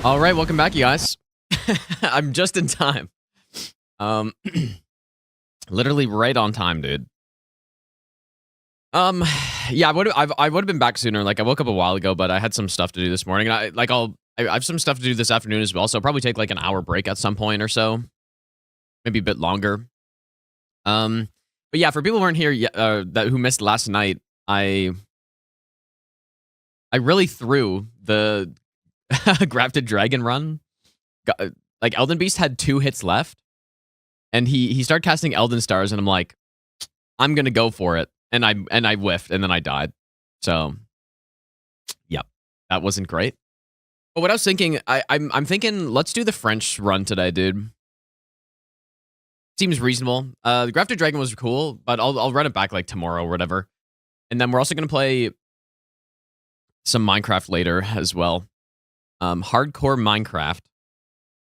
All right, welcome back, you guys. I'm just in time. Um, literally right on time, dude. Um, yeah, I would have been back sooner. Like I woke up a while ago, but I had some stuff to do this morning. And I have some stuff to do this afternoon as well. So I'll probably take like an hour break at some point or so, maybe a bit longer. But yeah, for people who weren't here yet, who missed last night, I really threw the Grafted Dragon run. Like Elden Beast had 2 hits left, and he started casting Elden Stars, and I'm like, I'm gonna go for it, and I whiffed, and then I died. So, yep, that wasn't great. But what I was thinking, I'm thinking, let's do the French run today, dude. Seems reasonable. The Grafted Dragon was cool, but I'll run it back like tomorrow or whatever, and then we're also gonna play some Minecraft later as well. Hardcore Minecraft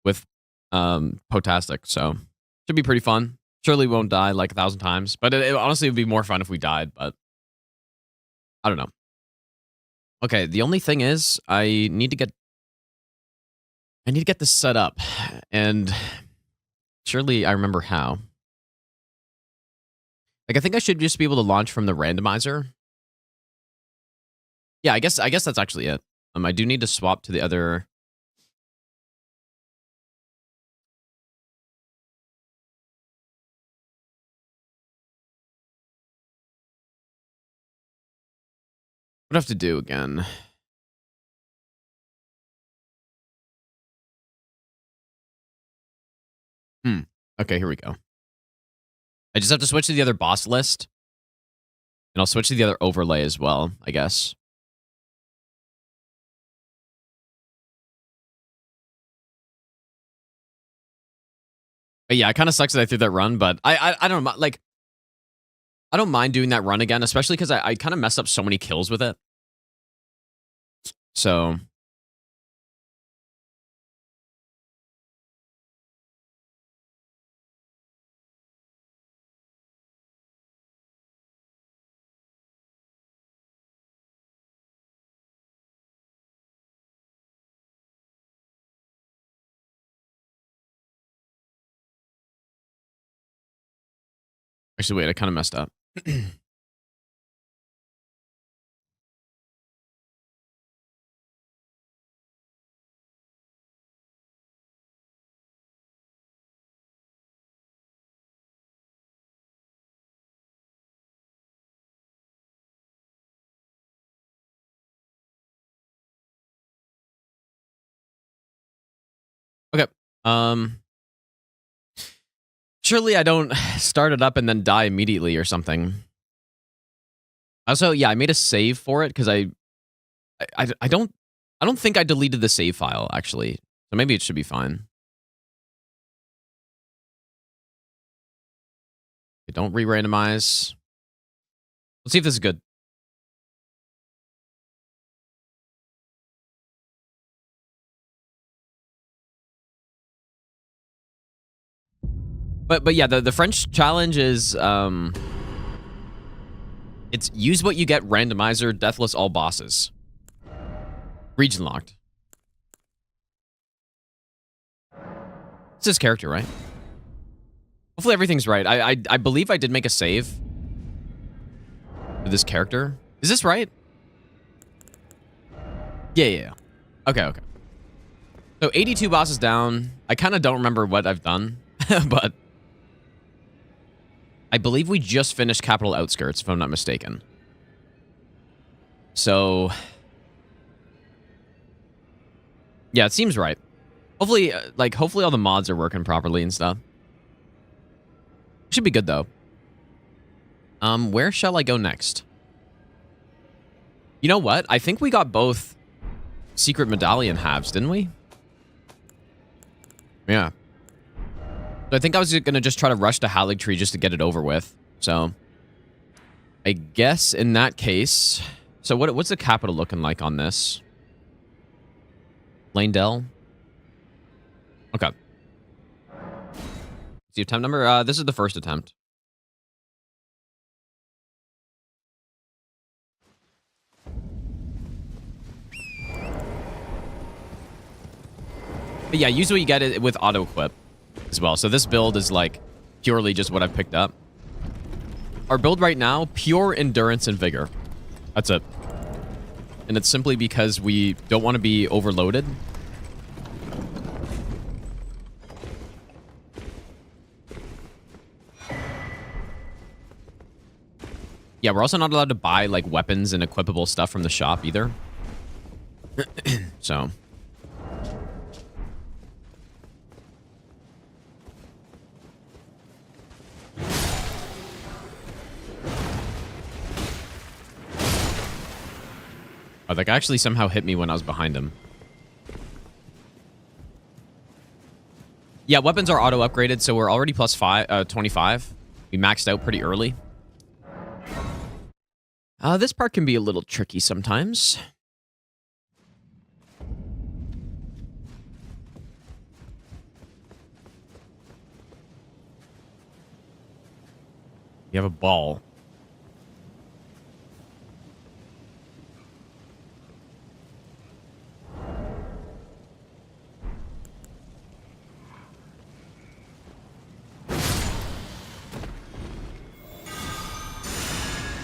with Potastic, so should be pretty fun. Surely won't die like 1,000 times, but it honestly would be more fun if we died, but I don't know. Okay, the only thing is I need to get this set up, and surely I remember how. Like I think I should just be able to launch from the randomizer. Yeah, I guess that's actually it. I do need to swap to the other. What do I have to do again? Okay, here we go. I just have to switch to the other boss list. And I'll switch to the other overlay as well, I guess. But yeah, it kind of sucks that I threw that run, but I don't like. I don't mind doing that run again, especially because I kind of messed up so many kills with it. So actually, wait, I kind of messed up. Okay. Surely I don't start it up and then die immediately or something. Also, yeah, I made a save for it because I don't think I deleted the save file actually. So maybe it should be fine. Okay, don't re-randomize. Let's see if this is good. But yeah, the French challenge is it's use what you get randomizer, deathless all bosses. Region locked. It's his character, right? Hopefully everything's right. I believe I did make a save for this character. Is this right? Yeah. Okay. So 82 bosses down. I kind of don't remember what I've done, but I believe we just finished Capital Outskirts, if I'm not mistaken. So yeah, it seems right. Hopefully, hopefully all the mods are working properly and stuff. Should be good though. Where shall I go next? You know what? I think we got both secret medallion halves, didn't we? Yeah. So I think I was gonna just try to rush to Hallig Tree just to get it over with. So I guess in that case, so what's the capital looking like on this? Lanedell. Okay. See attempt number. This is the first attempt. But yeah, usually you get it with auto-equip as well. So this build is like purely just what I've picked up. Our build right now, pure endurance and vigor. That's it. And it's simply because we don't want to be overloaded. Yeah, we're also not allowed to buy like weapons and equipable stuff from the shop either. So. Oh, that guy actually somehow hit me when I was behind him. Yeah, weapons are auto-upgraded, so we're already plus 25. We maxed out pretty early. This part can be a little tricky sometimes. You have a ball.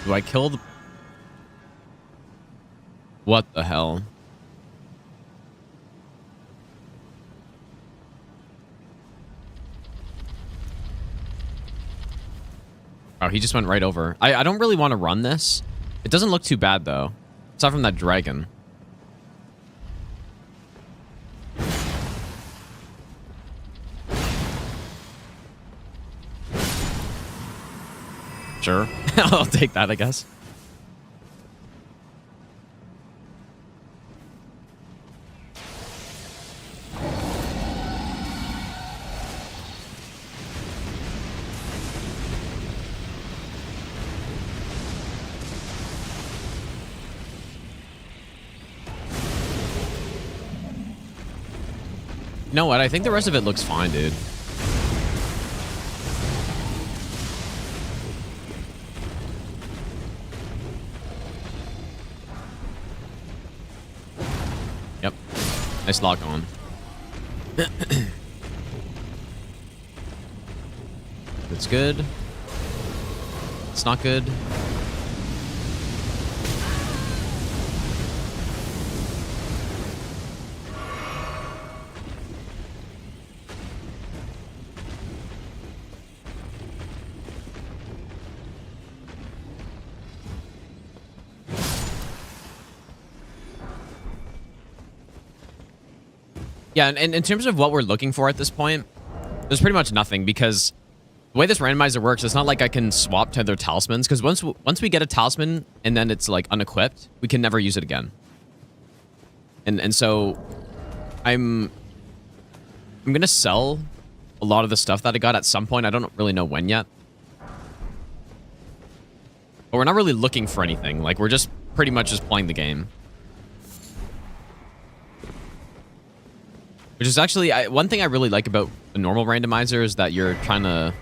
Do I kill the... What the hell? Oh, he just went right over. I don't really want to run this. It doesn't look too bad, though. Aside from that dragon. Sure. I'll take that, I guess. You know what? I think the rest of it looks fine, dude. Yep. Nice lock on. That's good. It's not good. Yeah, and in terms of what we're looking for at this point, there's pretty much nothing, because the way this randomizer works, it's not like I can swap to other talismans, because once we get a talisman and then it's like unequipped, we can never use it again. And so I'm gonna sell a lot of the stuff that I got at some point. I don't really know when yet. But we're not really looking for anything. Like, we're just pretty much just playing the game. Which is actually, one thing I really like about the normal randomizer is that you're trying to...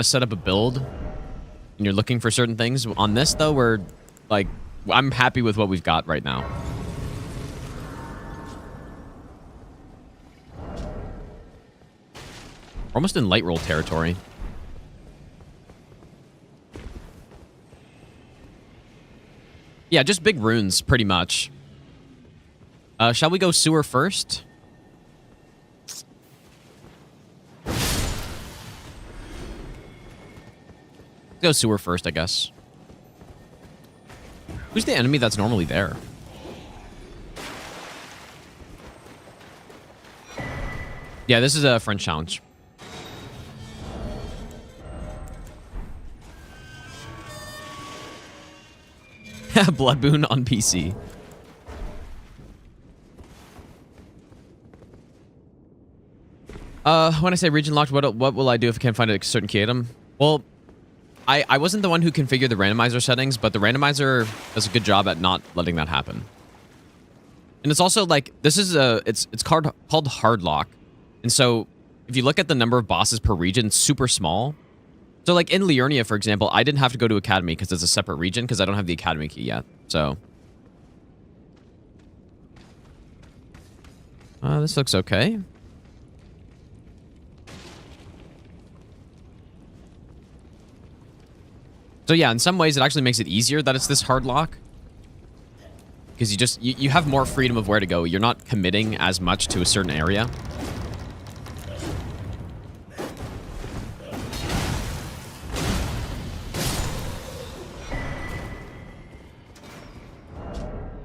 set up a build, and you're looking for certain things. On this, though, we're, like, I'm happy with what we've got right now. We're almost in light roll territory. Yeah, just big runes, pretty much. Shall we go sewer first? Let's go sewer first, I guess. Who's the enemy that's normally there? Yeah, this is a French challenge. Blood Boon on PC. When I say region locked, what will I do if I can't find a certain key item? Well, I wasn't the one who configured the randomizer settings, but the randomizer does a good job at not letting that happen. And it's also like, this is it's called hard lock. And so if you look at the number of bosses per region, it's super small. So, like, in Liurnia, for example, I didn't have to go to Academy because it's a separate region because I don't have the Academy key yet. So... this looks okay. So yeah, in some ways it actually makes it easier that it's this hard lock. Because you have more freedom of where to go. You're not committing as much to a certain area.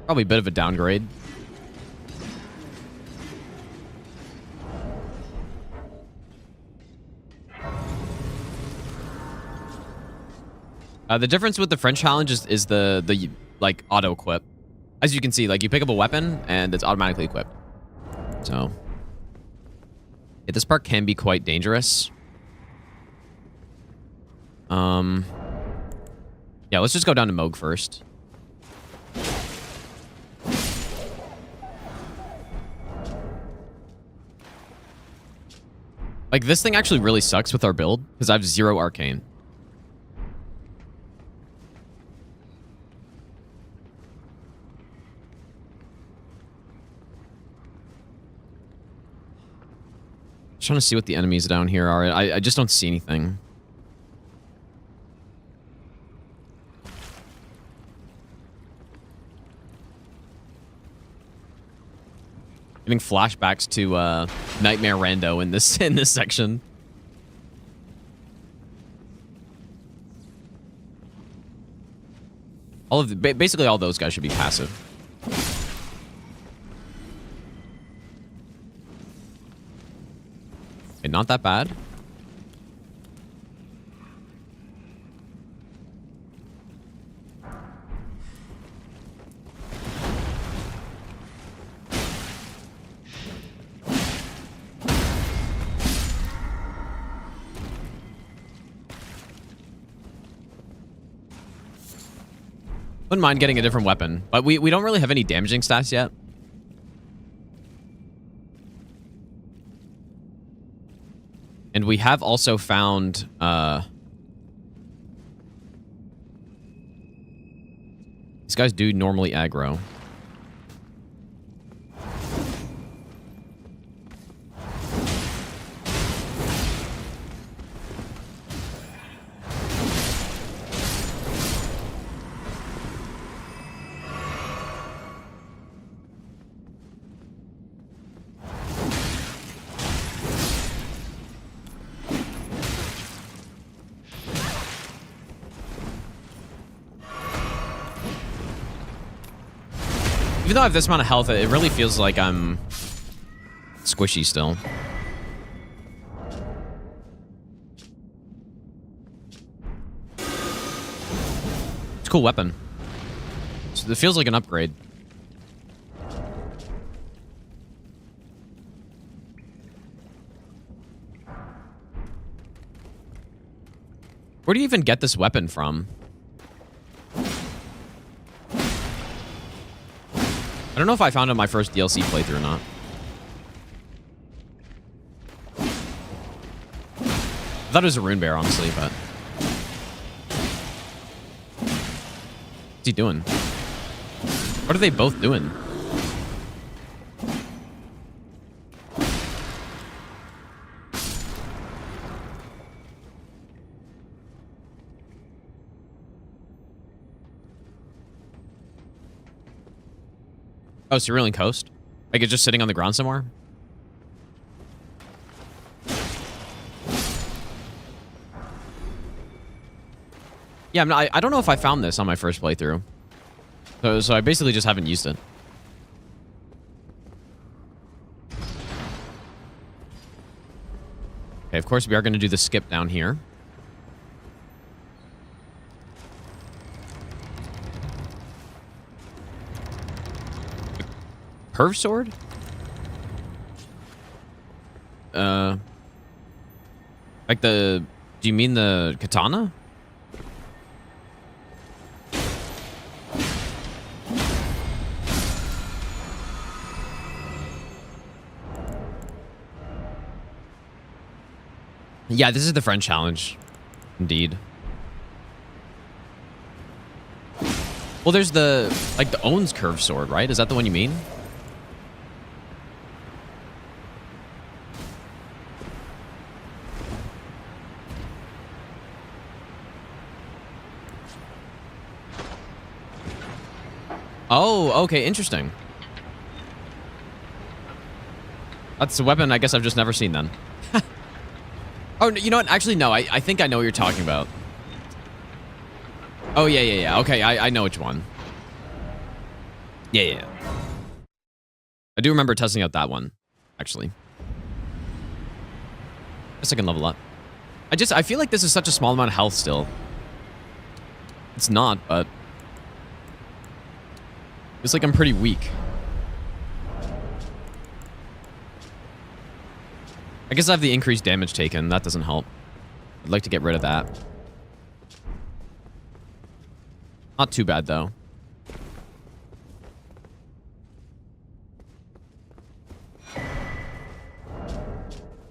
Probably a bit of a downgrade. The difference with the French challenge is the like auto equip. As you can see, like you pick up a weapon and it's automatically equipped. So yeah, this part can be quite dangerous. Yeah, let's just go down to Moog first. Like this thing actually really sucks with our build because I have 0 arcane. Trying to see what the enemies down here are. I just don't see anything. Getting flashbacks to Nightmare Rando in this section. All of the, basically all those guys should be passive. Okay, not that bad. Wouldn't mind getting a different weapon, but we don't really have any damaging stats yet. And we have also found, these guys do normally aggro. Even though I have this amount of health, it really feels like I'm squishy still. It's a cool weapon. So it feels like an upgrade. Where do you even get this weapon from? I don't know if I found it in my first DLC playthrough or not. I thought it was a rune bear, honestly, but... What's he doing? What are they both doing? Oh, Cerulean Coast? Like it's just sitting on the ground somewhere? Yeah, I don't know if I found this on my first playthrough. So I basically just haven't used it. Okay, of course we are going to do the skip down here. Perv sword? Like the... Do you mean the katana? Yeah, this is the French challenge. Indeed. Well, there's the Owen's curved sword, right? Is that the one you mean? Oh, okay, interesting. That's a weapon I guess I've just never seen then. Oh, you know what? Actually, no. I think I know what you're talking about. Oh, yeah. Okay, I know which one. Yeah. I do remember testing out that one, actually. Guess I can level up. I feel like this is such a small amount of health still. It's not, but... it's like I'm pretty weak. I guess I have the increased damage taken. That doesn't help. I'd like to get rid of that. Not too bad, though.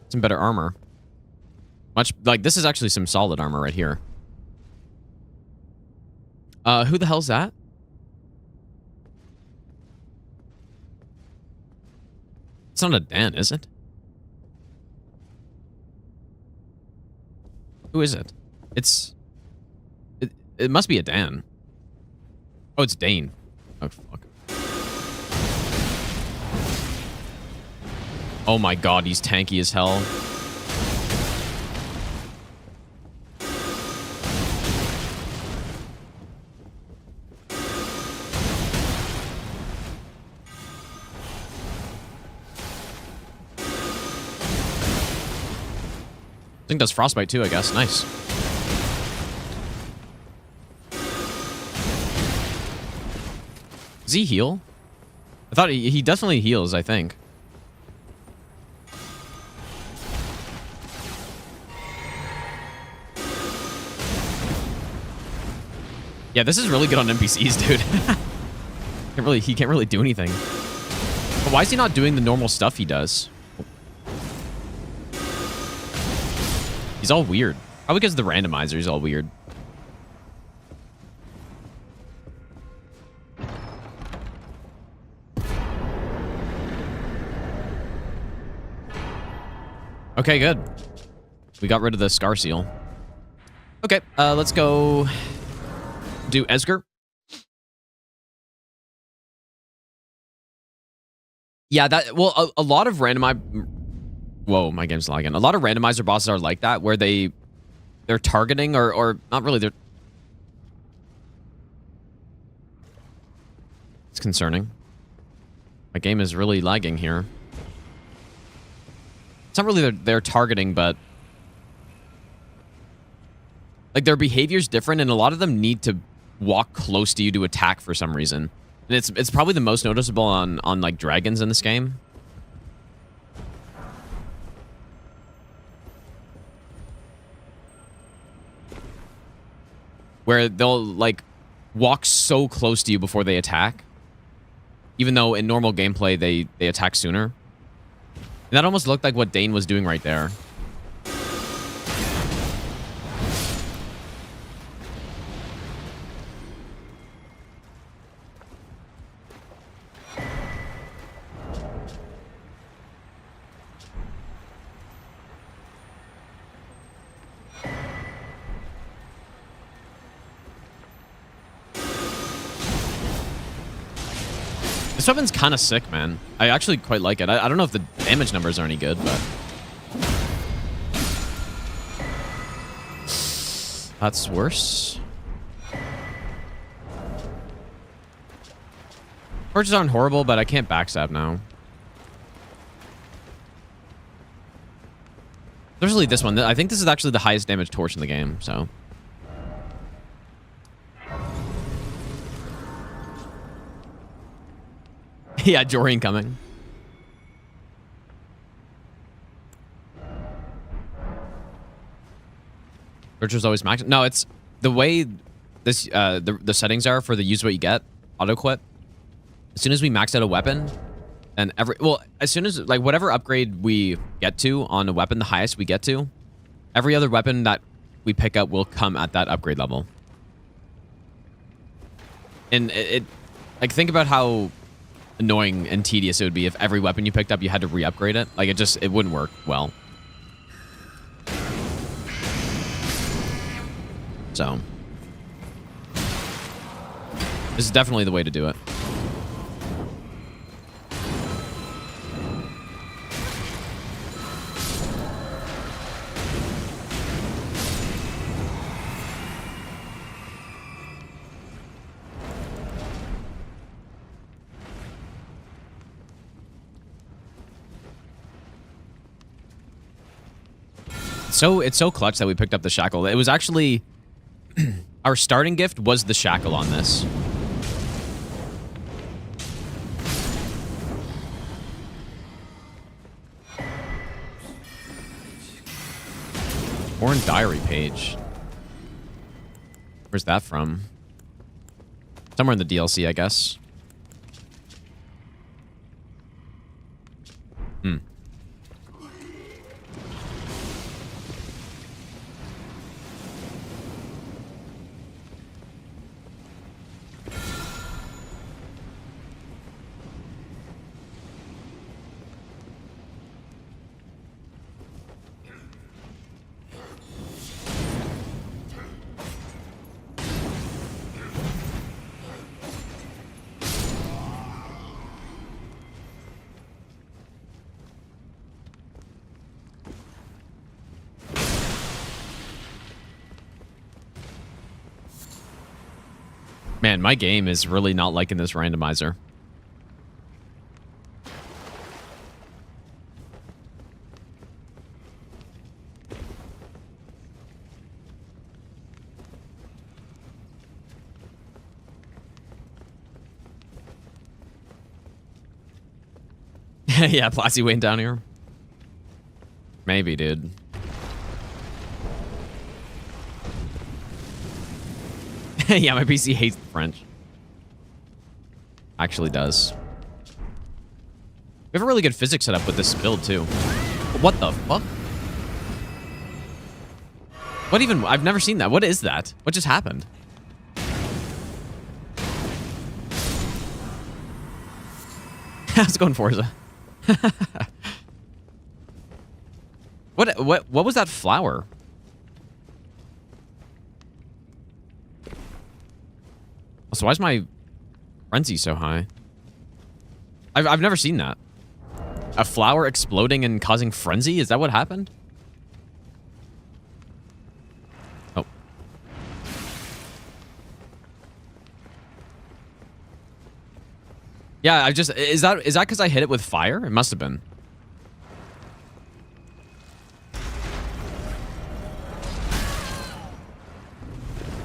Some better armor. This is actually some solid armor right here. Who the hell's that? It's not a Dan, is it? Who is it? It must be a Dan. Oh, it's Dane. Oh, fuck. Oh my god, he's tanky as hell. I think that's frostbite too, I guess. Nice. Does he heal? I thought he definitely heals, I think. Yeah, this is really good on NPCs, dude. He can't really do anything. But why is he not doing the normal stuff he does? He's all weird. Probably because the randomizer is all weird. Okay, good. We got rid of the scar seal. Okay, let's go do Esger. Yeah, well, a lot of randomizer... Whoa, my game's lagging. A lot of randomizer bosses are like that, where they're targeting, or not really, it's concerning. My game is really lagging here. It's not really they're targeting, but... like, their behavior's different, and a lot of them need to walk close to you to attack for some reason. And it's probably the most noticeable on like, dragons in this game. Where they'll, like, walk so close to you before they attack. Even though in normal gameplay, they attack sooner. And that almost looked like what Dane was doing right there. This weapon's kind of sick, man. I actually quite like it. I don't know if the damage numbers are any good, but... that's worse. Torches aren't horrible, but I can't backstab now. Especially this one. I think this is actually the highest damage torch in the game, so... yeah, Jorian coming. Torture's always maxed. No, it's the way this the settings are for the use what you get auto quit. As soon as we max out a weapon, and as soon as, like, whatever upgrade we get to on a weapon, the highest we get to, every other weapon that we pick up will come at that upgrade level. And it like, think about how annoying and tedious it would be if every weapon you picked up, you had to re-upgrade it. Like, it wouldn't work well. So, this is definitely the way to do it. So it's so clutch that we picked up the shackle. It was actually our starting gift was the shackle on this. Foreign diary page. Where's that from? Somewhere in the DLC, I guess. Man, my game is really not liking this randomizer. Yeah, Plassy Wayne down here. Maybe, dude. Yeah, my PC hates the French. Actually does. We have a really good physics setup with this build, too. What the fuck? What even? I've never seen that. What is that? What just happened? How's it going, Forza? What was that flower? So why is my frenzy so high? I've never seen that. A flower exploding and causing frenzy? Is that what happened? Oh. Yeah, is that because I hit it with fire? It must have been.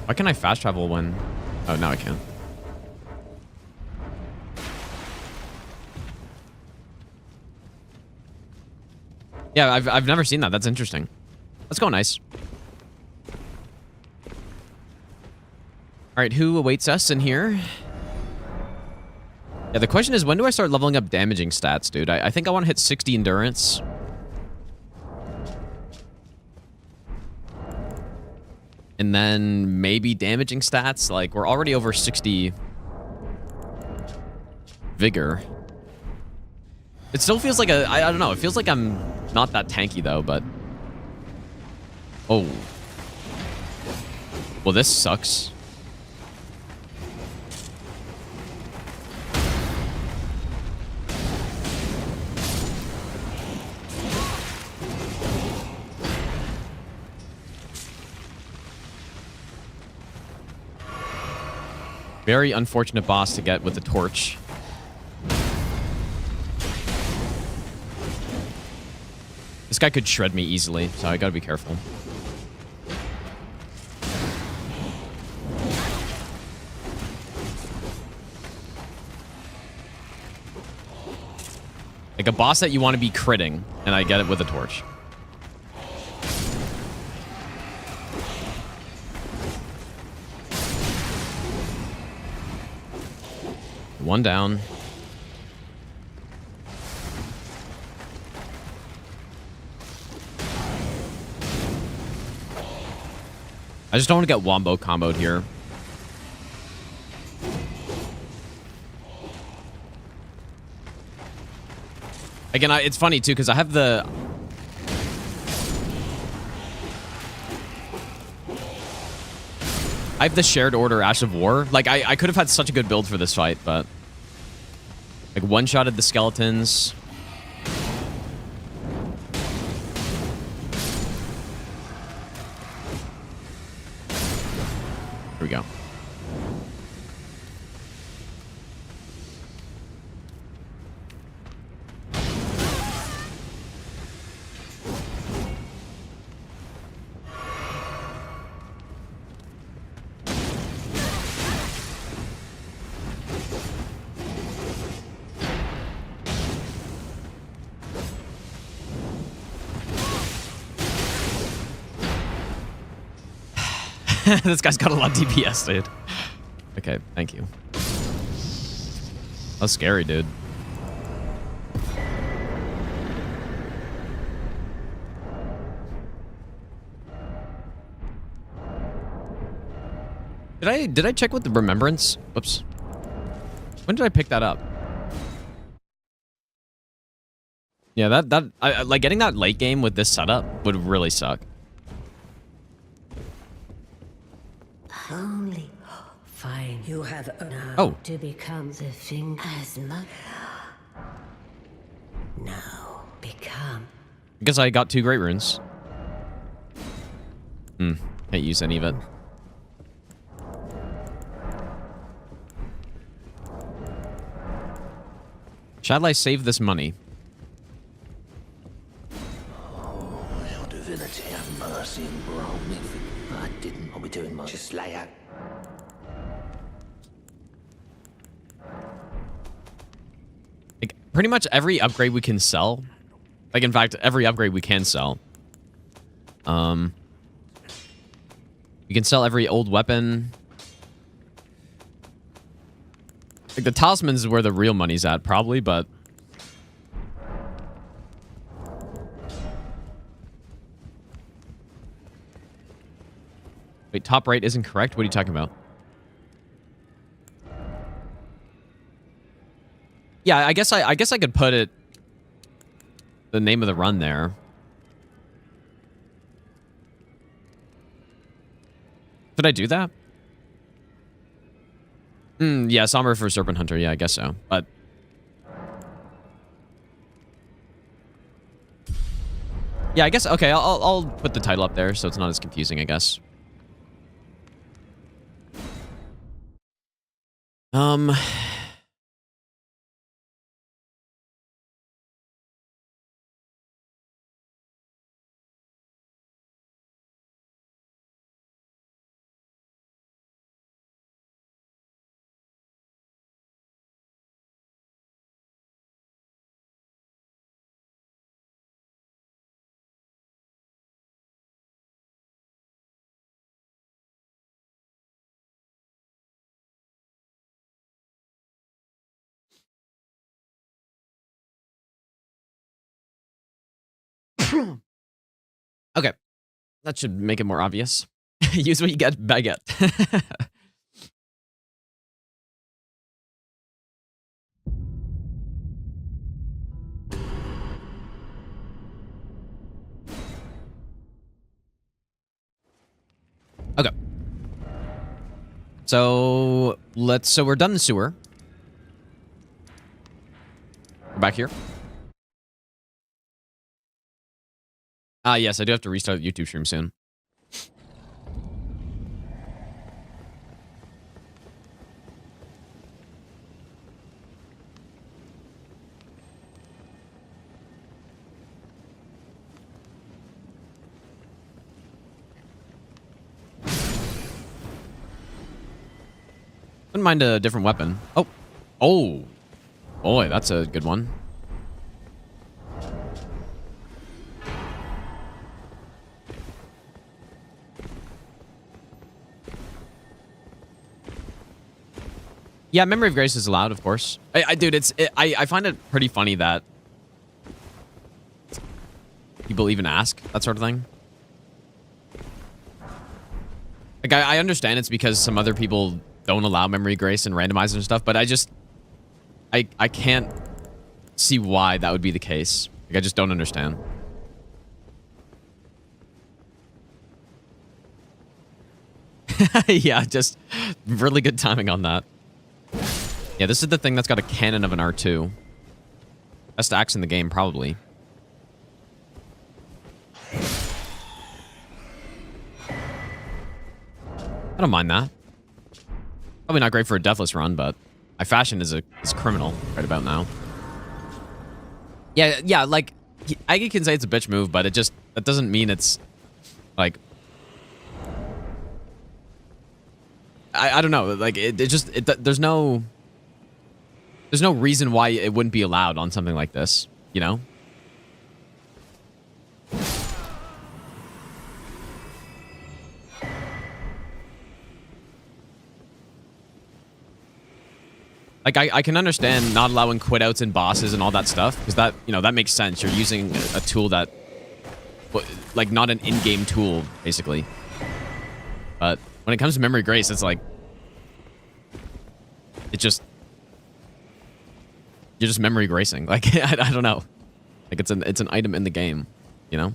Why can I fast travel when... Oh, now I can. Yeah, I've never seen that. That's interesting. Let's go, nice. All right, who awaits us in here? Yeah, the question is, when do I start leveling up damaging stats, dude? I think I want to hit 60 endurance. And then maybe damaging stats. Like, we're already over 60 vigor. It still feels like I don't know. It feels like I'm not that tanky, though, but... Oh. Well, this sucks. Very unfortunate boss to get with the torch. This guy could shred me easily, so I gotta be careful. Like a boss that you want to be critting, and I get it with a torch. One down. I just don't want to get wombo comboed here. Again, it's funny too because I have the shared order Ash of War. Like I could have had such a good build for this fight, but like one-shotted the skeletons. Here we go. This guy's got a lot of DPS, dude. Okay, thank you. That's scary, dude. Did I check with the remembrance? Whoops. When did I pick that up? Yeah, like getting that late game with this setup would really suck. Only fine. You have now to become the thing as much. Now become. I guess I got 2 great runes. Can't use any of it. Shall I save this money? Oh, your divinity have mercy and roll me. I didn't. I'll be doing much. Just lay out. Like, pretty much every upgrade we can sell. Like, in fact, every upgrade we can sell. You can sell every old weapon. Like, the talismans is where the real money's at, probably, but... Wait, top right isn't correct? What are you talking about? Yeah, I guess I could put it... the name of the run there. Did I do that? Yeah, Somber for Serpent Hunter. Yeah, I guess so. But... yeah, I guess... okay, I'll put the title up there so it's not as confusing, I guess. Okay. That should make it more obvious. Use what you get, baguette. Okay. So we're done in the sewer. We're back here. Yes, I do have to restart the YouTube stream soon. Wouldn't mind a different weapon. Oh. Oh. Boy, that's a good one. Yeah, Memory of Grace is allowed, of course. Dude, I find it pretty funny that people even ask that sort of thing. Like, I understand it's because some other people don't allow memory grace and randomizer and stuff, but I can't see why that would be the case. Like, I just don't understand. Yeah, just really good timing on that. Yeah, this is the thing that's got a cannon of an R2. Best axe in the game, probably. I don't mind that. Probably not great for a Deathless run, but my fashion is criminal right about now. Yeah, like, Aggie can say it's a bitch move, but that doesn't mean it's, like... I don't know, like, there's no reason why it wouldn't be allowed on something like this, you know? Like, I can understand not allowing quit outs and bosses and all that stuff, because that, you know, that makes sense. You're using a tool that, like, not an in-game tool, basically. But when it comes to memory grace, it's like, you're just memory gracing. Like, I don't know. Like, it's an item in the game, you know?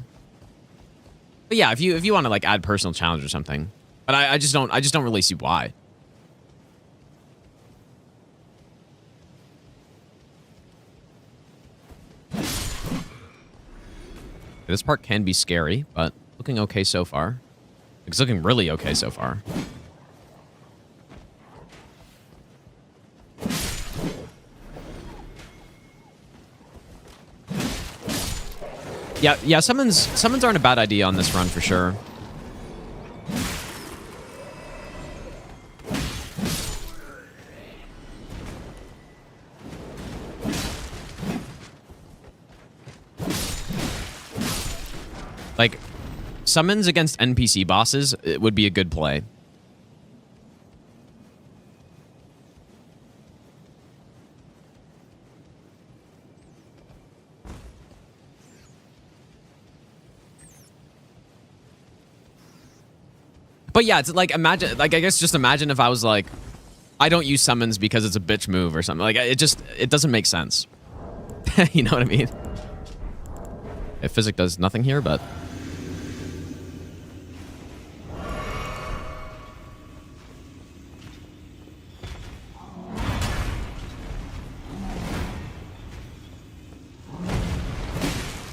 But yeah, if you want to, like, add personal challenge or something. But I just don't really see why. This part can be scary, but looking okay so far. It's looking really okay so far. Yeah, summons aren't a bad idea on this run for sure. Like, summons against NPC bosses, it would be a good play. But yeah, it's like, imagine, like, I guess just imagine if I was like, I don't use summons because it's a bitch move or something. Like, it doesn't make sense. You know what I mean? If physics does nothing here, but...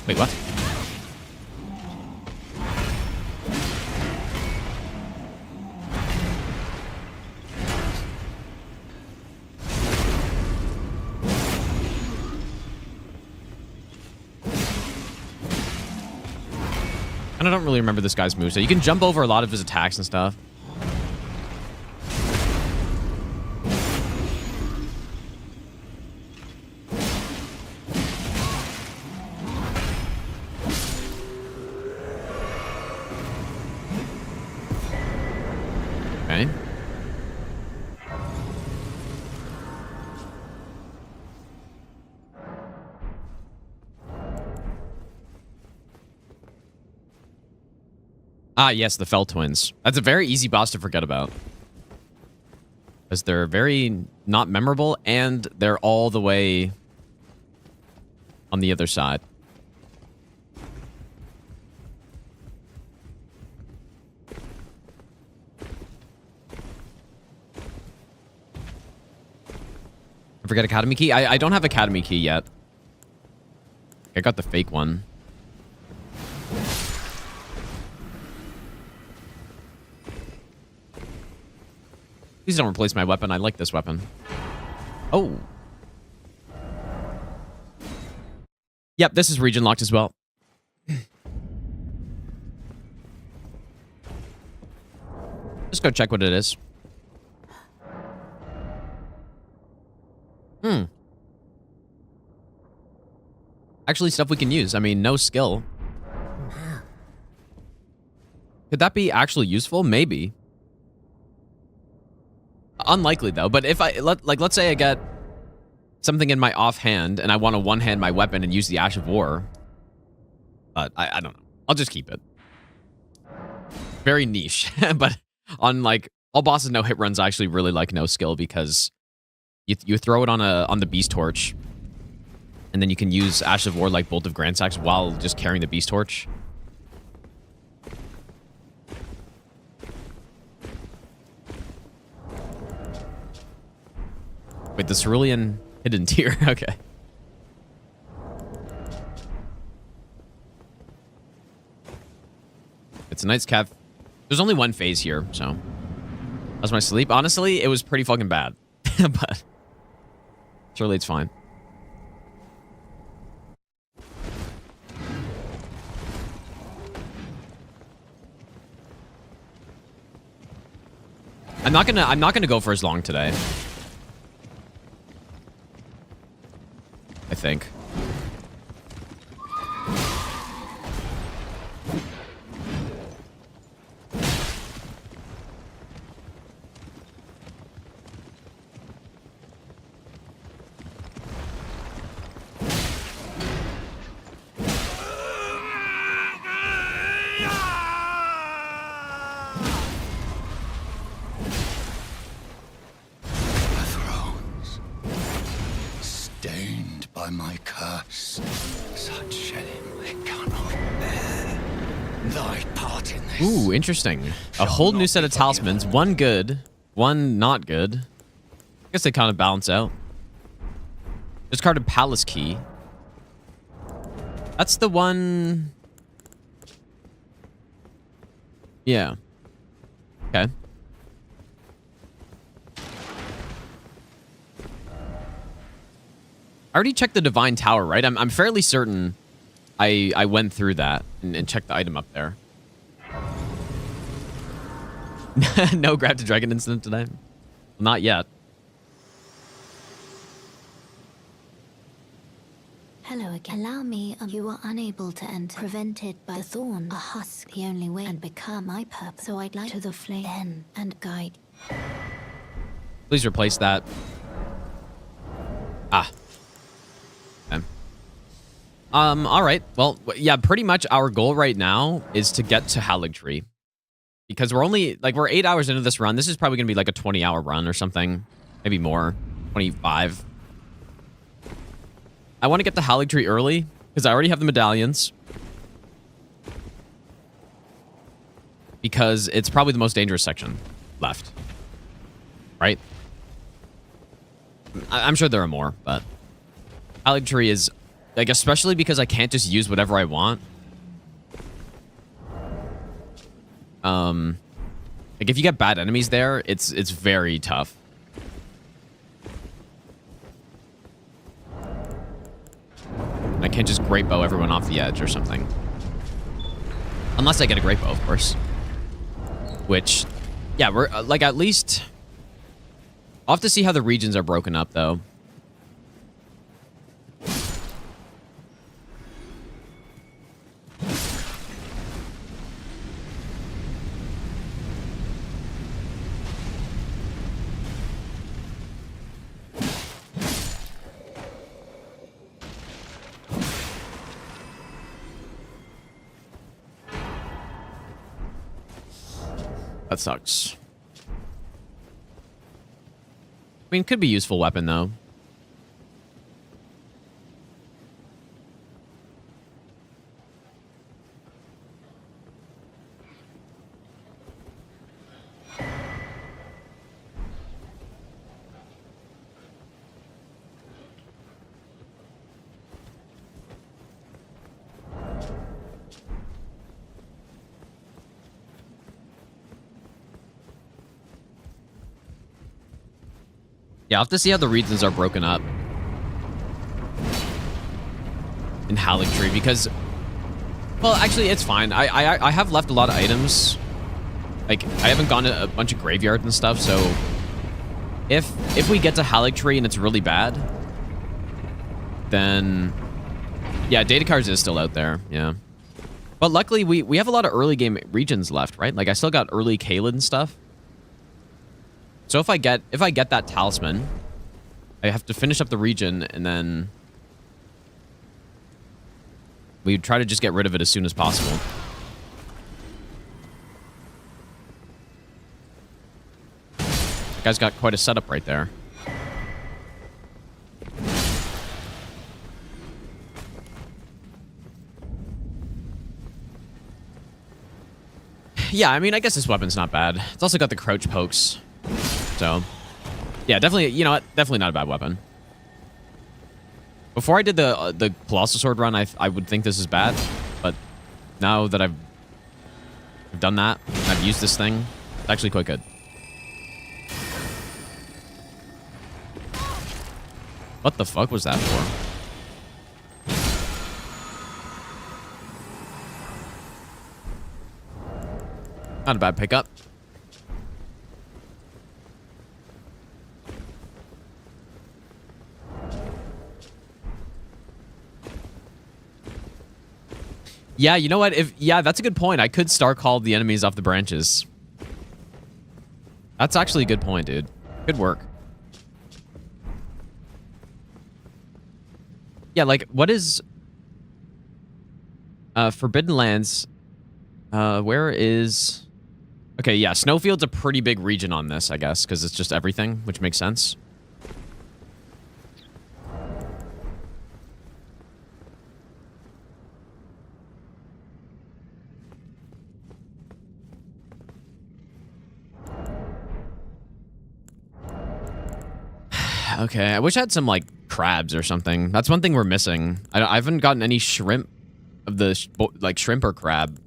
Wait, what? And I don't really remember this guy's moveset. You can jump over a lot of his attacks and stuff. Okay. Ah, yes, the Fell Twins. That's a very easy boss to forget about. Because they're very not memorable, and they're all the way on the other side. I forget Academy Key? I don't have Academy Key yet. I got the fake one. Please don't replace my weapon. I like this weapon. Oh. Yep, this is region locked as well. Just go check what it is. Actually, stuff we can use. I mean, no skill. Could that be actually useful? Maybe. Unlikely, though. But if let's say I get something in my offhand and I want to one-hand my weapon and use the Ash of War. But I don't know. I'll just keep it. Very niche, but On like all bosses no hit runs, I actually really like no skill because you throw it on the beast torch, and then you can use Ash of War like Bolt of Grand Sax while just carrying the beast torch. Wait, the Cerulean hidden tier. Okay. It's a night's cap. There's only one phase here, so. How's my sleep? Honestly, it was pretty fucking bad. But surely it's fine. I'm not gonna go for as long today. I think. My curse, such shedding I cannot bear. Thy part in this. Ooh, interesting. A whole new set of talismans. One good, one not good. I guess they kind of balance out. Discarded Palace Key. That's the one. Yeah. Okay. I already checked the Divine Tower, right? I'm fairly certain I went through that and checked the item up there. No grab to dragon incident today? Not yet. Hello again. Allow me. You are unable to enter. Prevented by the thorn. A husk. The only way and become my purpose. So I'd like to the flame then and guide. Please replace that. Ah. Okay. All right. Well, yeah, pretty much our goal right now is to get to Haligtree. Because we're 8 hours into this run. This is probably going to be like a 20-hour run or something. Maybe more. 25. I want to get to Haligtree early because I already have the medallions. Because it's probably the most dangerous section left. Right? I'm sure there are more, but Haligtree is, like, especially because I can't just use whatever I want. Like, if you get bad enemies there, it's very tough. I can't just great bow everyone off the edge or something. Unless I get a great bow, of course. Which, yeah, we're, like, at least... I'll have to see how the regions are broken up, though. That sucks. I mean, could be a useful weapon, though. Yeah, I'll have to see how the regions are broken up in Haligtree because, well, actually, it's fine. I have left a lot of items. Like, I haven't gone to a bunch of graveyards and stuff, so if we get to Haligtree and it's really bad, then, yeah, data cards is still out there, yeah. But luckily, we have a lot of early game regions left, right? Like, I still got early Caelid stuff. So if I get that talisman, I have to finish up the region and then we try to just get rid of it as soon as possible. guy's got quite a setup right there. Yeah, I mean, I guess this weapon's not bad. It's also got the crouch pokes. So, yeah, definitely, you know what? Definitely not a bad weapon. Before I did the Colossal Sword run, I would think this is bad. But now that I've done that, I've used this thing, it's actually quite good. What the fuck was that for? Not a bad pickup. Yeah, you know what? Yeah, that's a good point. I could star call the enemies off the branches. That's actually a good point, dude. Good work. Yeah, like, what is... Forbidden Lands... where is... Okay, yeah, Snowfield's a pretty big region on this, I guess, because it's just everything, which makes sense. Okay, I wish I had some, like, crabs or something. That's one thing we're missing. I haven't gotten any shrimp of the, like, shrimp or crab.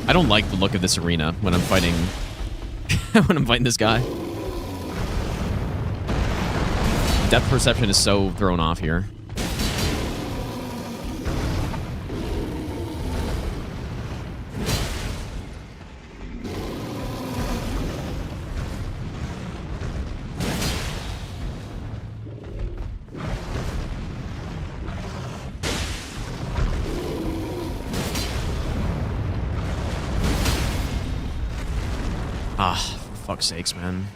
I don't like the look of this arena when I'm fighting when I'm fighting this guy. Depth perception is so thrown off here. Ah, for fuck's sakes, man.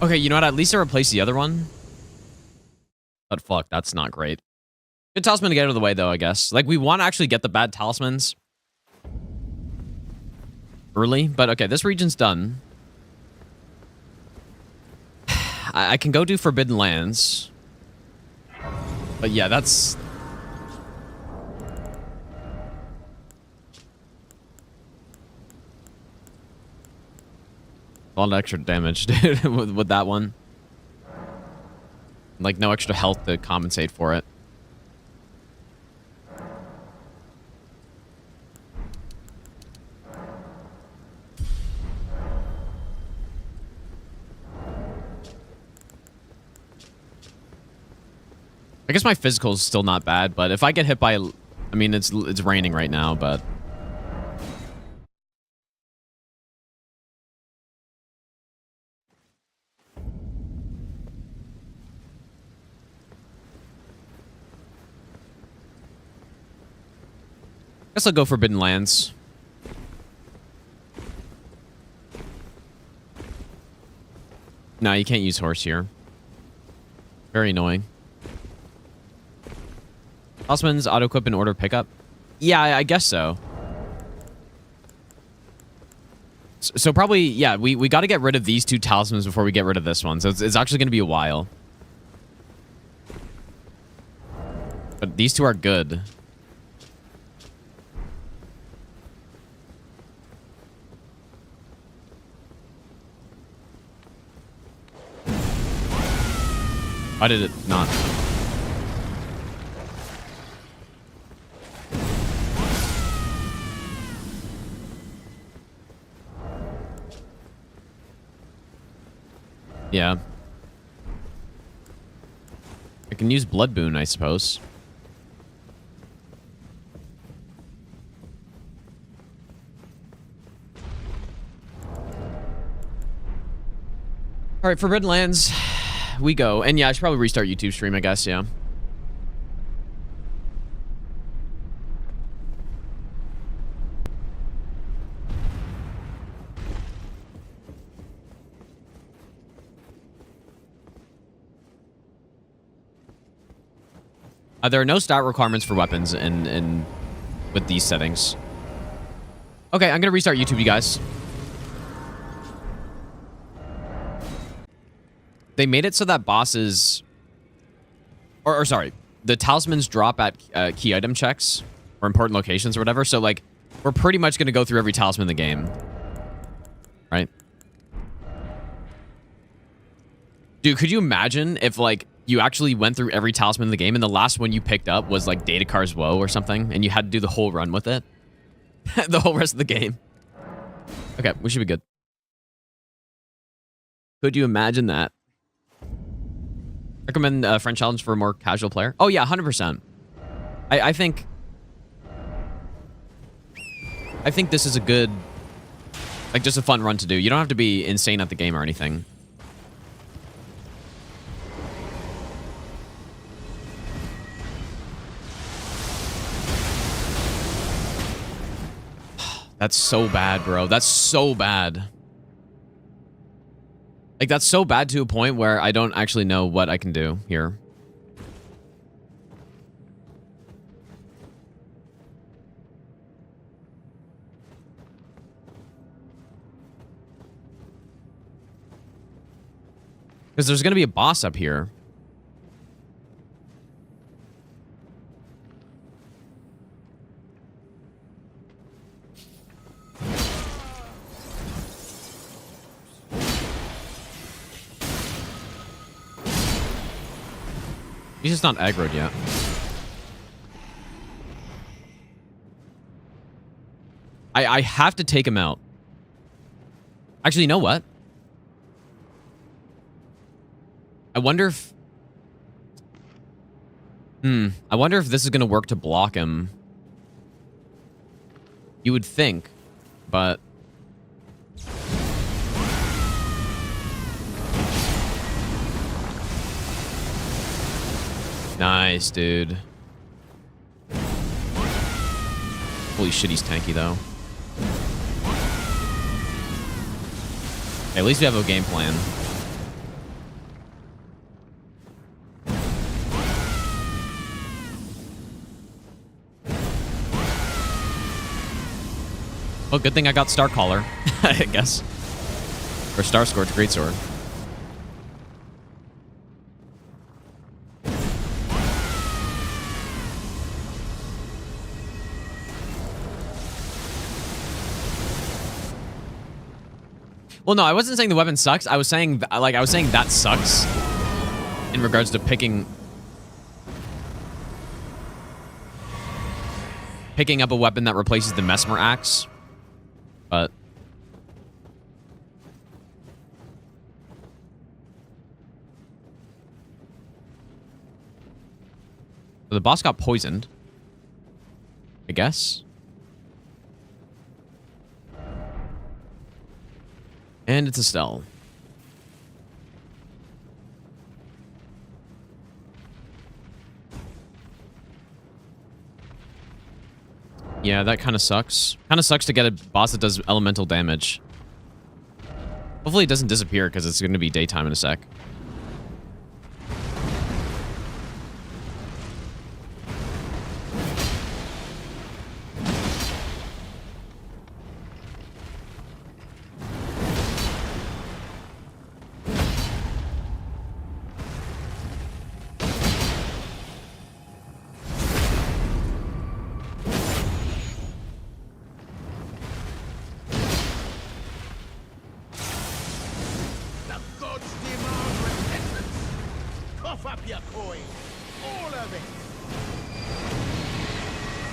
Okay, you know what? At least I replaced the other one. But fuck, that's not great. Good talisman to get out of the way, though, I guess. Like, we want to actually get the bad talismans early. But okay, this region's done. I can go do Forbidden Lands. But yeah, that's... a lot of extra damage, dude, with that one. Like, no extra health to compensate for it. I guess my physical is still not bad, but if I get hit by... I mean, it's raining right now, but... guess I'll go Forbidden Lands. No, you can't use horse here. Very annoying. Talisman's auto-equip and order pickup? Yeah, I guess so. So probably, yeah, we got to get rid of these two talismans before we get rid of this one. So it's actually going to be a while. But these two are good. Why did it not? Yeah. I can use Blood Boon, I suppose. All right, Forbidden Lands, we go. And yeah, I should probably restart YouTube stream, I guess, yeah. There are no stat requirements for weapons in with these settings. Okay, I'm gonna restart YouTube, you guys. They made it so that bosses, or sorry, the talismans drop at key item checks or important locations or whatever. So like, we're pretty much gonna go through every talisman in the game, right? Dude, could you imagine if like you actually went through every talisman in the game and the last one you picked up was like Datakar's Woe or something, and you had to do the whole run with it, the whole rest of the game? Okay, we should be good. Could you imagine that? Recommend Friend Challenge for a more casual player. Oh yeah, 100%. I think this is a good, like, just a fun run to do. You don't have to be insane at the game or anything. That's so bad, bro. That's so bad. Like, that's so bad to a point where I don't actually know what I can do here. Because there's going to be a boss up here. He's just not aggroed yet. I have to take him out. Actually, you know what? I wonder if... I wonder if this is going to work to block him. You would think, but... Nice, dude. Holy shit, he's tanky, though. At least we have a game plan. Well, good thing I got Star Caller, I guess. Or Star Scorch Greatsword. Well, no, I wasn't saying the weapon sucks. I was saying that sucks in regards to picking up a weapon that replaces the Mesmer Axe. But so the boss got poisoned, I guess. And it's Estelle. Yeah, that kind of sucks. Kind of sucks to get a boss that does elemental damage. Hopefully it doesn't disappear because it's going to be daytime in a sec. Cough up your coin. All of it.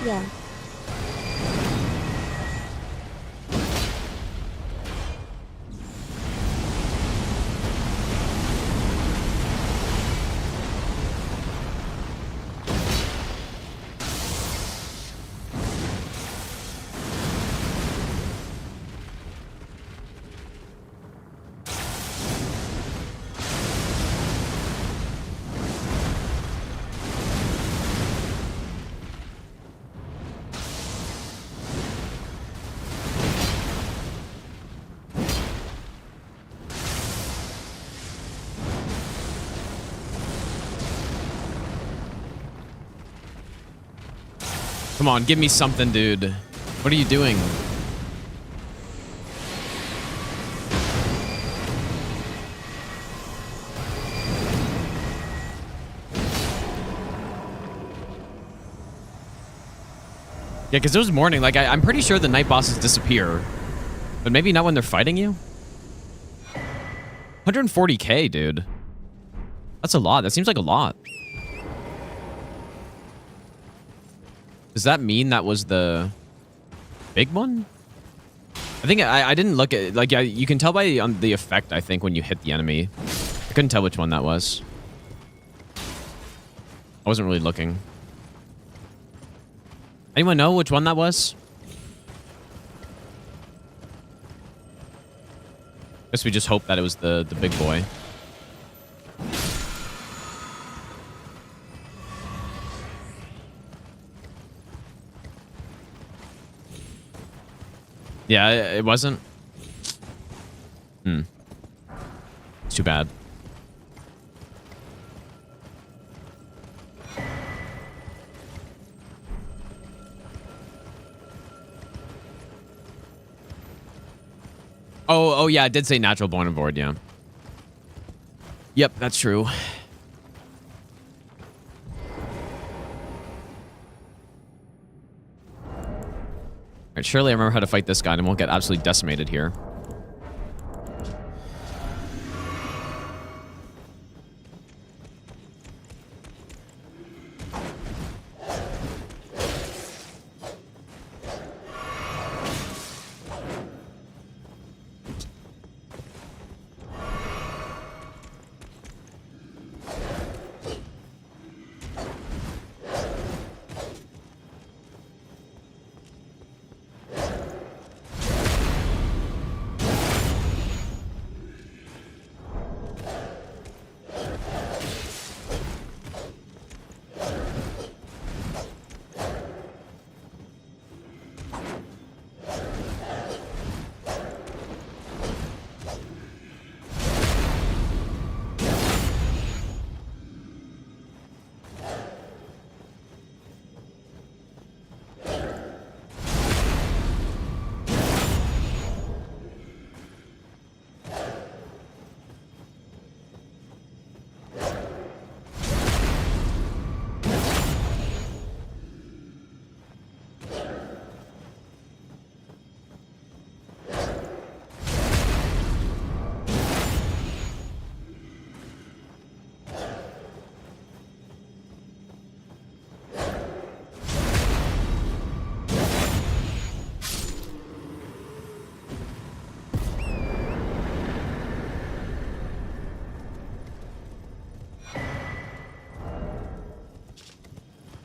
Yeah. Come on, give me something, dude. What are you doing? Yeah, because it was morning. Like, I'm pretty sure the night bosses disappear. But maybe not when they're fighting you? 140k, dude. That's a lot. That seems like a lot. Does that mean that was the big one? I think I didn't look at... Like, yeah, you can tell by on the effect, I think, when you hit the enemy. I couldn't tell which one that was. I wasn't really looking. Anyone know which one that was? Guess we just hope that it was the big boy. Yeah, it wasn't. It's too bad. Oh, yeah, it did say natural born aboard, yeah. Yep, that's true. Alright, surely I remember how to fight this guy and won't get absolutely decimated here.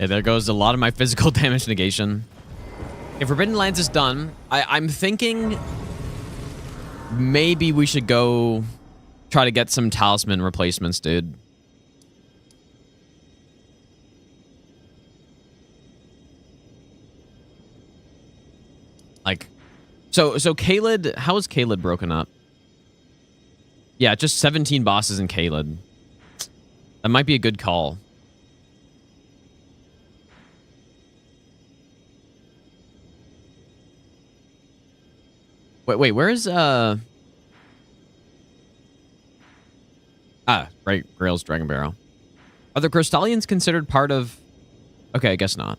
Yeah, there goes a lot of my physical damage negation. If Forbidden Lands is done, I'm thinking maybe we should go try to get some talisman replacements, dude. Like, so Caelid, how is Caelid broken up? Yeah, just 17 bosses in Caelid. That might be a good call. Wait, where is, right, Grail's Dragon Barrow. Are the Crystallians considered part of... Okay, I guess not.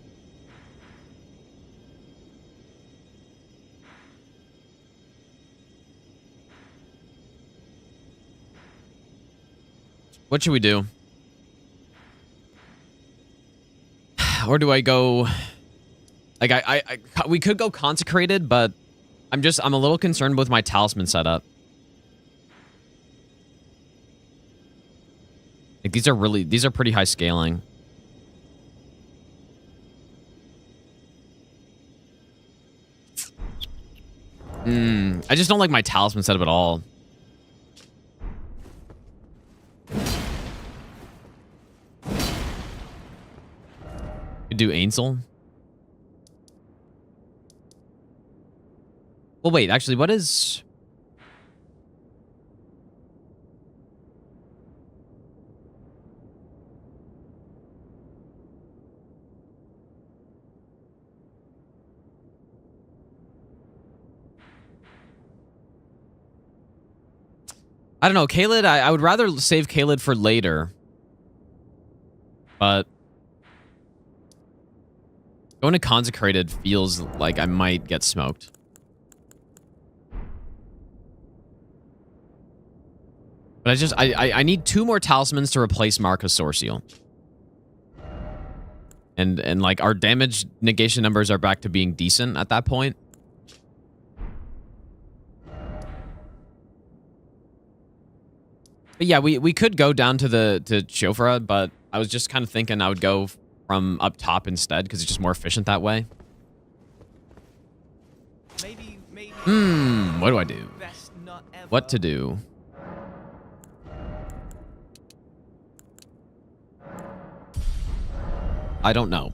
What should we do? Or do I go... Like, we could go Consecrated, but I'm a little concerned with my Talisman setup. Like, these are pretty high scaling. I just don't like my Talisman setup at all. Could do Ainsel. Well, wait, actually, what is... I don't know, Kaled, I would rather save Kaled for later. But... going to Consecrated feels like I might get smoked. But I need 2 more Talismans to replace Marcus Sorciel. And like, our damage negation numbers are back to being decent at that point. But yeah, we could go down to Shofra, but I was just kind of thinking I would go from up top instead, because it's just more efficient that way. Maybe. What do I do? What to do? I don't know.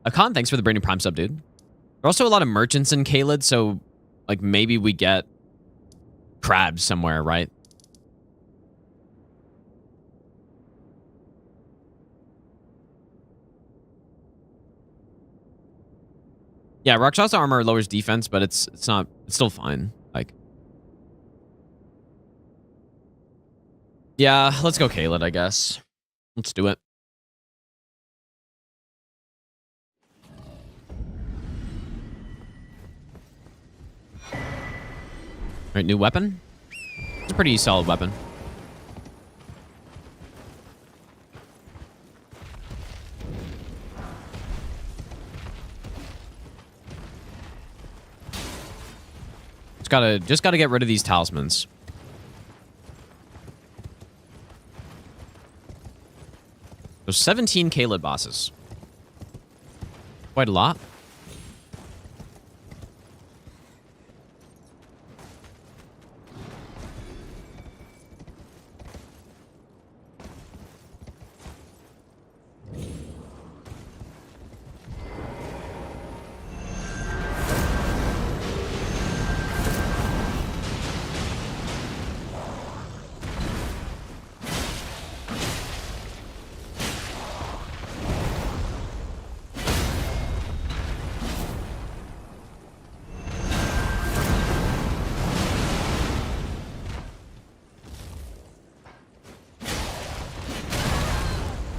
Akan, thanks for the Branding Prime sub, dude. There are also a lot of merchants in Kaled, so like maybe we get crabs somewhere, right? Yeah, Rakshasa armor lowers defense, but it's still fine. Like, yeah, let's go Kaled, I guess. Let's do it. All right, new weapon. It's a pretty solid weapon. Just gotta get rid of these talismans. There's 17 Kaled bosses. Quite a lot.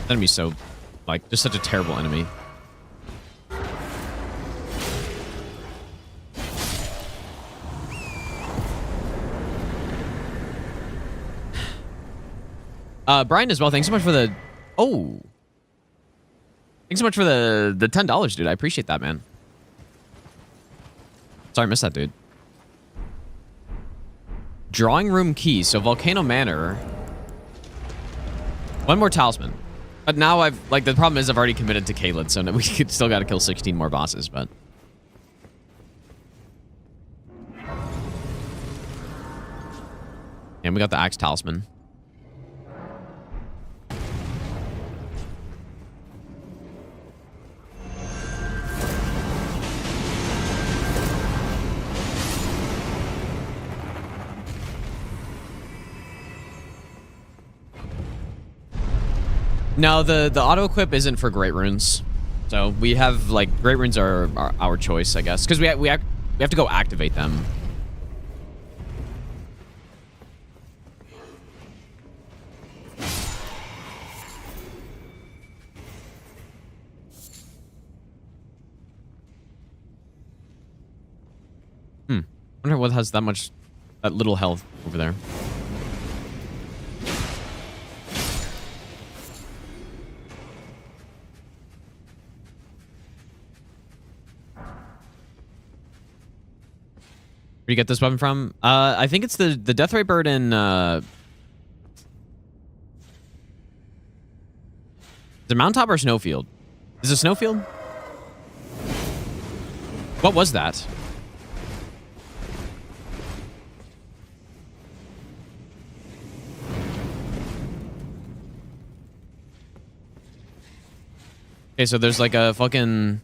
Enemy's so, like, just such a terrible enemy. Brian as well, thanks so much for the... Oh! Thanks so much for the $10, dude. I appreciate that, man. Sorry, I missed that, dude. Drawing room key. So, Volcano Manor. One more talisman. But now like, the problem is I've already committed to Kaled, so we still gotta kill 16 more bosses, but... And we got the Axe Talisman. No, the auto-equip isn't for Great Runes. So we have, like, Great Runes are our choice, I guess. Because we have to go activate them. I wonder what has that little health over there. you get this weapon from? I think it's the Death Ray Bird in... Is it Mountaintop or Snowfield? Is it Snowfield? What was that? Okay, so there's like a fucking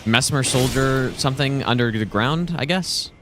Mesmer soldier something under the ground, I guess.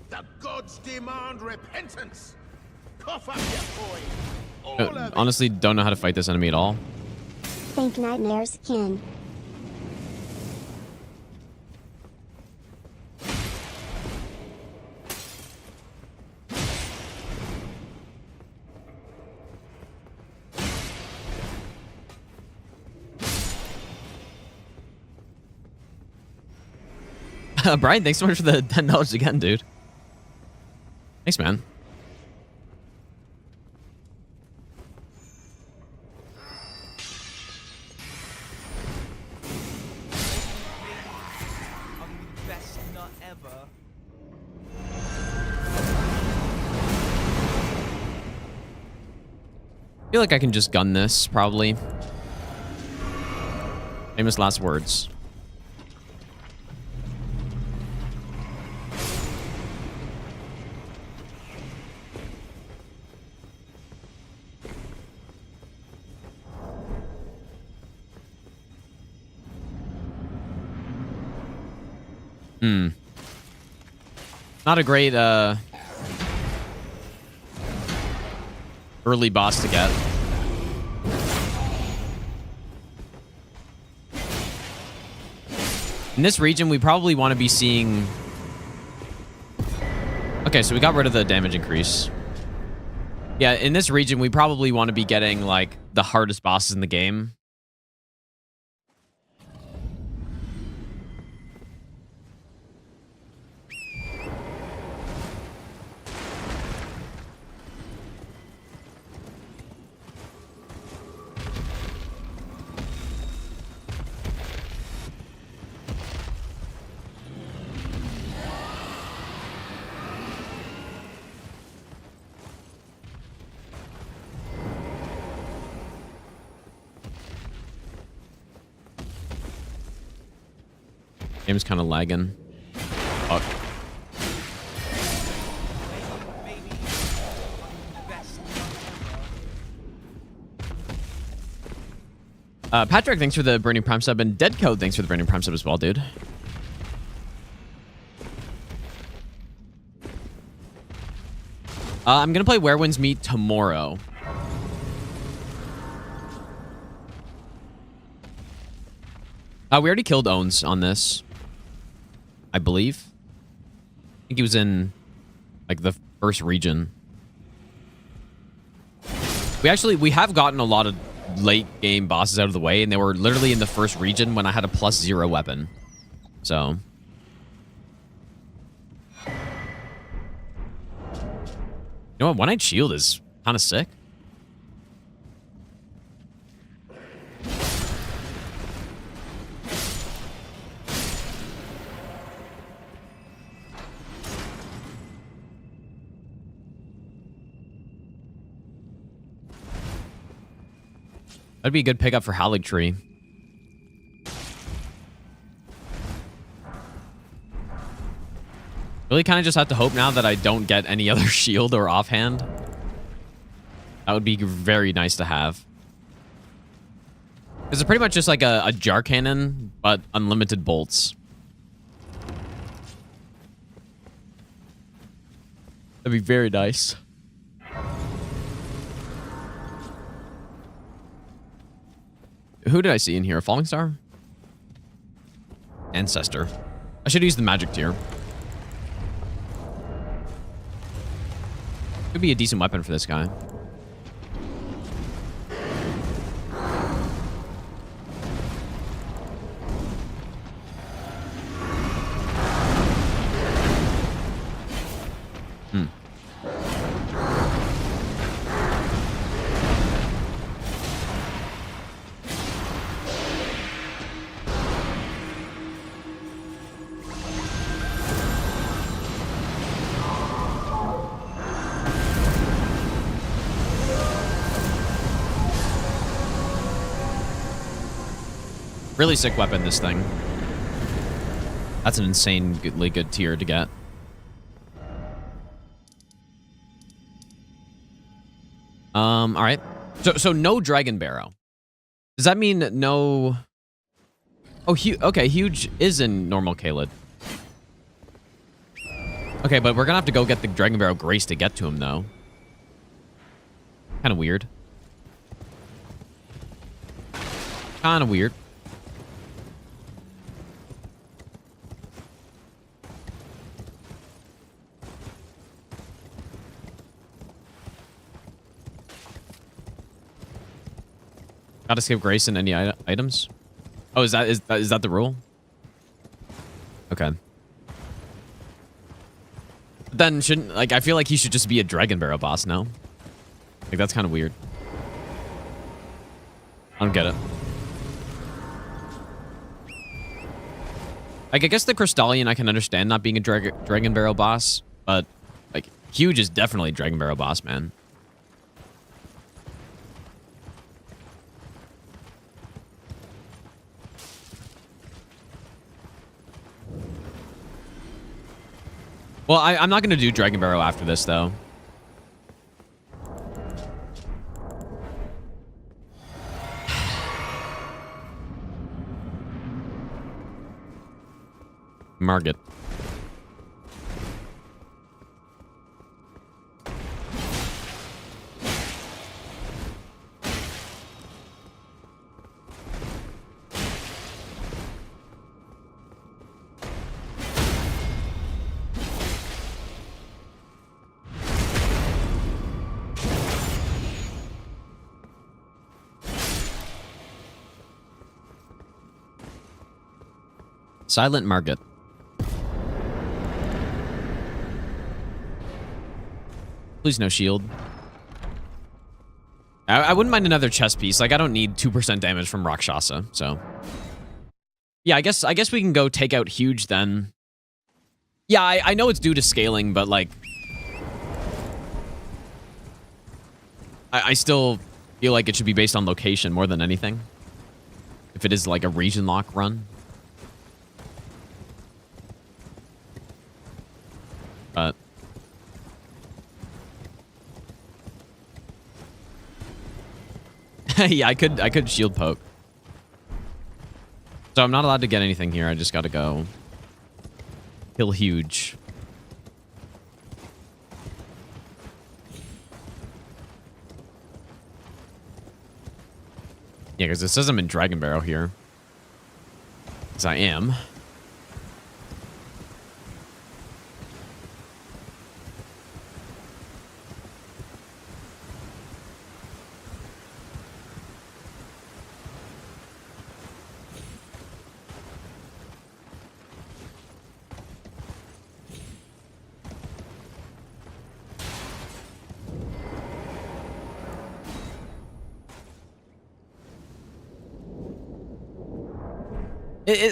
The gods demand repentance. Cough up your coin. All of it. Honestly, don't know how to fight this enemy at all. Think nightmares can. Brian, thanks so much for the $10 again, dude. Thanks, man. Best nut ever. I feel like I can just gun this, probably. Famous last words. Not a great early boss to get. In this region, we probably want to be seeing... Okay, so we got rid of the damage increase. Yeah, in this region, we probably want to be getting, like, the hardest bosses in the game. Game's kind of lagging. Fuck. Patrick, thanks for the Burning Prime sub, and Dead Code, thanks for the Burning Prime sub as well, dude. I'm gonna play Where Winds Meet tomorrow. We already killed Owens on this, I believe. I think he was in, like, the first region. We have gotten a lot of late game bosses out of the way, and they were literally in the first region when I had a +0 weapon. So. You know what? One-Eyed Shield is kind of sick. That'd be a good pickup for Howling Tree. Really kind of just have to hope now that I don't get any other shield or offhand. That would be very nice to have. Because it's pretty much just like a jar cannon, but unlimited bolts. That'd be very nice. Who did I see in here? A falling star? Ancestor. I should use the magic tier. Could be a decent weapon for this guy. Really sick weapon, this thing. That's an insanely good tier to get. All right. So no Dragon Barrow. Does that mean no... Oh, okay, Huge is in normal Caelid. Okay, but we're gonna have to go get the Dragon Barrow Grace to get to him, though. Kind of weird. Kind of weird. Gotta skip Grace in any items? Oh, is that the rule? Okay. Then shouldn't, like, I feel like he should just be a Dragon Barrow boss, no? Like, that's kind of weird. I don't get it. Like, I guess the Crystallion I can understand not being a Dragon Barrow boss, but, like, Huge is definitely a Dragon Barrow boss, man. Well, I'm not going to do Dragon Barrow after this, though. Margit. Silent Margit. Please no shield. I wouldn't mind another chest piece. Like, I don't need 2% damage from Rakshasa, so. Yeah, I guess we can go take out Huge then. Yeah, I know it's due to scaling, but like... I still feel like it should be based on location more than anything. If it is like a region lock run. But... yeah, I could shield poke. So I'm not allowed to get anything here. I just gotta go kill Huge. Yeah, because it says I'm in Dragon Barrow here. Because I am.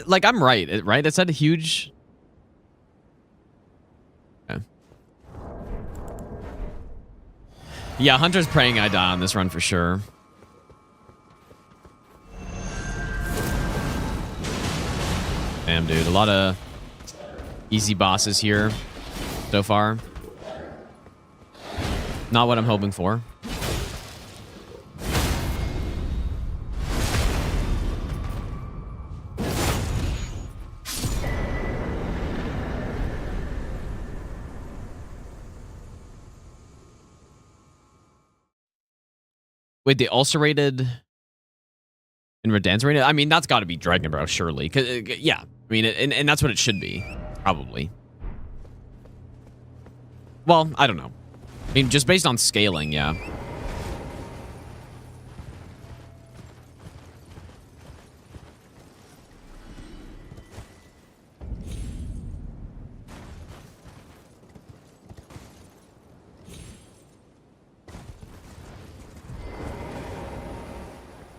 Like, I'm right, right? It said Huge. Okay. Yeah, Hunter's praying I die on this run for sure. Damn, dude. A lot of easy bosses here so far. Not what I'm hoping for. Wait, the ulcerated and Redancer? I mean, that's got to be Dragon Bro, surely. Yeah, I mean, and that's what it should be, probably. Well, I don't know. I mean, just based on scaling, yeah.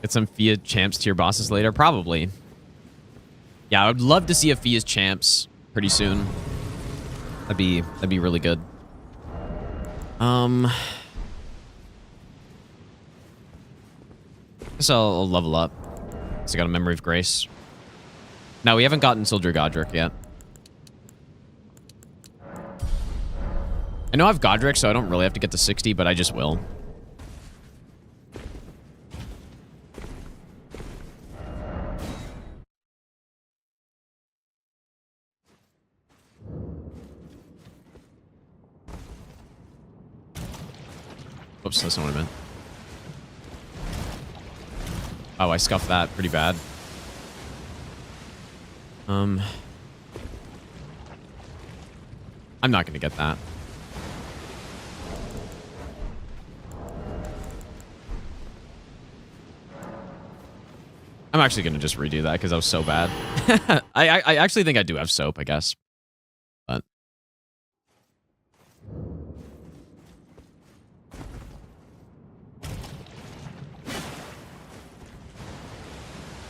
Get some FIA champs tier bosses later? Probably. Yeah, I would love to see a FIA's champs pretty soon. That'd be really good. Guess I'll level up. So I got a Memory of Grace. No, we haven't gotten Soldier Godric yet. I know I have Godric, so I don't really have to get to 60, but I just will. Oops, that's not what I meant. Oh, I scuffed that pretty bad. I'm not gonna get that. I'm actually gonna just redo that because I was so bad. I actually think I do have soap, I guess. But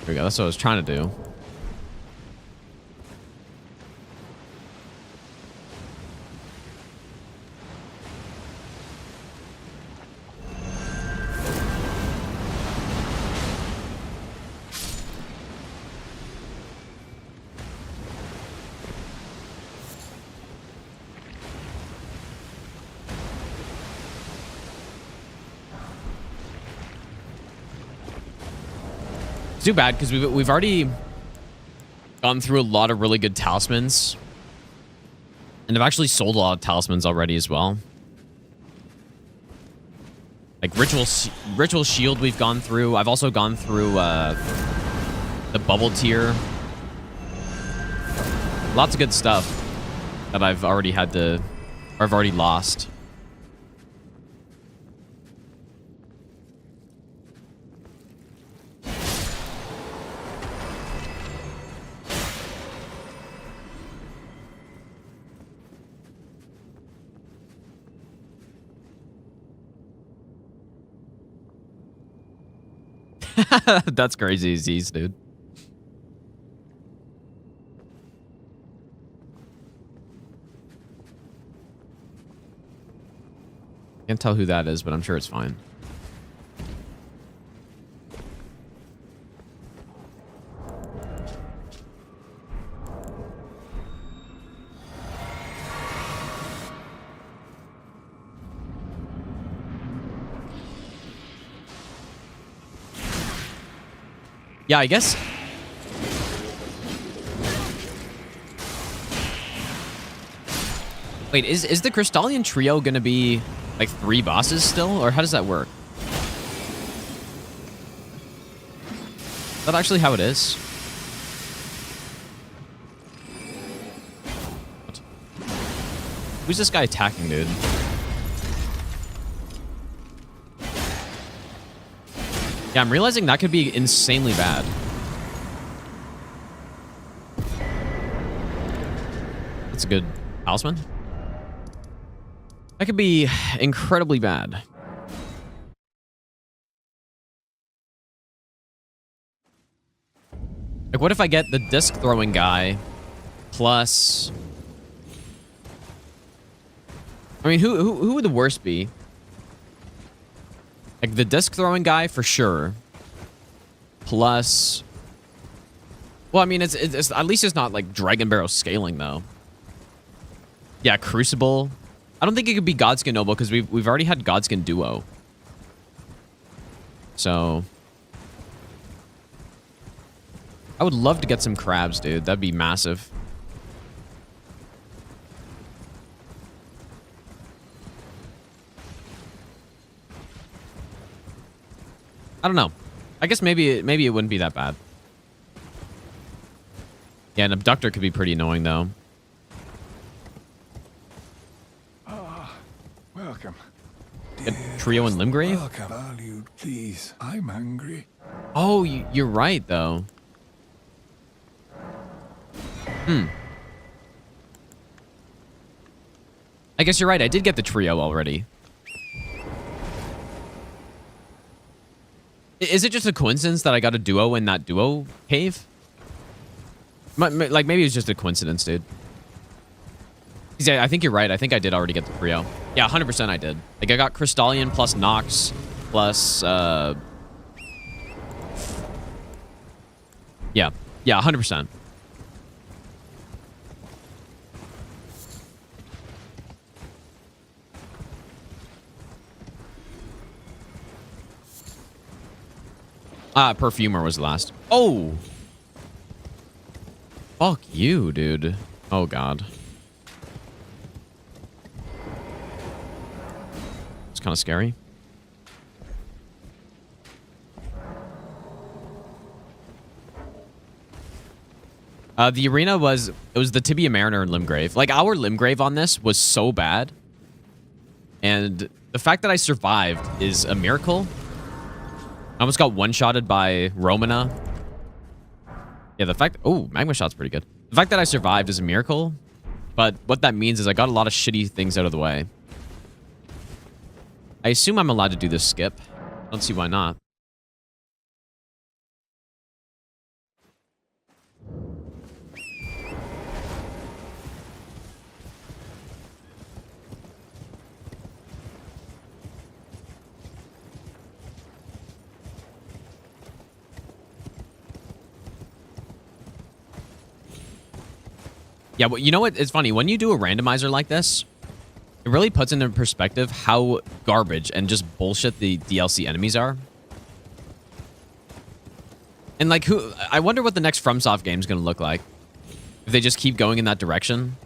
there we go. That's what I was trying to do. Too bad because we've already gone through a lot of really good talismans, and I've actually sold a lot of talismans already as well. Like ritual shield we've gone through. I've also gone through the bubble tier. Lots of good stuff that I've already had to, or I've already lost. That's crazy, Z's, dude. Can't tell who that is, but I'm sure it's fine. Yeah, I guess. Wait, is the Crystallian trio gonna be like 3 bosses still, or how does that work? Is that actually how it is? What? Who's this guy attacking, dude? Yeah, I'm realizing that could be insanely bad. That's a good talisman. That could be incredibly bad. Like, what if I get the disc throwing guy plus... I mean, who would the worst be? Like, the disc throwing guy for sure. Plus... Well, I mean, it's at least it's not like Dragon Barrow scaling, though. Yeah, Crucible. I don't think it could be Godskin Noble because we've already had Godskin Duo. So... I would love to get some crabs, dude. That'd be massive. I don't know. I guess maybe it wouldn't be that bad. Yeah, an abductor could be pretty annoying though. Welcome. A trio and Limgrave? Welcome. Valued, please. I'm hungry. Oh, you're right though. I guess you're right. I did get the trio already. Is it just a coincidence that I got a duo in that duo cave? Like, maybe it's just a coincidence, dude. Yeah, I think you're right. I think I did already get the trio. Yeah, 100% I did. Like, I got Crystallion plus Nox plus, Yeah, 100%. Perfumer was last. Oh! Fuck you, dude. Oh, God. It's kind of scary. The arena was... It was the Tibia Mariner and Limgrave. Like, our Limgrave on this was so bad. And the fact that I survived is a miracle. I almost got one-shotted by Romana. Yeah, the fact... Oh, Magma Shot's pretty good. The fact that I survived is a miracle. But what that means is I got a lot of shitty things out of the way. I assume I'm allowed to do this skip. I don't see why not. Yeah, well, you know what? It's funny. When you do a randomizer like this, it really puts into perspective how garbage and just bullshit the DLC enemies are. And, like, I wonder what the next FromSoft game is going to look like. If they just keep going in that direction.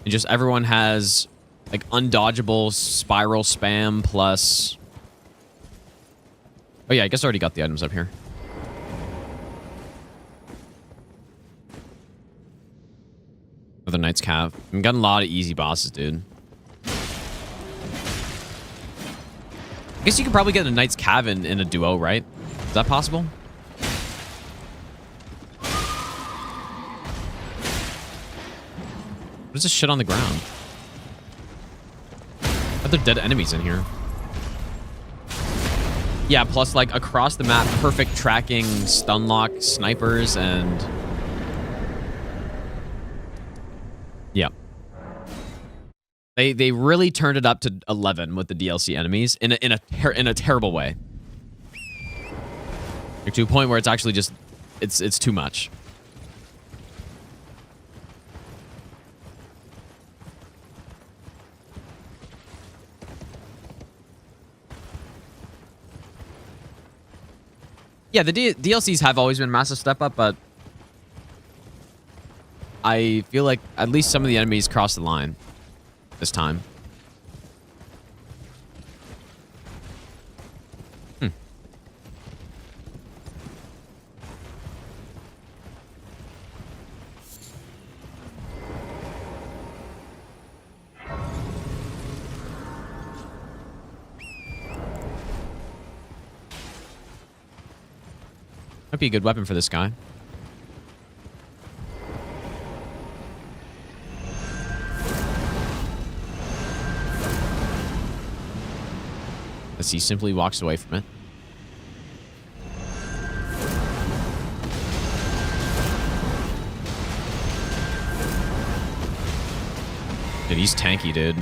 And just everyone has, like, undodgeable spiral spam plus... Oh, yeah, I guess I already got the items up here. The Knight's Cav. I've gotten a lot of easy bosses, dude. I guess you could probably get a Knight's Cav in a duo, right? Is that possible? What is this shit on the ground? Are there dead enemies in here? Yeah, plus, like, across the map, perfect tracking, stun lock, snipers, and... Yeah. They really turned it up to 11 with the DLC enemies in a terrible way. Like, to a point where it's actually just it's too much. Yeah, the DLCs have always been a massive step up, but I feel like at least some of the enemies crossed the line this time. Might be a good weapon for this guy. As he simply walks away from it. Dude, he's tanky, dude.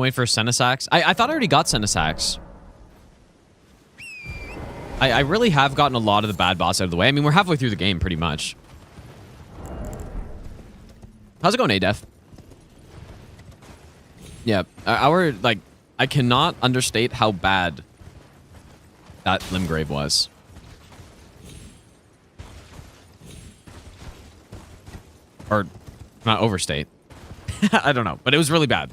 wait for Senesax. I thought I already got Senesax. I really have gotten a lot of the bad boss out of the way. I mean, we're halfway through the game, pretty much. How's it going, Adef? Yeah, like, I cannot understate how bad that Limgrave was. Or, not overstate. I don't know, but it was really bad.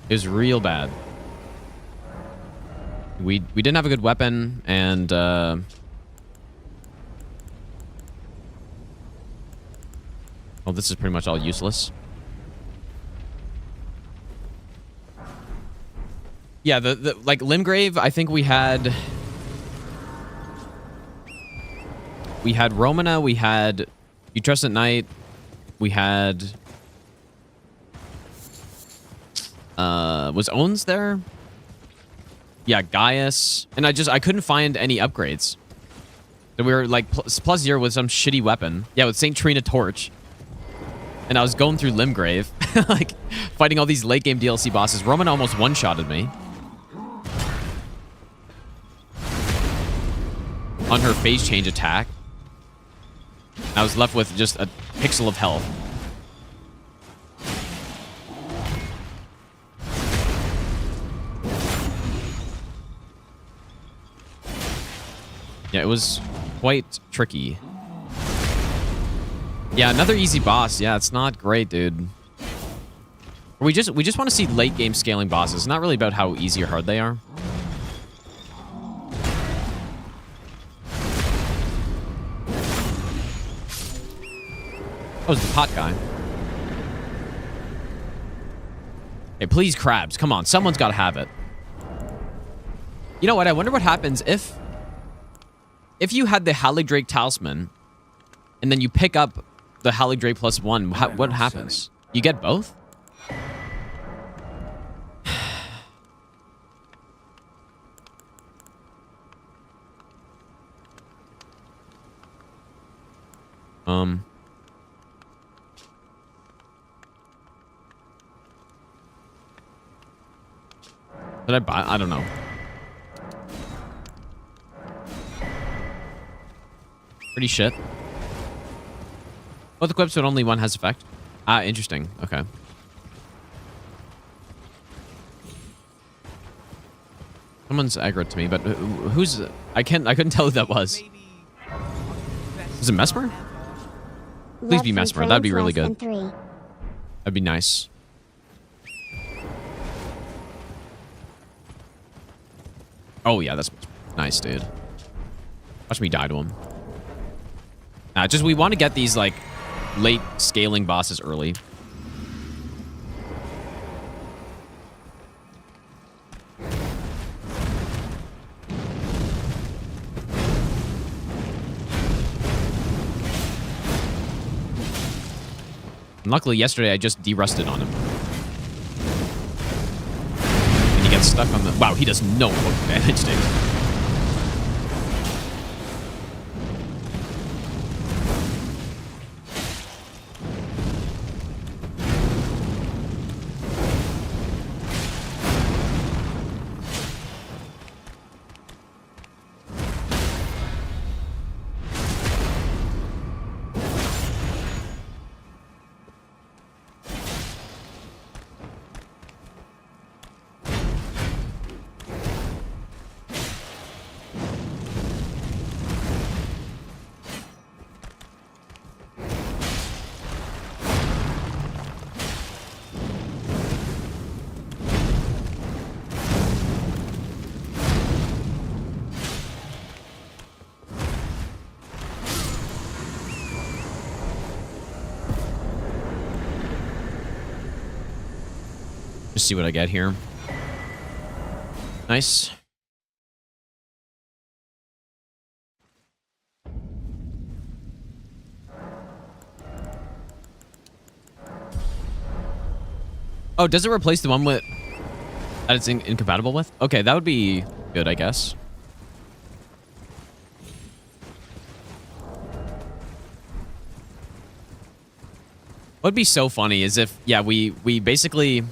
It was real bad. We didn't have a good weapon, and oh, this is pretty much all useless. Yeah, the like Limgrave, I think we had Romana, we had You Trust at Night, we had was Owens there? Yeah, Gaius. And I couldn't find any upgrades. So we were like plus 0 with some shitty weapon. Yeah, with St. Trina Torch. And I was going through Limgrave, like fighting all these late game DLC bosses. Roman almost one-shotted me. On her phase change attack. I was left with just a pixel of health. Yeah, it was quite tricky. Yeah, another easy boss. Yeah, it's not great, dude. We just want to see late game scaling bosses. It's not really about how easy or hard they are. Oh, it's the pot guy. Hey, please, crabs. Come on, someone's got to have it. You know what? I wonder what happens if you had the Haligdrake Talisman, and then you pick up the Haligdrake +1. What happens? You get both? Did I buy? I don't know. Pretty shit. Both equips, but only one has effect. Ah, interesting. Okay. Someone's aggroed to me, but who's? I couldn't tell who that was. Is it Mesmer? Please be Mesmer. That'd be really good. That'd be nice. Oh yeah, that's nice, dude. Watch me die to him. Just we want to get these like late scaling bosses early. And luckily yesterday I just de-rusted on him. And he gets stuck on the... Wow, he does no poke damage, dude. Just see what I get here. Nice. Oh, does it replace the one that it's incompatible with? Okay, that would be good, I guess. What'd be so funny is if, yeah, we basically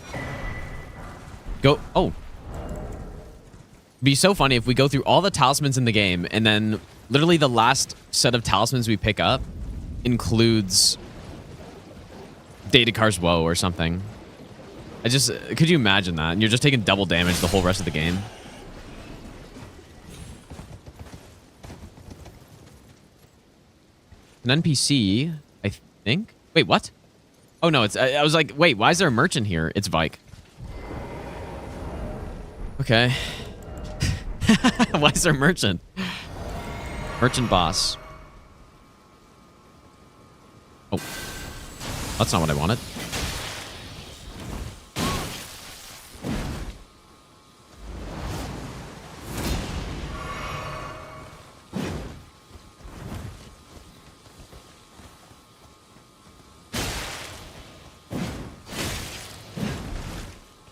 go... Oh. It'd be so funny if we go through all the talismans in the game, and then literally the last set of talismans we pick up includes Daedakar's Woe or something. Could you imagine that? And you're just taking double damage the whole rest of the game. An NPC, I think. Wait, what? Oh no, it's. I was like, wait, why is there a merchant here? It's Vike. Okay. Why is there a merchant? Merchant boss. Oh, that's not what I wanted.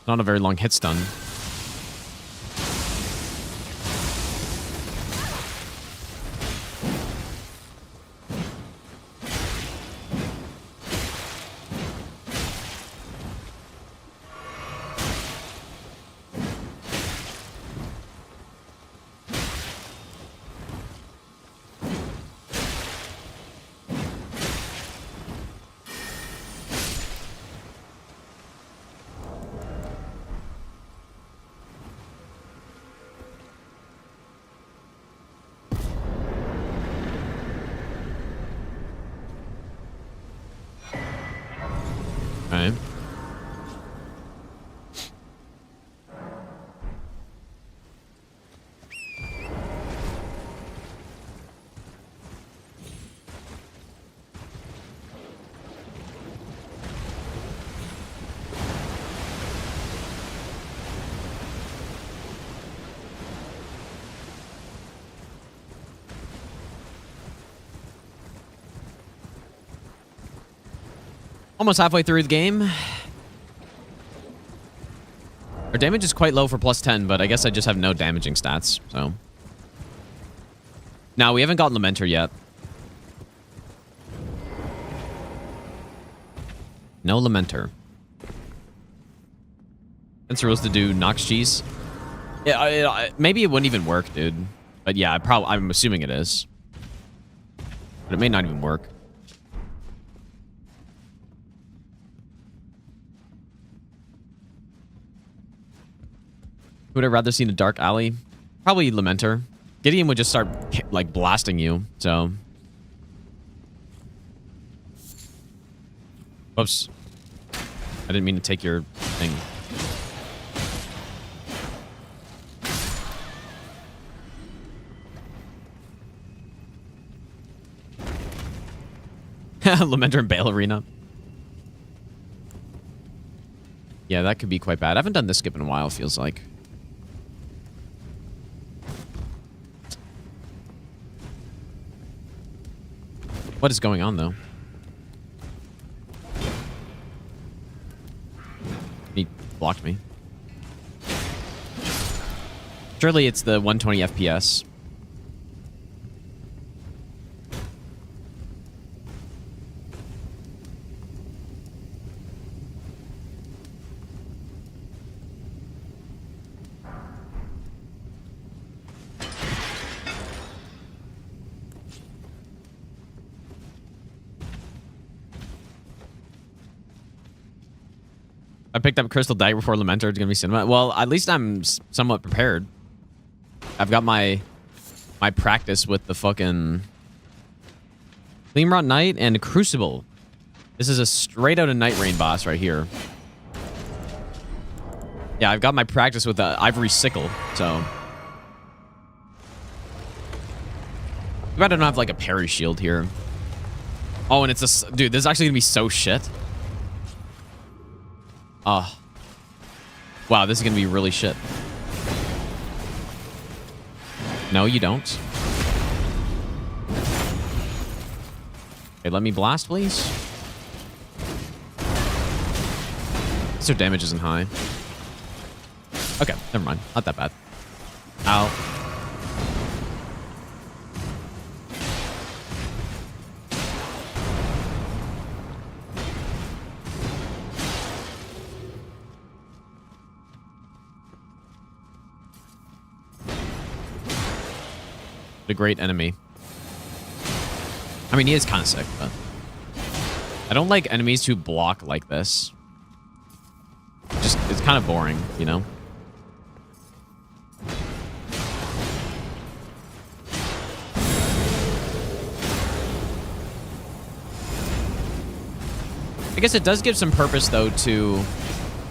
Not a very long hit stun. Okay. Almost halfway through the game. Our damage is quite low for +10, but I guess I just have no damaging stats, so. Now, we haven't gotten Lamenter yet. No Lamenter. Spencer was to do Nox Cheese. Yeah, maybe it wouldn't even work, dude. But yeah, I'm assuming it is. But it may not even work. Would I rather see in a dark alley? Probably Lamenter. Gideon would just start, like, blasting you, so. Whoops. I didn't mean to take your thing. Lamenter and Bale Arena. Yeah, that could be quite bad. I haven't done this skip in a while, feels like. What is going on, though? He blocked me. Surely it's the 120 FPS. I picked up Crystal Dagger before Lamenter. It's gonna be cinema. Well, at least I'm somewhat prepared. I've got my practice with the fucking Gleamrot Knight and Crucible. This is a straight out of Night Rain boss right here. Yeah, I've got my practice with the Ivory Sickle, so. I don't have like a parry shield here. Oh, and it's a dude. This is actually gonna be so shit. Oh. Wow, this is going to be really shit. No, you don't. Okay, let me blast, please. So damage isn't high. Okay, never mind. Not that bad. Ow. A great enemy. I mean, he is kind of sick, but I don't like enemies who block like this. Just, it's kind of boring, you know? I guess it does give some purpose, though, to...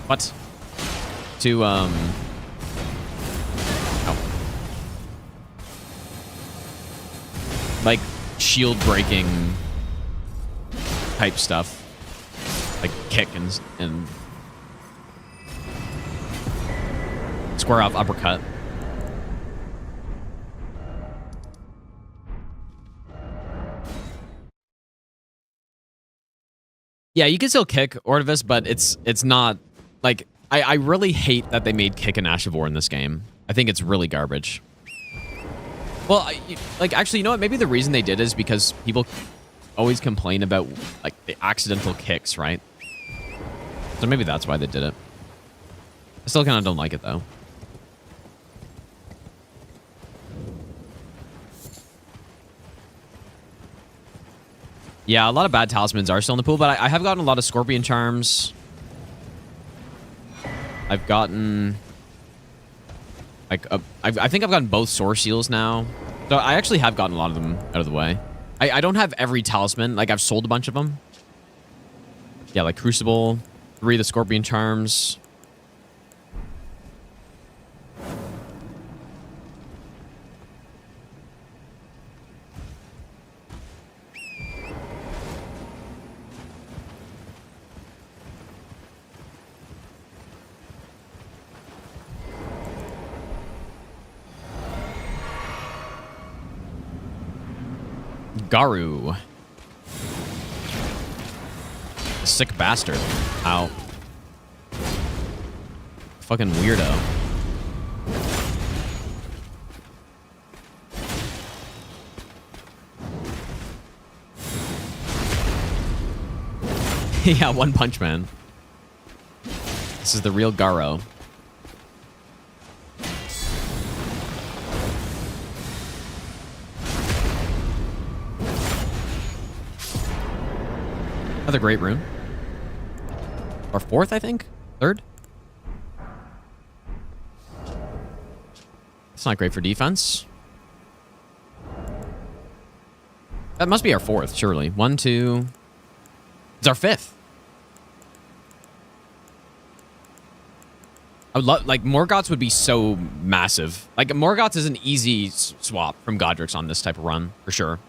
What? To, oh. Like, shield breaking type stuff. Like, kick and square off uppercut. Yeah, you can still kick Ordivis, but it's not like I really hate that they made kick an Ashavor in this game. I think it's really garbage. Well, like actually, you know what? Maybe the reason they did is because people always complain about like the accidental kicks, right? So maybe that's why they did it. I still kind of don't like it though. Yeah, a lot of bad talismans are still in the pool, but I have gotten a lot of Scorpion Charms. I've gotten... like, I think I've gotten both Source Seals now. So I actually have gotten a lot of them out of the way. I don't have every talisman. Like, I've sold a bunch of them. Yeah, like Crucible, 3 of the Scorpion Charms. Garu. Sick bastard. Ow. Fucking weirdo. Yeah, One Punch Man. This is the real Garo. Another great rune. Or 4th, I think? 3rd? It's not great for defense. That must be our 4th, surely. 1, 2... It's our 5th. I would love... Like, Morgoth's would be so massive. Like, Morgoth's is an easy swap from Godric's on this type of run, for sure.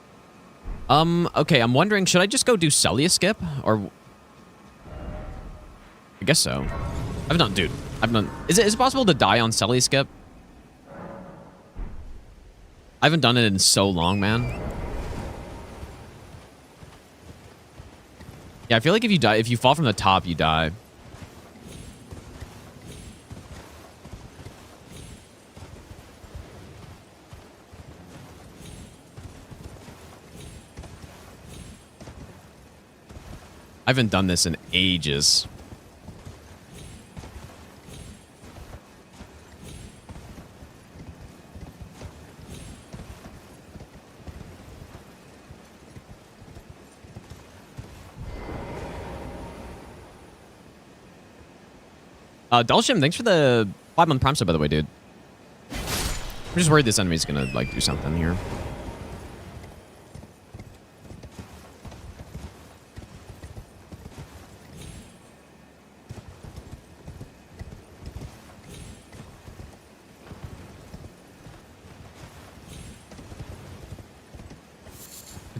Okay, I'm wondering, should I just go do Celia skip? Or... I guess so. I've done... Dude, I've done... Is it possible to die on Celia skip? I haven't done it in so long, man. Yeah, I feel like if you die... If you fall from the top, you die. I haven't done this in ages. Dalshim, thanks for the 5-month Prime sub, by the way, dude. I'm just worried this enemy's gonna, like, do something here.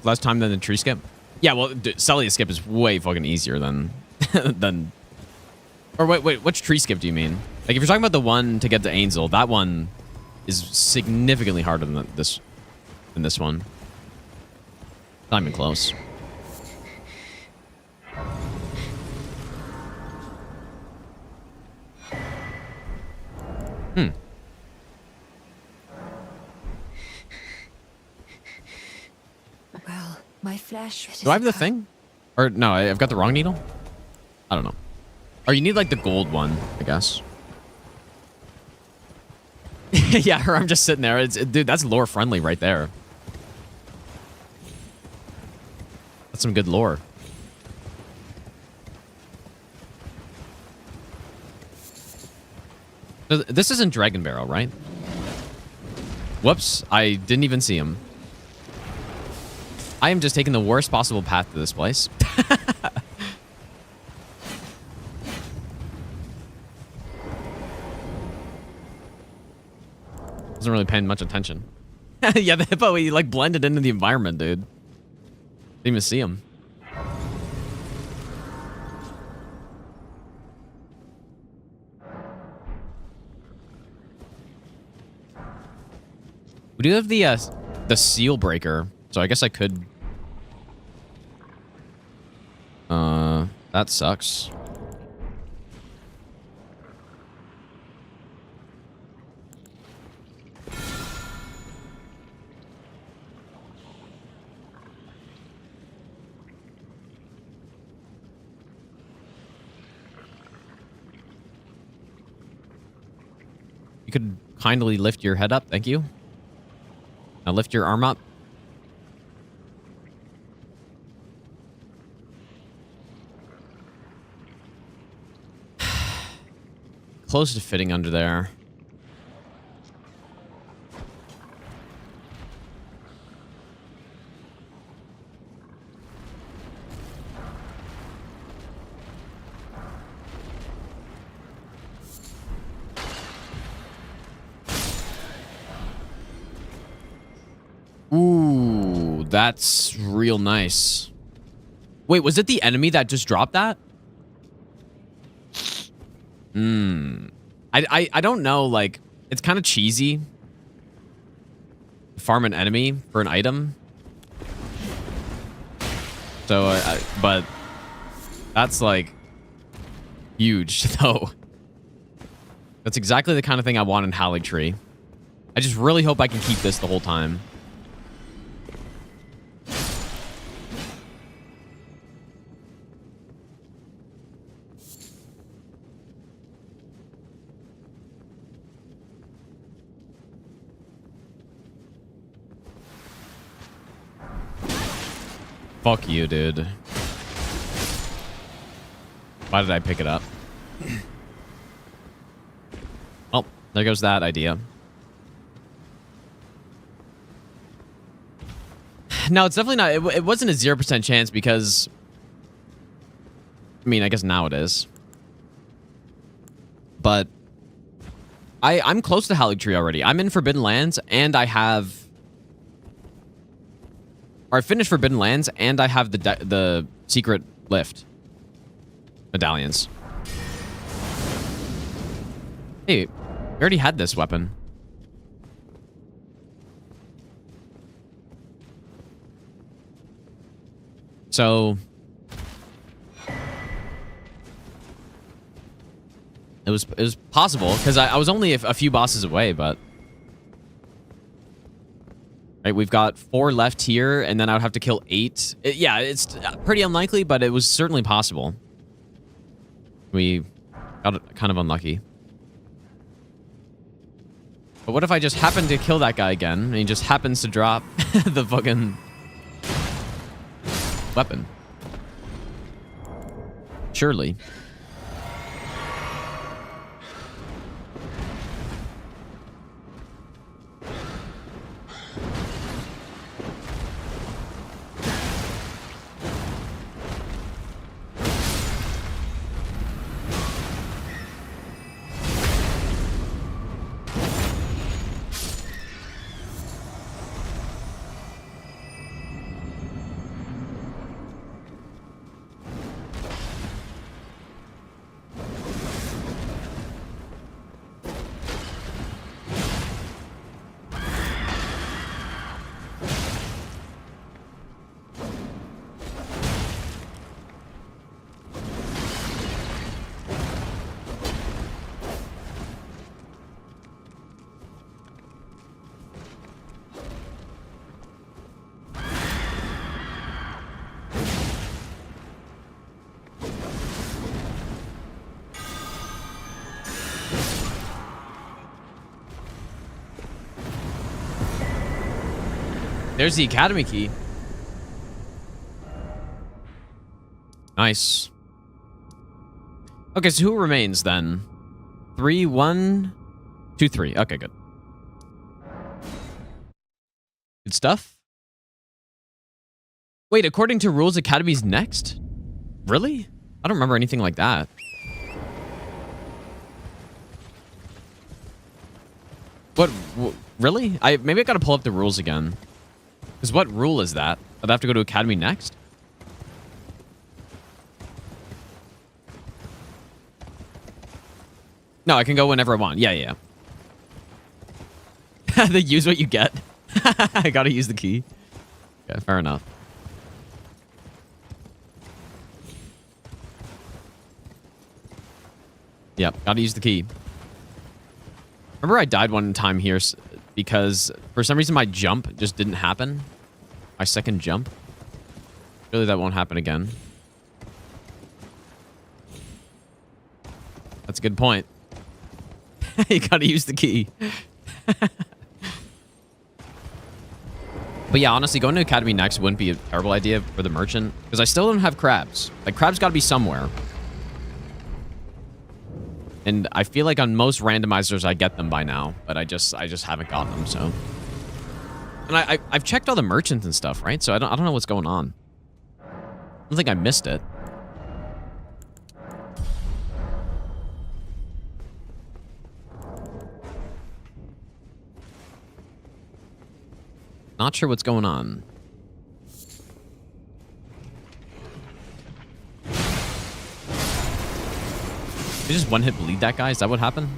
Less time than the tree skip? Yeah, well, Celia skip is way fucking easier than... than... Or wait, which tree skip do you mean? Like, if you're talking about the one to get to Angel, that one is significantly harder than this one. Not even close. Hmm. Well, my flesh... Do I have the thing? Or, no, I've got the wrong needle? I don't know. Or you need, like, the gold one, I guess. Yeah, her arm just sitting there. Dude, that's lore friendly right there. That's some good lore. This isn't Dragon Barrel, right? Whoops, I didn't even see him. I am just taking the worst possible path to this place. Wasn't really paying much attention. Yeah, the hippo, he like blended into the environment, dude. Didn't even see him. We do have the seal breaker, so I guess I could. That sucks. You could kindly lift your head up, thank you. Now lift your arm up. Close to fitting under there. Ooh, that's real nice. Wait, was it the enemy that just dropped that? I don't know, like, it's kind of cheesy. Farm an enemy for an item. So, but that's, like, huge, though. That's exactly the kind of thing I want in Haligtree. I just really hope I can keep this the whole time. Fuck you, dude. Why did I pick it up? Well, there goes that idea. No, it's definitely not. It wasn't a 0% chance because... I mean, I guess now it is. But... I'm close to Haligtree already. I'm in Forbidden Lands, and I have... Or I finished Forbidden Lands, and I have the secret lift medallions. Hey, we already had this weapon. So it was possible because I was only a few bosses away, but. Right, we've got 4 left here, and then I would have to kill 8. Yeah, it's pretty unlikely, but it was certainly possible. We got kind of unlucky. But what if I just happen to kill that guy again, and he just happens to drop the fucking weapon? Surely. There's the academy key. Nice. Okay, so who remains then? 3, 1, 2, 3. Okay, good. Good stuff. Wait, according to rules, Academy's next? Really? I don't remember anything like that. What? Really? Maybe I gotta pull up the rules again. Because what rule is that? I'd have to go to Academy next? No, I can go whenever I want. Yeah. They use what you get. I gotta use the key. Okay, fair enough. Yep, gotta use the key. Remember I died one time here because for some reason my jump just didn't happen. My second jump. Really, that won't happen again. That's a good point. You gotta use the key. But yeah, honestly, going to Academy next wouldn't be a terrible idea for the merchant. Because I still don't have crabs. Like, crabs gotta be somewhere. And I feel like on most randomizers I get them by now. But I just haven't gotten them, so. And I've checked all the merchants and stuff, right? So I don't know what's going on. I don't think I missed it. Not sure what's going on. Did you just one-hit bleed that guy? Is that what happened?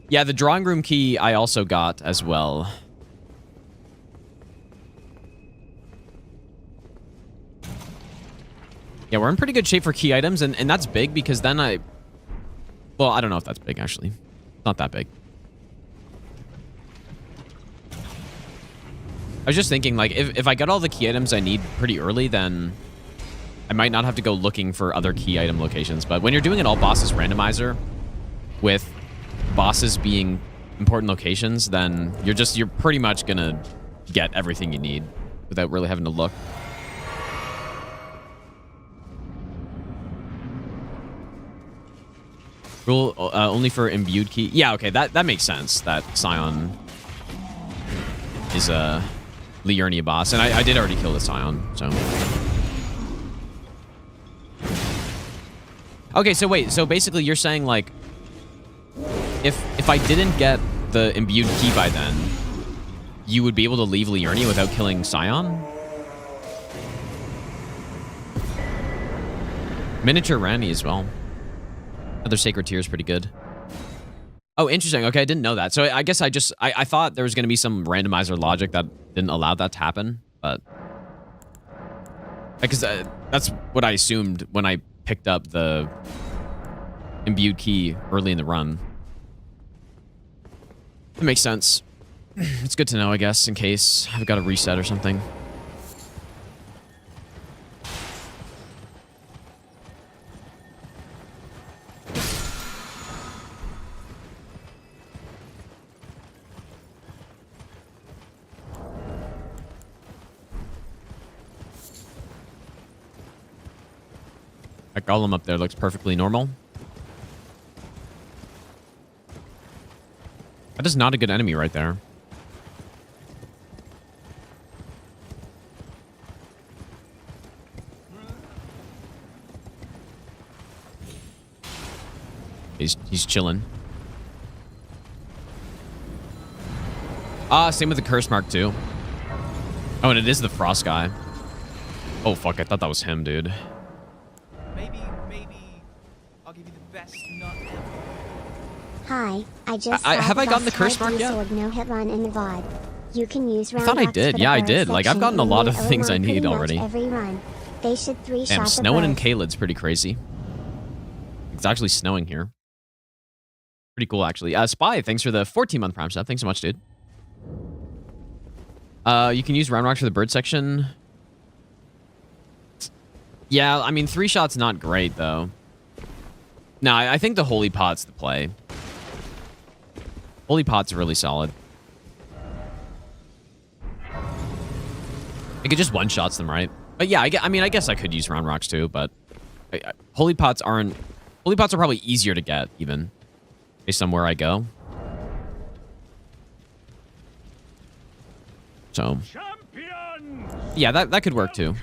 Yeah, the drawing room key I also got as well. Yeah, we're in pretty good shape for key items, and that's big because then well, I don't know if that's big, actually. Not that big. I was just thinking, like, if I get all the key items I need pretty early, then I might not have to go looking for other key item locations. But when you're doing an all bosses randomizer with bosses being important locations, then you're pretty much gonna get everything you need without really having to look. Rule only for imbued key. Yeah, okay, that makes sense. That Scion is a Liurnia boss, and I did already kill the Scion, so. Okay, so wait, so basically you're saying, like, if I didn't get the imbued key by then, you would be able to leave Liurnia without killing Scion? Miniature Randy as well. Other Sacred Tear is pretty good. Oh, interesting. Okay, I didn't know that. So I guess I thought there was going to be some randomizer logic that didn't allow that to happen, but because that's what I assumed when I picked up the imbued key early in the run. It makes sense. It's good to know, I guess, in case I've got a reset or something. That golem up there looks perfectly normal. That is not a good enemy right there. He's chilling. Same with the curse mark too. Oh, and it is the frost guy. Oh fuck, I thought that was him, dude. Maybe I'll give you the best nut ever. Hi, I just have I gotten the curse mark yet? Sword no hit run in the VOD. You can use I thought I did. Yeah, I did. Like, I've gotten a lot of things I need already. Every run. They should Damn, snowing in Caelid's pretty crazy. It's actually snowing here. Pretty cool, actually. Spy, thanks for the 14-month Prime sub. Thanks so much, dude. You can use round rocks for the bird section. Yeah, I mean, 3 shots not great, though. No, I think the holy pot's the play. Holy Pot's really solid. It could just one-shots them, right? But yeah, I mean, I guess I could use Round Rocks too, but Holy Pots aren't... Holy Pots are probably easier to get, even, based on where I go. So... Yeah, that could work too.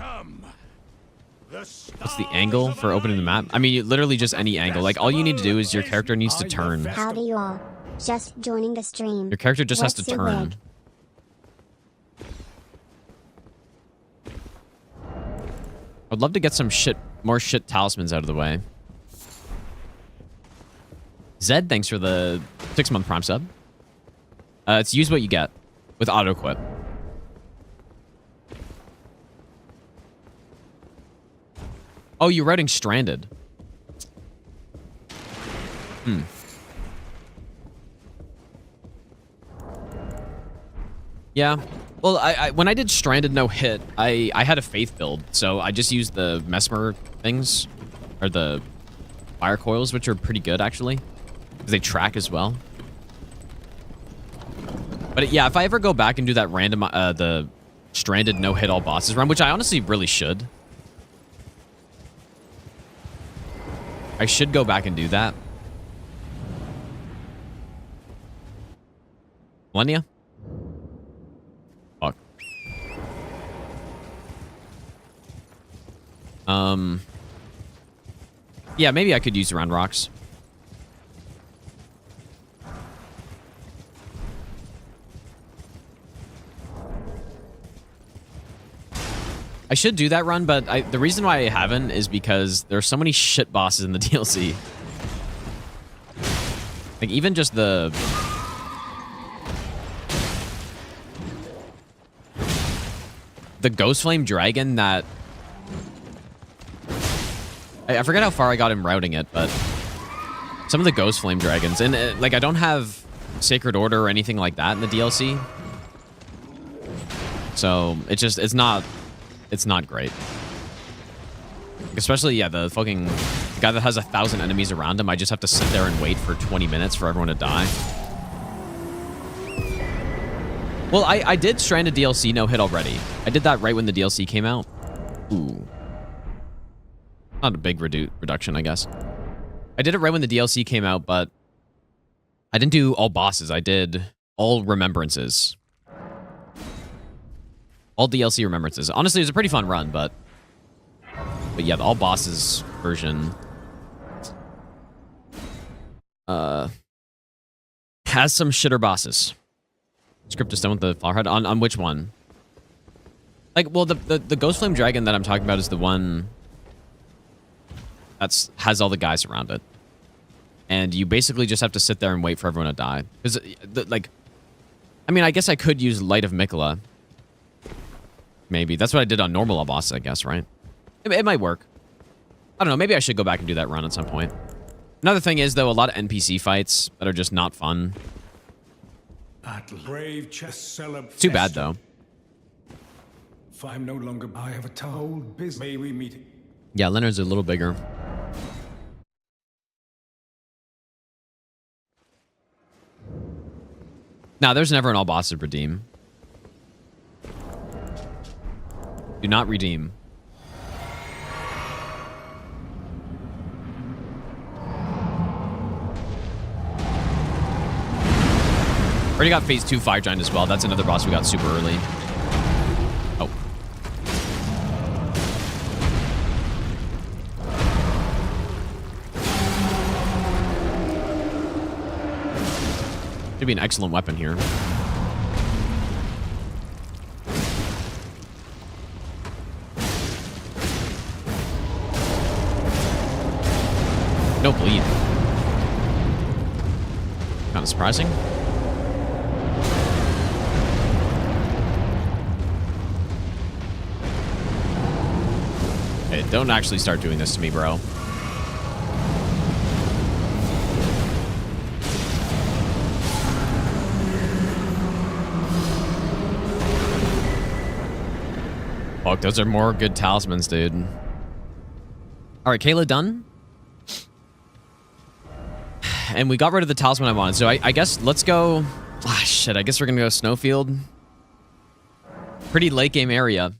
What's the angle for opening the map? I mean, literally just any angle. Like, all you need to do is your character needs to turn. Howdy you all. Just joining the stream. Your character just has to What's your turn. leg? I'd love to get some more shit talismans out of the way. Zed, thanks for the 6-month Prime sub. It's use what you get with auto-equip. Oh, you're writing Stranded. Yeah. Well, when I did Stranded no hit, I had a faith build, so I just used the Mesmer things, or the fire coils, which are pretty good actually, because they track as well. But yeah, if I ever go back and do that the Stranded no hit all bosses run, which I honestly really should. I should go back and do that. Millennia? Fuck. Yeah, maybe I could use Round Rocks. I should do that run, but the reason why I haven't is because there are so many shit bosses in the DLC. Like, even just the Ghost Flame Dragon that... I forget how far I got in routing it, but some of the Ghost Flame Dragons, and like, I don't have Sacred Order or anything like that in the DLC. So, it's not great. Especially, yeah, the fucking guy that has 1,000 enemies around him. I just have to sit there and wait for 20 minutes for everyone to die. Well, I did Stranded DLC no hit already. I did that right when the DLC came out. Ooh. Not a big reduction, I guess. I did it right when the DLC came out, but I didn't do all bosses. I did all remembrances. All DLC remembrances. Honestly, it was a pretty fun run, but yeah, the all bosses version has some shitter bosses. Script is done with the Flowerhead. On which one? Like, well, the Ghost Flame Dragon that I'm talking about is the one has all the guys around it, and you basically just have to sit there and wait for everyone to die. Because, like, I mean, I guess I could use Light of Mikola. Maybe. That's what I did on normal all bosses, I guess, right? It might work. I don't know. Maybe I should go back and do that run at some point. Another thing is, though, a lot of NPC fights that are just not fun. Brave chest celeb. Too bad, though. If I'm no longer, I have a told business. May we meet? Yeah, Leonard's a little bigger. Nah, there's never an all bosses redeem. Do not redeem. Already got phase 2 Fire Giant as well. That's another boss we got super early. Oh. Should be an excellent weapon here. No bleed. Kind of surprising. Hey, don't actually start doing this to me, bro. Fuck, those are more good talismans, dude. All right, Kayla done. and we got rid of the talisman I wanted. So I guess let's go. Ah, shit. I guess we're gonna go Snowfield. Pretty late game area.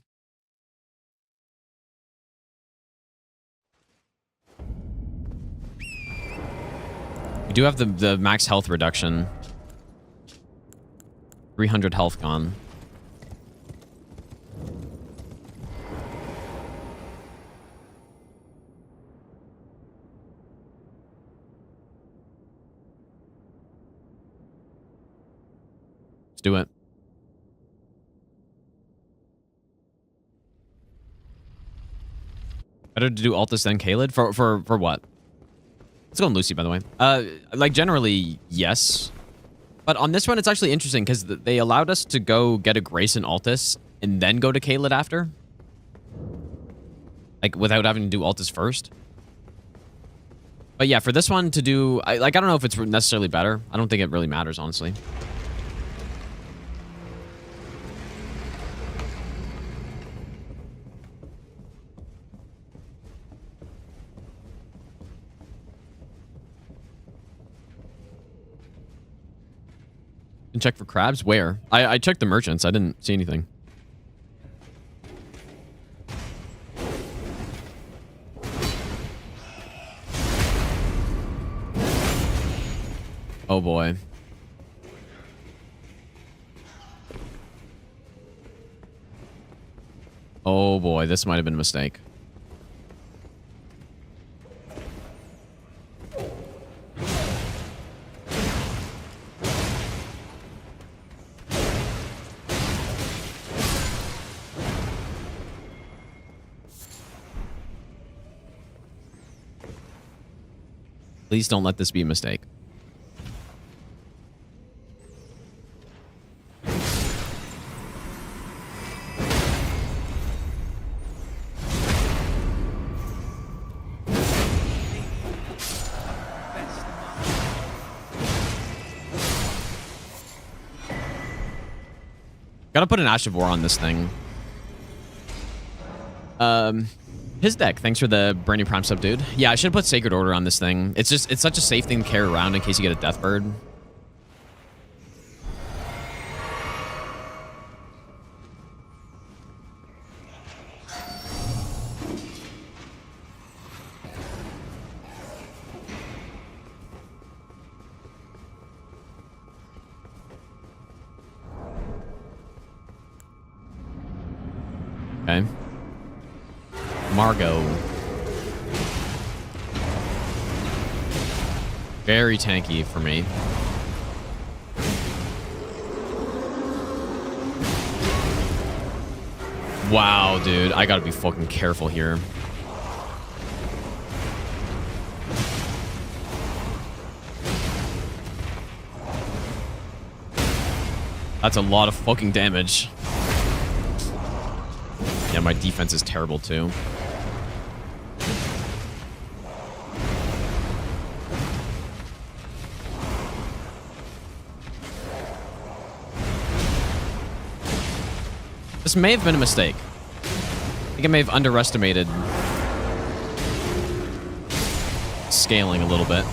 We do have the max health reduction. 300 health gone. Let's do it. Better to do Altus than Kaled? For what? Let's go on Lucy, by the way. Like, generally, yes. But on this one, it's actually interesting because they allowed us to go get a Grace and Altus and then go to Kaled after. Like, without having to do Altus first. But yeah, for this one to do... I don't know if it's necessarily better. I don't think it really matters, honestly. And check for crabs? Where? I checked the merchants. I didn't see anything. Oh boy. Oh boy, this might have been a mistake. Please don't let this be a mistake. Gotta put an Ash of War on this thing. His deck. Thanks for the Brainy Prime sub, dude. Yeah, I should have put Sacred Order on this thing. It's such a safe thing to carry around in case you get a Deathbird. Okay. Margot. Very tanky for me. Wow, dude. I gotta be fucking careful here. That's a lot of fucking damage. Yeah, my defense is terrible too. This may have been a mistake. I think I may have underestimated scaling a little bit.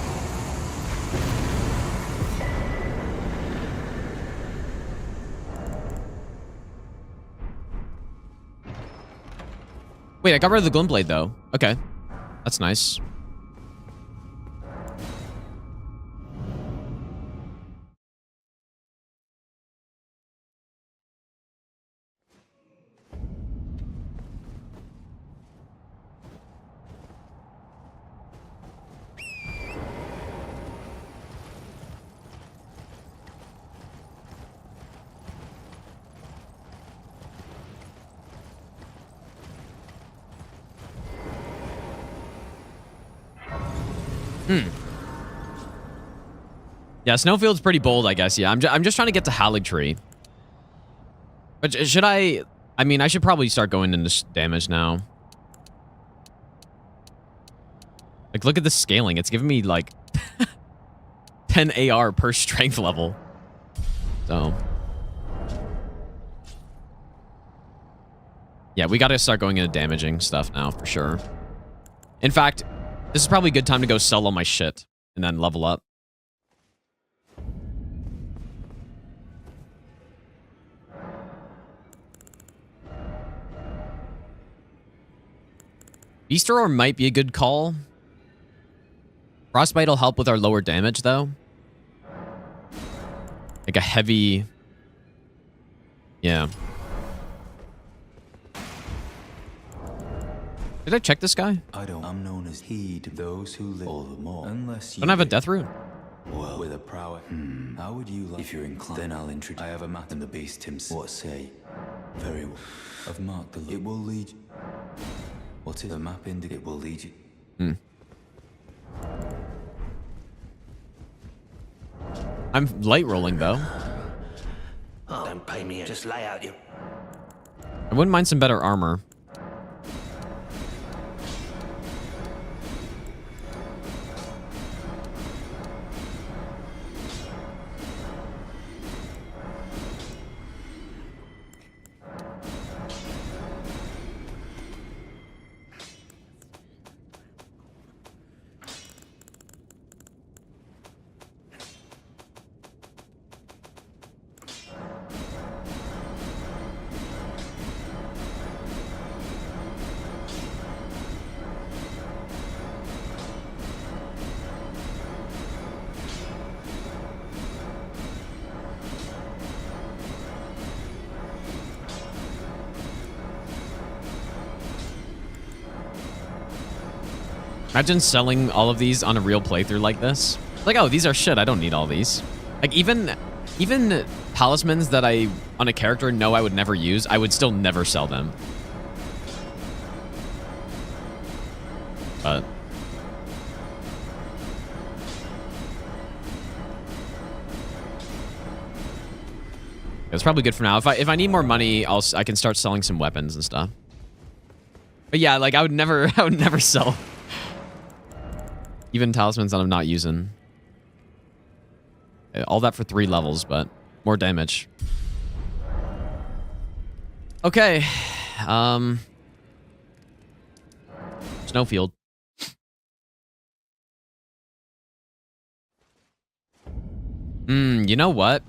Wait, I got rid of the Glumblade though. Okay. That's nice. Yeah, Snowfield's pretty bold, I guess. Yeah, I'm just trying to get to Haligtree. But should I... I mean, I should probably start going into damage now. Like, look at the scaling. It's giving me, like, 10 AR per strength level. So... yeah, we gotta start going into damaging stuff now, for sure. In fact, this is probably a good time to go sell all my shit and then level up. Beast Roar might be a good call. Frostbite will help with our lower damage, though. Like a heavy... Yeah. Did I check this guy? I'm known as heed those who live all the more. Unless you Don't I have a death rune? Well, with a prower. How would you like? If you're inclined, then I'll introduce. I have a map and the beast himself. What say? Very well. I've marked the. It will lead. What is the map indicate? It will lead you. I'm light rolling though. Oh, don't pay me. Just lay out your... I wouldn't mind some better armor. Imagine selling all of these on a real playthrough like this. Like, oh, these are shit. I don't need all these. Like, even talismans that I, on a character, know I would never use, I would still never sell them. But... it's probably good for now. If I need more money, I can start selling some weapons and stuff. But yeah, like I would never sell even talismans that I'm not using. All that for 3 levels, but more damage. Okay. Snowfield. You know what?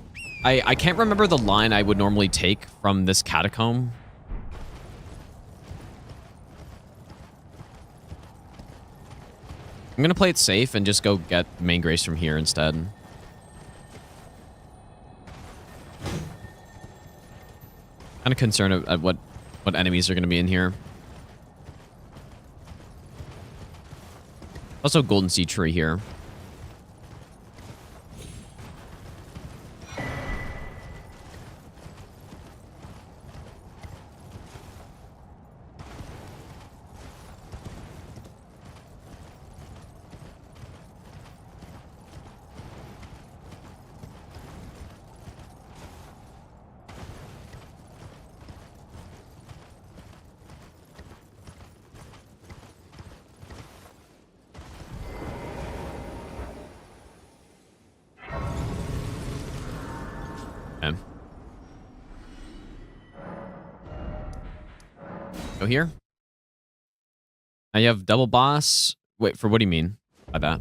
I can't remember the line I would normally take from this catacomb. I'm gonna play it safe and just go get main grace from here instead. Kind of concerned at what enemies are gonna be in here. Also, golden seed tree here. Go here. Now you have double boss. Wait, for what do you mean by that?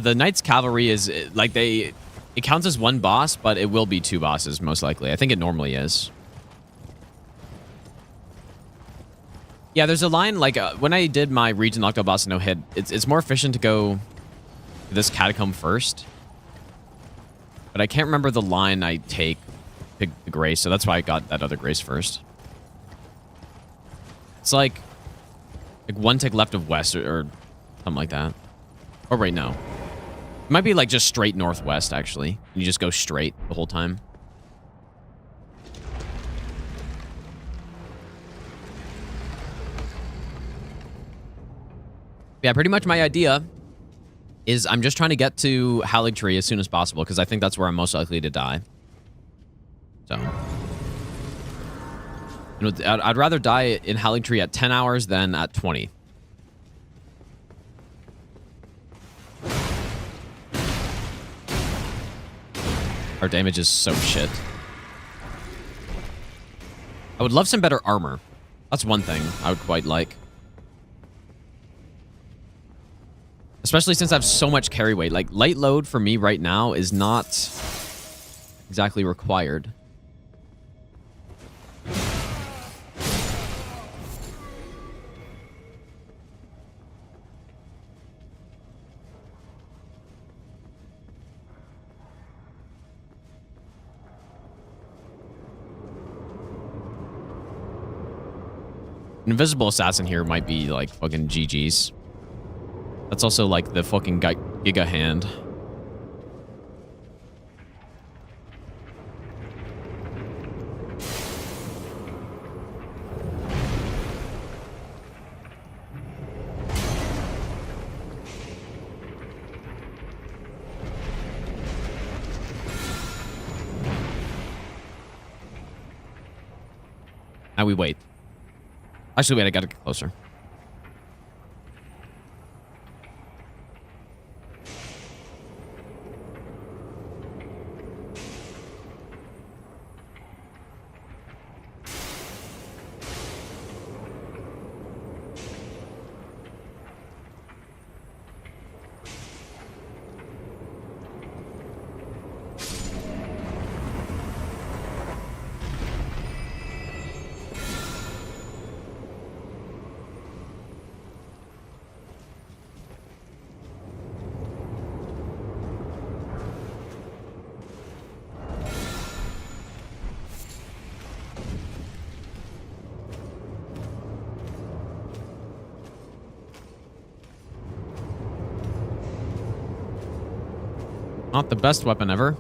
The Knights Cavalry is like it counts as 1 boss, but it will be 2 bosses most likely. I think it normally is. Yeah, there's a line like when I did my region locked up boss no hit, it's more efficient to go this catacomb first. But I can't remember the line I take to the grace, so that's why I got that other grace first. It's like 1 tick left of west or something like that. Or wait, no. It might be like just straight northwest, actually. You just go straight the whole time. Yeah, pretty much my idea is I'm just trying to get to Haligtree as soon as possible, because I think that's where I'm most likely to die. So. You know, I'd rather die in Haligtree at 10 hours than at 20. Our damage is so shit. I would love some better armor. That's one thing I would quite like. Especially since I have so much carry weight. Like, light load for me right now is not exactly required. Invisible assassin here might be like fucking GG's. That's also like the fucking Giga hand. Now we wait. Actually, wait, I gotta get closer. Not the best weapon ever.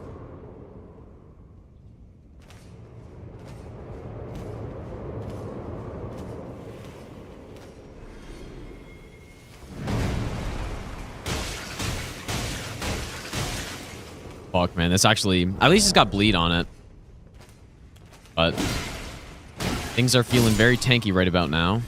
Fuck, man. This actually... At least it's got bleed on it. But... things are feeling very tanky right about now.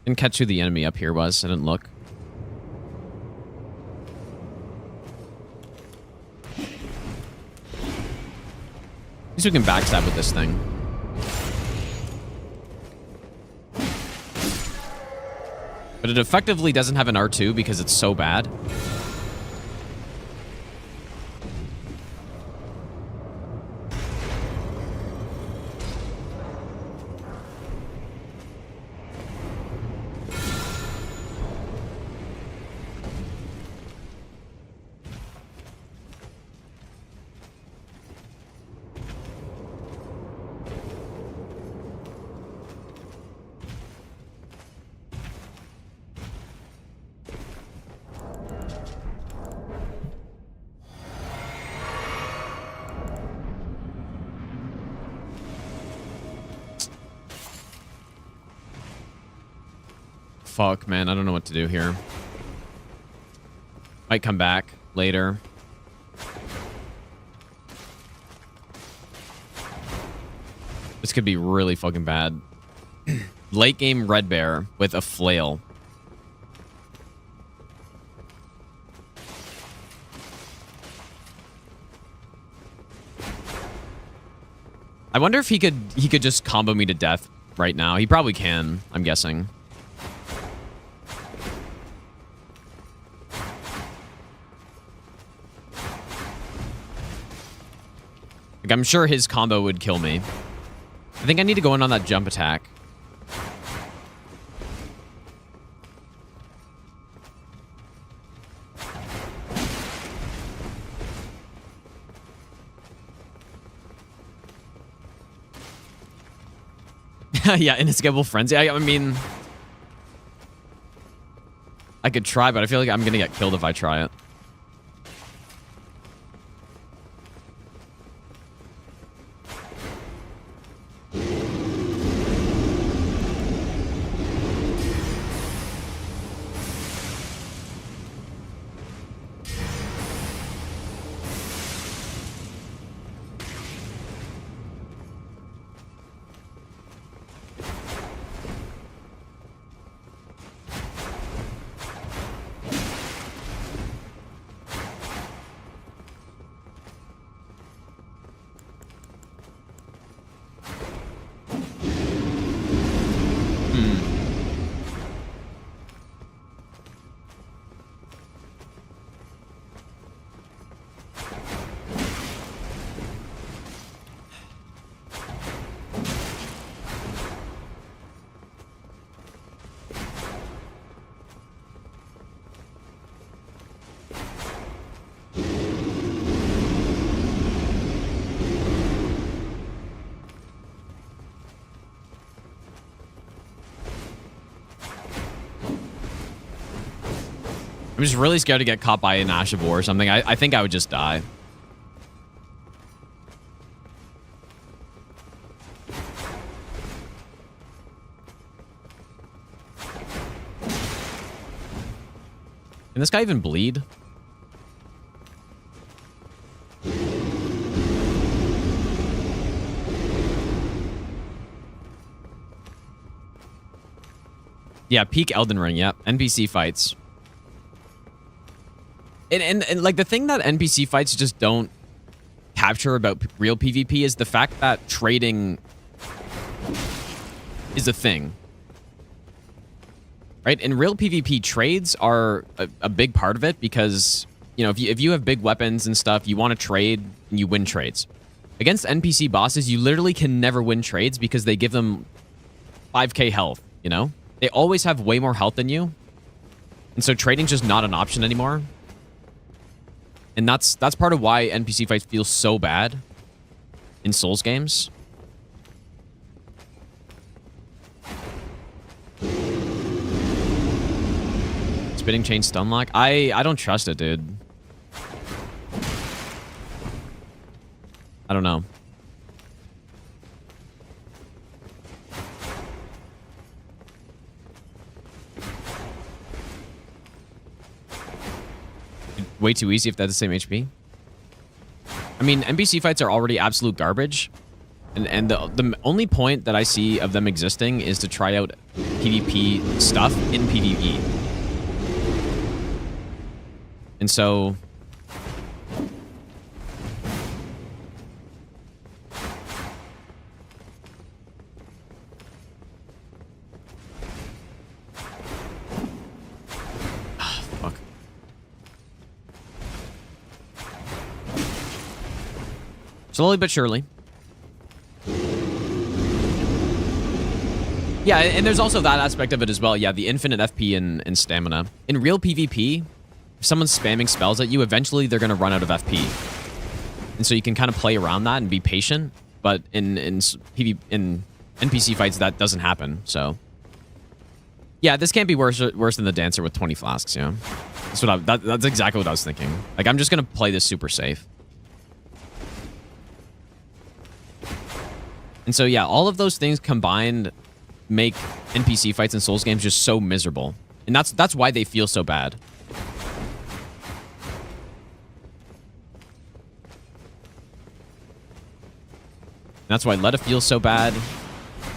Didn't catch who the enemy up here was. I didn't look. At least we can backstab with this thing. But it effectively doesn't have an R2 because it's so bad. Fuck, man. I don't know what to do here. Might come back later. This could be really fucking bad. Late game Red Bear with a flail. I wonder if he could just combo me to death right now. He probably can, I'm guessing. Like, I'm sure his combo would kill me. I think I need to go in on that jump attack. Yeah, inescapable frenzy. I mean, I could try, but I feel like I'm gonna get killed if I try it. I'm just really scared to get caught by an Ash of War or something. I think I would just die. Can this guy even bleed? Yeah, peak Elden Ring, yep. NPC fights. And like the thing that NPC fights just don't capture about real PvP is the fact that trading is a thing. Right? In real PvP, trades are a big part of it because, you know, if you have big weapons and stuff, you want to trade and you win trades. Against NPC bosses, you literally can never win trades because they give them 5k health, you know? They always have way more health than you. And so trading's just not an option anymore. And that's part of why NPC fights feel so bad in Souls games. Spitting chain stun lock? I don't trust it, dude. I don't know. Way too easy if that's the same HP. I mean, NPC fights are already absolute garbage. And the only point that I see of them existing is to try out PvP stuff in PvE. And so... fuck. Slowly but surely. Yeah, and there's also that aspect of it as well. Yeah, the infinite FP and stamina. In real PvP, if someone's spamming spells at you, eventually they're going to run out of FP. And so you can kind of play around that and be patient. But in NPC fights, that doesn't happen. So, yeah, this can't be worse than the Dancer with 20 flasks, you know? That's exactly what I was thinking. Like, I'm just going to play this super safe. And so, yeah, all of those things combined make NPC fights in Souls games just so miserable. And that's why they feel so bad. That's why Letta feels so bad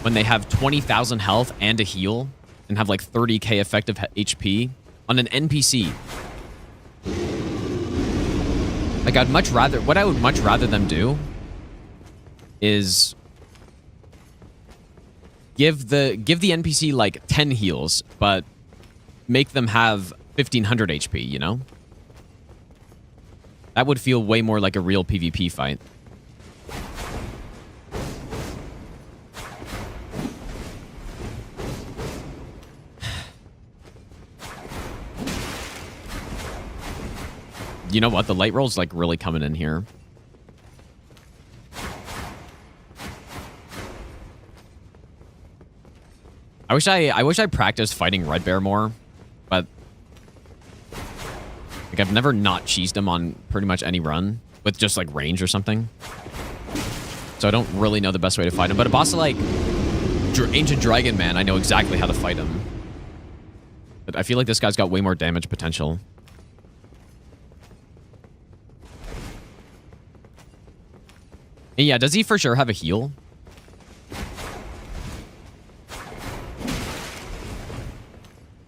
when they have 20,000 health and a heal and have like 30k effective HP on an NPC. Like, what I would much rather them do is give the NPC like 10 heals, but make them have 1500 HP, you know? That would feel way more like a real PvP fight. You know what? The light roll's like really coming in here. I wish I practiced fighting Red Bear more, but like I've never not cheesed him on pretty much any run with just like range or something. So I don't really know the best way to fight him. But a boss like Ancient Dragon Man, I know exactly how to fight him. But I feel like this guy's got way more damage potential. And yeah, does he for sure have a heal?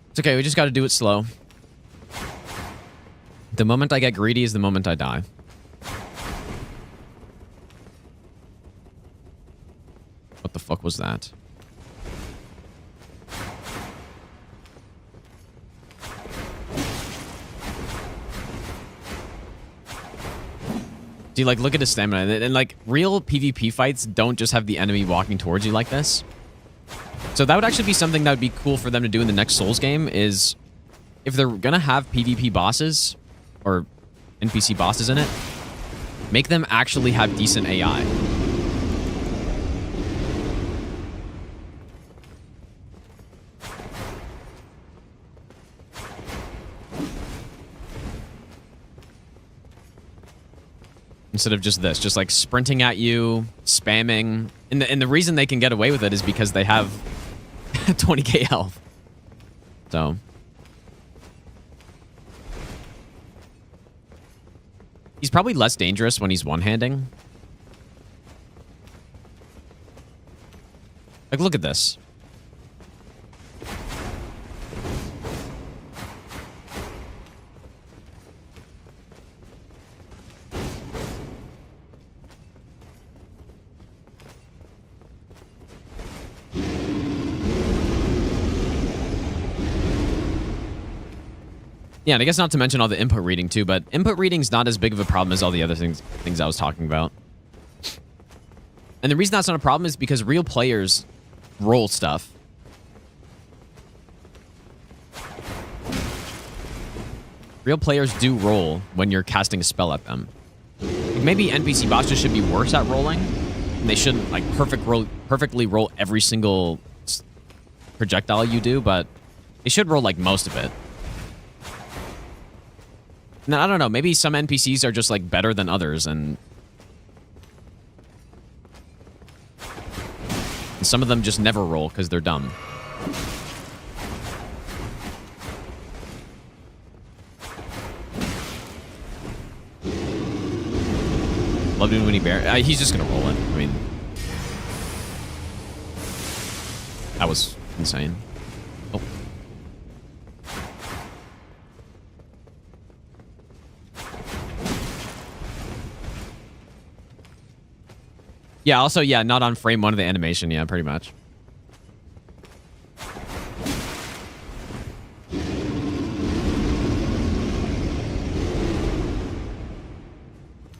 It's okay, we just gotta do it slow. The moment I get greedy is the moment I die. What the fuck was that? See, like, look at his stamina. And like, real PvP fights don't just have the enemy walking towards you like this. So that would actually be something that would be cool for them to do in the next Souls game is if they're gonna have PvP bosses or NPC bosses in it, make them actually have decent AI. instead of just this, just like sprinting at you, spamming. And the reason they can get away with it is because they have 20k health. So he's probably less dangerous when he's one-handing. Like, look at this. Yeah, and I guess not to mention all the input reading too, but input reading's not as big of a problem as all the other things I was talking about. And the reason that's not a problem is because real players roll stuff. Real players do roll when you're casting a spell at them. Like maybe NPC bosses should be worse at rolling. And they shouldn't like perfectly roll every single projectile you do, but they should roll like most of it. Now, I don't know. Maybe some NPCs are just like better than others, and some of them just never roll because they're dumb. Love doing Winnie Bear. He's just gonna roll it. I mean, that was insane. Oh. Yeah, also, yeah, not on frame 1 of the animation. Yeah, pretty much.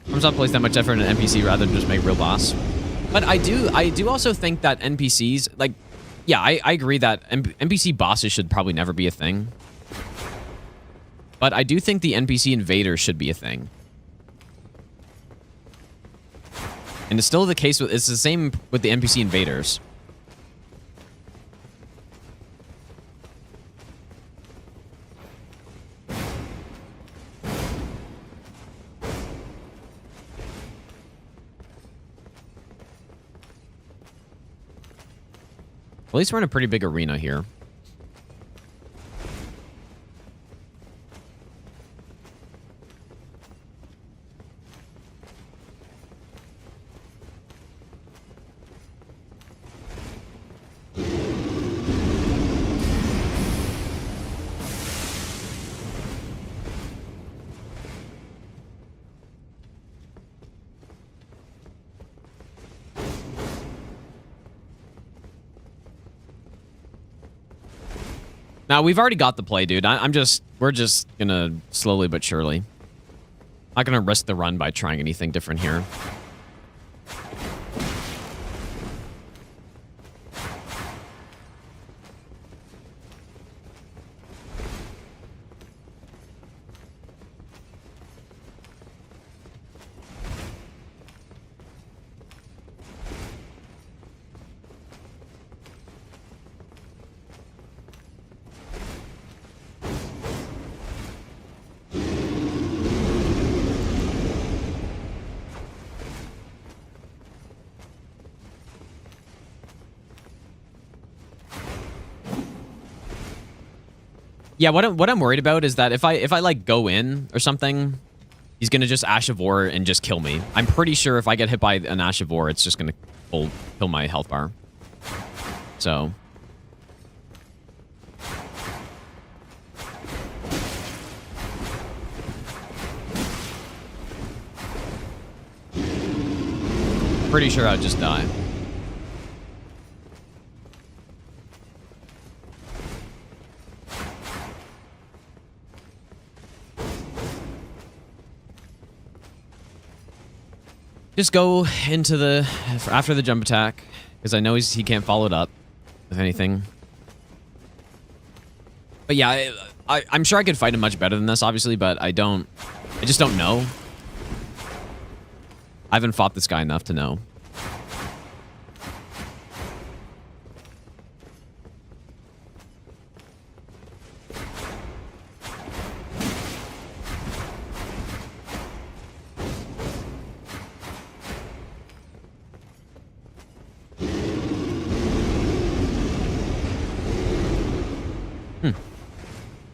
I'm not place that much effort in an NPC rather than just make real boss. But I do also think that NPCs, like, yeah, I agree that NPC bosses should probably never be a thing. But I do think the NPC invaders should be a thing. And it's still the case with, it's the same with the NPC invaders. At least we're in a pretty big arena here. Now, we've already got the play, dude. We're just gonna slowly but surely. Not gonna risk the run by trying anything different here. Yeah, what I'm worried about is that if I like go in or something, he's gonna just Ash of War and just kill me. I'm pretty sure if I get hit by an Ash of War, it's just gonna kill my health bar. So pretty sure I'd just die. Just go into the after the jump attack because I know he can't follow it up with anything. But yeah, I'm sure I could fight him much better than this, obviously, but I just don't know. I haven't fought this guy enough to know.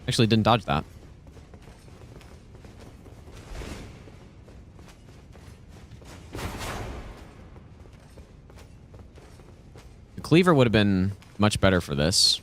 Actually didn't dodge that. The cleaver would have been much better for this.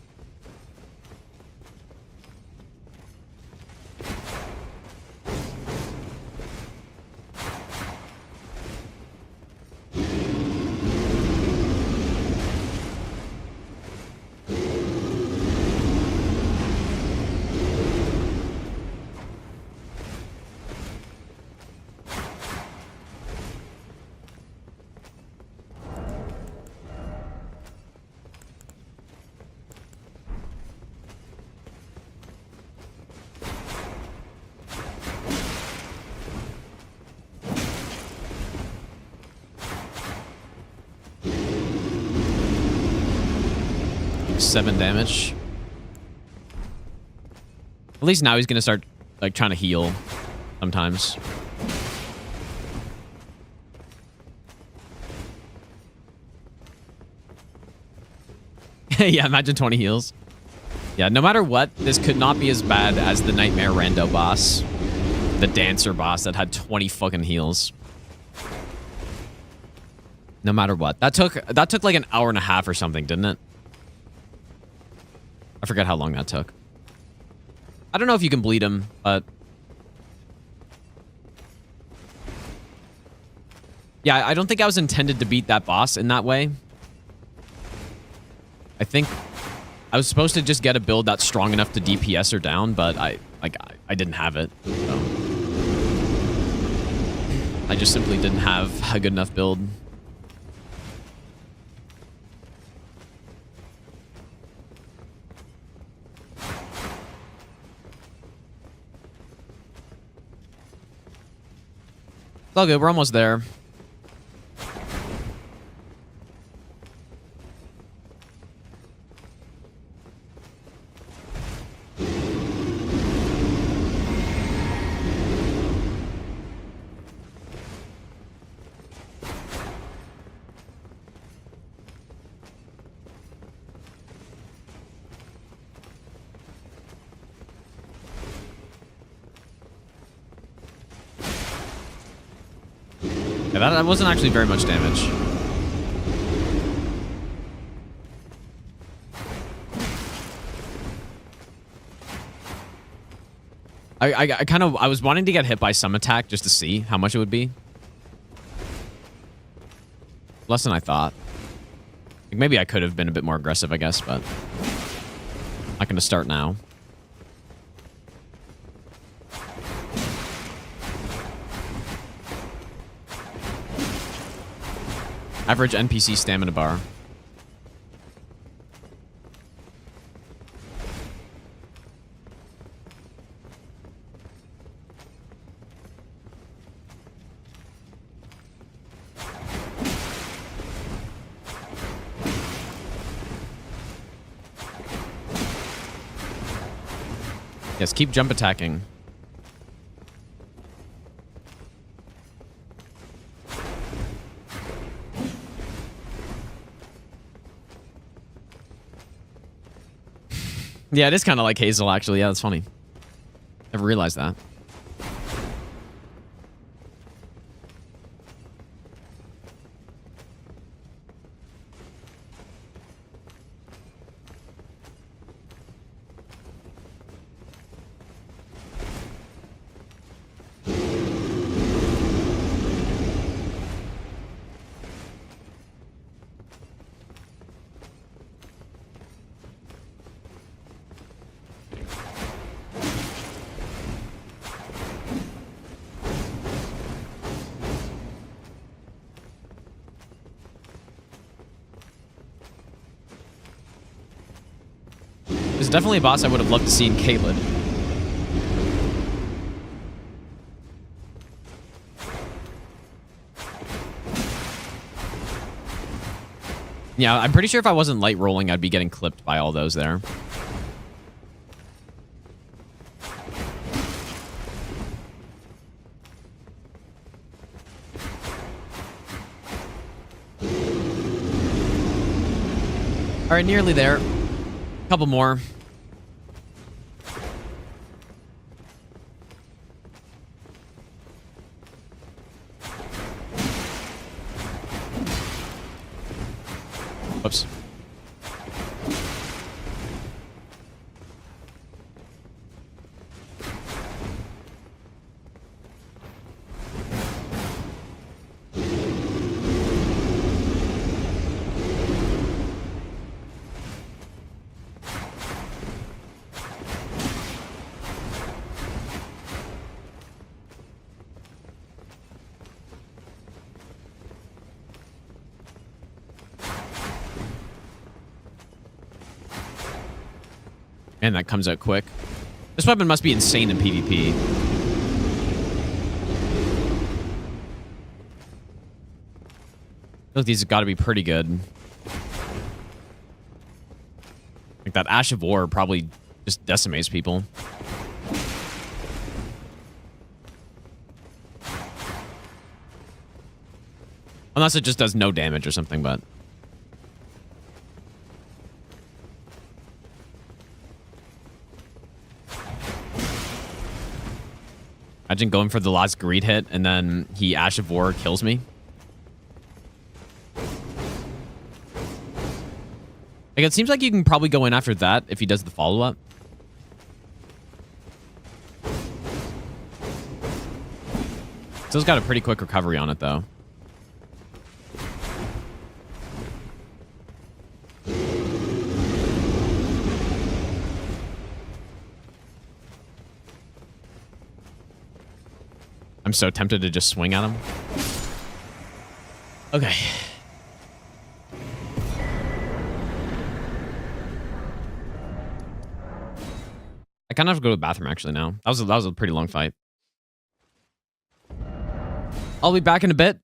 Seven damage. At least now he's gonna start like trying to heal sometimes. Yeah, imagine 20 heals. Yeah, no matter what, this could not be as bad as the Nightmare Rando boss. The Dancer boss that had 20 fucking heals. No matter what. That took like an hour and a half or something, didn't it? I forget how long that took. I don't know if you can bleed him, but... yeah, I don't think I was intended to beat that boss in that way. I think I was supposed to just get a build that's strong enough to DPS her down, but I didn't have it. So. I just simply didn't have a good enough build. It's all good. We're almost there. Yeah, that wasn't actually very much damage. I was wanting to get hit by some attack just to see how much it would be. Less than I thought. Like maybe I could have been a bit more aggressive, I guess, but not going to start now. Average NPC stamina bar. Yes, keep jump attacking. Yeah, it is kind of like Hazel, actually. Yeah, that's funny. Never realized that. This is definitely a boss I would have loved to see in Caelid. Yeah, I'm pretty sure if I wasn't light rolling, I'd be getting clipped by all those there. All right, nearly there. Couple more. Whoops. And that comes out quick. This weapon must be insane in PvP. Look, these have got to be pretty good. Like that Ash of War probably just decimates people. Unless it just does no damage or something, but... Imagine going for the last greed hit and then he Ash of War kills me. Like, it seems like you can probably go in after that if he does the follow-up. Still's got a pretty quick recovery on it, though. I'm so tempted to just swing at him. Okay. I kind of have to go to the bathroom actually now. That was a pretty long fight. I'll be back in a bit.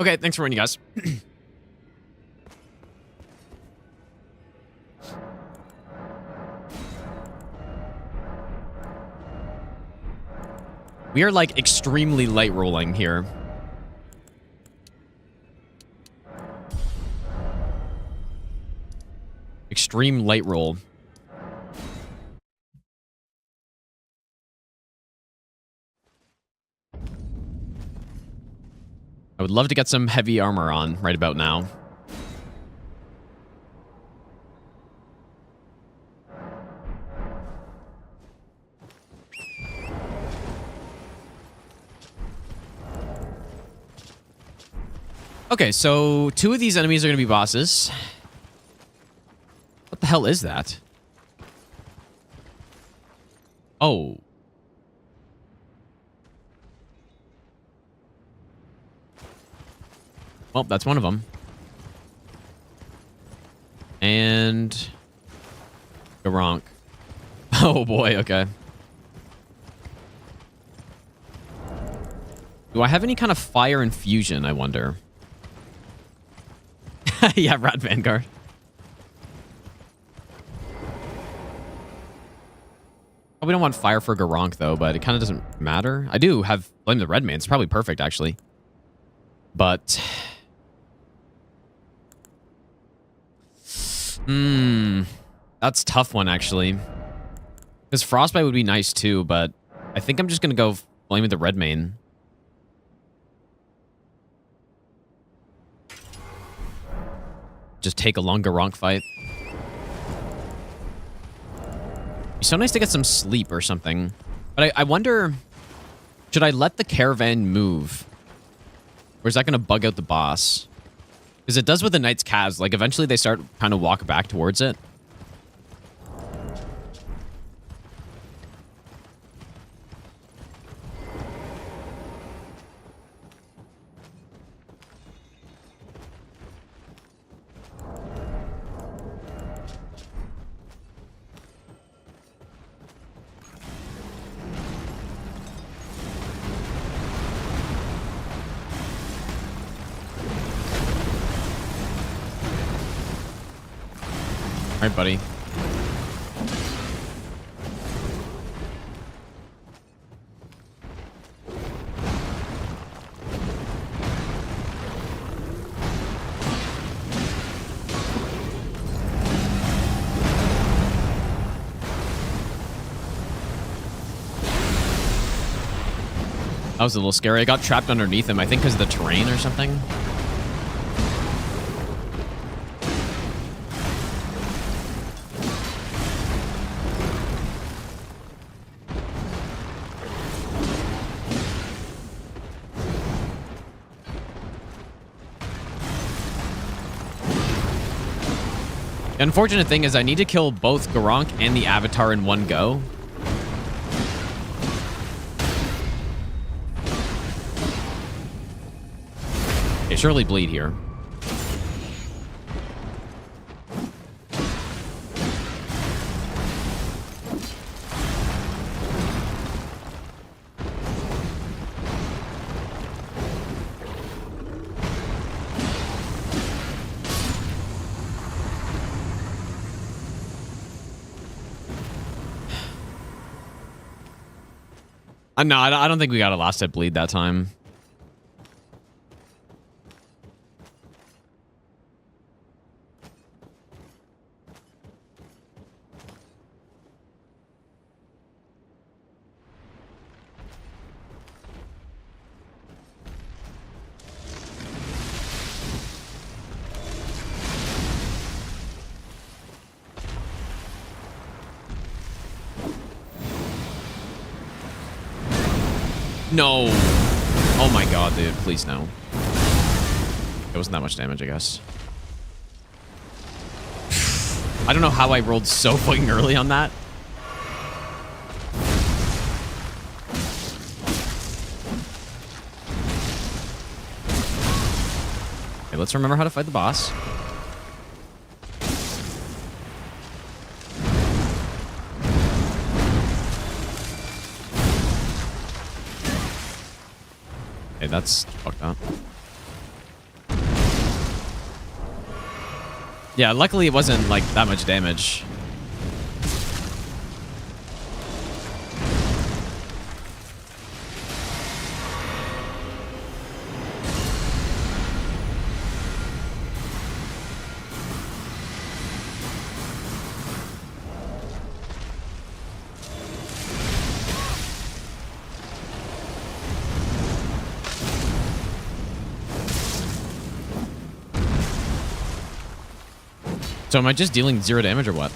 Okay, thanks for running, guys. We are like extremely light rolling here. Extreme light roll. I would love to get some heavy armor on right about now. Okay, so 2 of these enemies are going to be bosses. What the hell is that? Oh. Well, that's one of them. And... Garonk. Oh boy, okay. Do I have any kind of fire infusion, I wonder? Yeah, Rat Vanguard. Probably don't want fire for Garonk, though, but it kind of doesn't matter. I do have Flame the Red Man. It's probably perfect, actually. But... that's a tough one, actually. Because Frostbite would be nice, too, but I think I'm just going to go Flame of the Red Mane. Just take a long Garonk fight. It's so nice to get some sleep or something. But I wonder, should I let the caravan move? Or is that going to bug out the boss? Because it does with the Knight's Calves. Like, eventually they start kind of walk back towards it. All right, buddy. That was a little scary. I got trapped underneath him, I think because of the terrain or something. The unfortunate thing is I need to kill both Garonk and the Avatar in one go. Okay, surely bleed here. No, I don't think we got a last hit bleed that time. No. Oh my god, dude. Please no. It wasn't that much damage, I guess. I don't know how I rolled so fucking early on that. Okay, let's remember how to fight the boss. Okay, that's fucked up. Yeah, luckily it wasn't like that much damage. So am I just dealing 0 damage or what?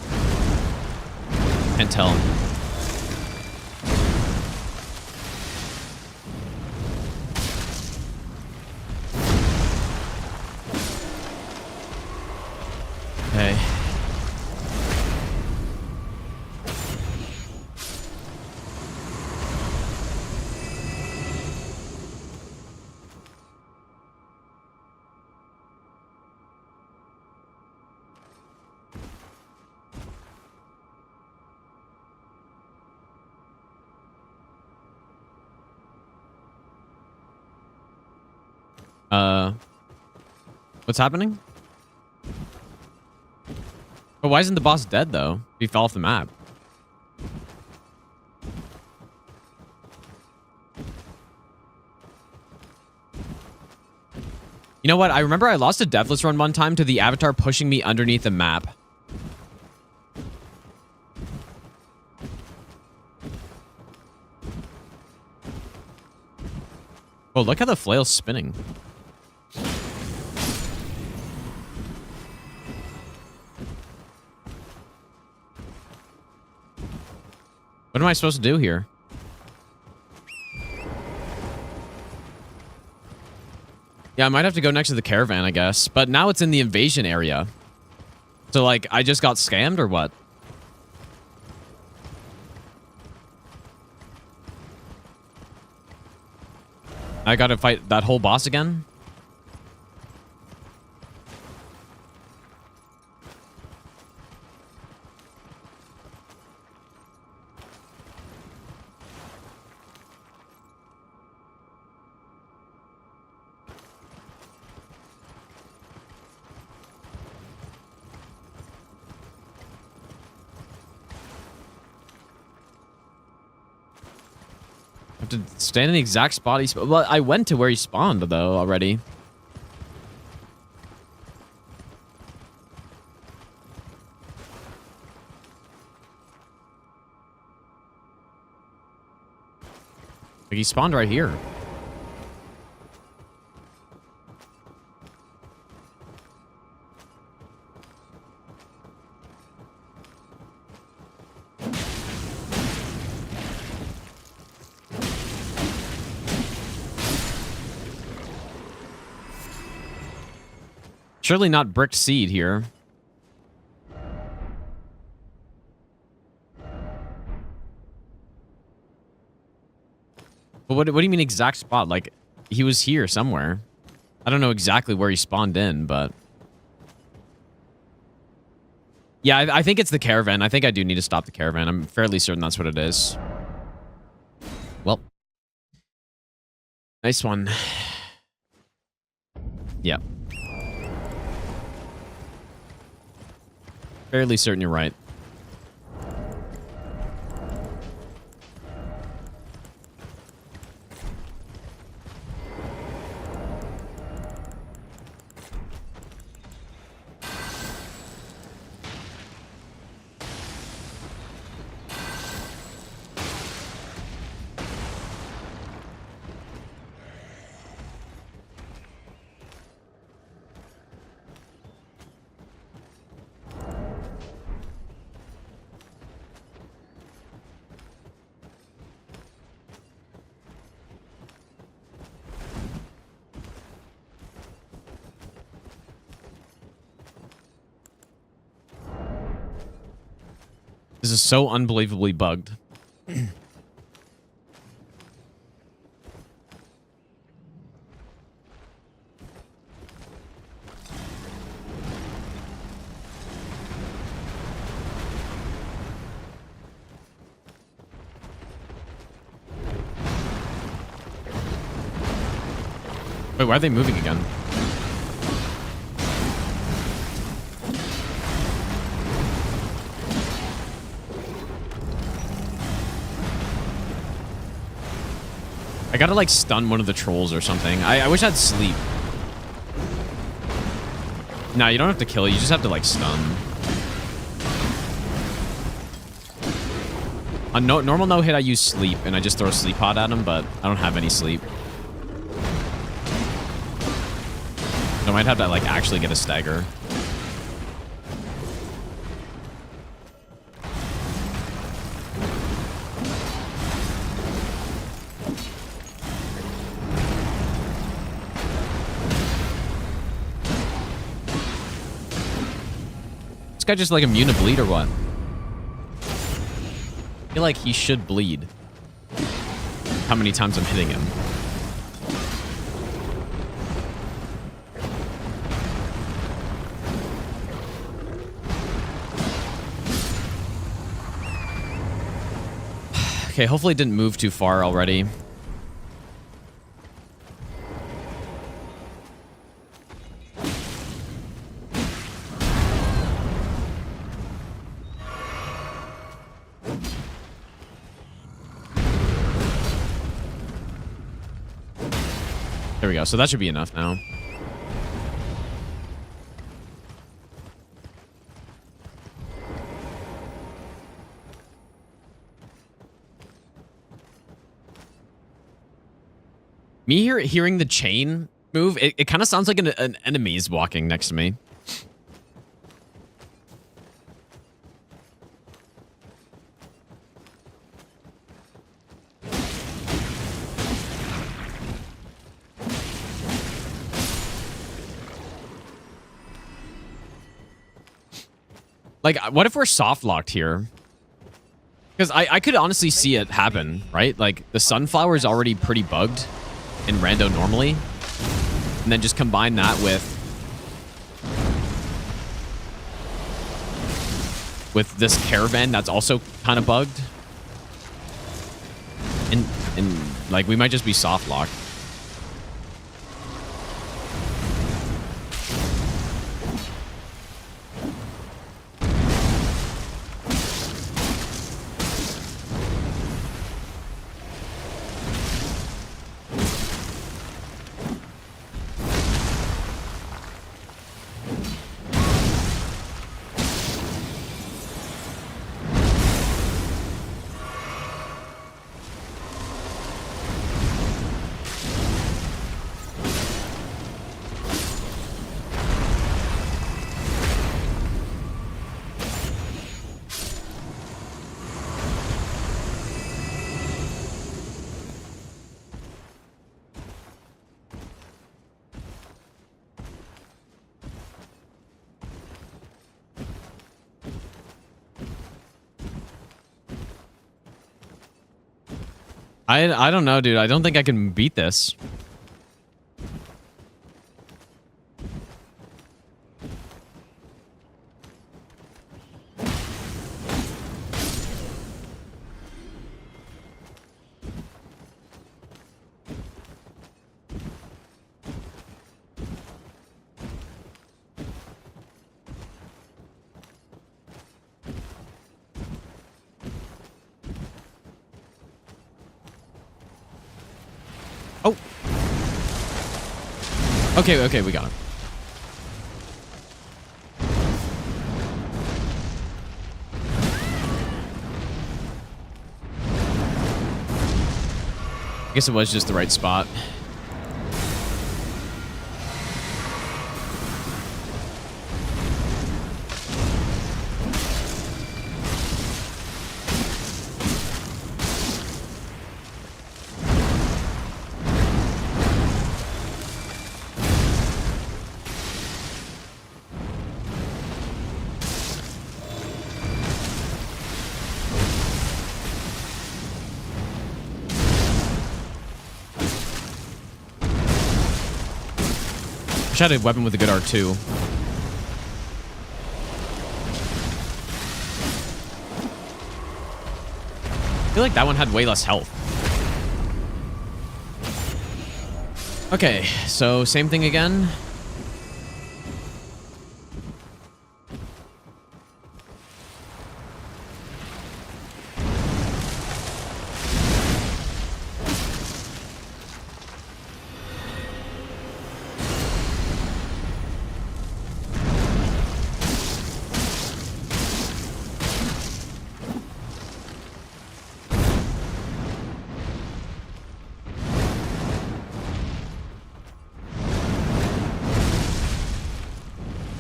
Can't tell. Okay. What's happening? But why isn't the boss dead though? He fell off the map. You know what? I remember I lost a Deathless run one time to the avatar pushing me underneath the map. Oh, look how the flail's spinning. What am I supposed to do here? Yeah, I might have to go next to the caravan, I guess. But now it's in the invasion area. So, like, I just got scammed or what? I gotta fight that whole boss again? I have to stand in the exact spot he spawned. Well, I went to where he spawned, though, already. Like, he spawned right here. Surely not bricked seed here. But what do you mean exact spot? Like, he was here somewhere. I don't know exactly where he spawned in, but... Yeah, I think it's the caravan. I think I do need to stop the caravan. I'm fairly certain that's what it is. Well. Nice one. Yeah. Fairly certain you're right. This is so unbelievably bugged. Wait, why are they moving again? I gotta like stun one of the trolls or something. I wish I'd sleep. No, you don't have to kill. You just have to like stun. On normal no hit, I use sleep and I just throw a sleep pod at him, but I don't have any sleep. So I might have to like actually get a stagger. This guy just like immune to bleed or what? I feel like he should bleed. How many times I'm hitting him. Okay, hopefully it didn't move too far already. There we go. So that should be enough now. Me hearing the chain move, it kind of sounds like an enemy's walking next to me. Like, what if we're soft locked here? Because I could honestly see it happen, right? Like, the sunflower is already pretty bugged in rando normally. And then just combine that with this caravan that's also kind of bugged. And like, we might just be soft locked. I don't know, dude. I don't think I can beat this. Oh. Okay, we got him. I guess it was just the right spot. Wish I had a weapon with a good R2. I feel like that one had way less health. Okay, so same thing again.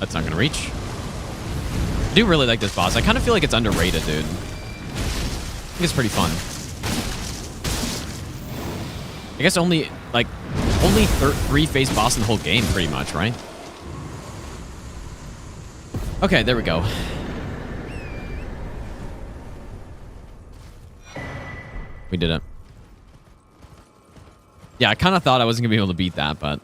That's not gonna reach. I do really like this boss. I kind of feel like it's underrated, dude. I think it's pretty fun. I guess only 3-phase boss in the whole game, pretty much, right? Okay, there we go. We did it. Yeah, I kind of thought I wasn't gonna be able to beat that, but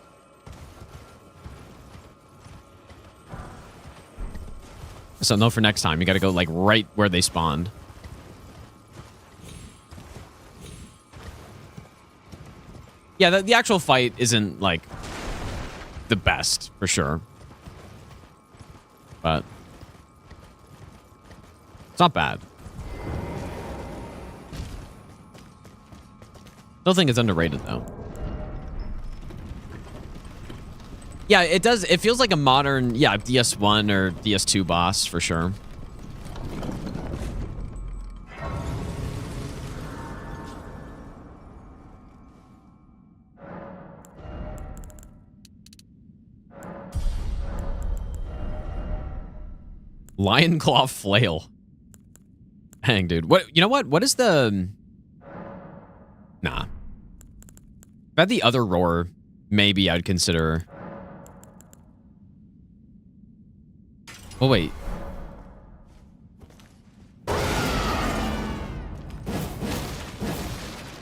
so no, for next time you got to go like right where they spawned. Yeah, the actual fight isn't like the best for sure, but it's not bad. Still think it's underrated though. Yeah, it does. It feels like a modern, yeah, DS1 or DS2 boss for sure. Lion Claw Flail. Dang, dude. What? You know what? What is the... Nah. If I had the other roar, maybe I'd consider... Oh, wait.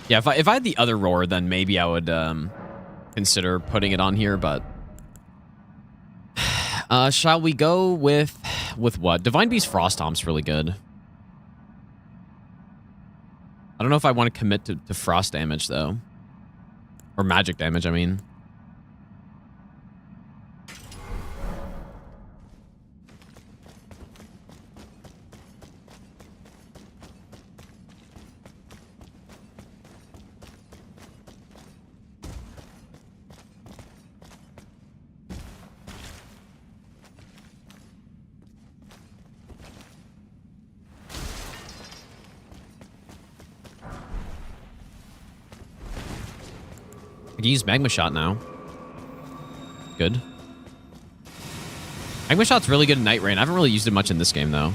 Yeah, if I had the other roar, then maybe I would consider putting it on here, but... shall we go with what? Divine Beast Frost Stomp's really good. I don't know if I want to commit to frost damage, though. Or magic damage, I mean. I can use Magma Shot now. Good. Magma Shot's really good in Night Rain. I haven't really used it much in this game, though.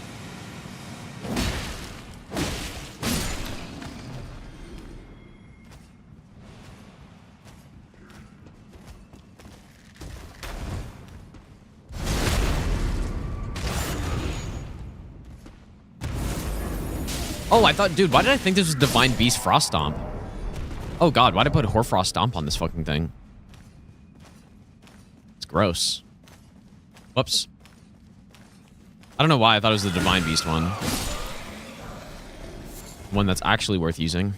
Oh, I thought... Dude, why did I think this was Divine Beast Frost Stomp? Oh god, why'd I put Hoarfrost Stomp on this fucking thing? It's gross. Whoops. I don't know why I thought it was the Divine Beast one. One that's actually worth using.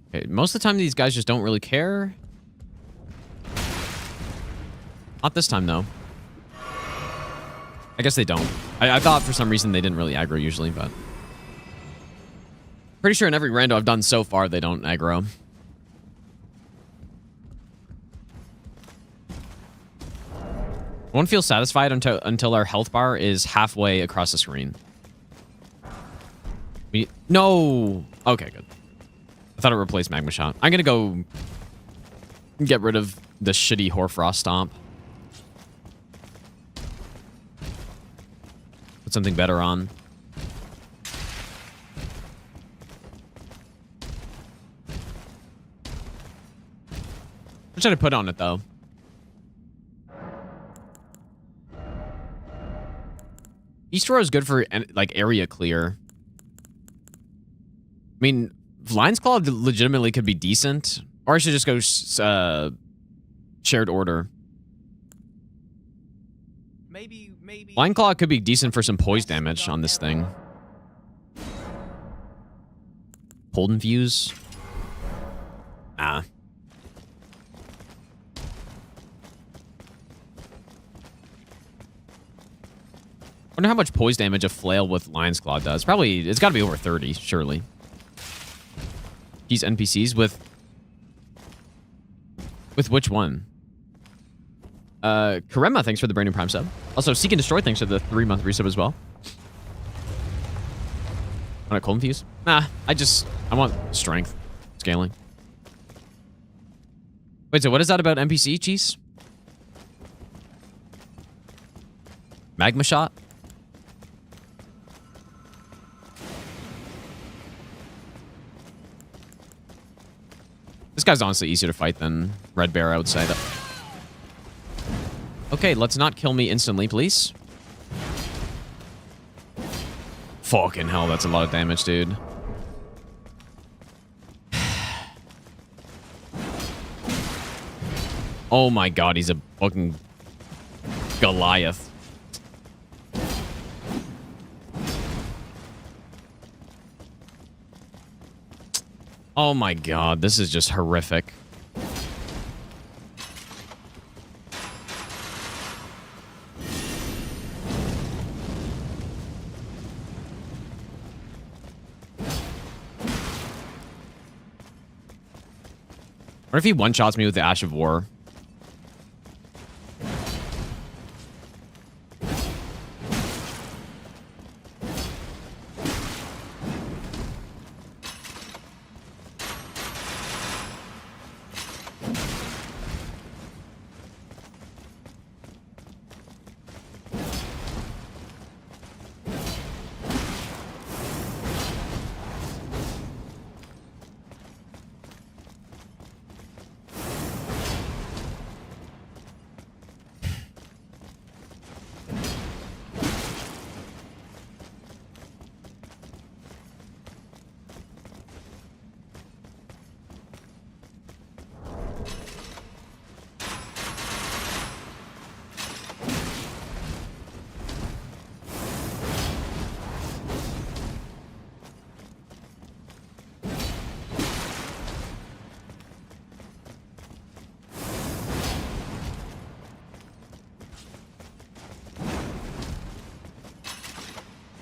Okay, most of the time these guys just don't really care. Not this time, though. I guess they don't. I thought for some reason they didn't really aggro usually, but... Pretty sure in every rando I've done so far, they don't aggro. I won't feel satisfied until our health bar is halfway across the screen. No! Okay, good. I thought it replaced Magma Shot. I'm gonna go get rid of the shitty Hoarfrost Stomp. Put something better on. What should I put on it, though? East Row is good for, like, area clear. I mean, Lion's Claw legitimately could be decent. Or I should just go shared order. Maybe. Lion Claw could be decent for some poise damage on this thing. Cold Infuse? Ah. I wonder how much poise damage a flail with Lion's Claw does. Probably, it's got to be over 30, surely. These NPCs with which one? Karema, thanks for the brand new Prime sub. Also, Seek and Destroy, thanks for the 3-month resub as well. Want a Cold Infuse? Nah, I want strength scaling. Wait, so what is that about NPC, Cheese? Magma shot? This guy's honestly easier to fight than Red Bear, I would say. Okay, let's not kill me instantly, please. Fucking hell, that's a lot of damage, dude. Oh my god, he's a fucking Goliath. Oh my god, this is just horrific. What if he one-shots me with the Ash of War?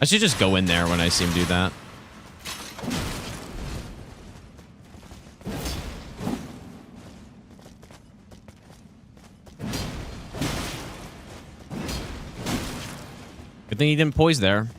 I should just go in there when I see him do that. Good thing he didn't poise there.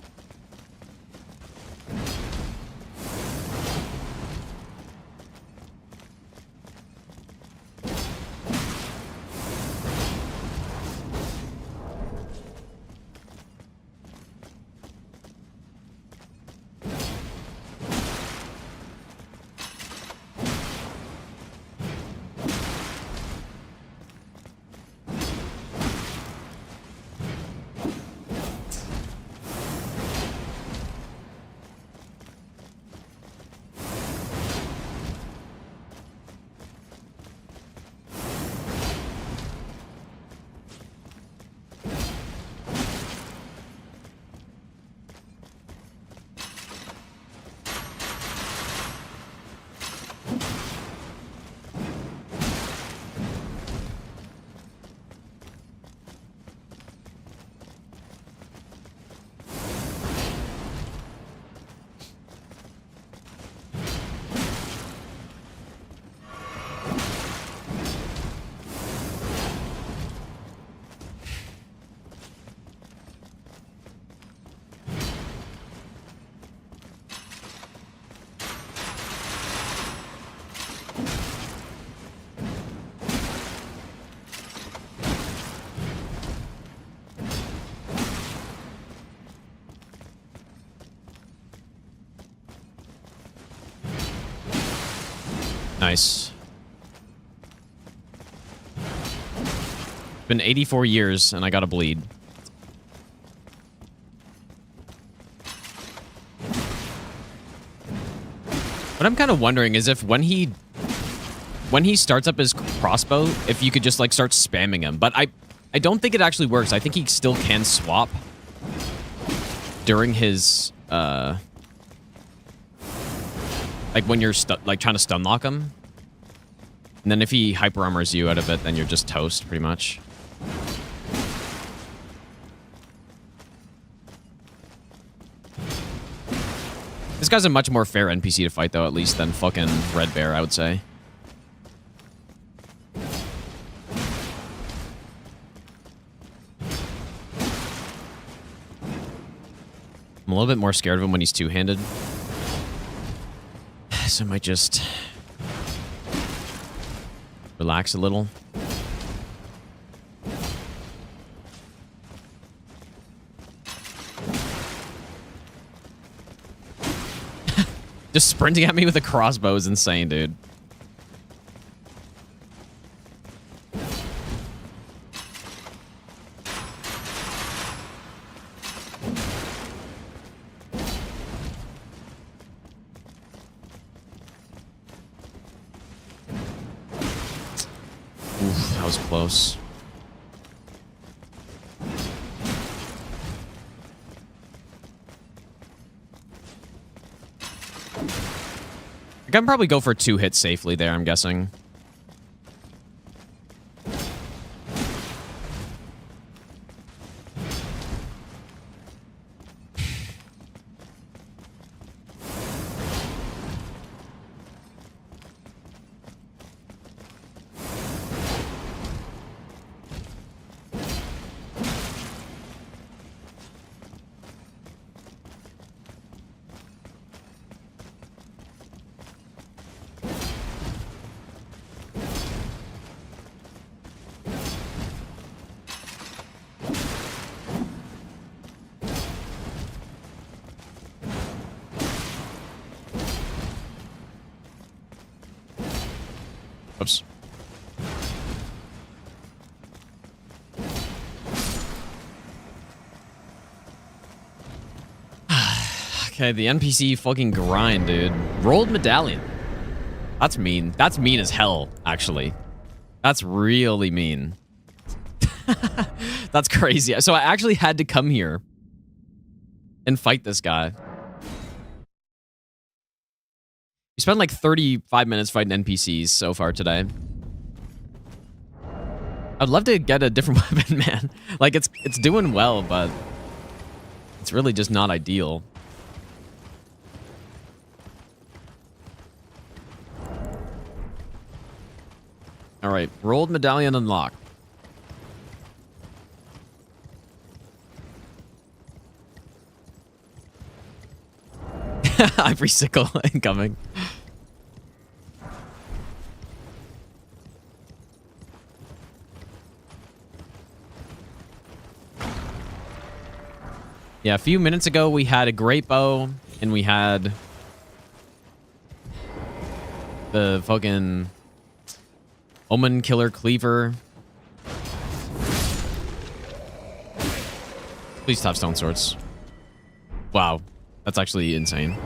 Nice. Been 84 years and I gotta bleed. What I'm kind of wondering is if when he starts up his crossbow, if you could just like start spamming him. But I don't think it actually works. I think he still can swap during his like when you're like trying to stun lock him. And then if he hyper armors you out of it, then you're just toast pretty much. This guy's a much more fair NPC to fight though, at least than fucking Red Bear, I would say. I'm a little bit more scared of him when he's two-handed. So I might just... Relax a little. Just sprinting at me with a crossbow is insane, dude. Oof, that was close. I can probably go for 2 hits safely there, I'm guessing. Oops. Okay, the NPC fucking grind, dude. Rolled medallion. That's mean. That's mean as hell, actually. That's really mean. That's crazy. So I actually had to come here and fight this guy. We spent like 35 minutes fighting NPCs so far today. I'd love to get a different weapon, man. Like, it's doing well, but it's really just not ideal. All right, rolled medallion unlocked. Ivory sickle incoming. Yeah, a few minutes ago we had a great bow and we had the fucking Omen Killer Cleaver. Please top stone swords. Wow. That's actually insane.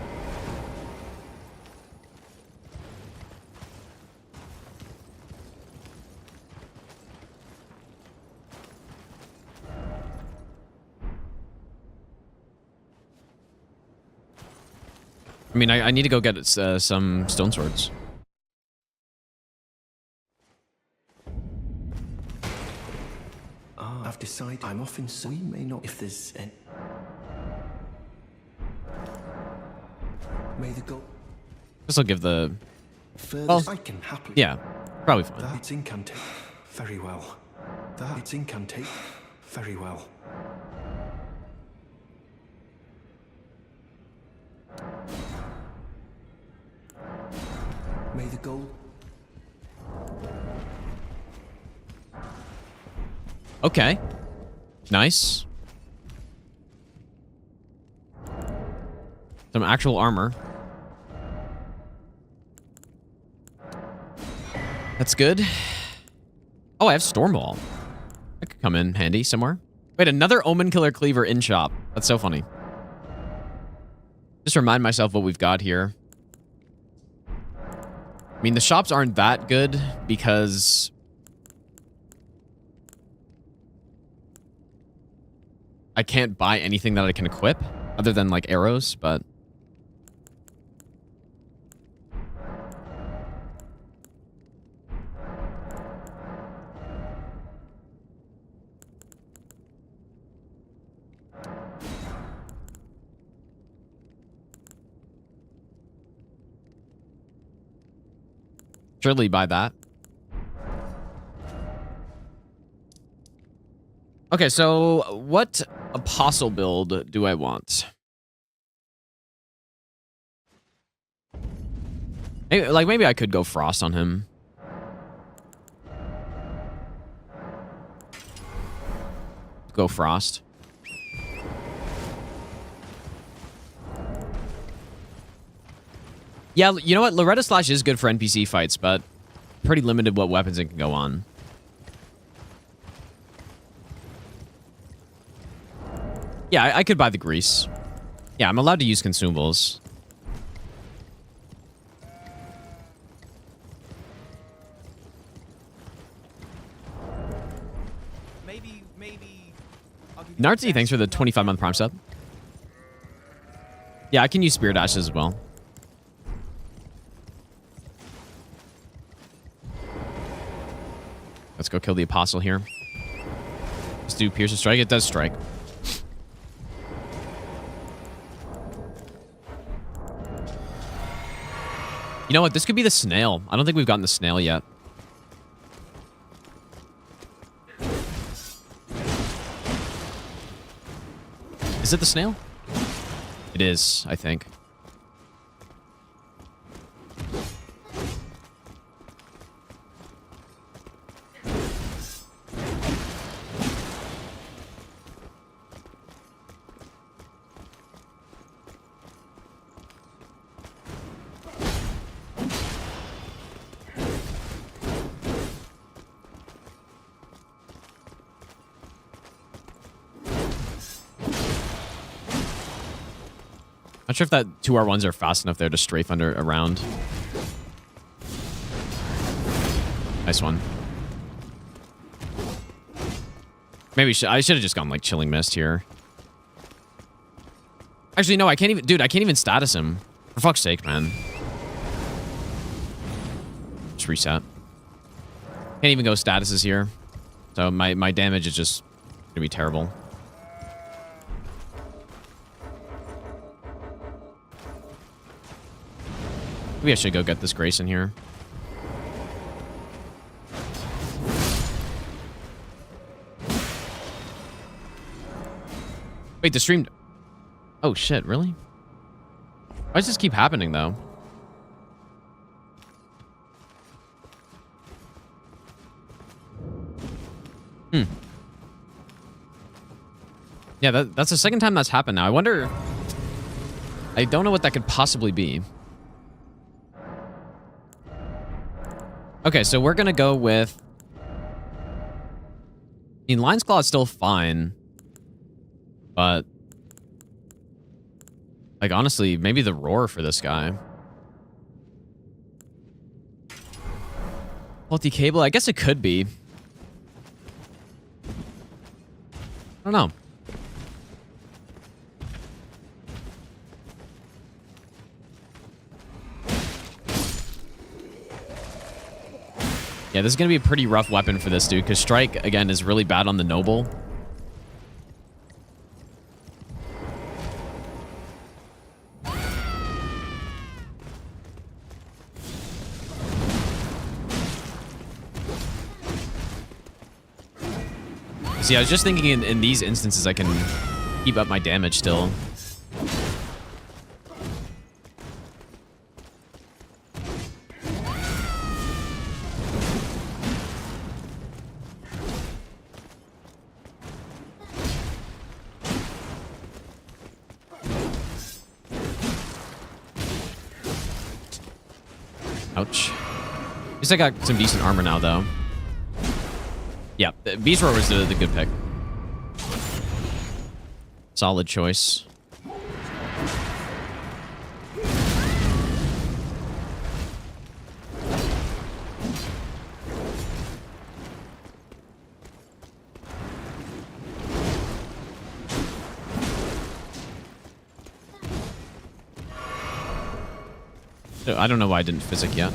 I mean, I need to go get some stone swords. I've decided I'm off in we may not if there's any. May the goal. This will give the. Well, I can happily. Yeah, probably fine. That's incantate. Very well. That's incantate. Very well. May the goal. Okay. Nice. Some actual armor. That's good. Oh, I have Stormwall. That could come in handy somewhere. Wait, another Omen Killer Cleaver in shop. That's so funny. Just remind myself what we've got here. I mean, the shops aren't that good because I can't buy anything that I can equip other than like arrows, but surely buy that. Okay, so what apostle build do I want? Maybe I could go frost on him. go Frost. Yeah, you know what? Loretta Slash is good for NPC fights, but pretty limited what weapons it can go on. Yeah, I could buy the grease. Yeah, I'm allowed to use consumables. Maybe. I'll give you the Nartzy, thanks for the best 25-month Prime sub. Yeah, I can use Spirit Ashes as well. Let's go kill the Apostle here. Let's do Pierce and Strike. It does strike. You know what? This could be the snail. I don't think we've gotten the snail yet. Is it the snail? It is, I think. Not sure if that 2R1s are fast enough there to strafe around. Nice one. Maybe I should have just gone like Chilling Mist here. Actually, no, I can't even... Dude, I can't even status him. For fuck's sake, man. Just reset. Can't even go statuses here. So my damage is just gonna be terrible. Maybe I should go get this Grace in here. Wait, the stream... Oh, shit, really? Why does this keep happening, though? Yeah, that's the second time that's happened now. I wonder... I don't know what that could possibly be. Okay, so we're gonna go with... I mean, Lion's Claw is still fine. But... like, honestly, maybe the Roar for this guy. Multi-cable? I guess it could be. I don't know. Yeah, this is going to be a pretty rough weapon for this dude, because Strike, again, is really bad on the Noble. See, I was just thinking in these instances I can keep up my damage still. Ouch. At least I got some decent armor now, though. Yeah, Beast Roar was the good pick. Solid choice. I don't know why I didn't physic yet.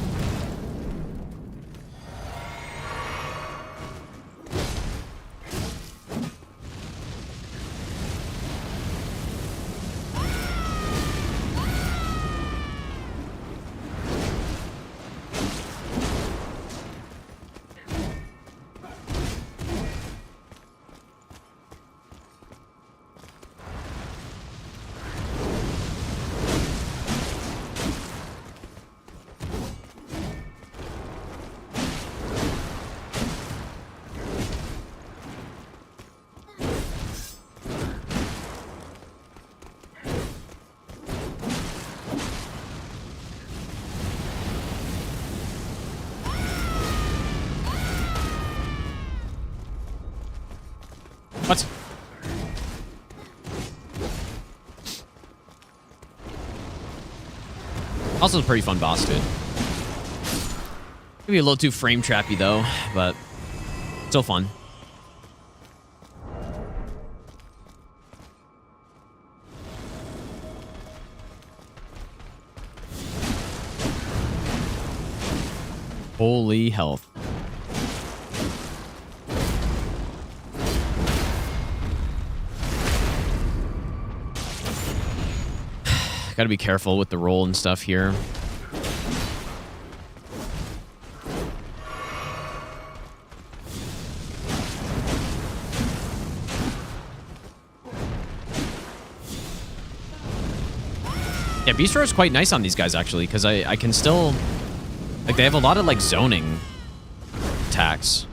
What? Also a pretty fun boss, dude. Maybe a little too frame trappy though, but still fun. Holy health. Gotta be careful with the roll and stuff here. Yeah, Bistro is quite nice on these guys, actually, because I can still... Like, they have a lot of, like, zoning attacks.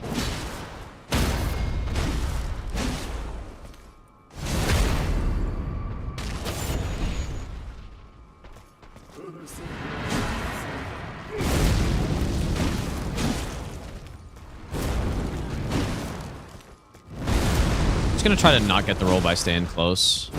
Just gonna try to not get the roll by staying close.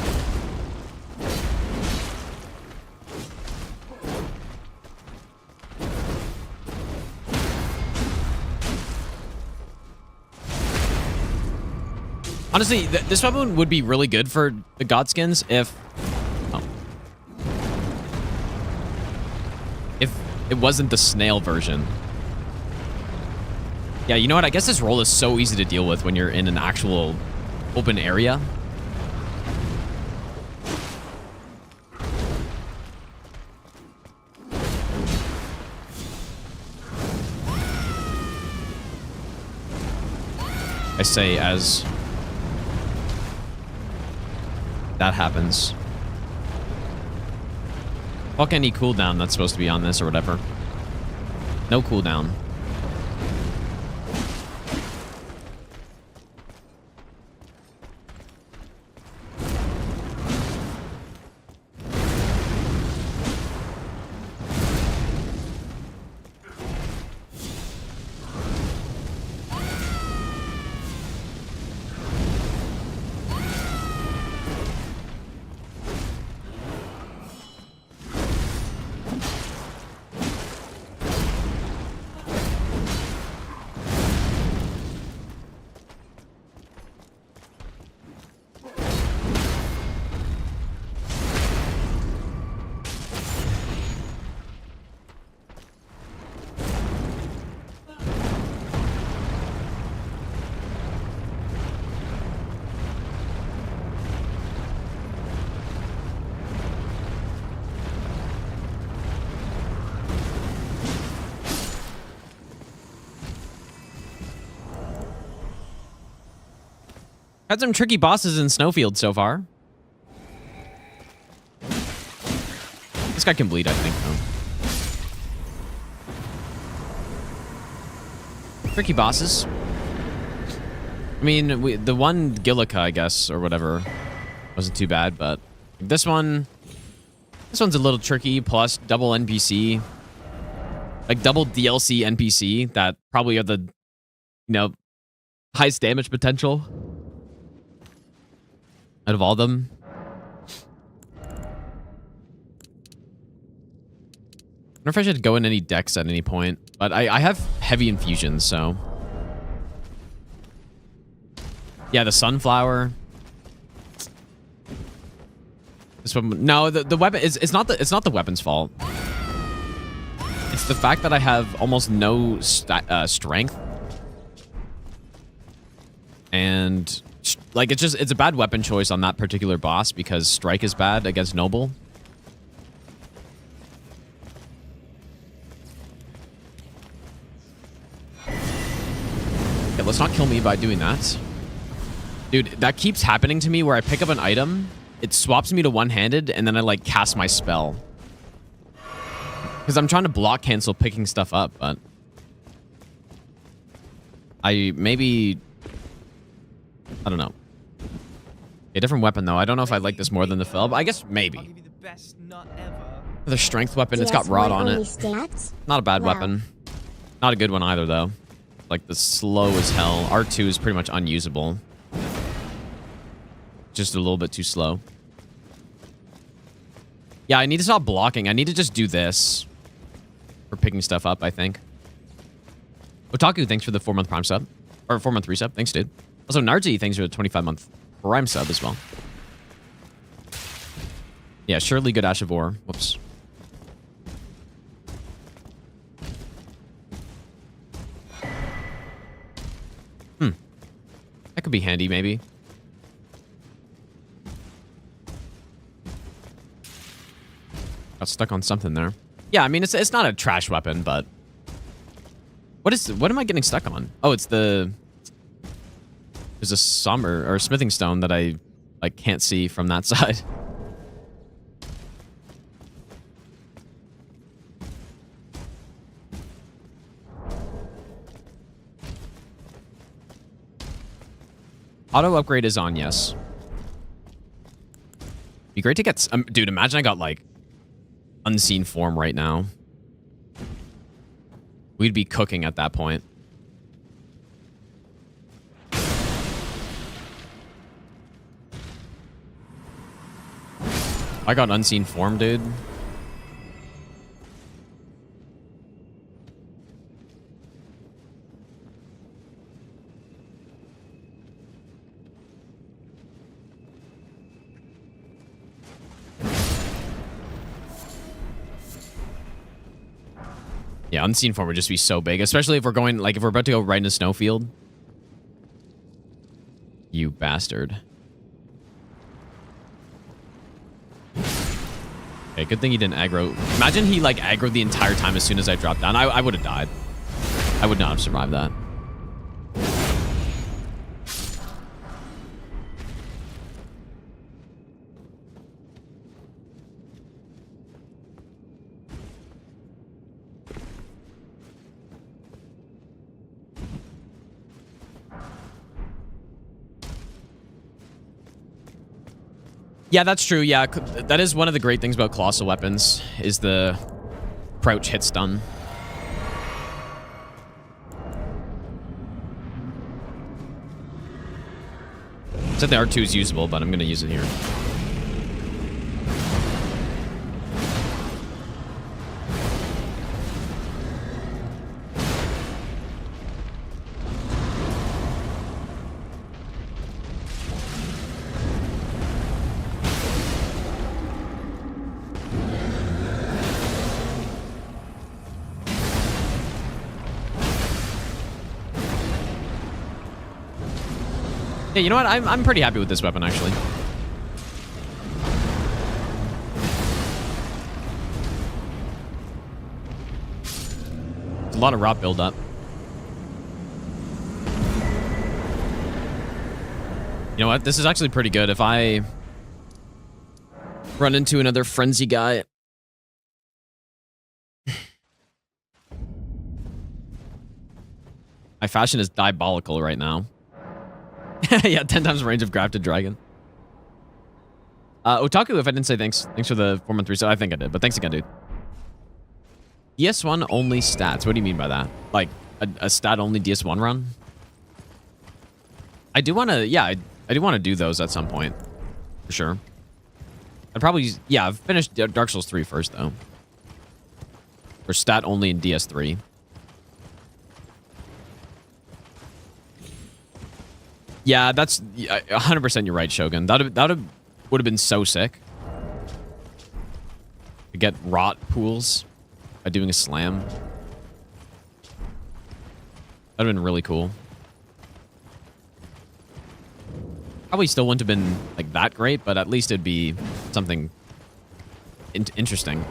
Honestly, this weapon would be really good for the Godskins if... Oh. If it wasn't the snail version. Yeah, you know what? I guess this roll is so easy to deal with when you're in an actual open area. I say as... that happens. Fuck any cooldown that's supposed to be on this or whatever. No cooldown. Had some tricky bosses in Snowfield so far. This guy can bleed, I think, though. Tricky bosses. I mean, the one Gillica, I guess, or whatever, wasn't too bad, but this one's a little tricky, plus double NPC. Like, double DLC NPC that probably have the, highest damage potential out of all of them. I wonder if I should go in any decks at any point, but I have heavy infusions, so yeah, the sunflower. This one, no, the weapon is it's not the weapon's fault. It's the fact that I have almost no strength, and like it's a bad weapon choice on that particular boss because strike is bad against noble. Okay, let's not kill me by doing that. Dude, that keeps happening to me where I pick up an item, it swaps me to one-handed, and then I like cast my spell. Because I'm trying to block cancel picking stuff up, but I don't know. A different weapon, though. I don't know if I like this more than the Fel, but I guess maybe. I'll give you the best nut ever. The strength weapon, it's got rod on it. Not a bad weapon. Not a good one either, though. Like, the slow as hell. R2 is pretty much unusable. just a little bit too slow. Yeah, I need to stop blocking. I need to just do this for picking stuff up, I think. Otaku, thanks for the 4-month Prime sub. Or 4-month resub. Thanks, dude. Also, Narji, thanks for the 25-month Prime sub as well. Yeah, surely good Ash of War. Whoops. That could be handy, maybe. Got stuck on something there. Yeah, I mean, it's not a trash weapon, but... What am I getting stuck on? Oh, it's the... There's a summer or a smithing stone that I, like, can't see from that side. Auto upgrade is on, yes. Be great to get... dude, imagine I got, like, unseen form right now. We'd be cooking at that point. I got unseen form, dude. Yeah, unseen form would just be so big, especially if we're going, like, if we're about to go right in a snowfield. You bastard. Okay, good thing he didn't aggro. Imagine he, like, aggroed the entire time as soon as I dropped down. I would have died. I would not have survived that. Yeah, that's true. Yeah, that is one of the great things about colossal weapons, is the crouch hit stun. Said the R2 is usable, but I'm going to use it here. Yeah, you know what? I'm pretty happy with this weapon, actually. It's a lot of rot buildup. You know what? This is actually pretty good. If I run into another frenzy guy... My fashion is diabolical right now. Yeah, 10 times range of grafted dragon. Otaku, if I didn't say thanks for the 4-month reset, I think I did, but thanks again, dude. DS1 only stats. What do you mean by that? Like a stat only DS1 run? I do want to, yeah, I do want to do those at some point, for sure. I'd probably, yeah, I've finished Dark Souls 3 first, though. For stat only in DS3. Yeah, that's 100% you're right, Shogun. That would have been so sick. To get rot pools by doing a slam. That'd have been really cool. Probably still wouldn't have been like that great, but at least it'd be something interesting.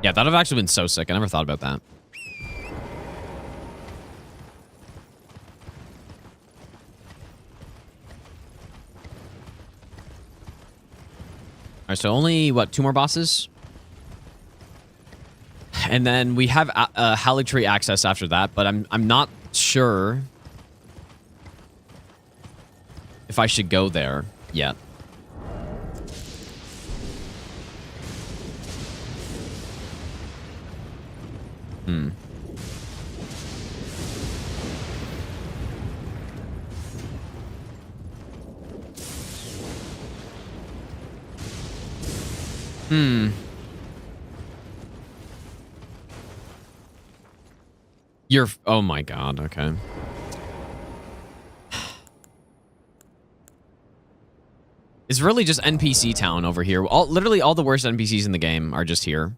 Yeah, that would have actually been so sick. I never thought about that. Alright, so only, what, 2 more bosses? And then we have Haligtree access after that, but I'm not sure if I should go there yet. You're... Oh my god, okay. It's really just NPC town over here. Literally all the worst NPCs in the game are just here.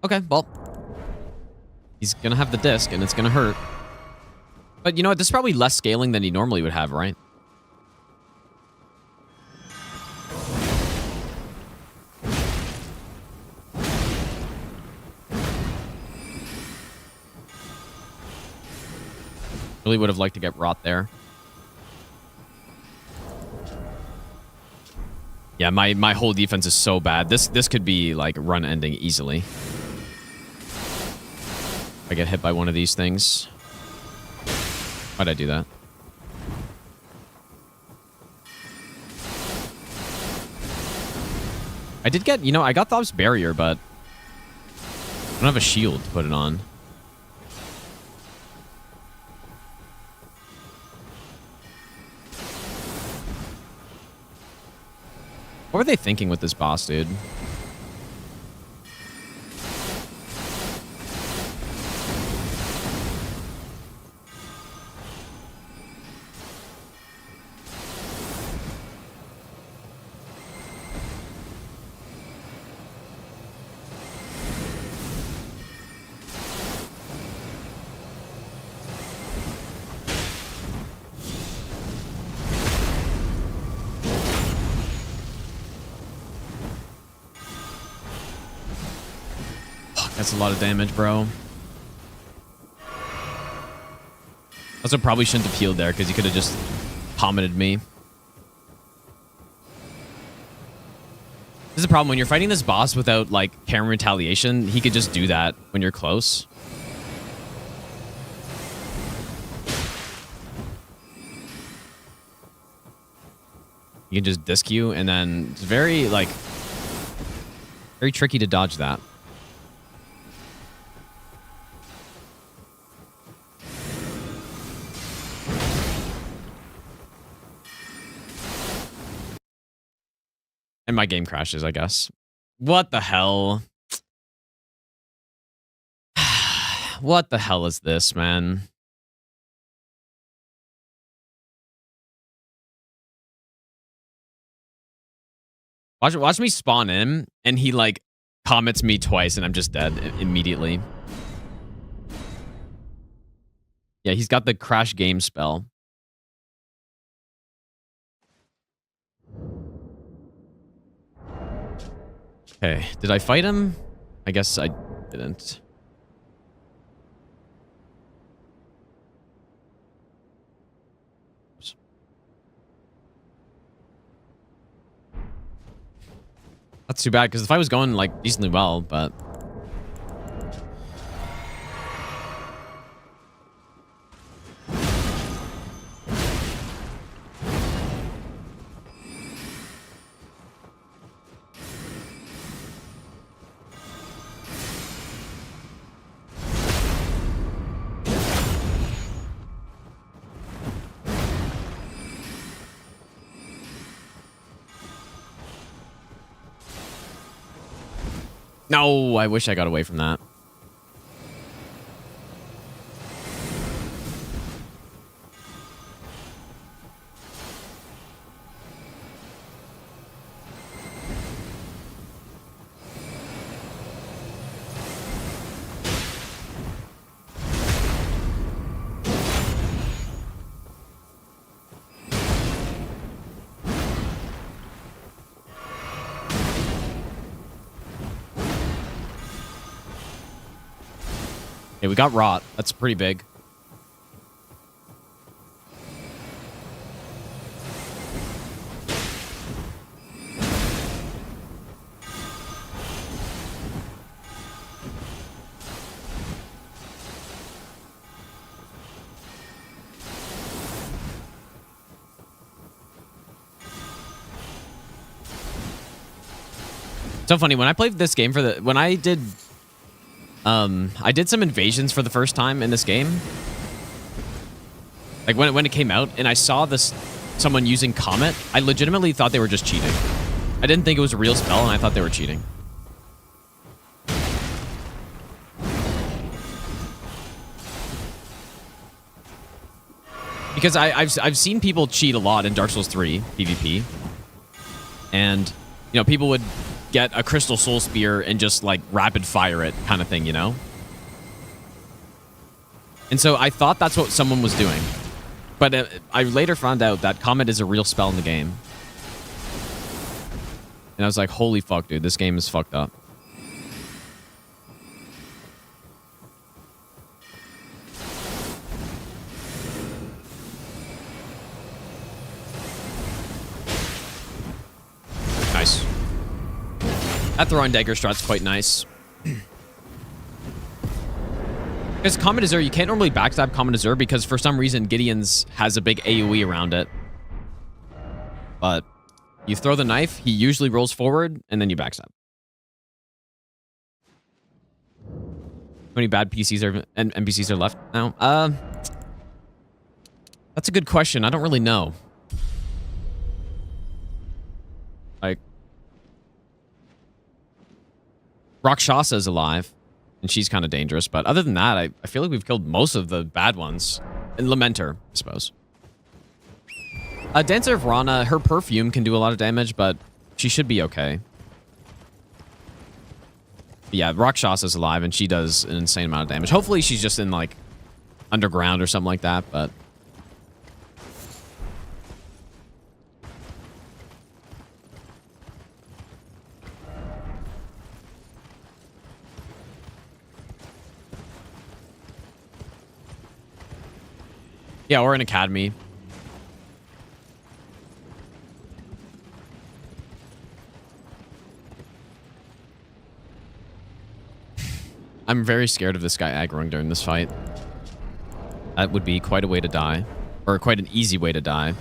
Okay, well. He's gonna have the disc, and it's gonna hurt. But you know what? This is probably less scaling than he normally would have, right? Really would have liked to get rot there. Yeah, my whole defense is so bad. This could be like run ending easily. If I get hit by one of these things. Why'd I do that? I did get, you know, I got Thob's barrier, but I don't have a shield to put it on. What were they thinking with this boss, dude? That's a lot of damage, bro. Also, probably shouldn't have healed there because he could have just pommeted me. This is the problem. When you're fighting this boss without, like, camera retaliation, he could just do that when you're close. He can just disc you, and then it's very, like, very tricky to dodge that. And my game crashes, I guess. What the hell? What the hell is this, man? Watch me spawn in, and he, like, comments me twice, and I'm just dead immediately. Yeah, he's got the crash game spell. Okay, did I fight him? I guess I didn't. Oops. That's too bad, because the fight was going, like, decently well, but... No, I wish I got away from that. Okay, we got rot. That's pretty big. So funny, when I played this game when I did some invasions for the first time in this game. Like when it came out, and I saw this someone using Comet, I legitimately thought they were just cheating. I didn't think it was a real spell, and I thought they were cheating. Because I've seen people cheat a lot in Dark Souls 3 PvP. And, you know, people would get a Crystal Soul Spear and just, like, rapid fire it kind of thing, you know? And so I thought that's what someone was doing. But I later found out that Comet is a real spell in the game. And I was like, holy fuck, dude, this game is fucked up. Nice. That throwing dagger strat's quite nice. Because Comet Azure, you can't normally backstab Comet Azure because for some reason Gideon's has a big AoE around it. But you throw the knife, he usually rolls forward, and then you backstab. How many bad PCs are and NPCs are left now? That's a good question. I don't really know. Like, Rakshasa is alive, and she's kind of dangerous. But other than that, I feel like we've killed most of the bad ones. And Lamenter, I suppose. Dancer of Rana, her perfume can do a lot of damage, but she should be okay. But yeah, Rakshasa's alive, and she does an insane amount of damage. Hopefully she's just in, like, underground or something like that, but... yeah, or an academy. I'm very scared of this guy aggroing during this fight. That would be quite a way to die. Or quite an easy way to die.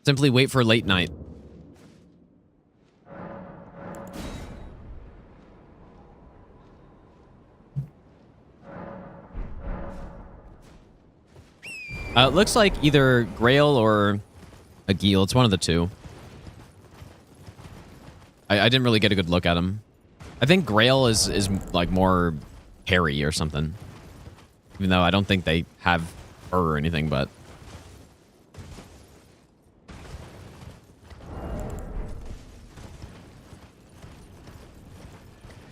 Simply wait for late night. It looks like either Grail or a Geel. It's one of the two. I didn't really get a good look at him. I think Grail is like more hairy or something. Even though I don't think they have fur or anything, but...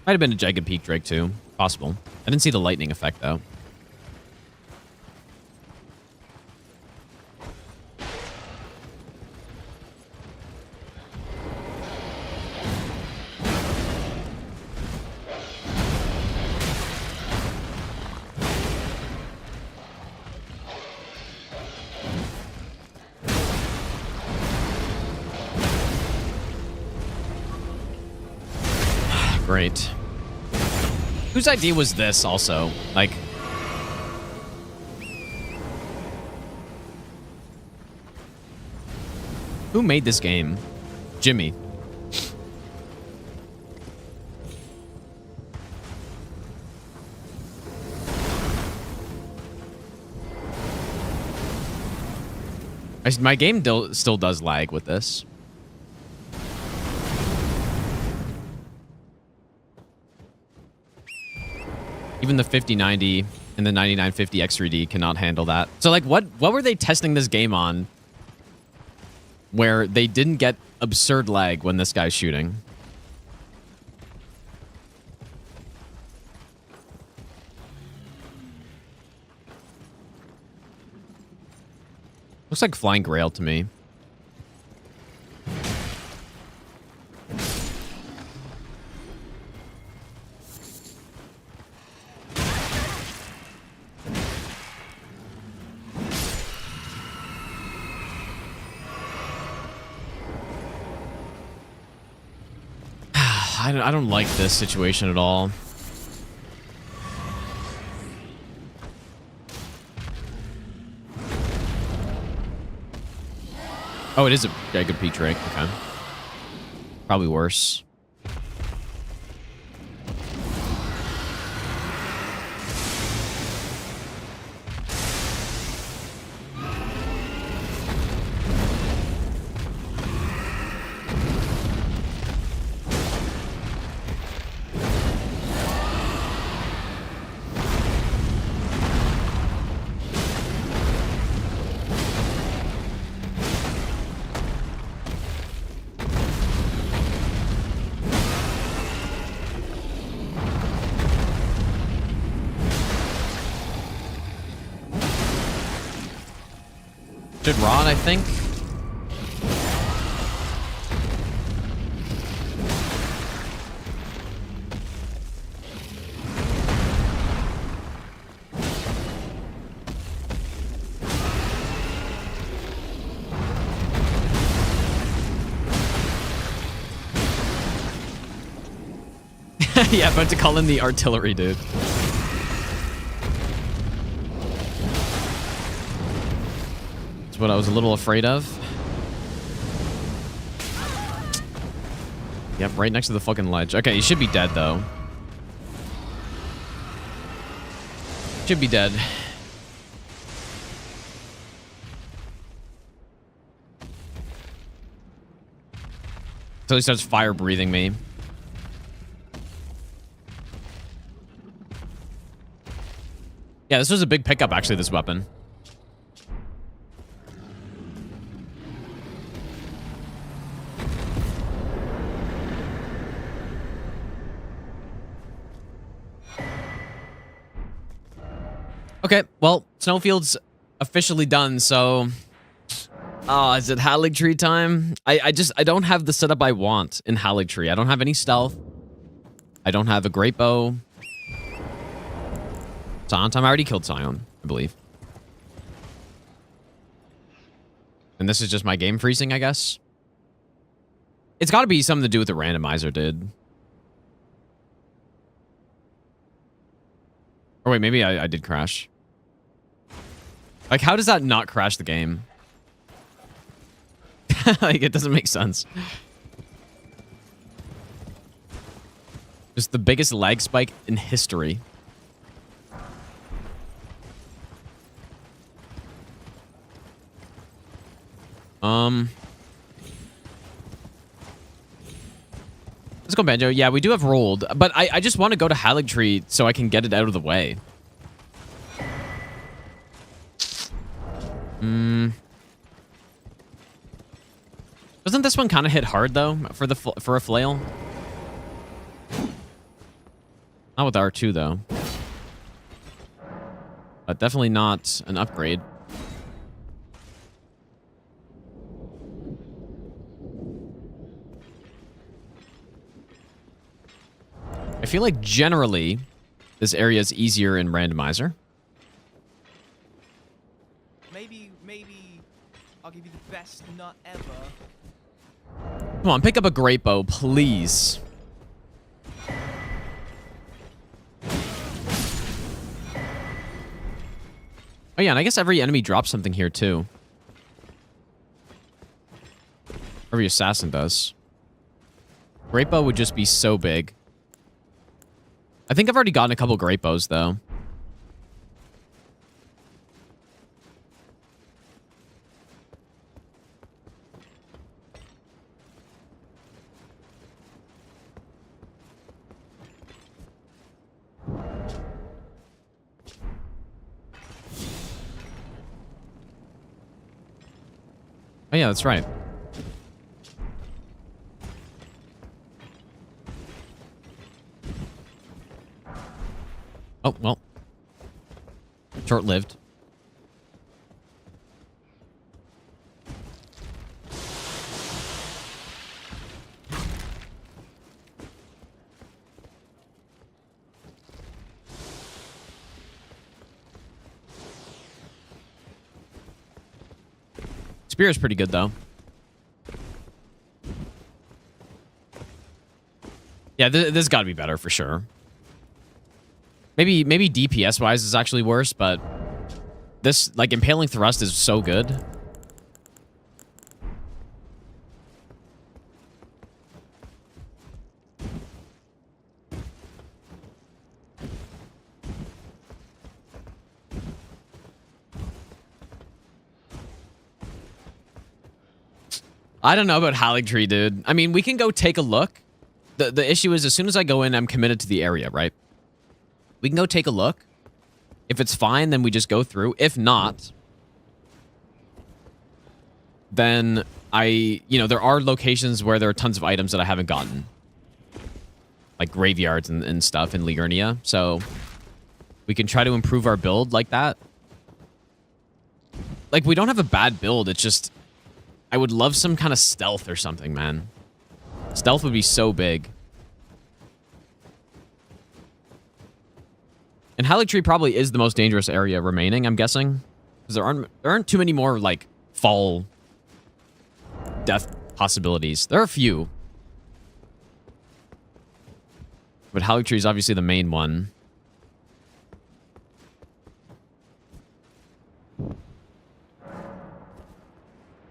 might have been a Jagged Peak Drake, too. Possible. I didn't see the lightning effect, though. Great. Whose idea was this also? Like... who made this game? Jimmy. My game still does lag with this. Even the 5090 and the 9950 X3D cannot handle that. So, like, what were they testing this game on where they didn't get absurd lag when this guy's shooting? Looks like Flying Grail to me. I don't like this situation at all. Oh, it is a good peak drink. Okay. Probably worse. Should rod, I think. Yeah, about to call in the artillery, dude. That's what I was a little afraid of. Yep, right next to the fucking ledge. Okay, he should be dead, though. Should be dead. Until he starts fire breathing me. Yeah, this was a big pickup, actually, this weapon. Okay, well, Snowfield's officially done, so... Oh, is it Haligtree time? I don't have the setup I want in Haligtree. I don't have any stealth. I don't have a great bow. Scion time. I already killed Scion, I believe. And this is just my game freezing, I guess. It's got to be something to do with the randomizer, dude. Or wait, maybe I did crash. Like, how does that not crash the game? Like, it doesn't make sense. Just the biggest lag spike in history. Let's go Banjo. Yeah, we do have rolled, but I just want to go to Haligtree so I can get it out of the way. Doesn't this one kind of hit hard though for a flail? Not with R2 though. But definitely not an upgrade. I feel like generally this area is easier in Randomizer. Maybe I'll give you the best nut ever. Come on, pick up a great bow, please. Oh yeah, and I guess every enemy drops something here too. Every assassin does. Great bow would just be so big. I think I've already gotten a couple great bows though. Oh yeah, that's right. Oh, well. Short-lived. Spear is pretty good, though. Yeah, this got to be better for sure. Maybe DPS-wise is actually worse, but this, like, Impaling Thrust is so good. I don't know about Haligtree, dude. I mean, we can go take a look. The issue is as soon as I go in, I'm committed to the area, right? We can go take a look. If it's fine, then we just go through. If not, then there are locations where there are tons of items that I haven't gotten. Like graveyards and stuff in Liurnia. So we can try to improve our build like that. Like, we don't have a bad build. It's just, I would love some kind of stealth or something, man. Stealth would be so big. And Haligtree probably is the most dangerous area remaining, I'm guessing. Because there aren't too many more, like, fall death possibilities. There are a few. But Haligtree is obviously the main one.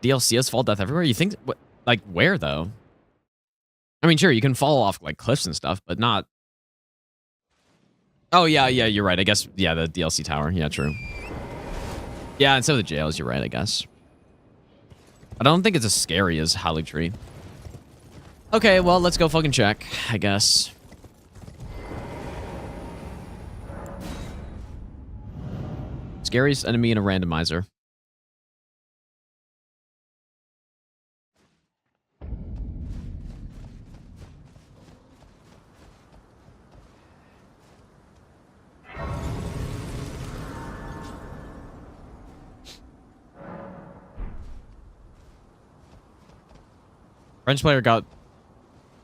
DLC has fall death everywhere? You think... What, like, where, though? I mean, sure, you can fall off, like, cliffs and stuff, but not... Oh, yeah, you're right. I guess, yeah, the DLC tower. Yeah, true. Yeah, instead of the jails, you're right, I guess. I don't think it's as scary as Haligtree. Okay, well, let's go fucking check, I guess. Scariest enemy in a randomizer. French player got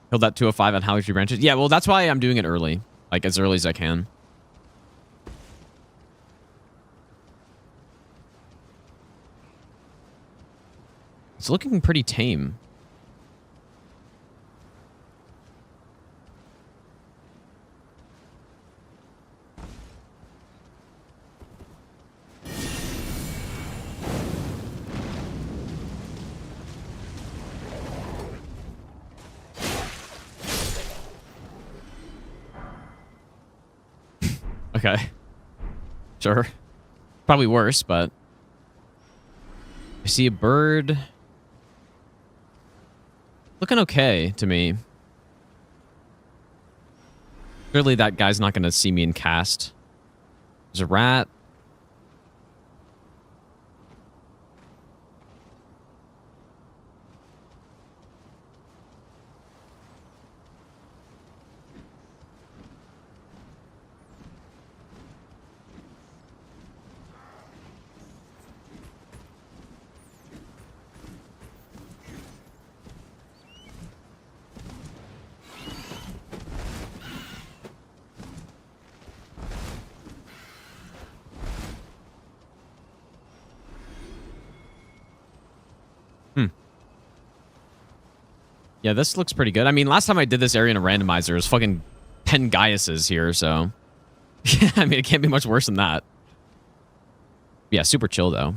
killed at 205 on Haligtree branches. Yeah, well, that's why I'm doing it early. Like, as early as I can. It's looking pretty tame. Okay. Sure. Probably worse, but... I see a bird... Looking okay to me. Clearly that guy's not going to see me in cast. There's a rat. Yeah, this looks pretty good. I mean, last time I did this area in a randomizer, it was fucking 10 Gaiuses here, so... Yeah, I mean, it can't be much worse than that. Yeah, super chill, though.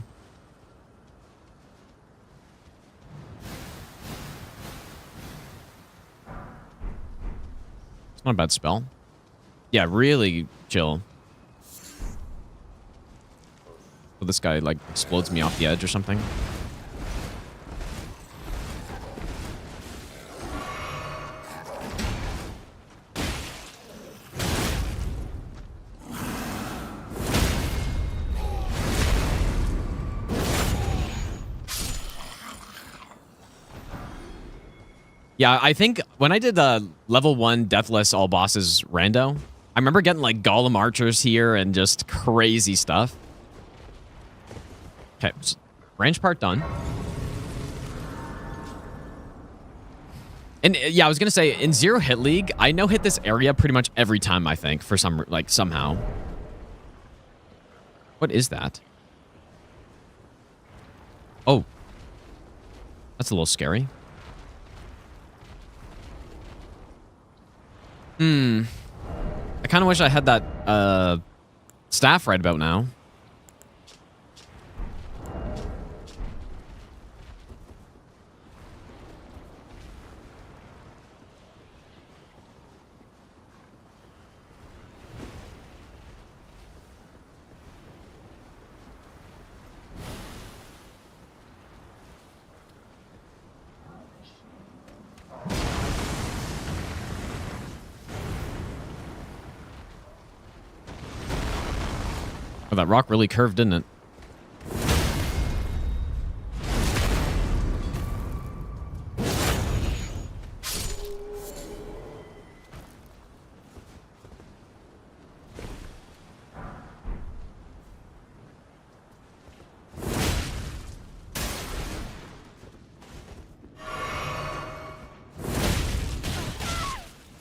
It's not a bad spell. Yeah, really chill. So this guy, like, explodes me off the edge or something. Yeah, I think when I did the level 1 Deathless all bosses rando, I remember getting like Golem archers here and just crazy stuff. Okay, so branch part done. And yeah, I was gonna say in Zero Hit League, I no hit this area pretty much every time, I think, for some, like, somehow. What is that? Oh. That's a little scary. I kind of wish I had that staff right about now. Oh, that rock really curved, didn't it?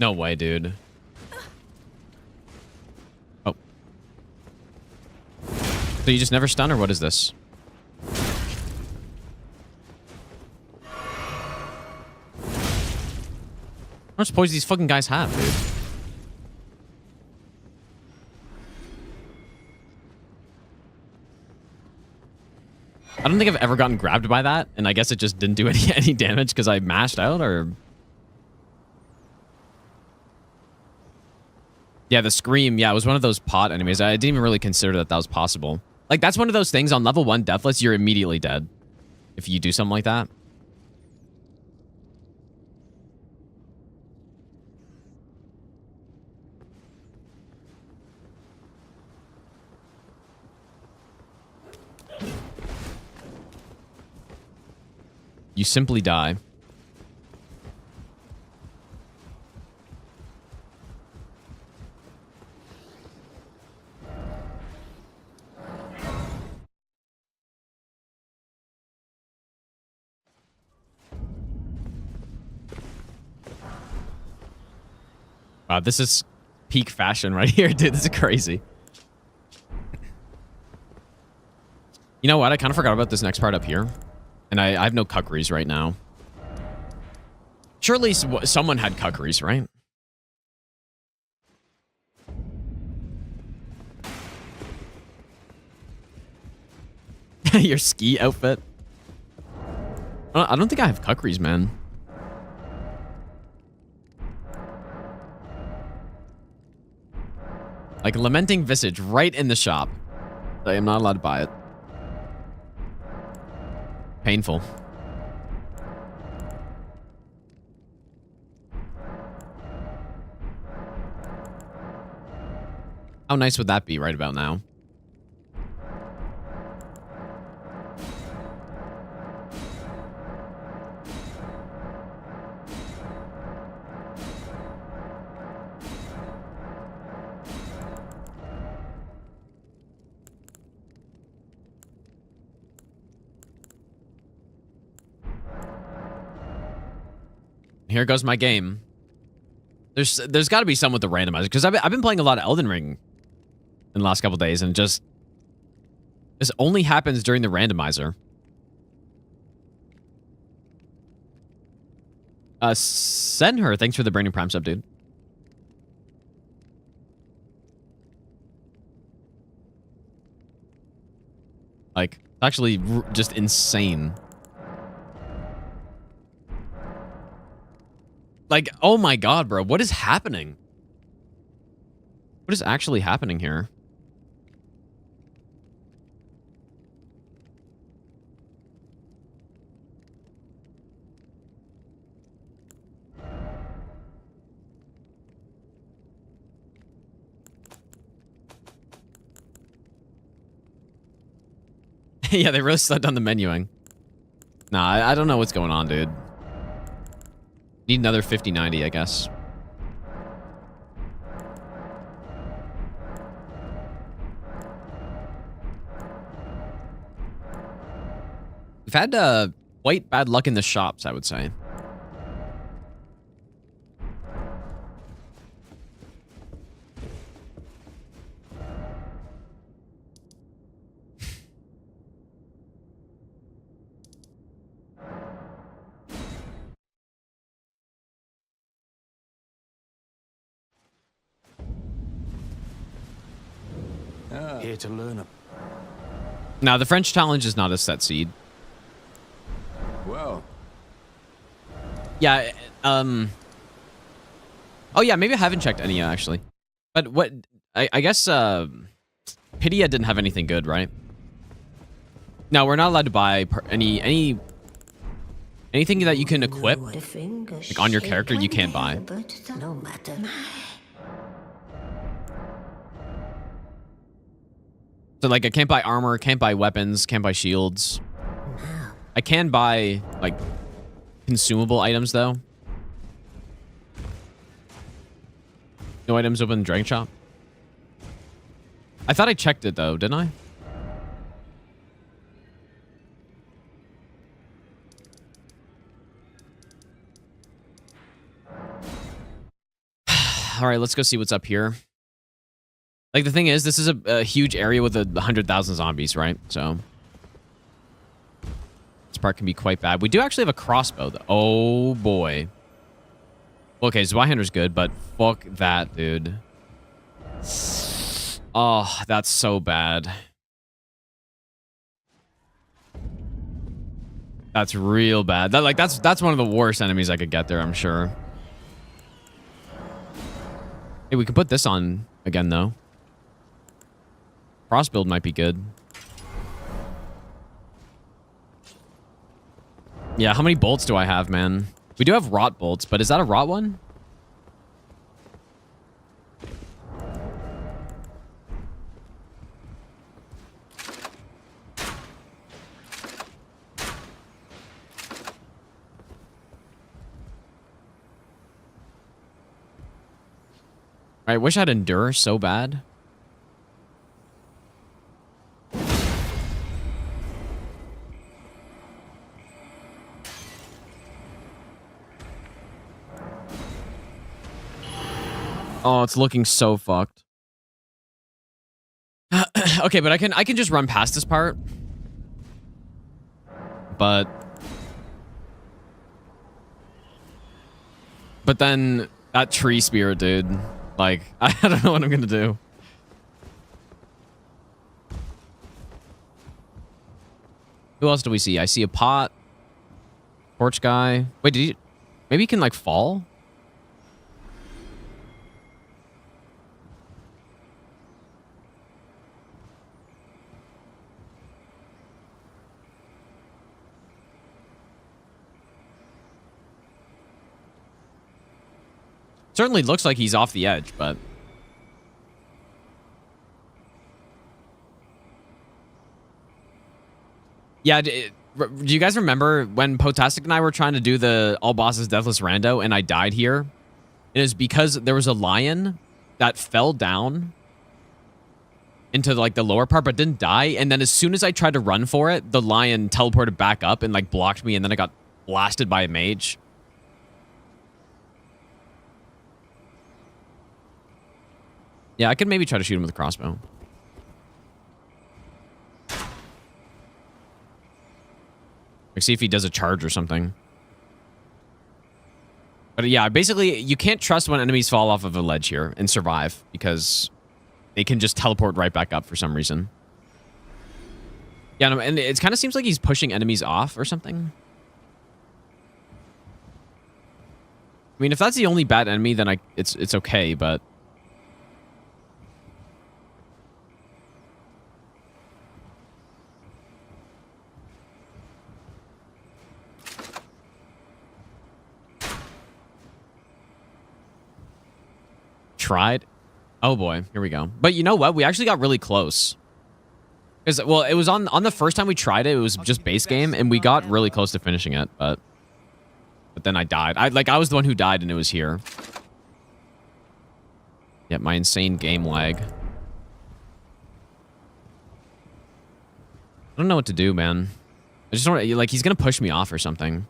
No way, dude. Oh. So you just never stun, or what is this? How much poison these fucking guys have, dude? I don't think I've ever gotten grabbed by that, and I guess it just didn't do any damage because I mashed out, or... Yeah, the scream. Yeah, it was one of those pot enemies. I didn't even really consider that was possible. Like, that's one of those things on level 1 Deathless, you're immediately dead if you do something like that. You simply die. Wow, this is peak fashion right here, dude. This is crazy. You know what? I kind of forgot about this next part up here. And I have no cuckeries right now. Surely someone had cuckeries, right? Your ski outfit. I don't think I have cuckeries, man. Like, lamenting visage right in the shop. I am not allowed to buy it. Painful. How nice would that be right about now? Here goes my game. There's got to be some with the randomizer, because I've been playing a lot of Elden Ring in the last couple days, and just this only happens during the randomizer. Send her. Thanks for the brand new Prime sub, dude. Like, actually just insane. Like, oh my god, bro. What is happening? What is actually happening here? Yeah, they really slowed down the menuing. Nah, I don't know what's going on, dude. Need another 5090, I guess. We've had quite bad luck in the shops, I would say. Here to learn. Now, the French challenge is not a set seed. Well. Yeah, oh yeah, maybe I haven't checked any actually. But what, I guess, Pitia didn't have anything good, right? No, we're not allowed to buy anything that you can equip, like, on your character, you can't buy. No matter. So like I can't buy armor, can't buy weapons, can't buy shields. I can buy like consumable items though. No items open in Dragon Shop. I thought I checked it though, didn't I? All right, let's go see what's up here. Like the thing is, this is a huge area with 100,000 zombies, right? So this part can be quite bad. We do actually have a crossbow though. Oh boy. Okay, Zweihander's good, but fuck that, dude. Oh, that's so bad. That's real bad. That's one of the worst enemies I could get there, I'm sure. Hey, we can put this on again though. Cross build might be good. Yeah, how many bolts do I have, man? We do have rot bolts, but is that a rot one? I wish I'd endure so bad. Oh, it's looking so fucked. Okay, but I can just run past this part. But then that tree spirit, dude. Like, I don't know what I'm gonna do. Who else do we see? I see a pot. Torch guy. Wait, did he... Maybe he can, like, fall? Certainly looks like he's off the edge, but... Yeah, do you guys remember when Potastic and I were trying to do the all bosses Deathless Rando and I died here? It is because there was a lion that fell down into like the lower part but didn't die, and then as soon as I tried to run for it, the lion teleported back up and like blocked me, and then I got blasted by a mage. Yeah, I could maybe try to shoot him with a crossbow. Like, see if he does a charge or something. But yeah, basically, you can't trust when enemies fall off of a ledge here and survive, because they can just teleport right back up for some reason. Yeah, and it kind of seems like he's pushing enemies off or something. I mean, if that's the only bad enemy, then it's okay, but... Tried. Oh boy, here we go. But you know what? We actually got really close. Because, well, it was on the first time we tried it, it was just base game, and we got really close to finishing it, but then I died. I was the one who died, and it was here. Yeah, my insane game lag. I don't know what to do, man. I just don't, like, he's gonna push me off or something.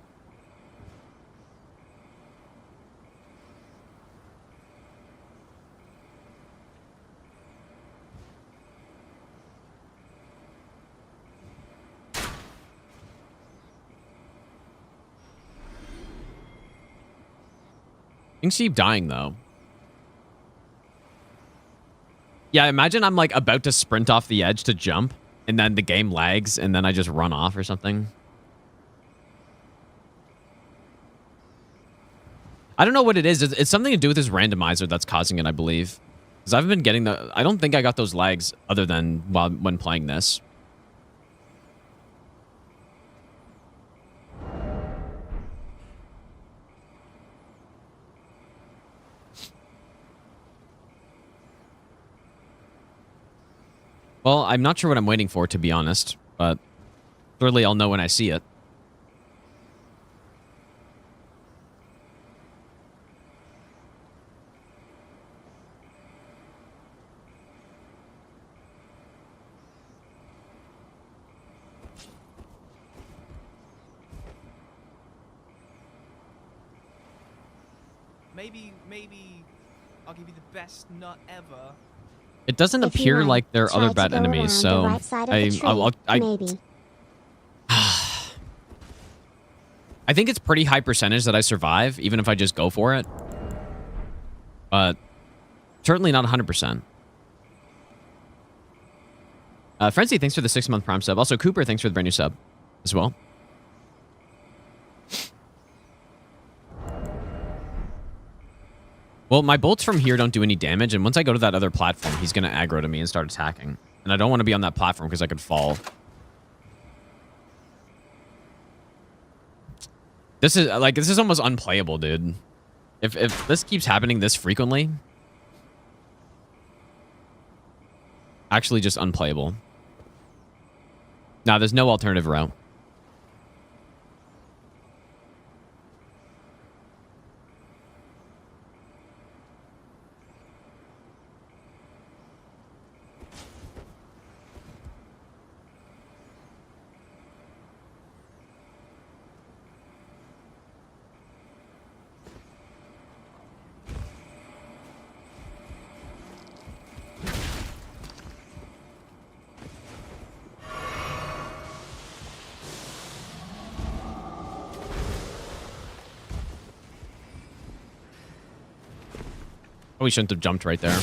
Things keep dying, though. Yeah, imagine I'm, like, about to sprint off the edge to jump, and then the game lags, and then I just run off or something. I don't know what it is. It's something to do with this randomizer that's causing it, I believe. Because I've been getting the... I don't think I got those lags other than when playing this. Well, I'm not sure what I'm waiting for, to be honest, but surely I'll know when I see it. Maybe I'll give you the best nut ever. It doesn't If you appear run, like there are try other to bad go enemies, around so the right side of the tree, maybe. I think it's pretty high percentage that I survive, even if I just go for it. But certainly not 100%. Frenzy, thanks for the 6-month Prime sub. Also, Cooper, thanks for the brand new sub as well. Well, my bolts from here don't do any damage, and once I go to that other platform, he's going to aggro to me and start attacking. And I don't want to be on that platform because I could fall. This is almost unplayable, dude. If this keeps happening this frequently, actually just unplayable. Nah, there's no alternative route. Oh, we shouldn't have jumped right there.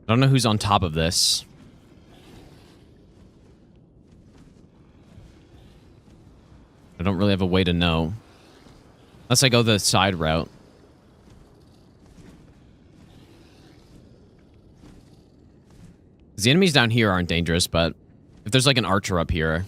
I don't know who's on top of this. I don't really have a way to know. Unless I go the side route. The enemies down here aren't dangerous, but if there's like an archer up here...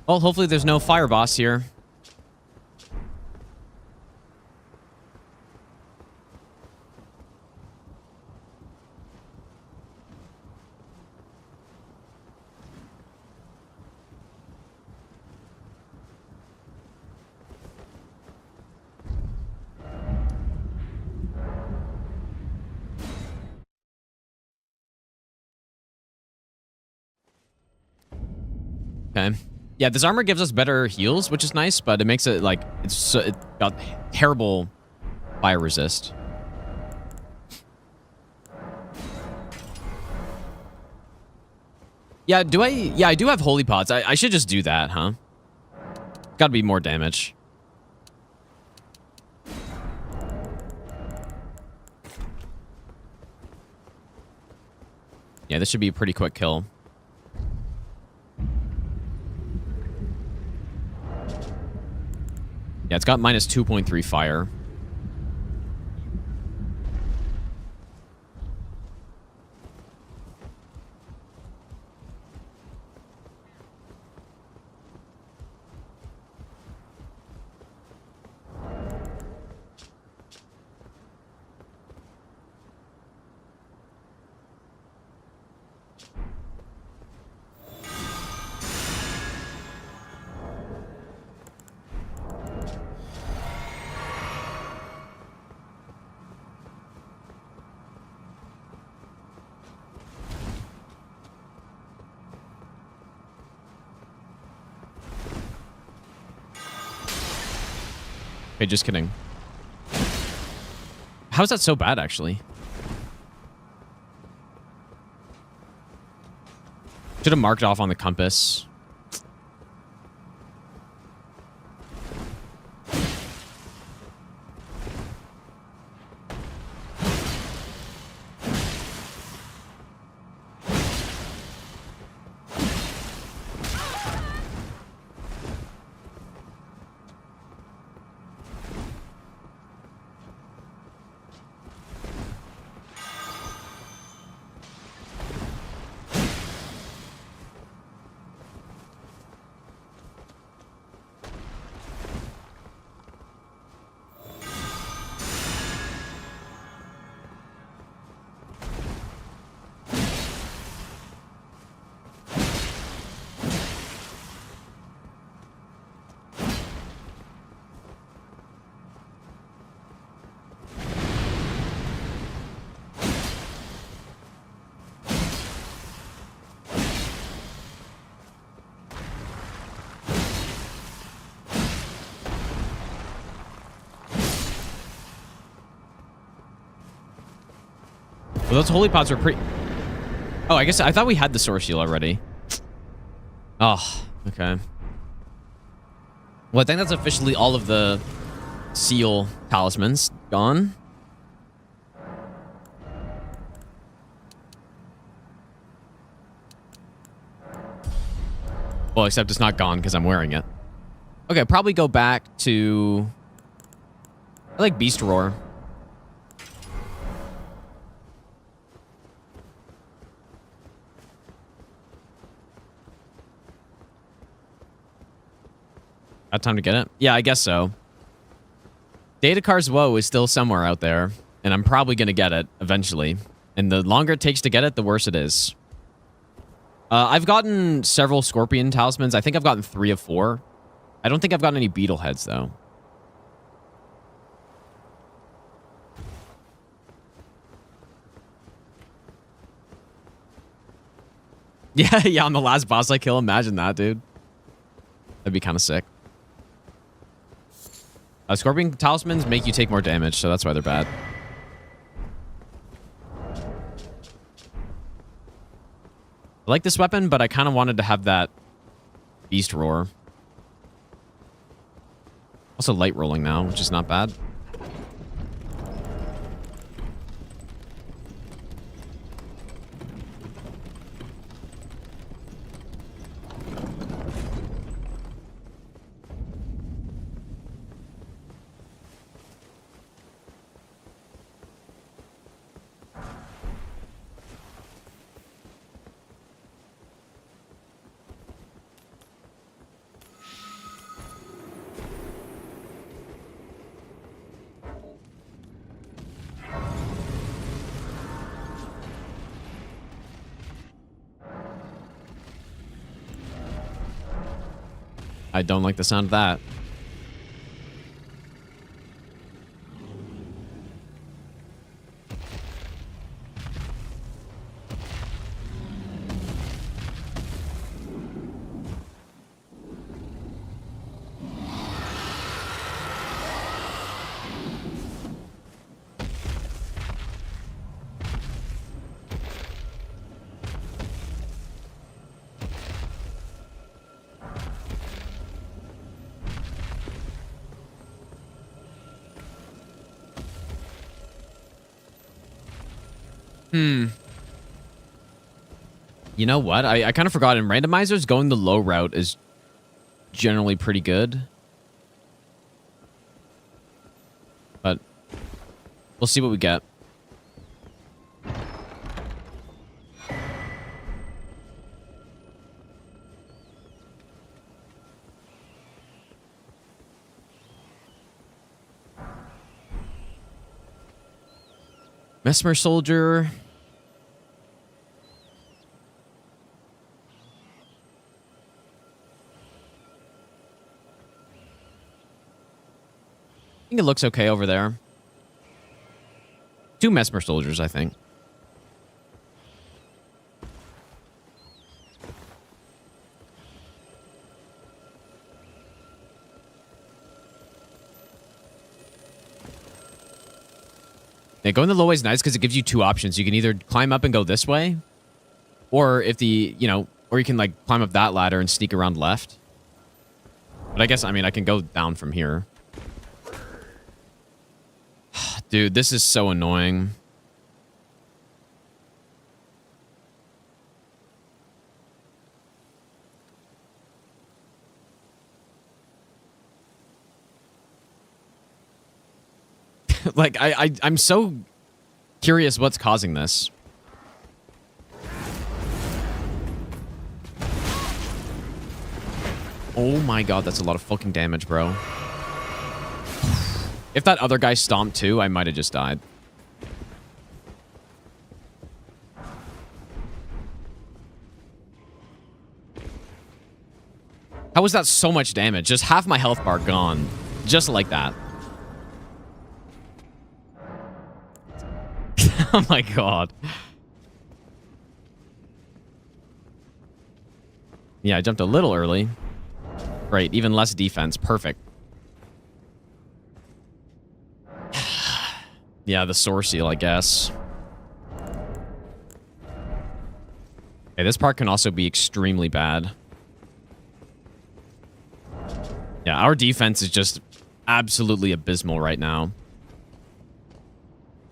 Well, hopefully there's no fire boss here. Okay. Yeah, this armor gives us better heals, which is nice, but it makes it like it got terrible fire resist. Yeah, do I? Yeah, I do have holy pots. I should just do that, huh? Gotta be more damage. Yeah, this should be a pretty quick kill. Yeah, it's got minus 2.3 fire. Okay, just kidding. How is that so bad, actually? Should have marked off on the compass. Well, those holy pots are pretty... Oh, I guess I thought we had the source seal already. Oh, okay. Well, I think that's officially all of the seal talismans gone. Well, except it's not gone because I'm wearing it. Okay, probably go back to... I like Beast Roar. Got time to get it? Yeah, I guess so. Datakar's Woe is still somewhere out there, and I'm probably going to get it eventually. And the longer it takes to get it, the worse it is. I've gotten several Scorpion talismans. I think I've gotten 3 of 4. I don't think I've gotten any Beetle heads, though. Yeah, yeah, on the last boss I kill, imagine that, dude. That'd be kind of sick. Scorpion talismans make you take more damage, so that's why they're bad. I like this weapon, but I kind of wanted to have that Beast Roar. Also light rolling now, which is not bad. I don't like the sound of that. You know what? I kind of forgot. In randomizers, going the low route is generally pretty good. But we'll see what we get. Mesmer Soldier. I think it looks okay over there. 2 Mesmer Soldiers, I think. Yeah, going the low way is nice because it gives you 2 options. You can either climb up and go this way, or if the, or you can like climb up that ladder and sneak around left. But I guess, I mean, I can go down from here. Dude, this is so annoying. Like, I'm so curious what's causing this. Oh my god, that's a lot of fucking damage, bro. If that other guy stomped too, I might have just died. How was that so much damage? Just half my health bar gone. Just like that. Oh my god. Yeah, I jumped a little early. Great, even less defense. Perfect. Yeah, the source seal, I guess. Okay, this part can also be extremely bad. Yeah, our defense is just absolutely abysmal right now.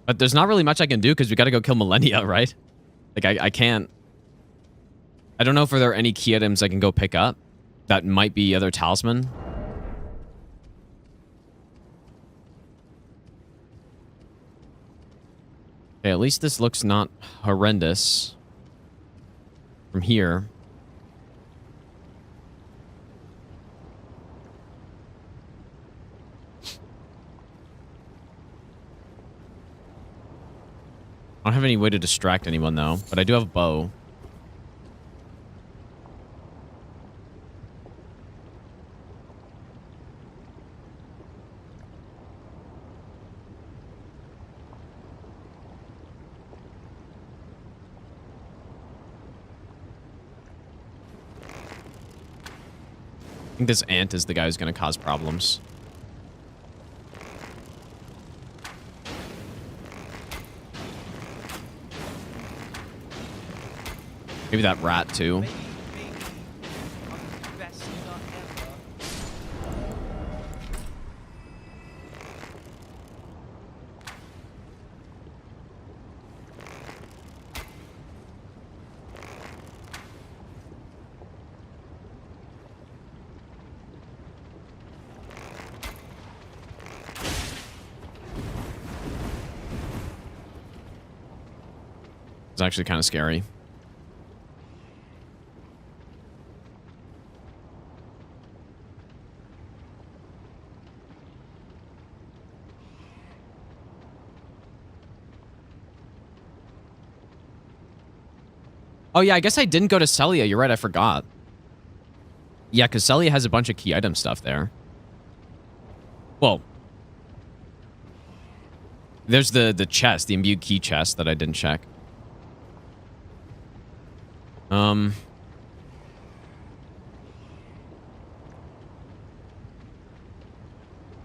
But there's not really much I can do because we got to go kill Millennia, right? Like, I can't. I don't know if there are any key items I can go pick up. That might be other talisman. Okay, at least this looks not horrendous from here. I don't have any way to distract anyone, though. But I do have a bow. I think this ant is the guy who's going to cause problems. Maybe that rat, too. Maybe I'll give you the best nut ever. It's actually kind of scary. Oh, yeah, I guess I didn't go to Celia. You're right, I forgot. Yeah, because Celia has a bunch of key item stuff there. Well, there's the chest, the imbued key chest that I didn't check.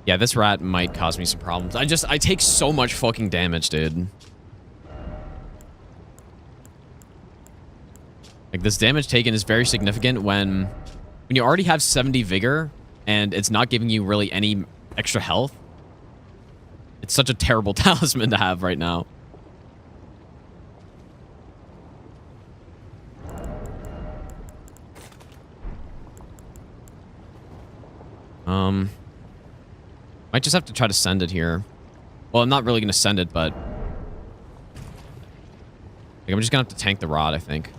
Yeah, this rat might cause me some problems. I take so much fucking damage, dude. Like, this damage taken is very significant when you already have 70 vigor and it's not giving you really any extra health. It's such a terrible talisman to have right now. Might just have to try to send it here. Well, I'm not really going to send it, but like, I'm just going to have to tank the rod, I think.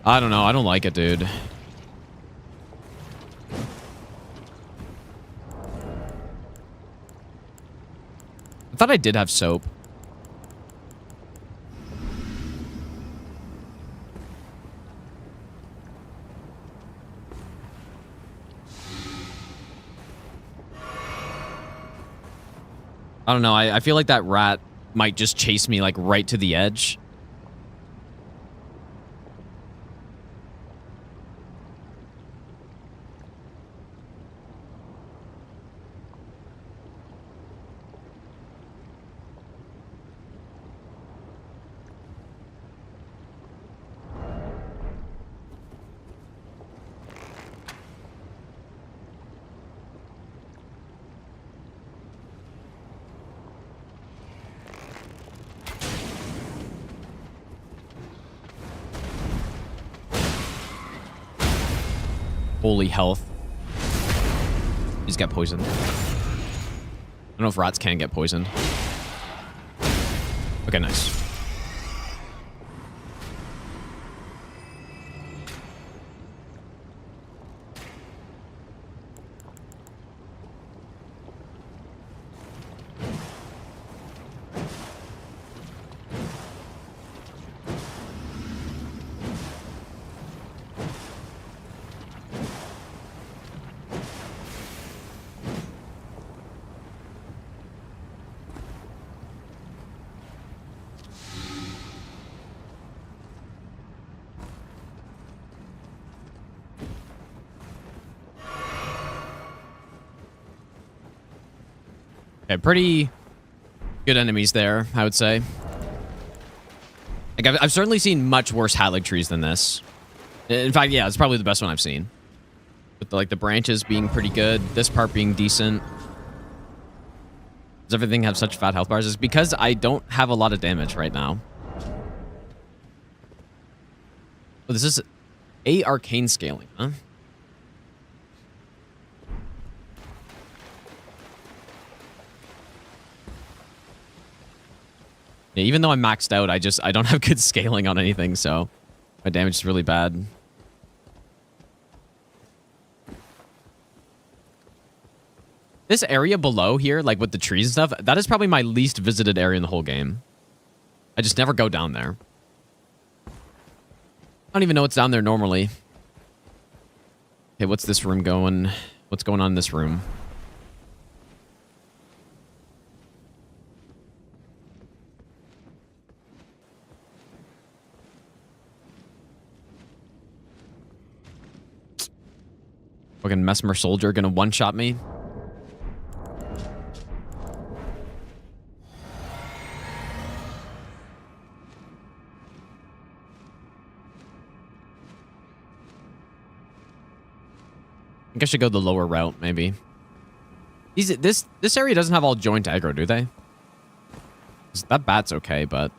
I don't know. I don't like it, dude. I thought I did have soap. I don't know. I feel like that rat might just chase me, like, right to the edge. Holy health. He's got poisoned. I don't know if rats can get poisoned. Okay, nice. Okay, pretty good enemies there, I would say. Like I've certainly seen much worse Hallig trees than this. In fact, yeah, it's probably the best one I've seen. With the branches being pretty good, this part being decent. Does everything have such fat health bars? It's because I don't have a lot of damage right now. Oh, this is a arcane scaling, huh? Yeah, even though I'm maxed out, I don't have good scaling on anything, so my damage is really bad. This area below here, like with the trees and stuff, that is probably my least visited area in the whole game. I just never go down there. I don't even know what's down there normally. Okay, what's this room going? What's going on in this room? Fucking Mesmer Soldier gonna one-shot me. I think I should go the lower route, maybe. This area doesn't have all joint aggro, do they? That bat's okay, but...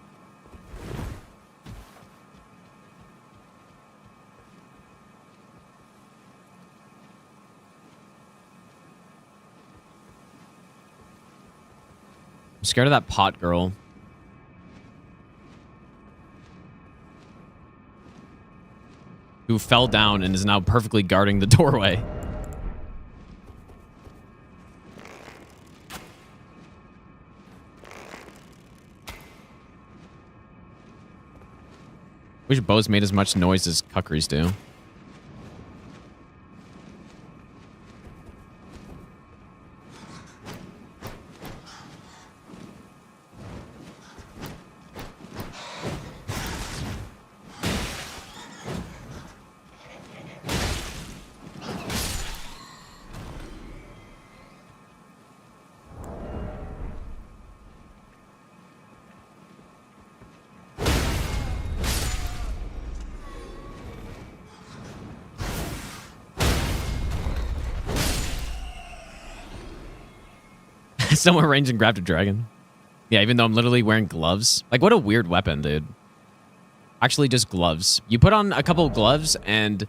I'm scared of that pot girl. Who fell down and is now perfectly guarding the doorway. Wish bows made as much noise as cuckeries do. Someone ranged and grabbed a dragon. Yeah, even though I'm literally wearing gloves. Like, what a weird weapon, dude. Actually, just gloves. You put on a couple of gloves, and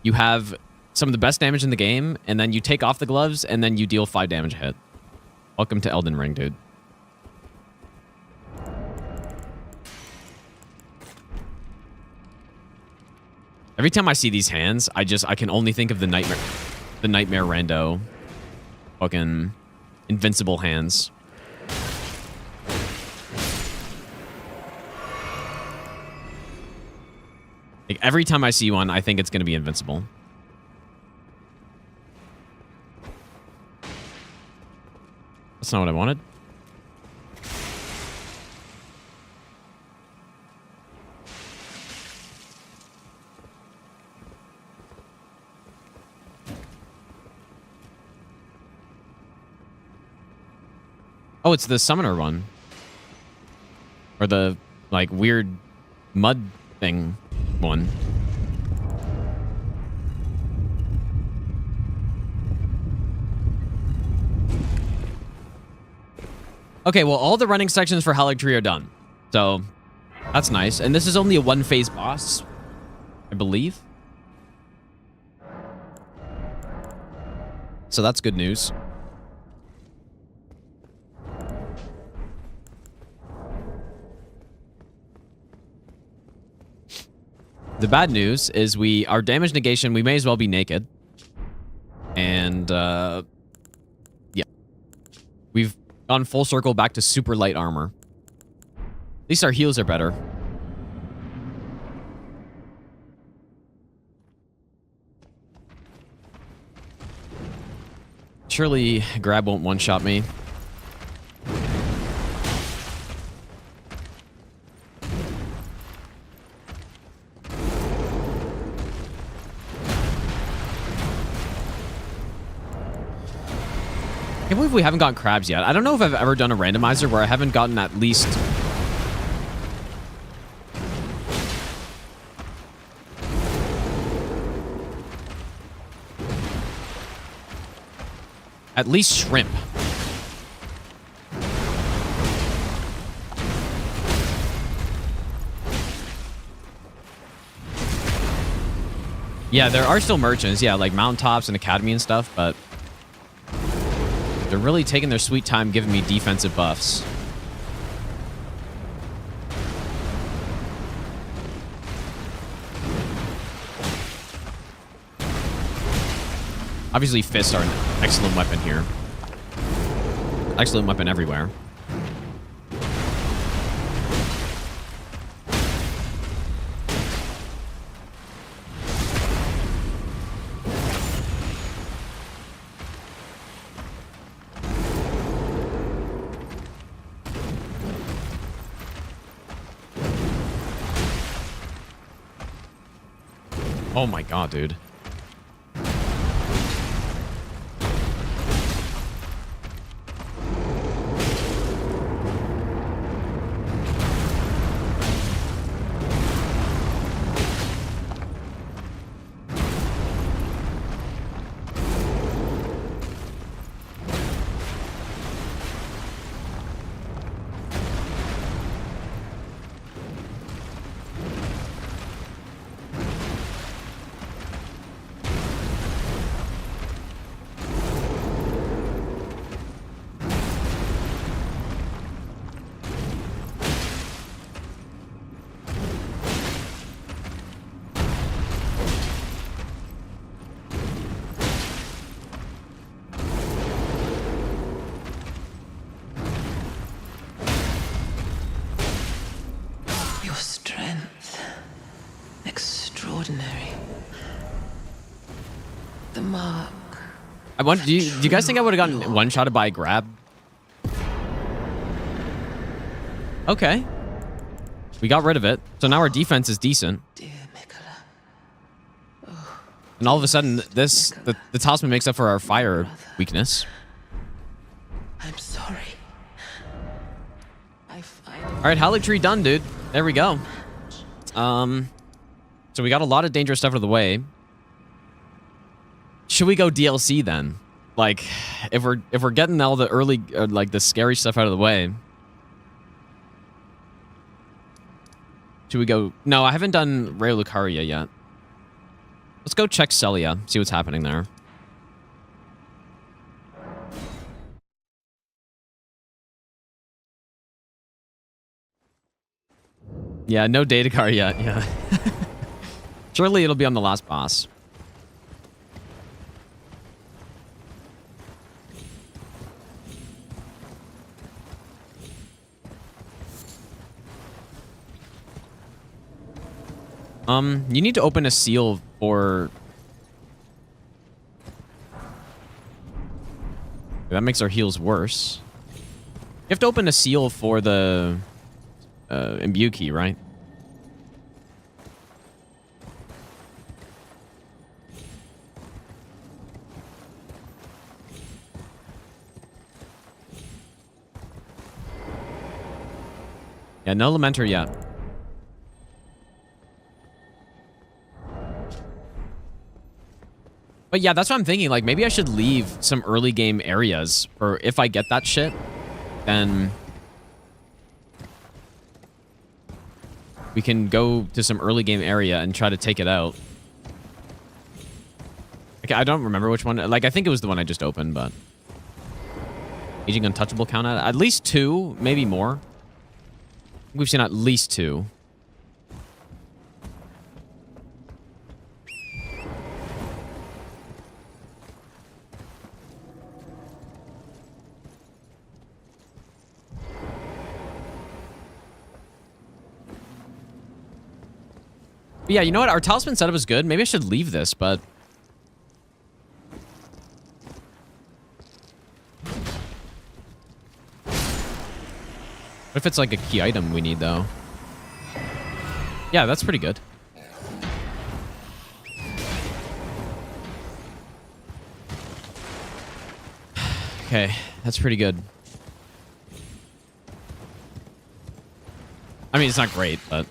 you have some of the best damage in the game, and then you take off the gloves, and then you deal 5 damage a hit. Welcome to Elden Ring, dude. Every time I see these hands, I can only think of the nightmare rando. Fucking... invincible hands. Like every time I see one, I think it's going to be invincible. That's not what I wanted. Oh, it's the summoner one. Or the, like, weird mud thing one. Okay, well, all the running sections for Hallig Tree are done. So, that's nice. And this is only a one-phase boss, I believe. So that's good news. The bad news is our damage negation, we may as well be naked. And, yeah. We've gone full circle back to super light armor. At least our heals are better. Surely grab won't one-shot me. I can't believe we haven't gotten crabs yet. I don't know if I've ever done a randomizer where I haven't gotten at least At least shrimp. Yeah, there are still merchants. Yeah, like mountaintops and academy and stuff, but they're really taking their sweet time giving me defensive buffs. Obviously, fists are an excellent weapon here. Excellent weapon everywhere. Oh my god, dude. Your strength. Extraordinary. The mark. I wonder, do you guys think I would have gotten one-shotted by a grab? Okay. We got rid of it. So now our defense is decent. Dear Mikola. And all of a sudden, the talisman makes up for our fire weakness. I'm sorry. I find All right, Holly Tree done, dude. There we go. So we got a lot of dangerous stuff out of the way. Should we go DLC then? Like, if we're getting all the early, like the scary stuff out of the way, should we go? No, I haven't done Ray Lucaria yet. Let's go check Celia, see what's happening there. Yeah, no data card yet. Yeah. Surely it'll be on the last boss. You need to open a seal for... That makes our heals worse. You have to open a seal for the imbue key, right? Yeah, no Lamenter yet. But yeah, that's what I'm thinking. Like, maybe I should leave some early game areas for if I get that shit, then we can go to some early game area and try to take it out. Okay, I don't remember which one. Like, I think it was the one I just opened, but... Aging Untouchable count at least 2, maybe more. We've seen at least 2. But yeah, you know what? Our talisman setup is good. Maybe I should leave this, but... What if it's like a key item we need, though? Yeah, that's pretty good. Okay, that's pretty good. I mean, it's not great, but...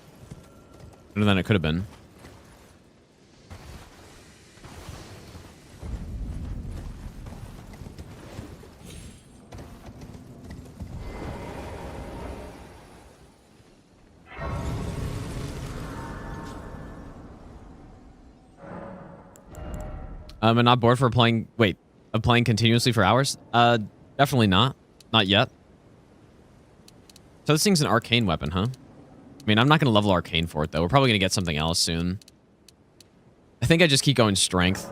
better than it could have been. I'm not bored for playing... Wait, of playing continuously for hours? Definitely not. Not yet. So this thing's an arcane weapon, huh? I mean, I'm not going to level arcane for it, though. We're probably going to get something else soon. I think I just keep going strength.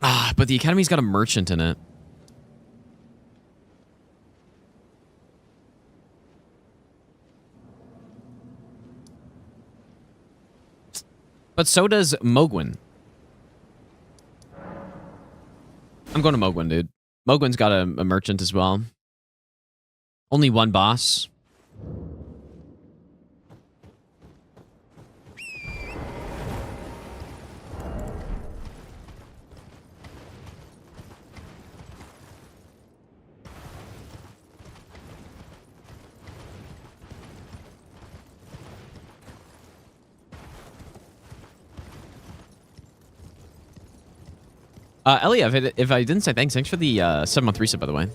Ah, but the Academy's got a merchant in it. But so does Mogwin. I'm going to Mogwin, dude. Mogwin's got a merchant as well. Only one boss. Ellie, if I didn't say thanks for the 7-month reset, by the way.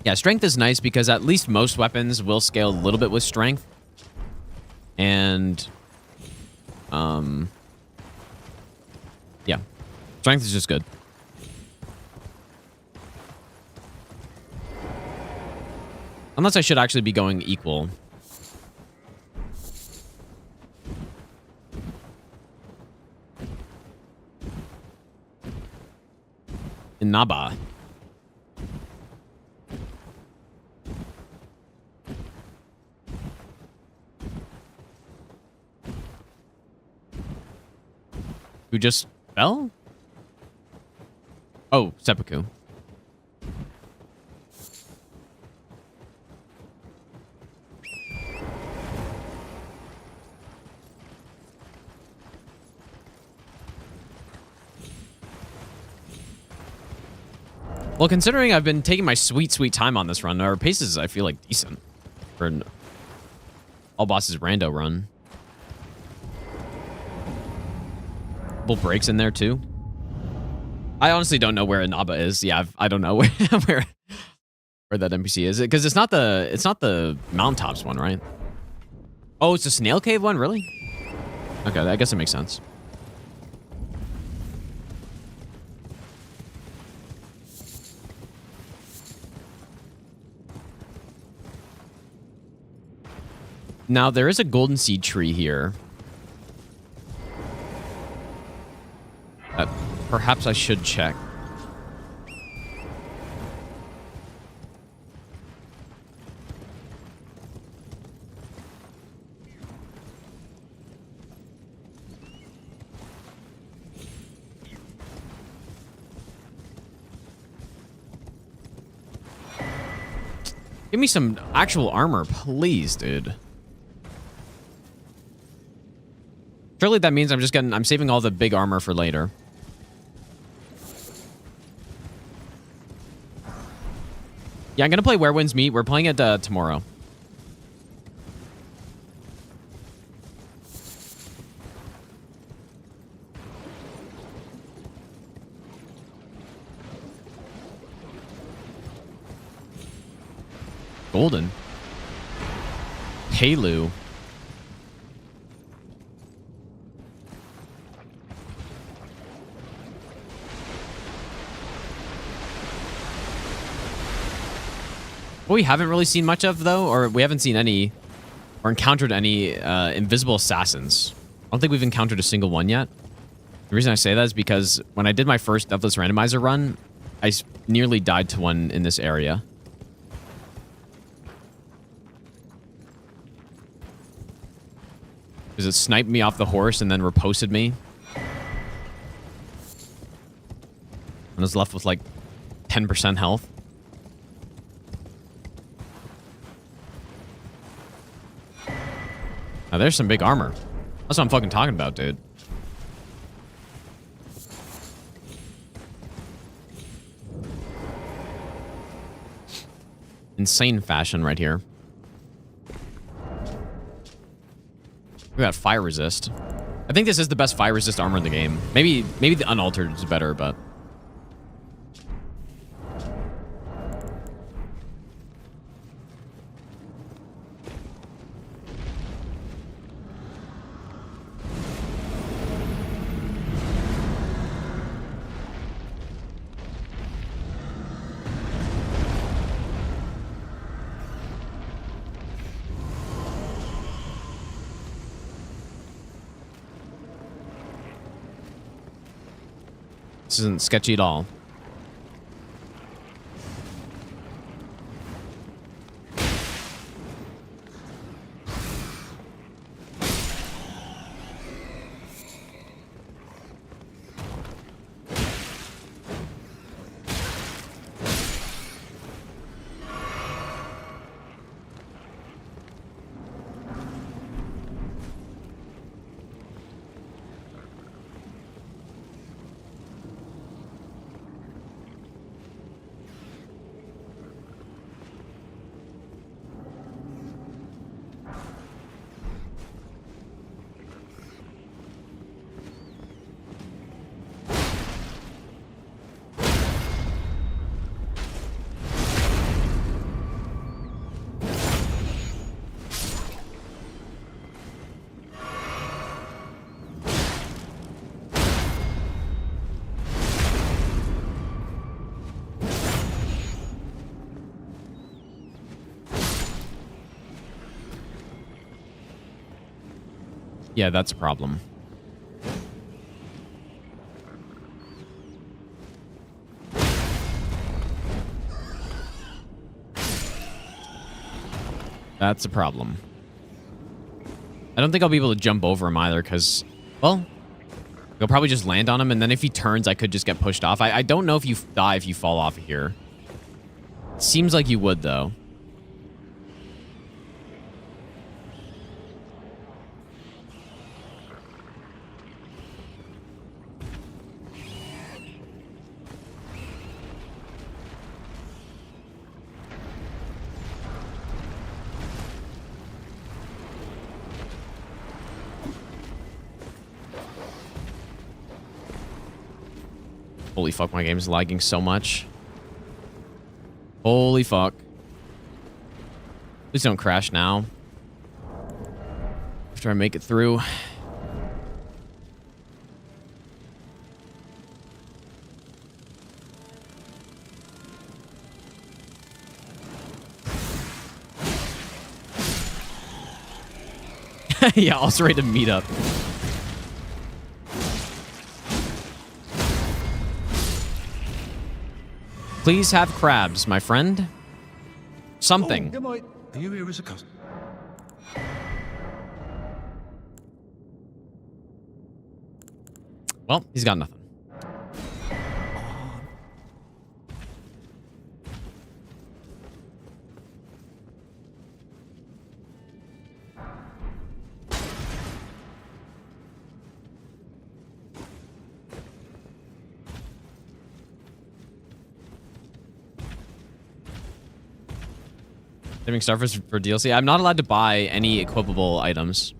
Yeah, strength is nice because at least most weapons will scale a little bit with strength. And, yeah. Strength is just good. Unless I should actually be going equal. Inaba. Who just fell? Oh, seppuku. Well, considering I've been taking my sweet, sweet time on this run, our pace is, I feel like, decent for an all bosses rando run. Couple breaks in there too. I honestly don't know where Inaba is. Yeah, I don't know where that NPC is. Because it's not the mountaintops one, right? Oh, it's the snail cave one, really? Okay, I guess it makes sense. Now, there is a golden seed tree here. Perhaps I should check. Give me some actual armor, please, dude. Surely that means I'm saving all the big armor for later. Yeah, I'm gonna play Where Winds Meet. We're playing it tomorrow. Golden. Palu. What we haven't really seen much of, though, or we haven't seen any, or encountered any invisible assassins. I don't think we've encountered a single one yet. The reason I say that is because when I did my first Deathless Randomizer run, I nearly died to one in this area. Because it sniped me off the horse and then riposted me. And I was left with like 10% health. Now there's some big armor. That's what I'm fucking talking about, dude. Insane fashion right here. We got fire resist. I think this is the best fire resist armor in the game. Maybe the unaltered is better, but this isn't sketchy at all. Yeah, that's a problem. That's a problem. I don't think I'll be able to jump over him either because, well, he'll probably just land on him, and then if he turns, I could just get pushed off. I don't know if you die if you fall off of here. Seems like you would, though. Holy fuck, my game's lagging so much. Holy fuck. Please don't crash now. After I make it through. Yeah, also ready to meet up. Please have crabs, my friend. Something. Are you here as a customer? Well, he's got nothing. Saving Starfish for DLC. I'm not allowed to buy any equipable items.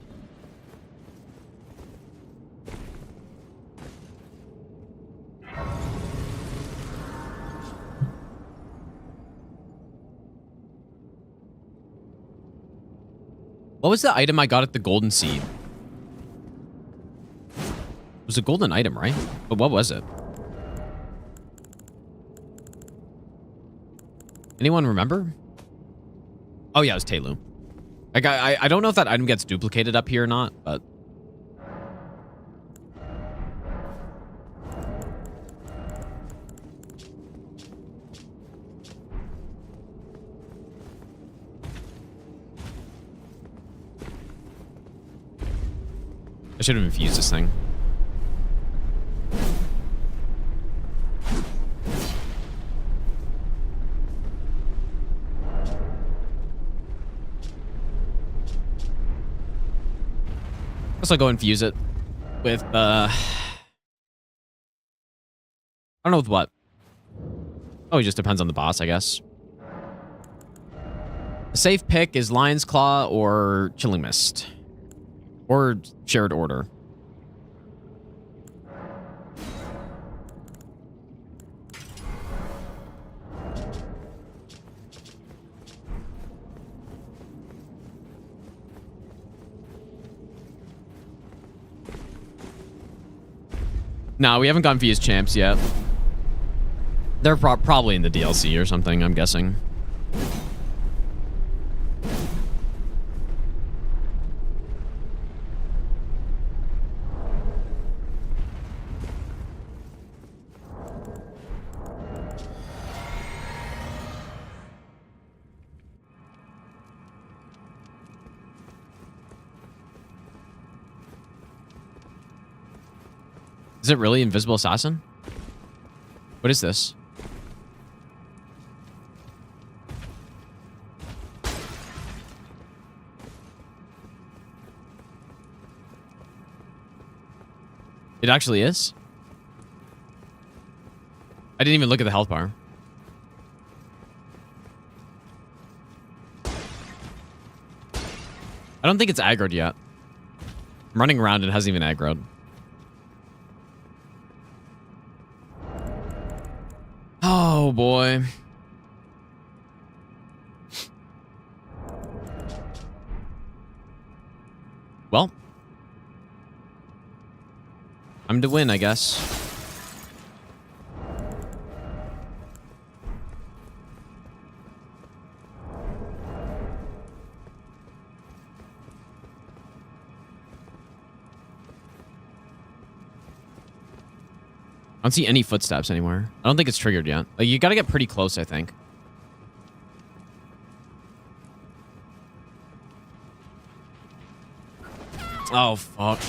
What was the item I got at the Golden Seed? It was a golden item, right? But what was it? Anyone remember? Oh yeah, it was Telu. Like I don't know if that item gets duplicated up here or not, but I should have infused this thing. I'll go infuse it with, I don't know with what. Oh, it just depends on the boss, I guess. The safe pick is Lion's Claw or Chilling Mist. Or shared order. No, we haven't gotten Via's champs yet. They're probably in the DLC or something, I'm guessing. Is it really Invisible Assassin? What is this? It actually is? I didn't even look at the health bar. I don't think it's aggroed yet. I'm running around and it hasn't even aggroed. Oh boy. Well. I'm to win, I guess. I don't see any footsteps anywhere. I don't think it's triggered yet. Like, you gotta get pretty close, I think. Oh, fuck.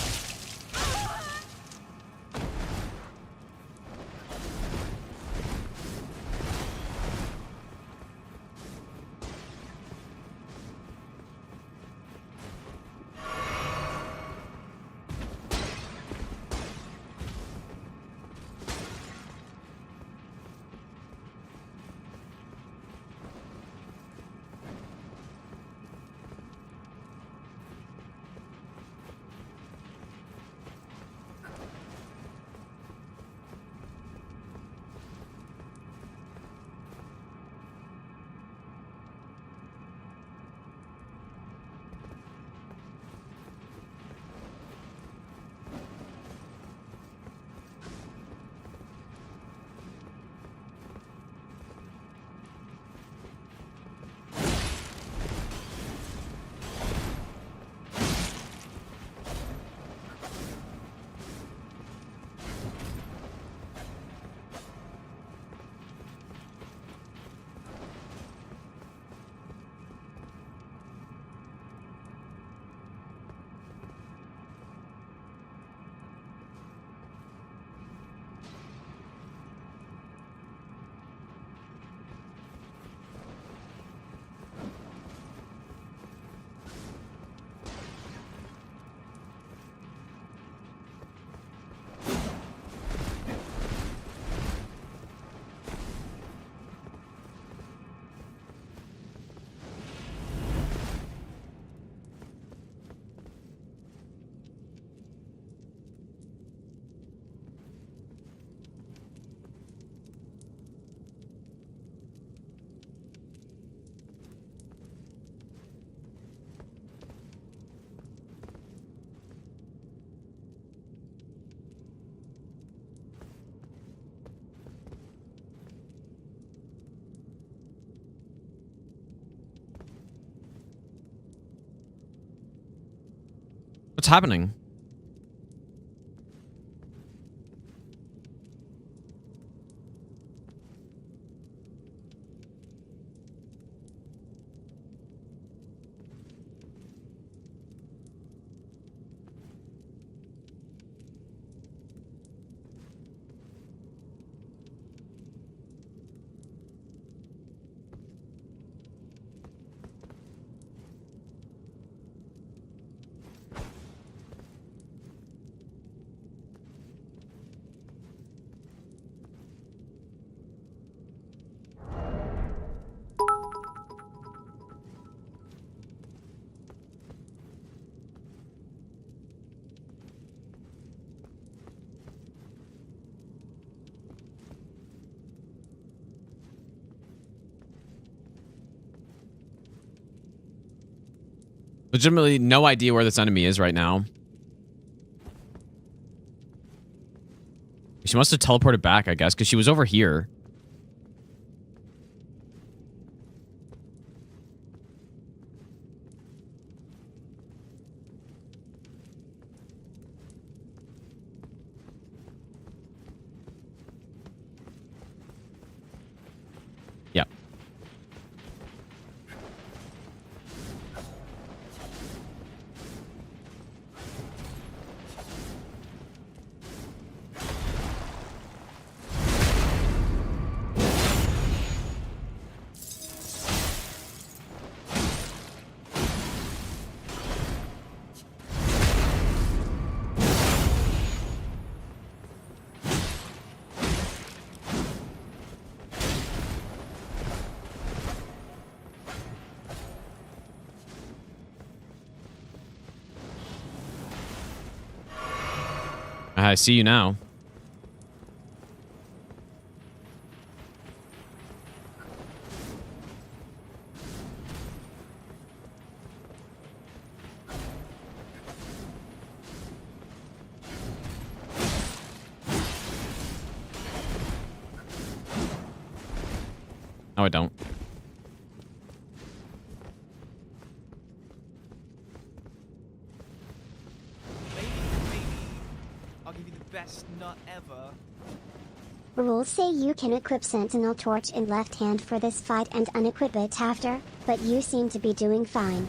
What's happening? Legitimately no idea where this enemy is right now. She must have teleported back, I guess, because she was over here. Yep. I see you now. No, I don't. Maybe I'll give you the best nut ever. Rules say you can equip Sentinel Torch in left hand for this fight and unequip it after, but you seem to be doing fine.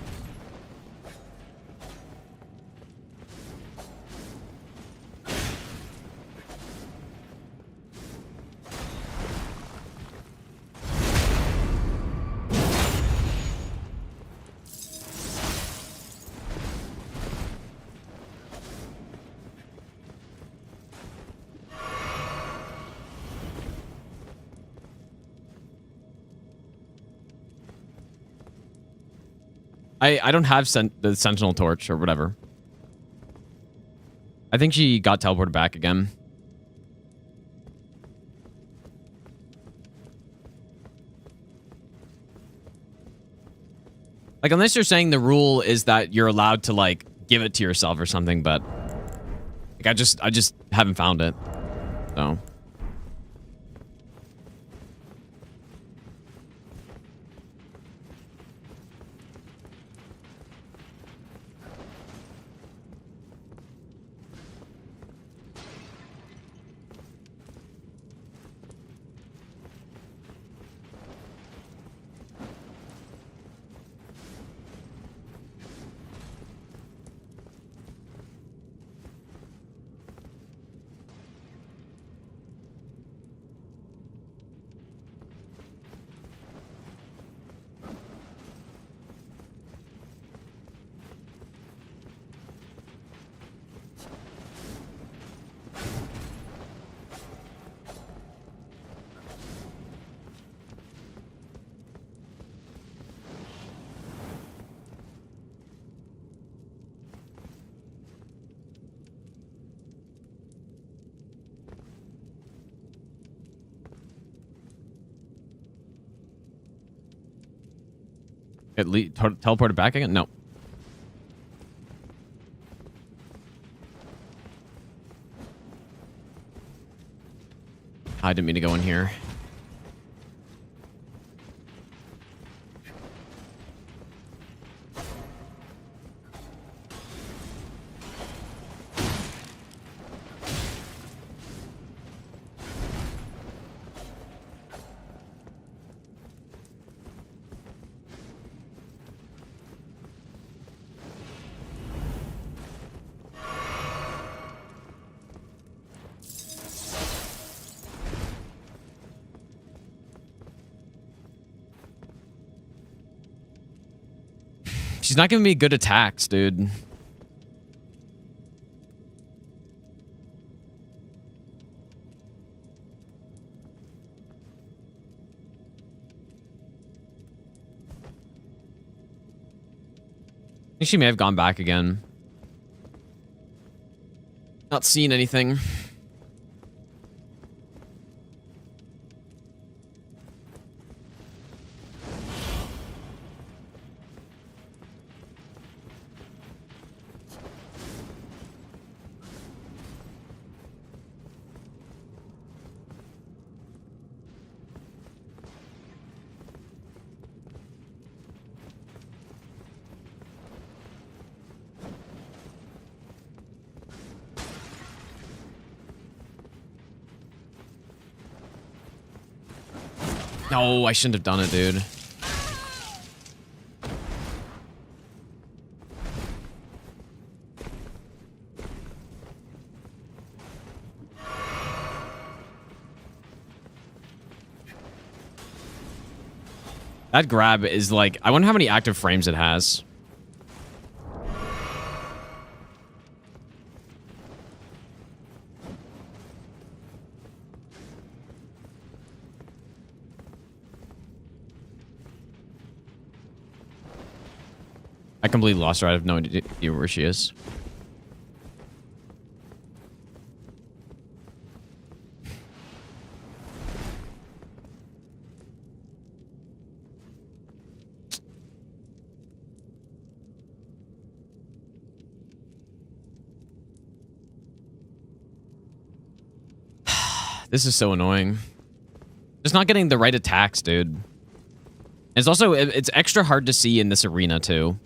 I don't have the Sentinel Torch or whatever. I think she got teleported back again. Like, unless you're saying the rule is that you're allowed to, like, give it to yourself or something, but like, I just haven't found it. So. Teleported back again? No. I didn't mean to go in here. She's not giving me good attacks, dude. I think she may have gone back again. Not seeing anything. No, I shouldn't have done it, dude. That grab is like, I wonder how many active frames it has. I completely lost her. I have no idea where she is. This is so annoying. Just not getting the right attacks, dude. It's also, it's extra hard to see in this arena, too.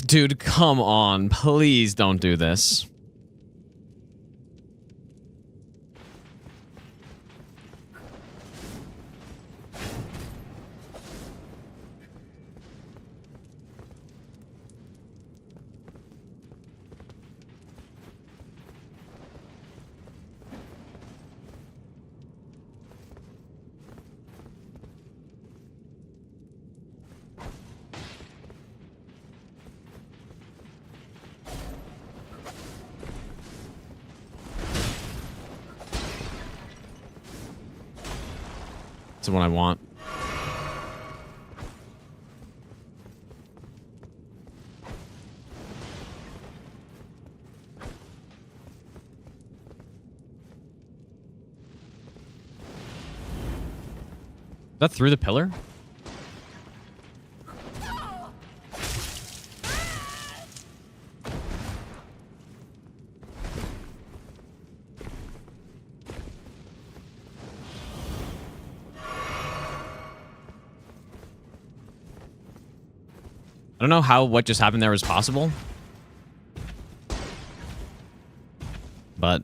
Dude, come on. Please don't do this. That's the one I want. Is that through the pillar? I don't know how what just happened there was possible. But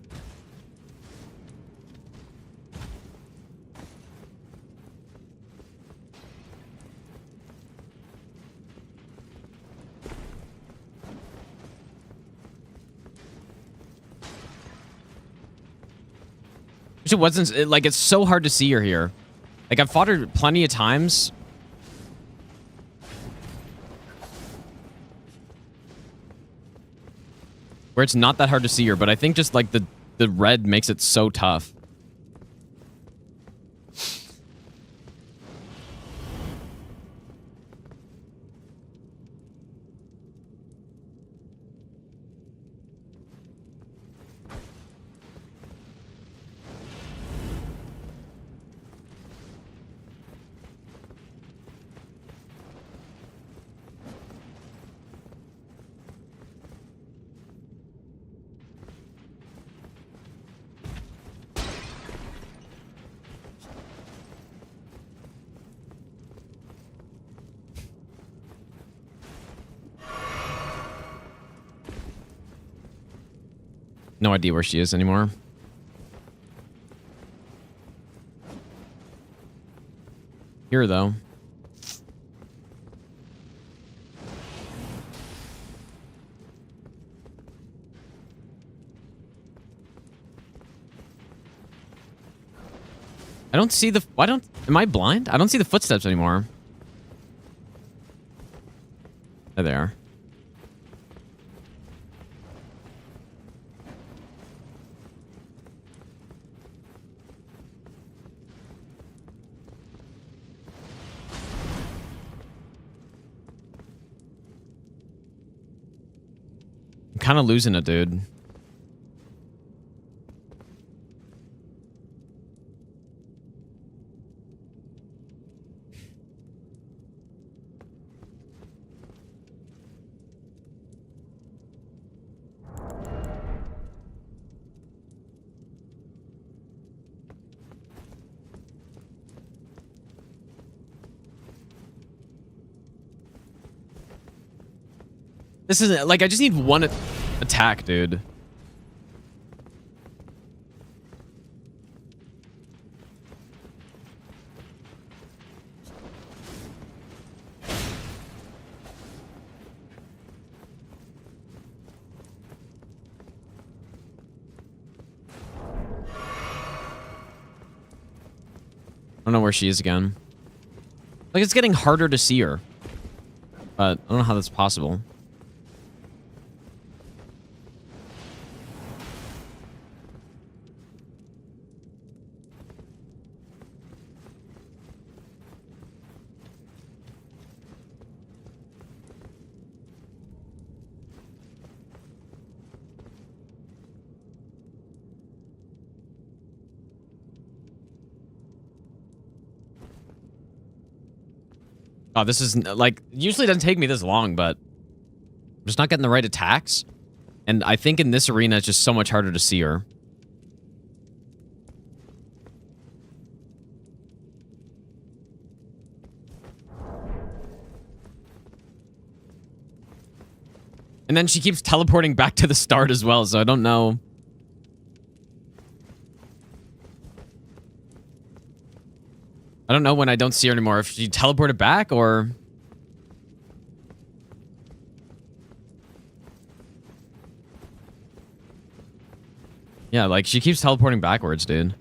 it wasn't like, it's so hard to see her here. Like, I've fought her plenty of times. Where it's not that hard to see her, but I think just like the red makes it so tough. No idea where she is anymore. Here, though. I don't see the... Am I blind? I don't see the footsteps anymore. There they are. Kind of losing it, dude. This isn't like I just need one attack, dude. I don't know where she is again. Like, it's getting harder to see her. But I don't know how that's possible. Oh, this is, like, usually it doesn't take me this long, but I'm just not getting the right attacks. And I think in this arena, it's just so much harder to see her. And then she keeps teleporting back to the start as well, so I don't know. I don't know when I don't see her anymore, if she teleported back or... Yeah, like, she keeps teleporting backwards, dude.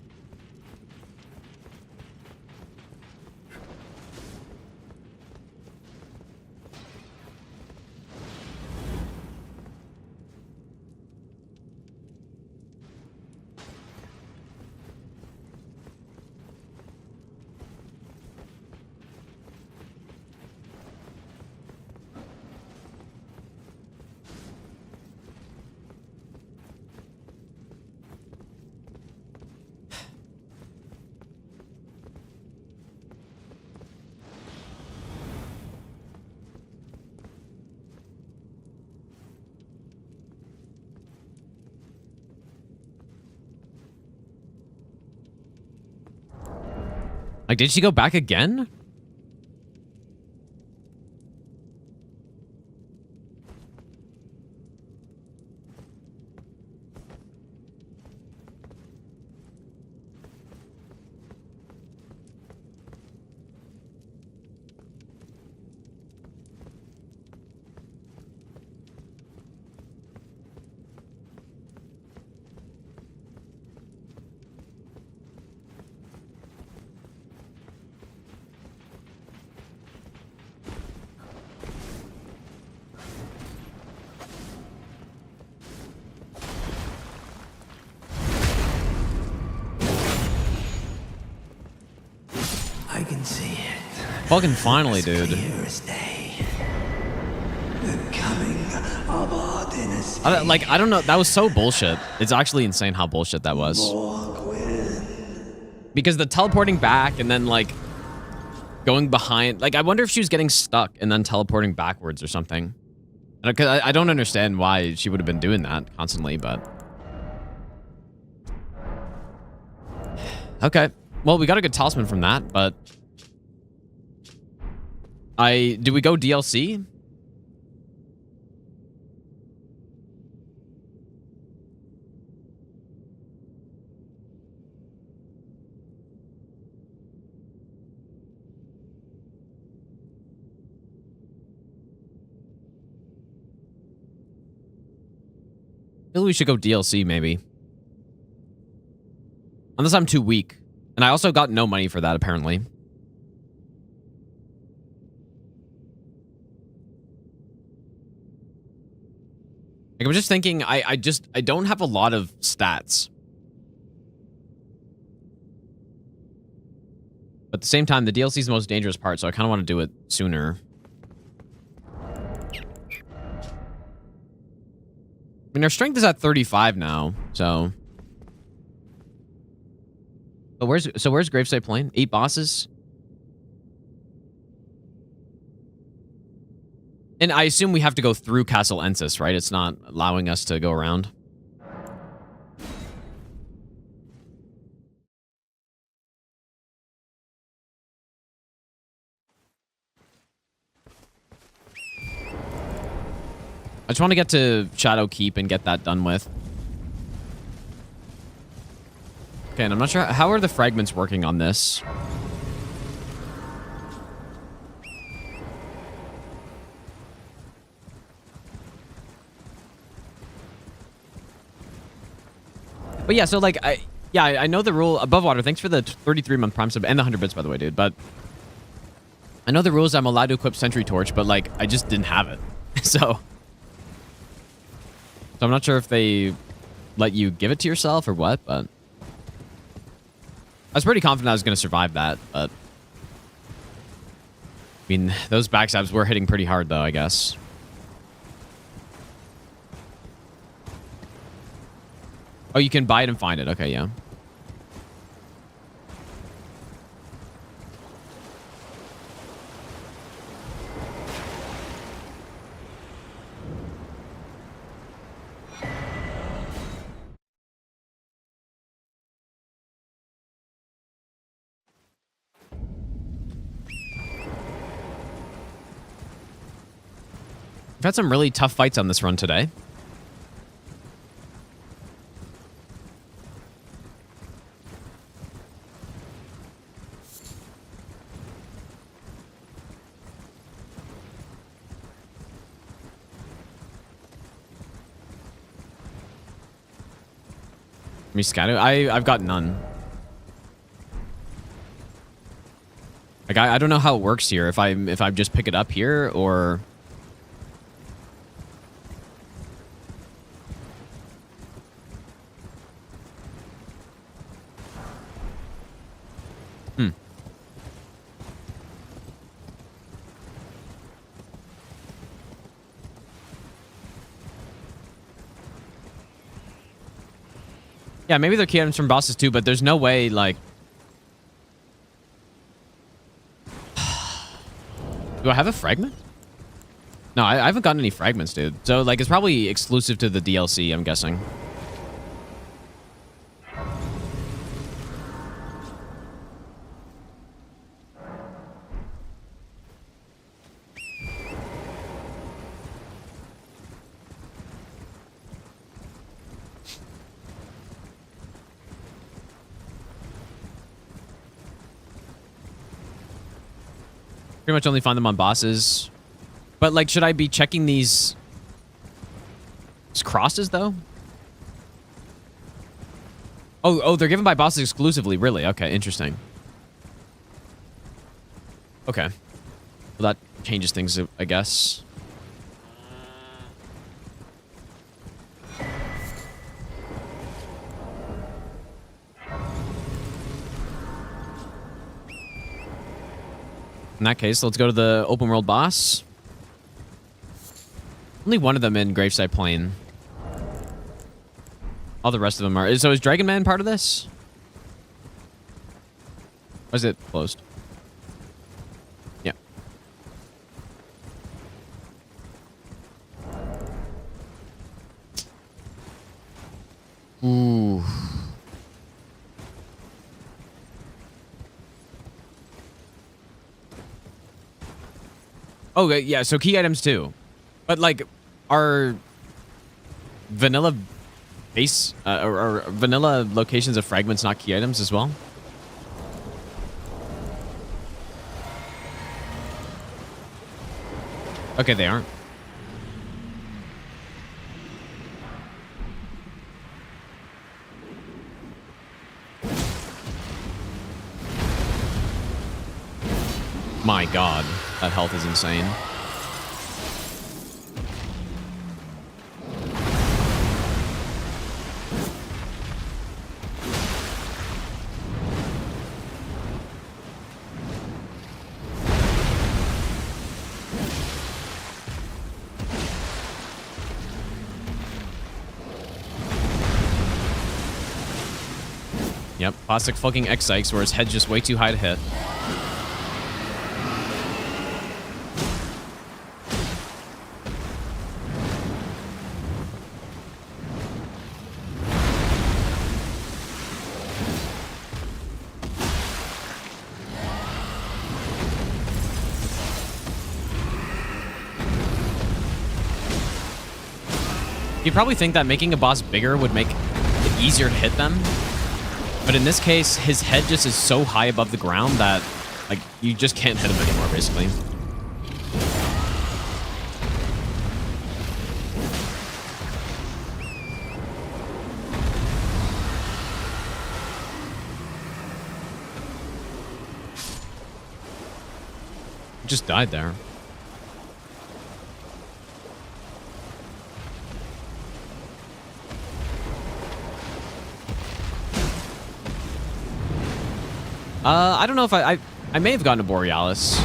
Like, did she go back again? I can see it. Fucking finally, dude. Clear as day. The coming of our dynasty. I don't know. That was so bullshit. It's actually insane how bullshit that was. Because the teleporting back and then, like, going behind... Like, I wonder if she was getting stuck and then teleporting backwards or something. Because I don't understand why she would have been doing that constantly, but... Okay. Well, we got a good talisman from that, but... Do we go DLC? I feel we should go DLC, maybe. Unless I'm too weak. And I also got no money for that, apparently. Like, I'm just thinking, I don't have a lot of stats. But at the same time, the DLC is the most dangerous part, so I kind of want to do it sooner. I mean, our strength is at 35 now, so... But where's Gravesite Plain? 8 bosses? And I assume we have to go through Castle Ensis, right? It's not allowing us to go around. I just want to get to Shadow Keep and get that done with. Okay, and I'm not sure how are the fragments working on this. But yeah, so like I know the rule. Above Water, thanks for the 33-month Prime sub and the 100 bits, by the way, dude. But I know the rules. I'm allowed to equip Sentry Torch, but like I just didn't have it, so I'm not sure if they let you give it to yourself or what. But I was pretty confident I was going to survive that. But I mean, those backstabs were hitting pretty hard, though, I guess. Oh, you can buy it and find it. Okay, yeah. We've had some really tough fights on this run today. Miscado? I've got none. Like I don't know how it works here. If I just pick it up here or Yeah, maybe they're key items from bosses too, but there's no way, like... Do I have a fragment? No, I haven't gotten any fragments, dude. So, like, it's probably exclusive to the DLC, I'm guessing. Pretty much only find them on bosses. But, like, should I be checking these crosses, though? Oh, they're given by bosses exclusively. Really? Okay, interesting. Okay. Well, that changes things, I guess. In that case, let's go to the open world boss. Only one of them in Graveside Plain. All the rest of them are... So is Dragon Man part of this? Or is it closed? Yeah. Ooh. Oh, yeah, so key items too. But, like, are vanilla base, or vanilla locations of fragments not key items as well? Okay, they aren't. My God, that health is insane. Yep, classic fucking X-Sykes where his head's just way too high to hit. You'd probably think that making a boss bigger would make it easier to hit them. But in this case, his head just is so high above the ground that, like, you just can't hit him anymore, basically. Just died there. I don't know if I may have gotten a Borealis.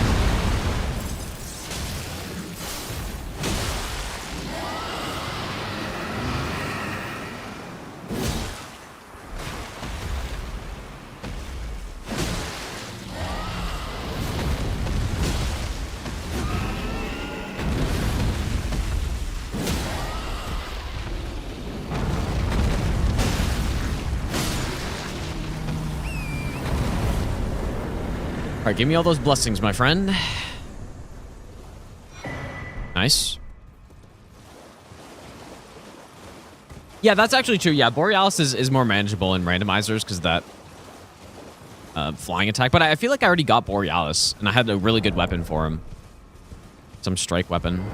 All right, give me all those blessings, my friend. Nice. Yeah, that's actually true. Yeah, Borealis is more manageable in randomizers because of that flying attack. But I feel like I already got Borealis, and I had a really good weapon for him. Some strike weapon.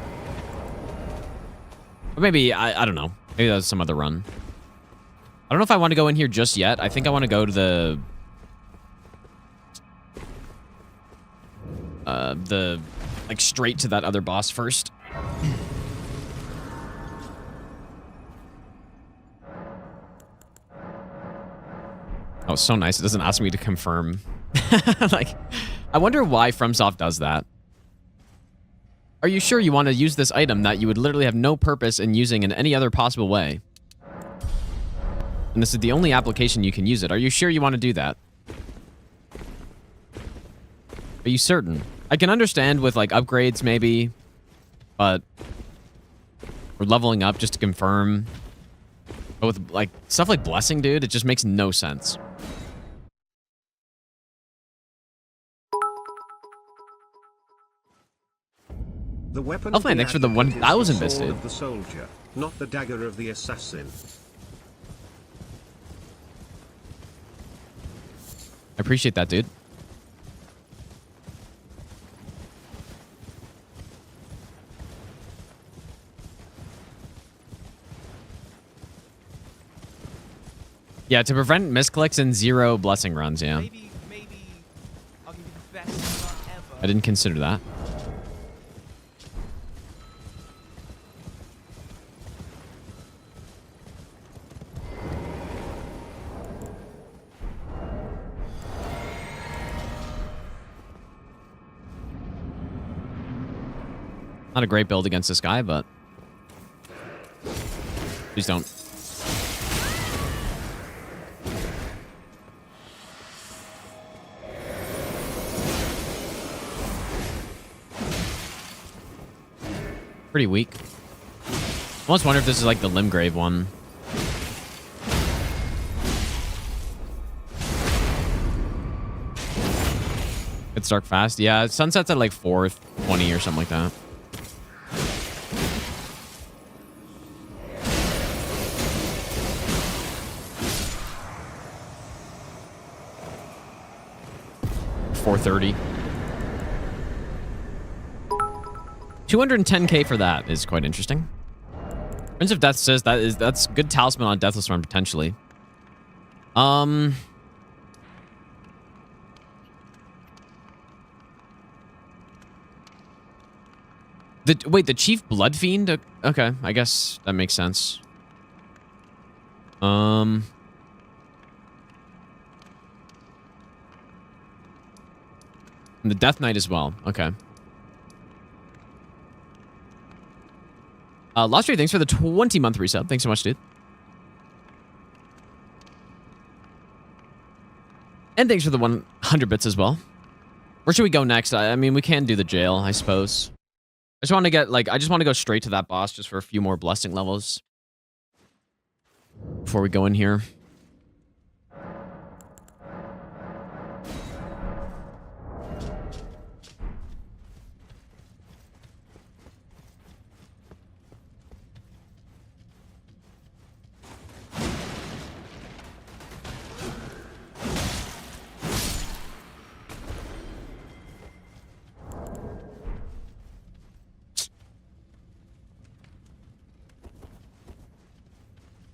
Or maybe, I don't know. Maybe that was some other run. I don't know if I want to go in here just yet. I think I want to go to the like straight to that other boss first. Oh, so nice. It doesn't ask me to confirm. Like, I wonder why FromSoft does that. Are you sure you want to use this item that you would literally have no purpose in using in any other possible way? And this is the only application you can use it. Are you sure you want to do that? Are you certain? I can understand with, like, upgrades, maybe. But we're leveling up just to confirm. But with, like, stuff like Blessing, dude, it just makes no sense. The weapon Elfman, thanks for the 1,000 bits, dude. of the soldier, not the dagger of the assassin. I appreciate that, dude. Yeah, to prevent misclicks and 0 blessing runs, yeah. Maybe I'll give you the best shot ever. I didn't consider that. Not a great build against this guy, but please don't. Pretty weak. I almost wonder if this is like the Limgrave one. It's dark fast. Yeah, sunset's at like 4:20 or something like that. $4:30. 210k for that is quite interesting. Prince of Death says that's good talisman on Deathless run potentially. Wait, the Chief Blood Fiend? Okay, I guess that makes sense. And the Death Knight as well. Okay. Lost Tree, thanks for the 20-month resub. Thanks so much, dude. And thanks for the 100 bits as well. Where should we go next? I mean, we can do the jail, I suppose. I just want to get, like, I just want to go straight to that boss just for a few more blessing levels before we go in here.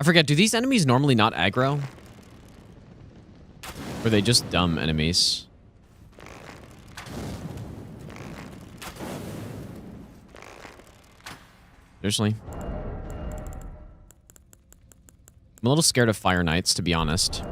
I forget, do these enemies normally not aggro? Or are they just dumb enemies? Seriously? I'm a little scared of Fire Knights, to be honest.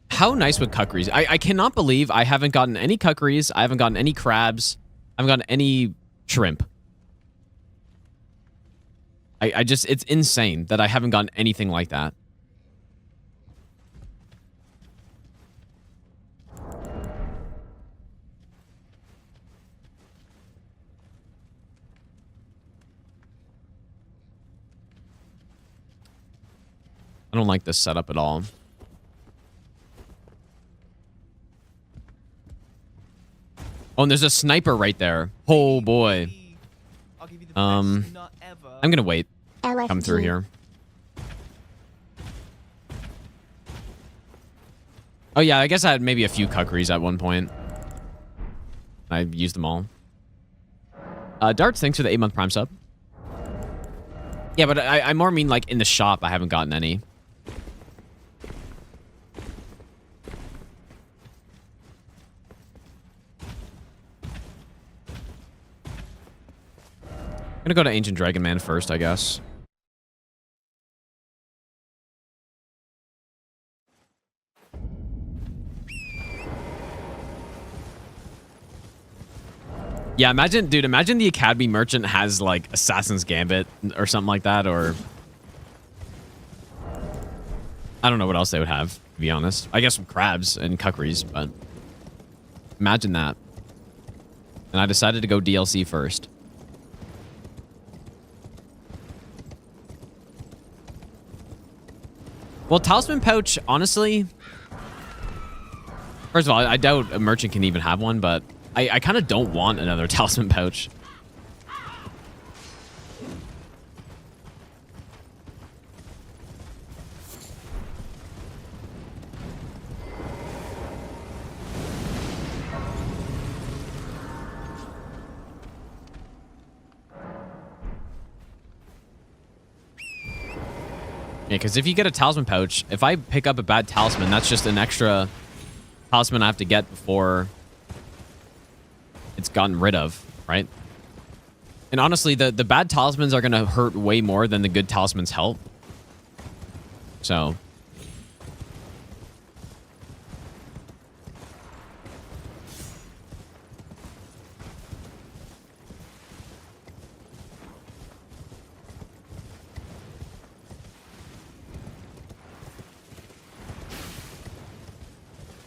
How nice would Kukris? I cannot believe I haven't gotten any Kukris. I haven't gotten any crabs. I haven't gotten any shrimp. I just, it's insane that I haven't gotten anything like that. I don't like this setup at all. Oh, and there's a sniper right there. Oh boy. I'm gonna wait. Come through here. Oh yeah, I guess I had maybe a few Kukris at one point. I used them all. Darts, thanks for the 8-month Prime sub. Yeah, but I more mean like in the shop I haven't gotten any. I'm gonna go to Ancient Dragon Man first, I guess. Yeah, imagine, dude, imagine the Academy Merchant has, like, Assassin's Gambit or something like that, or... I don't know what else they would have, to be honest. I guess some crabs and Kukris, but... Imagine that. And I decided to go DLC first. Well, Talisman Pouch, honestly... First of all, I doubt a merchant can even have one, but... I kind of don't want another Talisman Pouch. Yeah, because if you get a Talisman Pouch, if I pick up a bad Talisman, that's just an extra Talisman I have to get before it's gotten rid of, right? And honestly, the bad Talismans are going to hurt way more than the good Talismans help. So...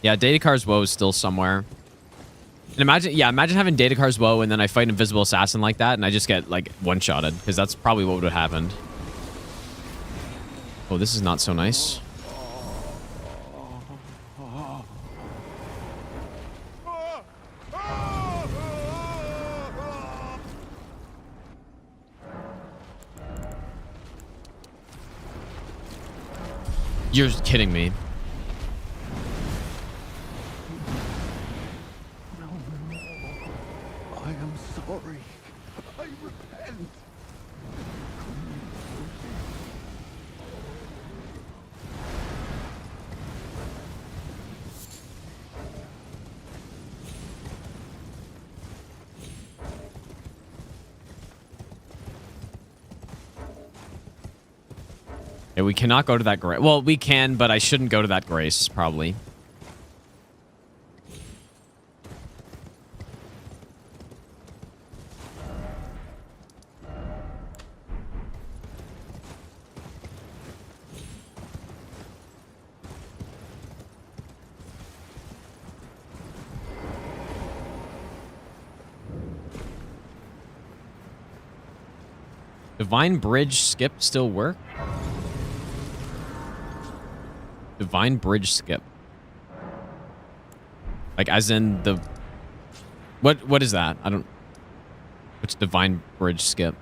Yeah, Datakar's Woe is still somewhere. And imagine, yeah, imagine having Datakar's Woe and then I fight an Invisible Assassin like that and I just get, like, one-shotted. Because that's probably what would have happened. Oh, this is not so nice. You're kidding me. I am sorry. I repent. Yeah, we cannot go to that grace. Well, we can, but I shouldn't go to that grace, probably. Divine Bridge skip still work? Divine Bridge skip. Like as in the... What is that? I don't... What's Divine Bridge skip?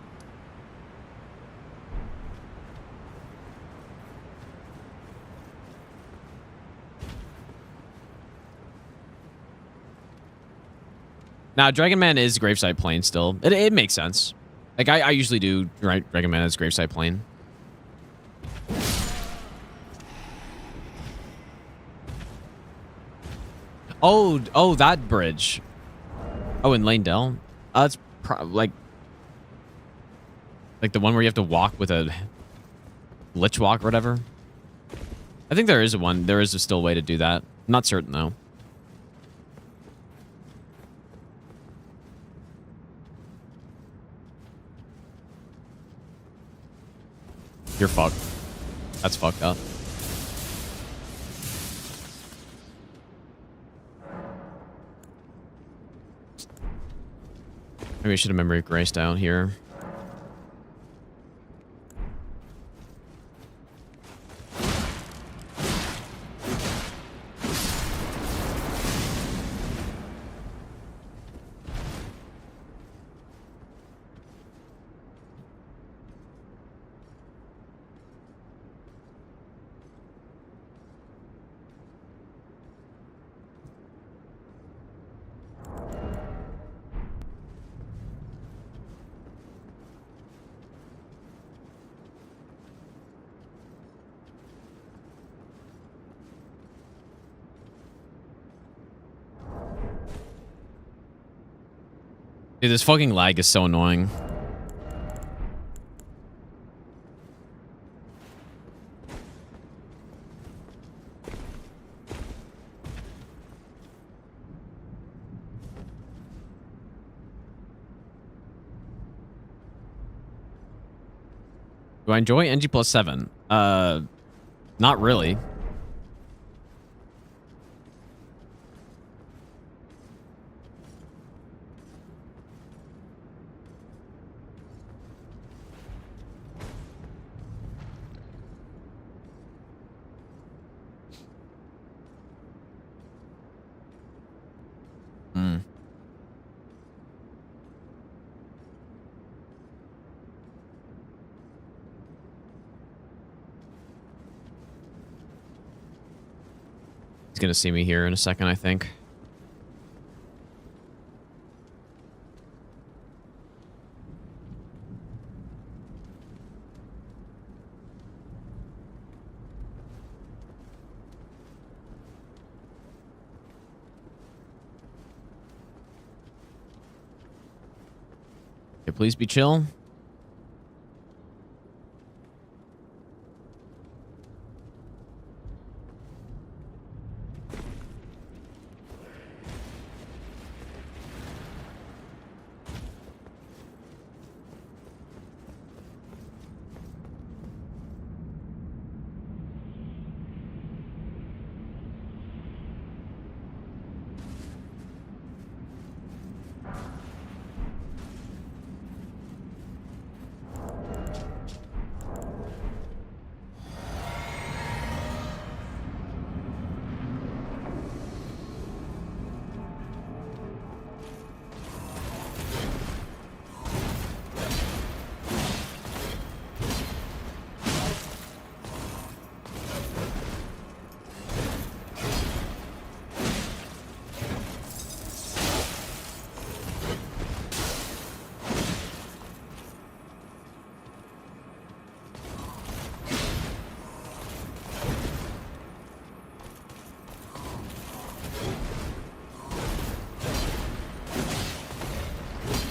Now, Dragon Man is gravesite plane still. It makes sense. Like, I usually do Dragon Man as gravesite plane. Oh, that bridge. Oh, in Lane Dell? That's like the one where you have to walk with a lich walk or whatever. I think there is one. There is a still way to do that. I'm not certain, though. You're fucked. That's fucked up. Maybe I should have memory grace down here. Dude, this fucking lag is so annoying. Do I enjoy NG plus 7? Not really. He's gonna see me here in a second, I think. Okay, please be chill.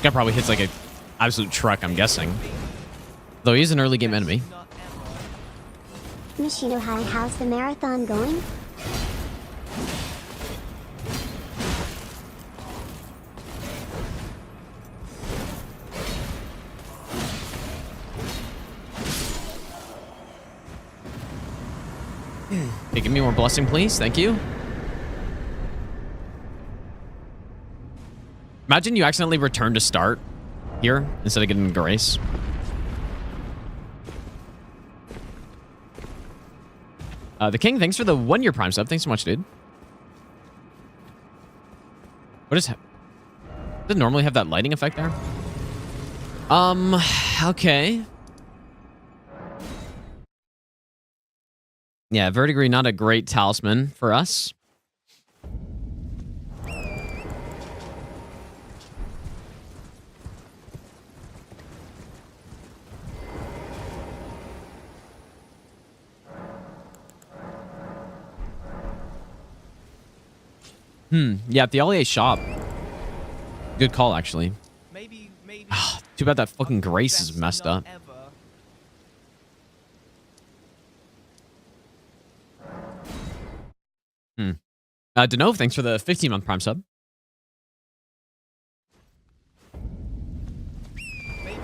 Guy probably hits like an absolute truck, I'm guessing. Though he's an early game enemy. Machino High, how's the marathon going? Hey, give me more blessing, please. Thank you. Imagine you accidentally return to start here instead of getting grace. The King, thanks for the 1-year Prime sub. Thanks so much, dude. What is... Does it normally have that lighting effect there? Okay. Yeah, verdigris, not a great talisman for us. Yeah, at the LEA shop. Good call, actually. Maybe. Too bad that fucking Grace is messed up. Denove, thanks for the 15-month Prime sub. Maybe.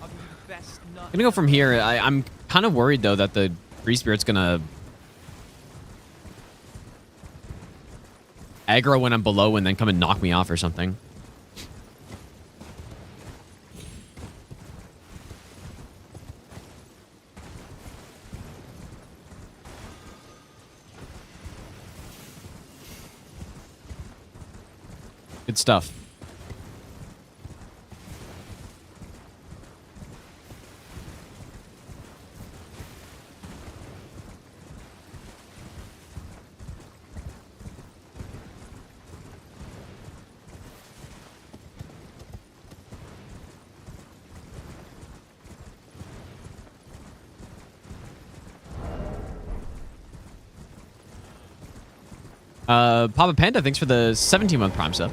I'll give you the best nut. I'm gonna go from here. I'm kind of worried, though, that the Free Spirit's gonna aggro when I'm below and then come and knock me off or something. Good stuff. Papa Panda, thanks for the 17-month Prime sub.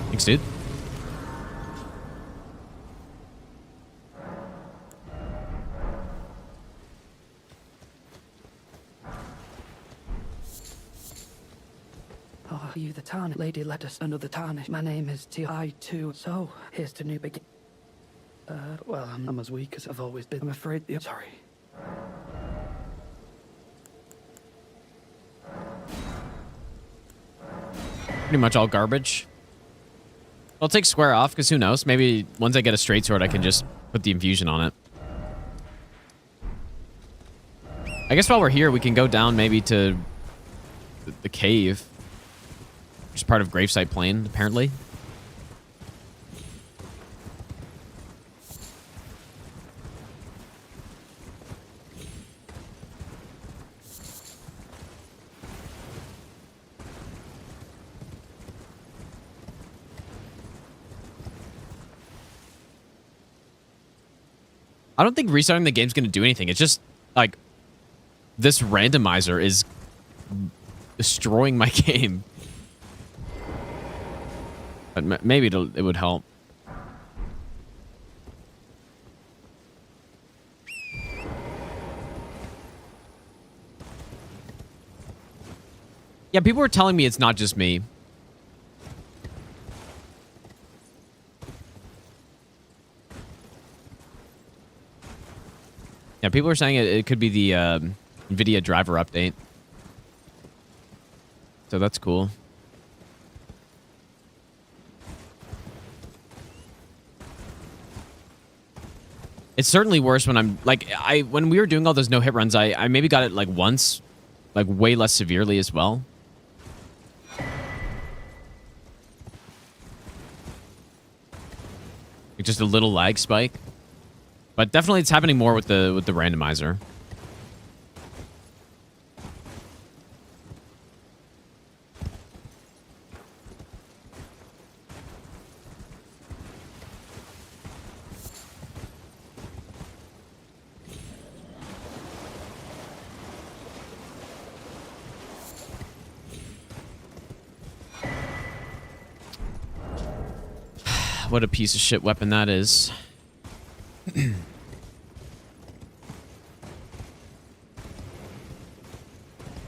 Thanks, dude. Oh, you the tarnish lady, let us another tarnish. My name is Ti2, so here's to new begin. Well, I'm as weak as I've always been. I'm afraid the... Sorry. Pretty much all garbage. I'll take square off, because who knows? Maybe once I get a straight sword, I can just put the infusion on it. I guess while we're here, we can go down maybe to the cave. Which is part of Gravesite Plain, apparently. I don't think restarting the game's going to do anything. It's just, like, this randomizer is destroying my game. But maybe it would help. Yeah, people were telling me it's not just me. Yeah, people are saying it could be the NVIDIA driver update. So that's cool. It's certainly worse when I'm like when we were doing all those no hit runs, I maybe got it like once, like way less severely as well. Like just a little lag spike. But definitely it's happening more with the randomizer. What a piece of shit weapon that is.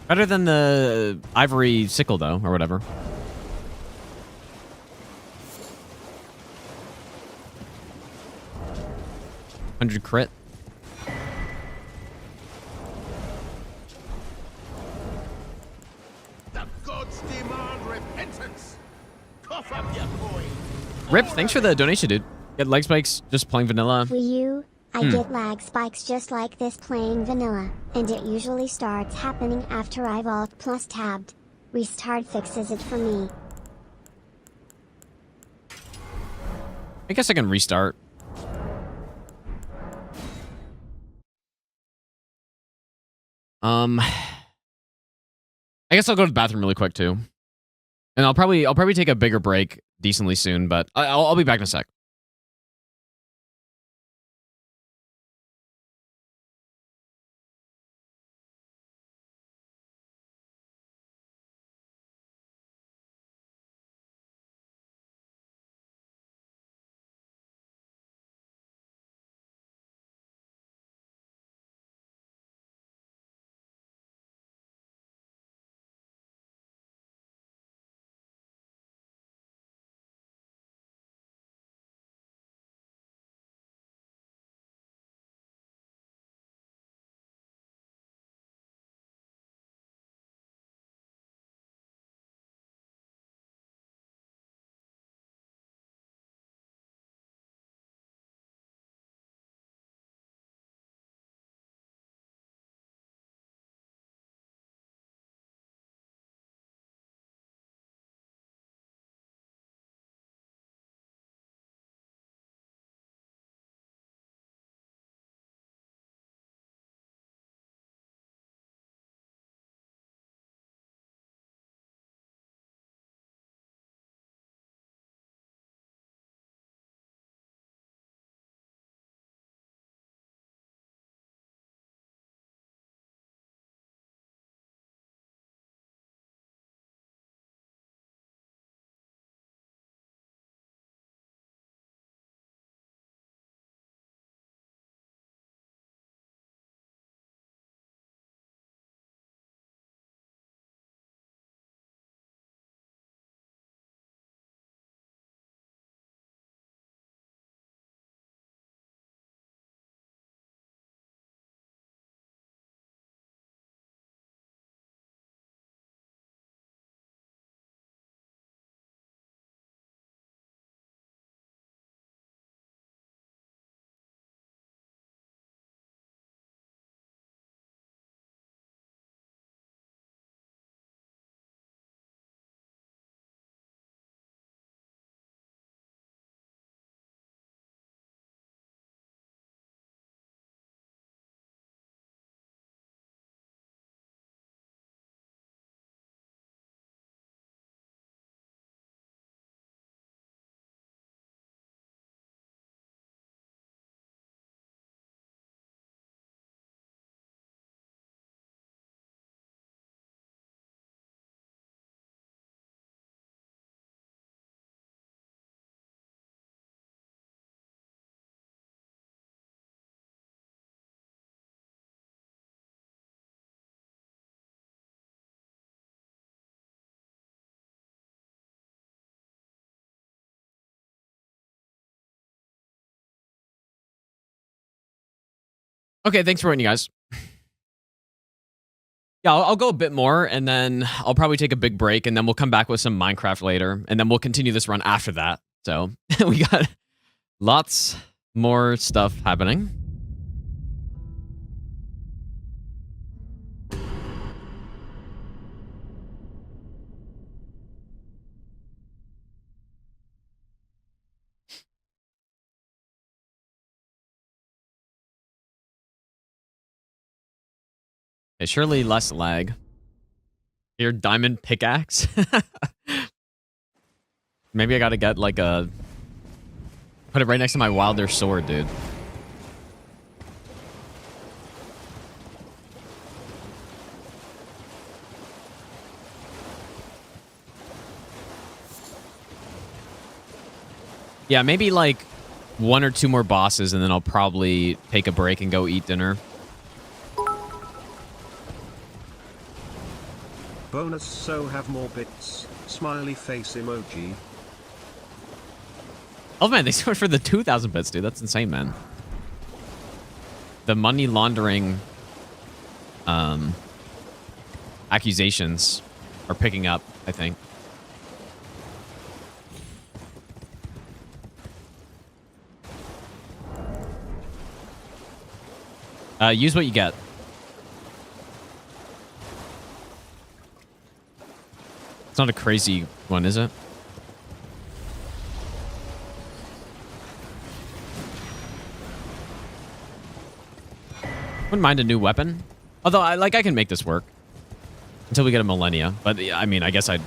Better than the ivory sickle, though, or whatever. $100 crit. The gods demand repentance. Cough up your coin. Rip, thanks for the donation, dude. Get leg spikes, just playing vanilla. Wii U, I get lag spikes just like this playing vanilla, and it usually starts happening after I've alt plus tabbed. Restart fixes it for me. I guess I can restart. I guess I'll go to the bathroom really quick too. And I'll probably take a bigger break decently soon, but I'll be back in a sec. Okay, thanks for waiting, you guys. Yeah, I'll go a bit more, and then I'll probably take a big break, and then we'll come back with some Minecraft later, and then we'll continue this run after that. So we got lots more stuff happening. Okay, surely less lag. Your diamond pickaxe? Maybe I gotta get like a... Put it right next to my wilder sword, dude. Yeah, maybe like 1 or 2 more bosses, and then I'll probably take a break and go eat dinner. Bonus so have more bits. Smiley face emoji. Oh man, they scored for the 2,000 bits, dude. That's insane, man. The money laundering accusations are picking up, I think. Use what you get. It's not a crazy one, is it? Wouldn't mind a new weapon. Although, I can make this work. Until we get a Millennia. But, I mean, I guess I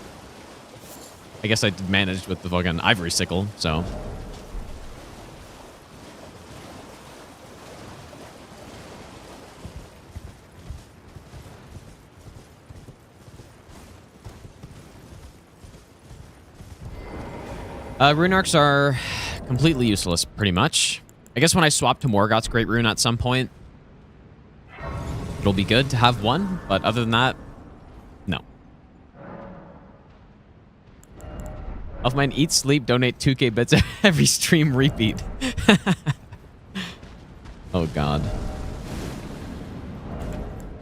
managed with the fucking Ivory Sickle, so... Rune arcs are completely useless, pretty much. I guess when I swap to Morgoth's Great Rune at some point, it'll be good to have one, but other than that, no. Elfmine, eat, sleep, donate 2k bits every stream repeat. Oh, God.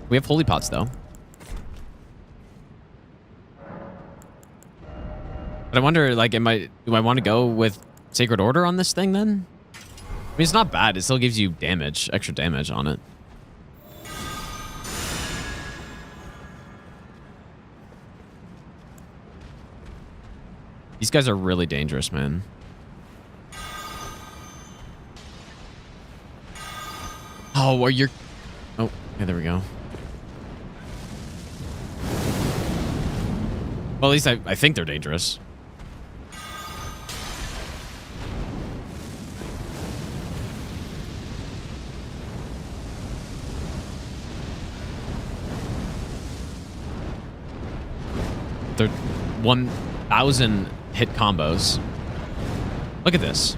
We have holy pots, though. But I wonder, like, do I want to go with Sacred Order on this thing, then? I mean, it's not bad. It still gives you damage, extra damage on it. These guys are really dangerous, man. Oh, are you... Oh, yeah, there we go. Well, at least I think they're dangerous. They're 1,000 hit combos. Look at this.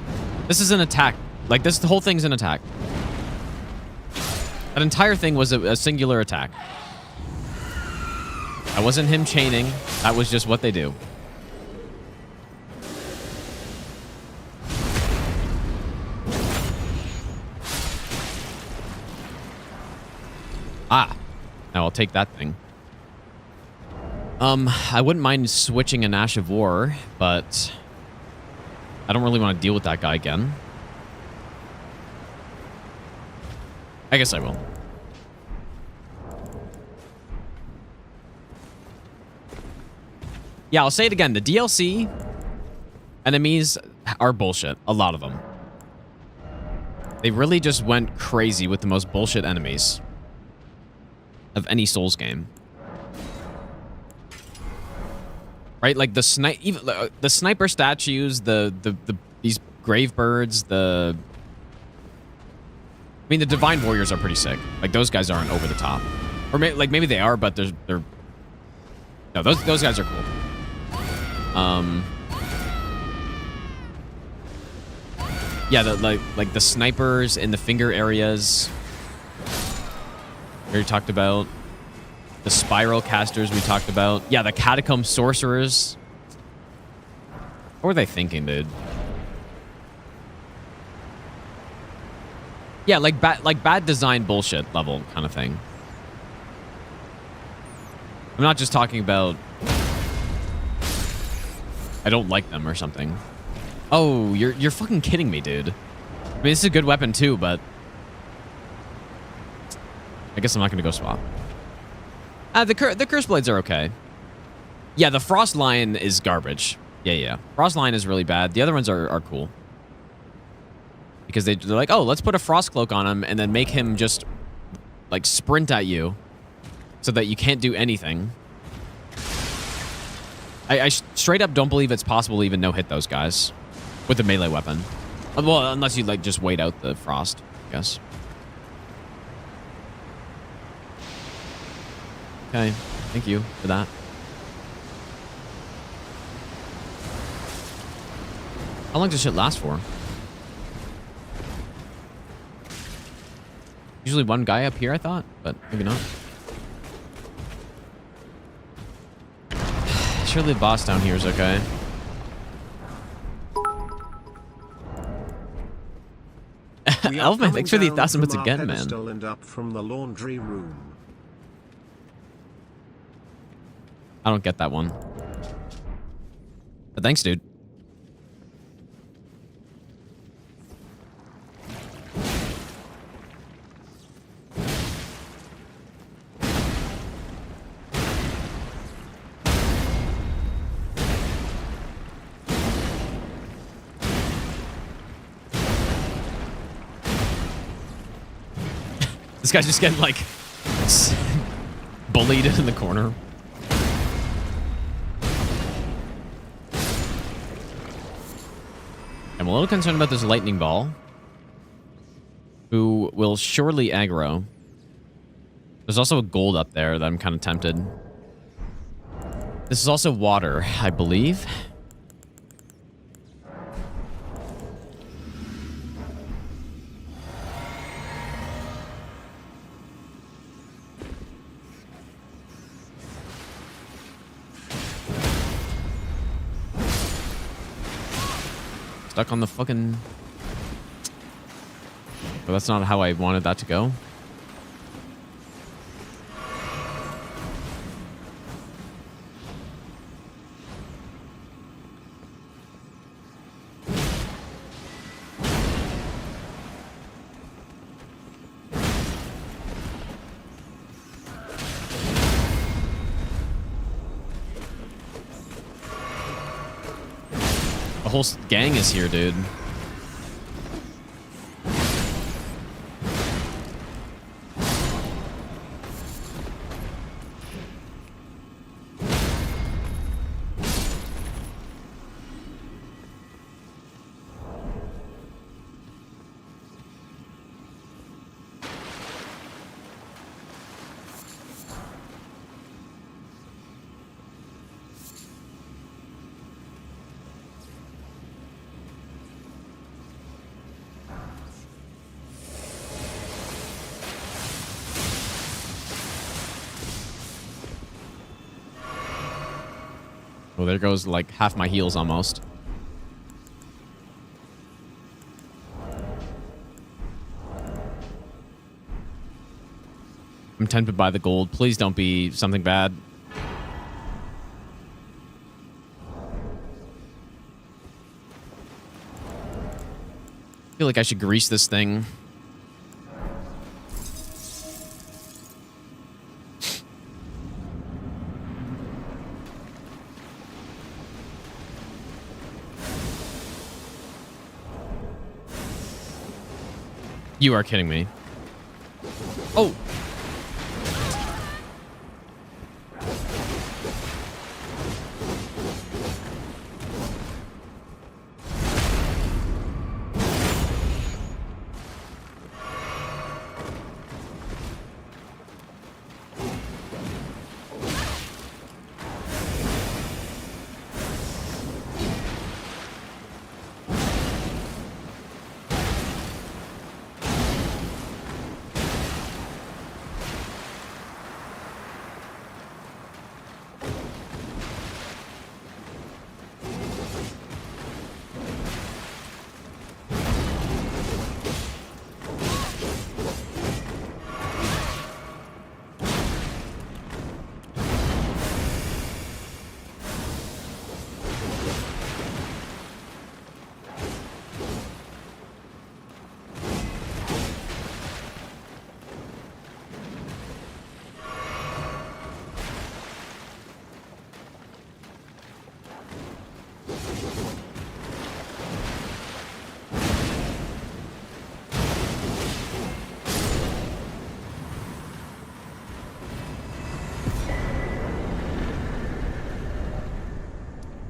This is an attack. Like, this, the whole thing's an attack. That entire thing was a singular attack. That wasn't him chaining. That was just what they do. Ah. Now I'll take that thing. I wouldn't mind switching an Ash of War, but I don't really want to deal with that guy again. I guess I will. Yeah, I'll say it again. The DLC enemies are bullshit. A lot of them. They really just went crazy with the most bullshit enemies of any Souls game. Right, like the sniper statues, these grave birds, I mean, the divine warriors are pretty sick. Like, those guys aren't over the top, or maybe they are, but they're no, those guys are cool. Yeah, like the snipers in the finger areas we already talked about. The spiral casters we talked about. Yeah, the catacomb sorcerers. What were they thinking, dude? Yeah, like bad design bullshit level kind of thing. I'm not just talking about I don't like them or something. Oh, you're fucking kidding me, dude. I mean, this is a good weapon too, but I guess I'm not gonna go swap. The Curse Blades are okay. Yeah, the Frost Lion is garbage. Yeah. Frost Lion is really bad. The other ones are cool. Because they're like, oh, let's put a Frost Cloak on him and then make him just, like, sprint at you so that you can't do anything. I straight up don't believe it's possible to even no-hit those guys with a melee weapon. Well, unless you, like, just wait out the Frost, I guess. Okay, thank you for that. How long does shit last for? Usually one guy up here, I thought, but maybe not. Surely the boss down here is okay. Elfman, thanks for the 1,000 bits again, man. And up from the laundry room. I don't get that one. But thanks, dude. This guy's just getting, like, bullied in the corner. I'm a little concerned about this lightning ball, who will surely aggro. There's also a gold up there that I'm kind of tempted. This is also water, I believe. Stuck on the fucking... But that's not how I wanted that to go. The whole gang is here, dude. Well, there goes like half my heals almost. I'm tempted by the gold. Please don't be something bad. I feel like I should grease this thing. You are kidding me. Oh.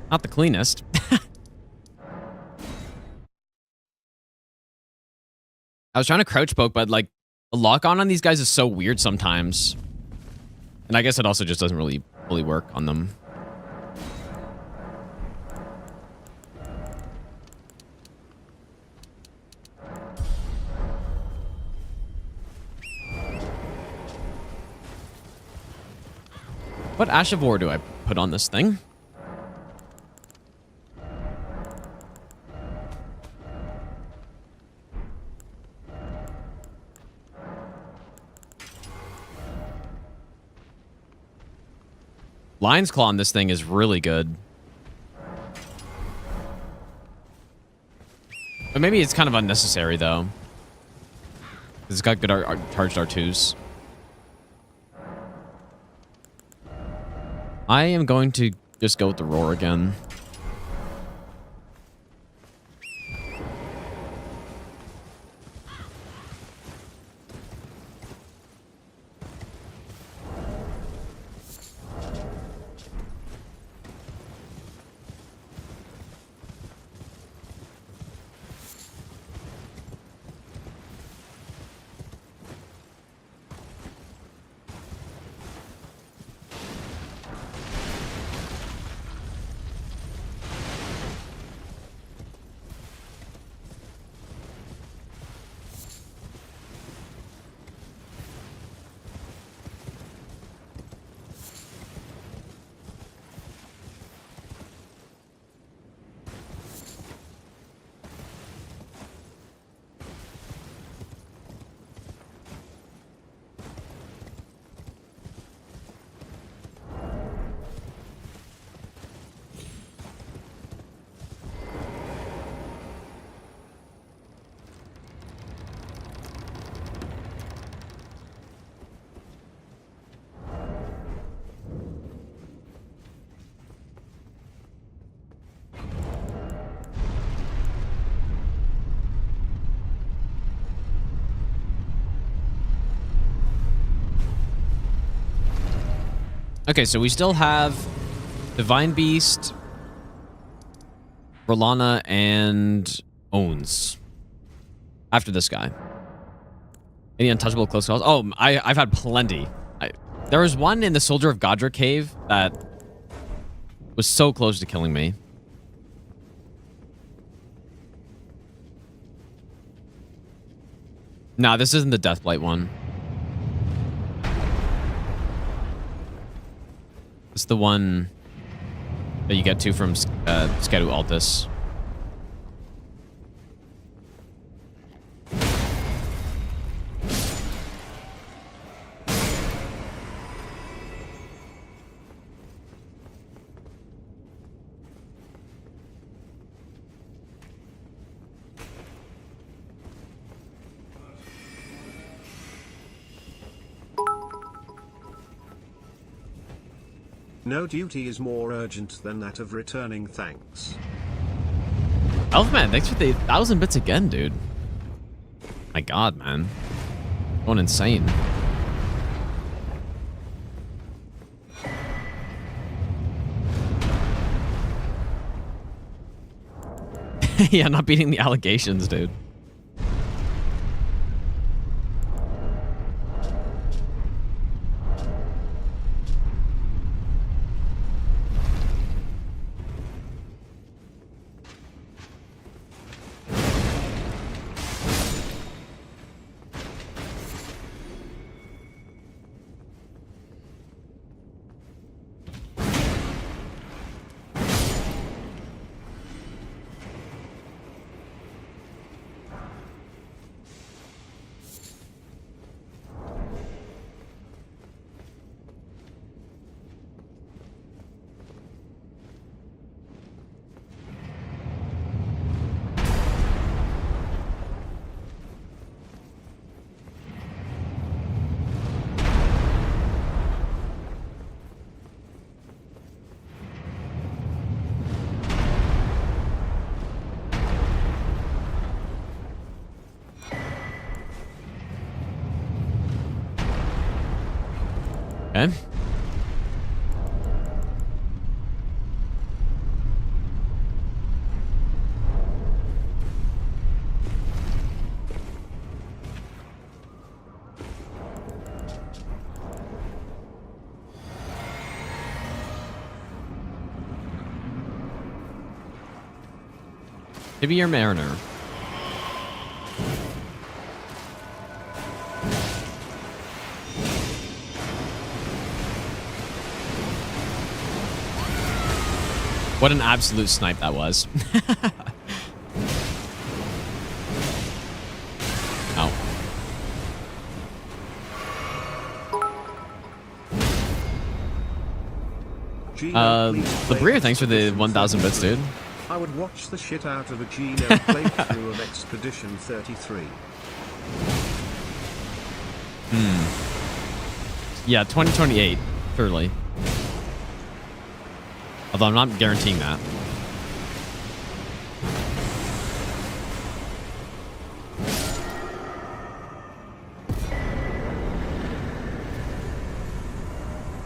Not the cleanest. I was trying to crouch poke, but like a lock on these guys is so weird sometimes. And I guess it also just doesn't really fully work on them. What Ash of War do I put on this thing? Lion's Claw on this thing is really good. But maybe it's kind of unnecessary, though. It's got good charged R2s. I am going to just go with the Roar again. Okay, so we still have Divine Beast, Rolana, and Owns. After this guy. Any untouchable close calls? Oh, I've had plenty. There was one in the Soldier of Godra cave that was so close to killing me. Nah, this isn't the Deathblight one. It's the one that you get to from Skedu Altus. No duty is more urgent than that of returning thanks. Elfman, thanks for the 1,000 bits again, dude. My god, man. Going insane. Yeah, not beating the allegations, dude. Okay. To be your mariner. What an absolute snipe that was. Oh. Labria, thanks for the 1,000 bits, dude. I would watch the shit out of a Geno playthrough of Expedition 33. Yeah, 2028, surely. Although I'm not guaranteeing that.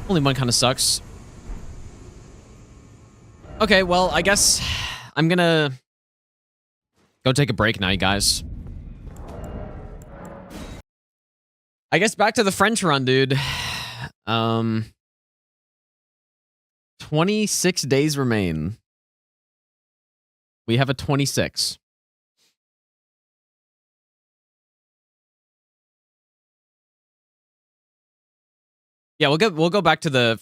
Only one kind of sucks. Okay, well, I guess I'm gonna go take a break now, you guys. I guess back to the French run, dude. 26 days remain. We have a 26. Yeah, we'll go back to the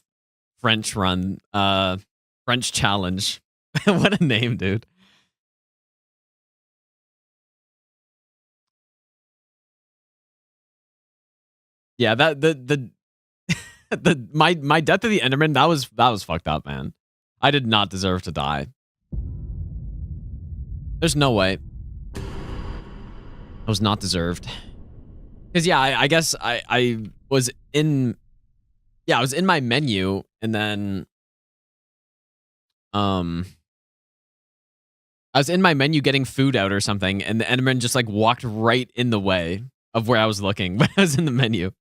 French run. French challenge. What a name, dude. Yeah, that the my death of the Enderman, that was fucked up, man. I did not deserve to die. There's no way. That was not deserved. Because yeah, I guess I was in, yeah, I was in my menu, and then I was in my menu getting food out or something, and the Enderman just like walked right in the way of where I was looking when I was in the menu.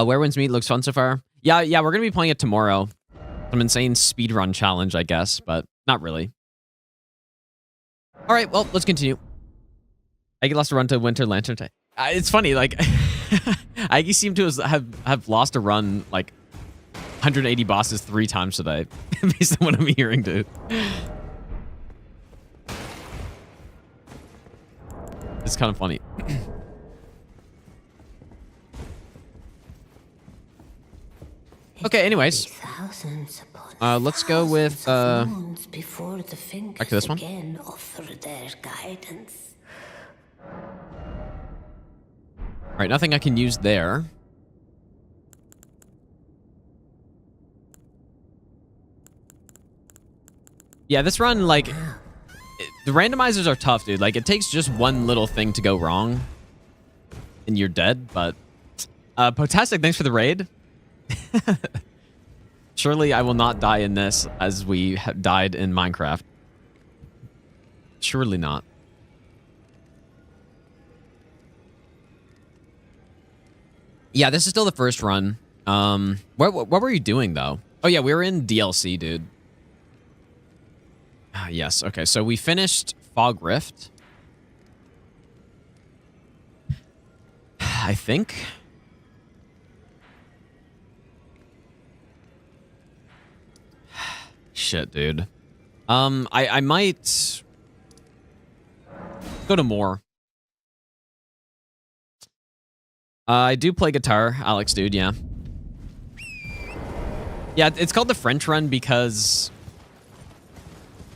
Where Winds Meet looks fun so far. Yeah, we're going to be playing it tomorrow. Some insane speedrun challenge, I guess, but not really. All right, well, let's continue. Aggie lost a run to Winter Lantern. It's funny, like, Aggie seemed to have lost a run, like, 180 bosses 3 times today, based on what I'm hearing, dude. It's kind of funny. Okay, anyways. Let's go with, back to this one. All right, nothing I can use there. Yeah, this run, like, the randomizers are tough, dude. Like, it takes just one little thing to go wrong, and you're dead, but... Potastic, thanks for the raid. Surely I will not die in this as we died in Minecraft. Surely not. Yeah, this is still the first run. What were you doing, though? Oh, yeah, we were in DLC, dude. Yes, okay, so we finished Fog Rift. I think. Shit, dude. I might go to more. I do play guitar, Alex, dude, yeah. Yeah, it's called the French run because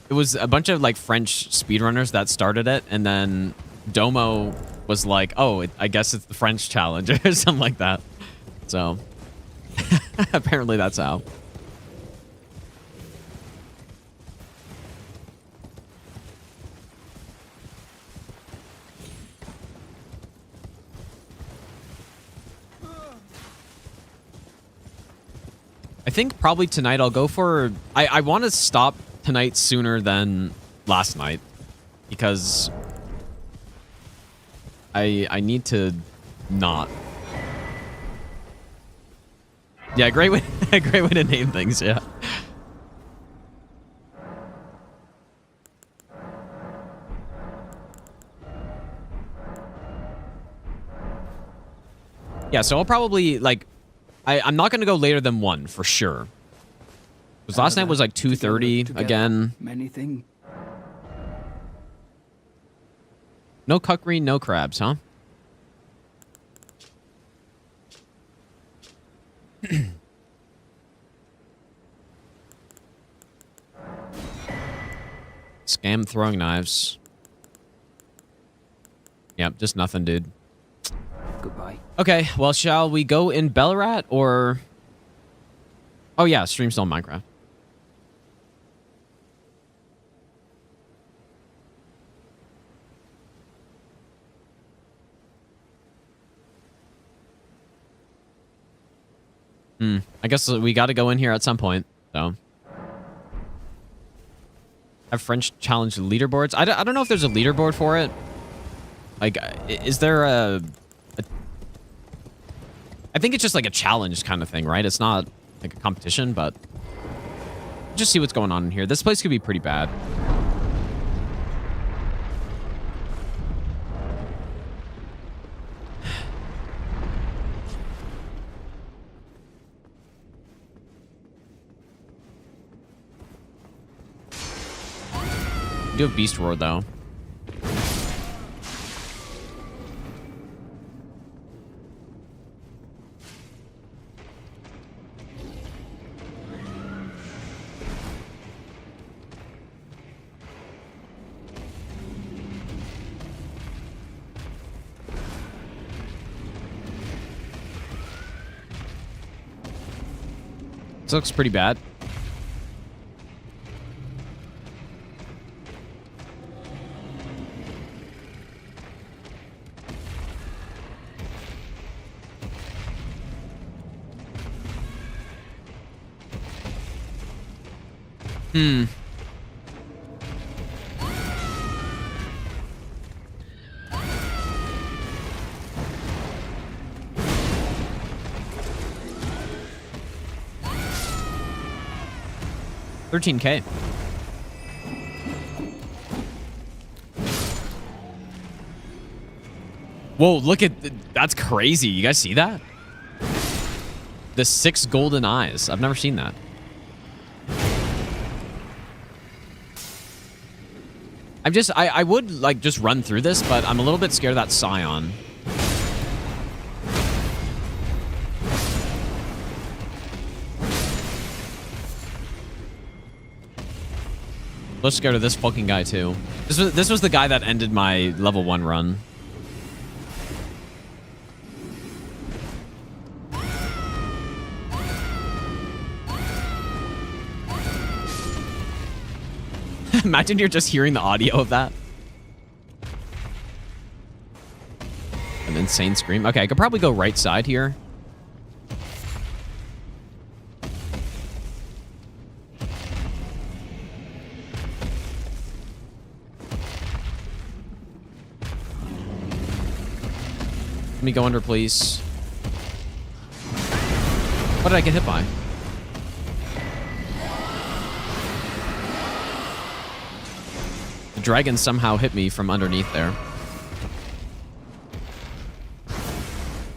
it was a bunch of, like, French speedrunners that started it, and then Domo was like, oh, I guess it's the French challenge or something like that. So, apparently that's how. I think probably tonight I'll go for... I want to stop tonight sooner than last night because I need to not. Yeah, great way to name things, yeah. Yeah, so I'll probably, like... I'm not going to go later than 1, for sure. Because last night was like 2:30 again. Many things. No cuckery, no crabs, huh? Scam throwing knives. Yep, just nothing, dude. Goodbye. Okay, well, shall we go in Bellarat or... Oh, yeah, stream still in Minecraft. I guess we got to go in here at some point, so... Have French challenge leaderboards? I don't know if there's a leaderboard for it. Like, is there a... I think it's just like a challenge kind of thing, right? It's not like a competition, but just see what's going on in here. This place could be pretty bad. Do have Beast Roar though. This looks pretty bad. 13K. Whoa, look at... That's crazy. You guys see that? The 6 golden eyes. I've never seen that. I would, like, just run through this, but I'm a little bit scared of that Scion. A little scared of this fucking guy, too. This was the guy that ended my level 1 run. Imagine you're just hearing the audio of that. An insane scream. Okay, I could probably go right side here. Let me go under, please. What did I get hit by? The dragon somehow hit me from underneath there.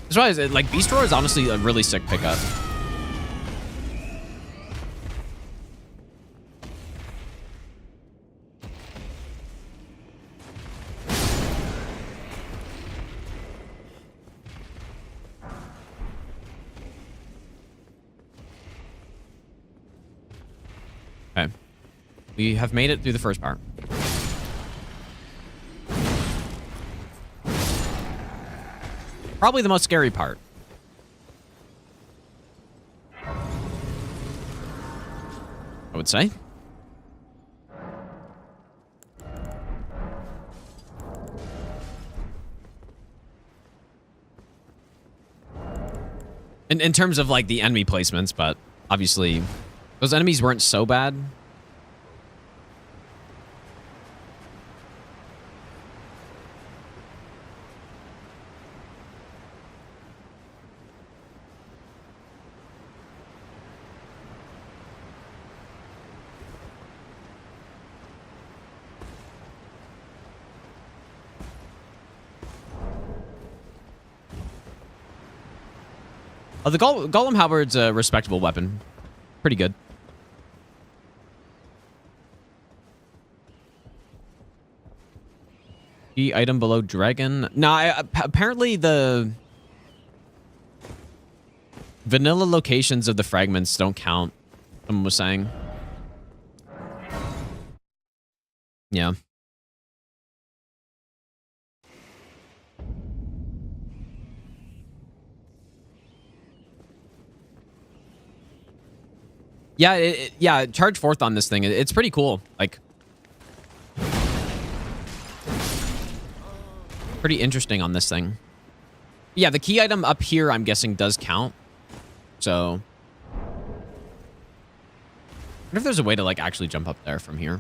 That's why, like, Beast Roar is honestly a really sick pickup. Okay. We have made it through the first part. Probably the most scary part. I would say. In terms of, like, the enemy placements, but obviously those enemies weren't so bad. Oh, the Golem Halberd's a respectable weapon. Pretty good. Key item below dragon. No, apparently the vanilla locations of the fragments don't count. Someone was saying. Yeah. Yeah, yeah, charge forth on this thing. It's pretty cool. Like, pretty interesting on this thing. Yeah, the key item up here, I'm guessing, does count. So, I wonder if there's a way to, like, actually jump up there from here.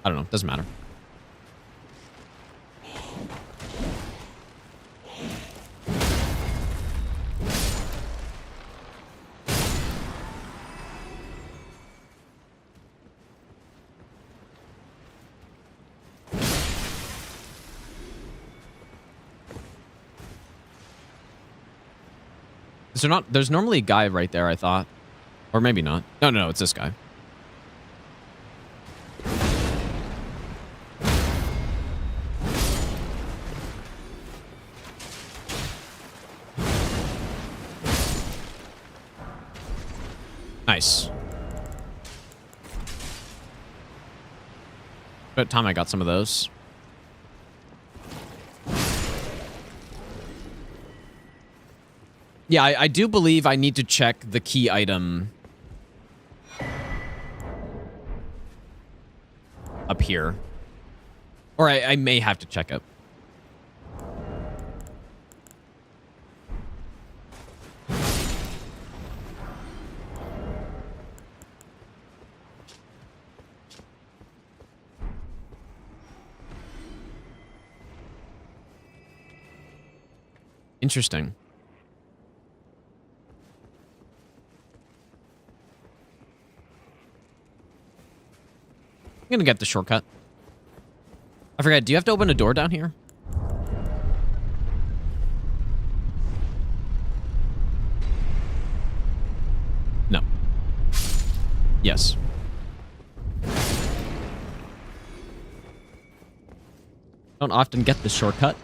I don't know. Doesn't matter. Is there not? There's normally a guy right there, I thought. Or maybe not. No, it's this guy. Nice. About time I got some of those. Yeah, I do believe I need to check the key item up here. Or I may have to check it. Interesting. I'm gonna get the shortcut. I forgot, do you have to open a door down here? No. Yes. Don't often get the shortcut.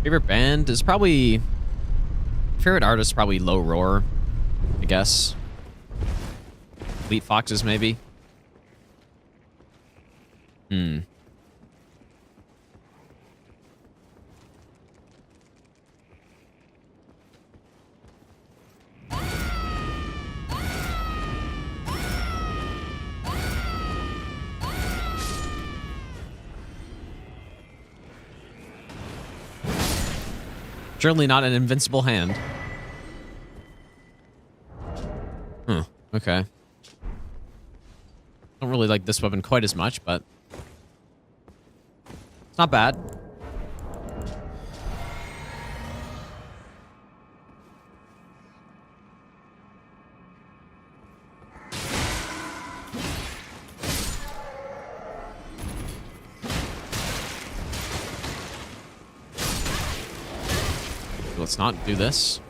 Favorite band is probably... Favorite artist is probably Low Roar, I guess. Fleet Foxes, maybe. Certainly not an invincible hand. Okay. Don't really like this weapon quite as much, but it's not bad. Let's not do this.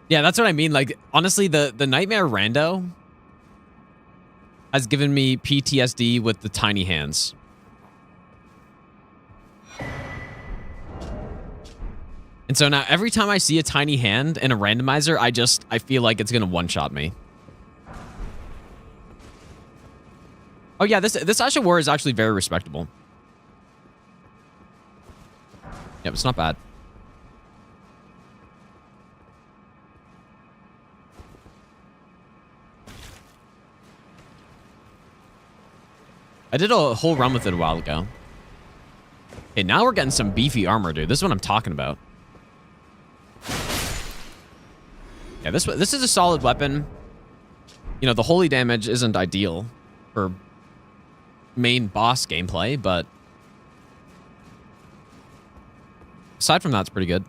Yeah, that's what I mean. Like, honestly, the Nightmare Rando has given me PTSD with the tiny hands. And so now every time I see a tiny hand in a randomizer, I feel like it's gonna one-shot me. Oh yeah, this Asha War is actually very respectable. Yep, it's not bad. I did a whole run with it a while ago. Okay, now we're getting some beefy armor, dude. This is what I'm talking about. Yeah, this is a solid weapon. You know, the holy damage isn't ideal for main boss gameplay, but aside from that, it's pretty good.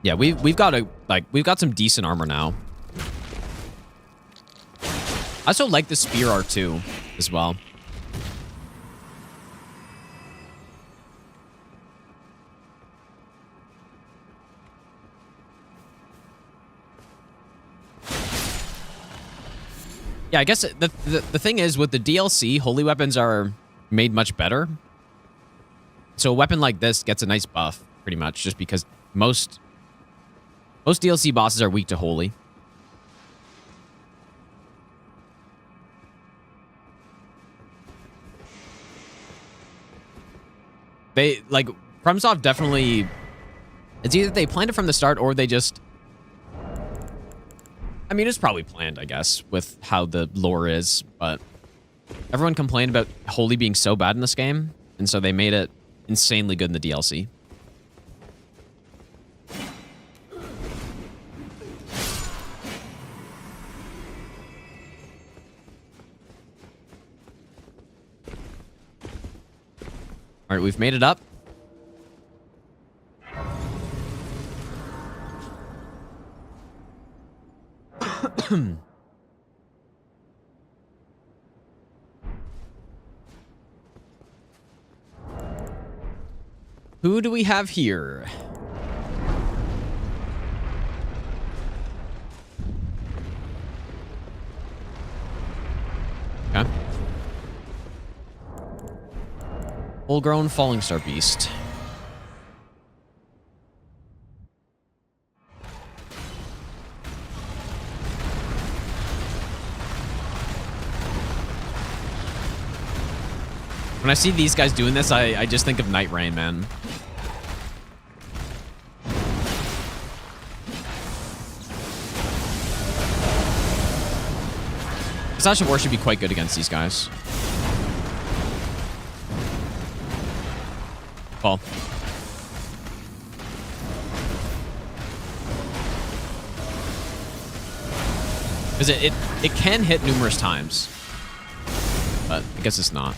Yeah, we've got some decent armor now. I also like the spear art too, as well. Yeah, I guess the thing is with the DLC, holy weapons are made much better. So a weapon like this gets a nice buff, pretty much, just because most DLC bosses are weak to holy. They, like, FromSoft definitely... It's either they planned it from the start or they just... I mean, it's probably planned, I guess, with how the lore is, but... Everyone complained about holy being so bad in this game, and so they made it insanely good in the DLC. All right, we've made it up. Who do we have here? Full-grown Falling Star Beast. When I see these guys doing this, I just think of Night Rain, man. Sasha War should be quite good against these guys. Well. Because it can hit numerous times. But I guess it's not.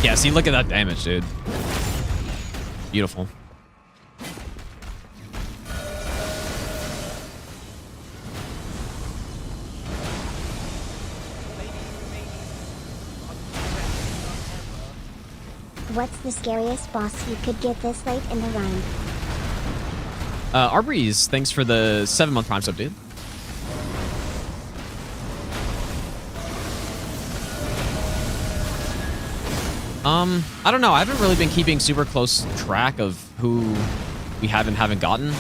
Yeah, see, look at that damage, dude. Beautiful. What's the scariest boss you could get this late in the run? Arbreeze, thanks for the 7-month Prime sub, dude. I don't know. I haven't really been keeping super close track of who we haven't gotten.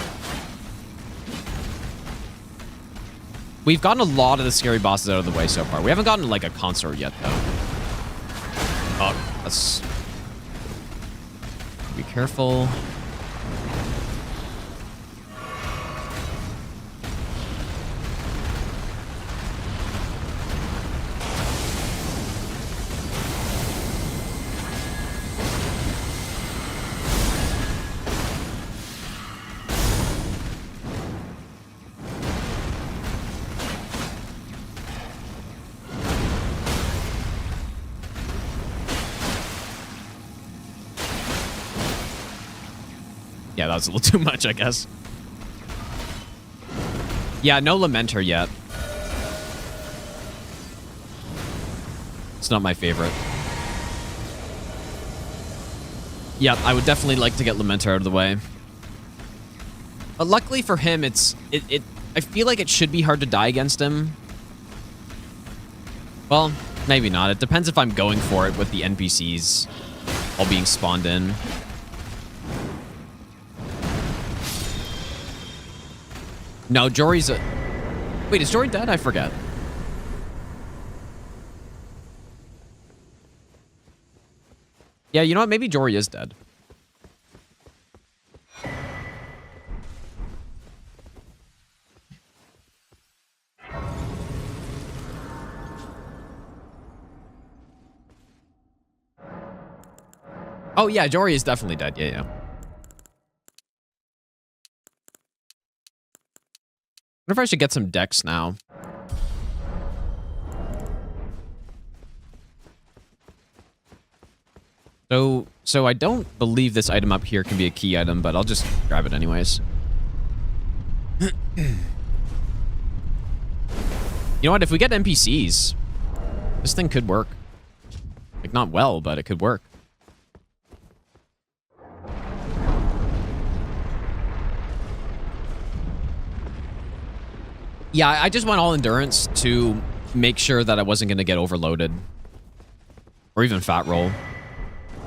We've gotten a lot of the scary bosses out of the way so far. We haven't gotten like a consort yet, though. Oh, that's... Be careful. Yeah, that was a little too much, I guess. Yeah, no Lamenter yet. It's not my favorite. Yeah, I would definitely like to get Lamenter out of the way. But luckily for him, I feel like it should be hard to die against him. Well, maybe not. It depends if I'm going for it with the NPCs all being spawned in. No, Jory's a... Wait, is Jory dead? I forget. Yeah, you know what? Maybe Jory is dead. Oh, yeah, Jory is definitely dead. Yeah, yeah. I wonder if I should get some decks now. So I don't believe this item up here can be a key item, but I'll just grab it anyways. You know what? If we get NPCs, this thing could work. Like, not well, but it could work. Yeah, I just went all endurance to make sure that I wasn't going to get overloaded. Or even fat roll.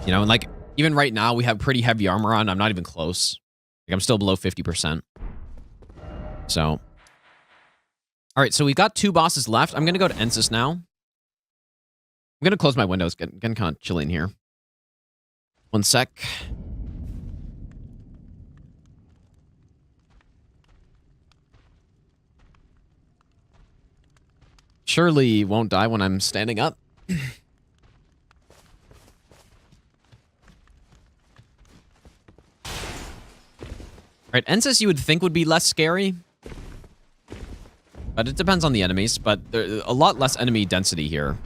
You know, and like, even right now, we have pretty heavy armor on. I'm not even close. Like, I'm still below 50%. So. All right, so we've got 2 bosses left. I'm going to go to Ensis now. I'm going to close my windows. Getting kind of chilly in here. 1 sec. Surely won't die when I'm standing up. Right, Ensis you would think would be less scary. But it depends on the enemies, but there's a lot less enemy density here.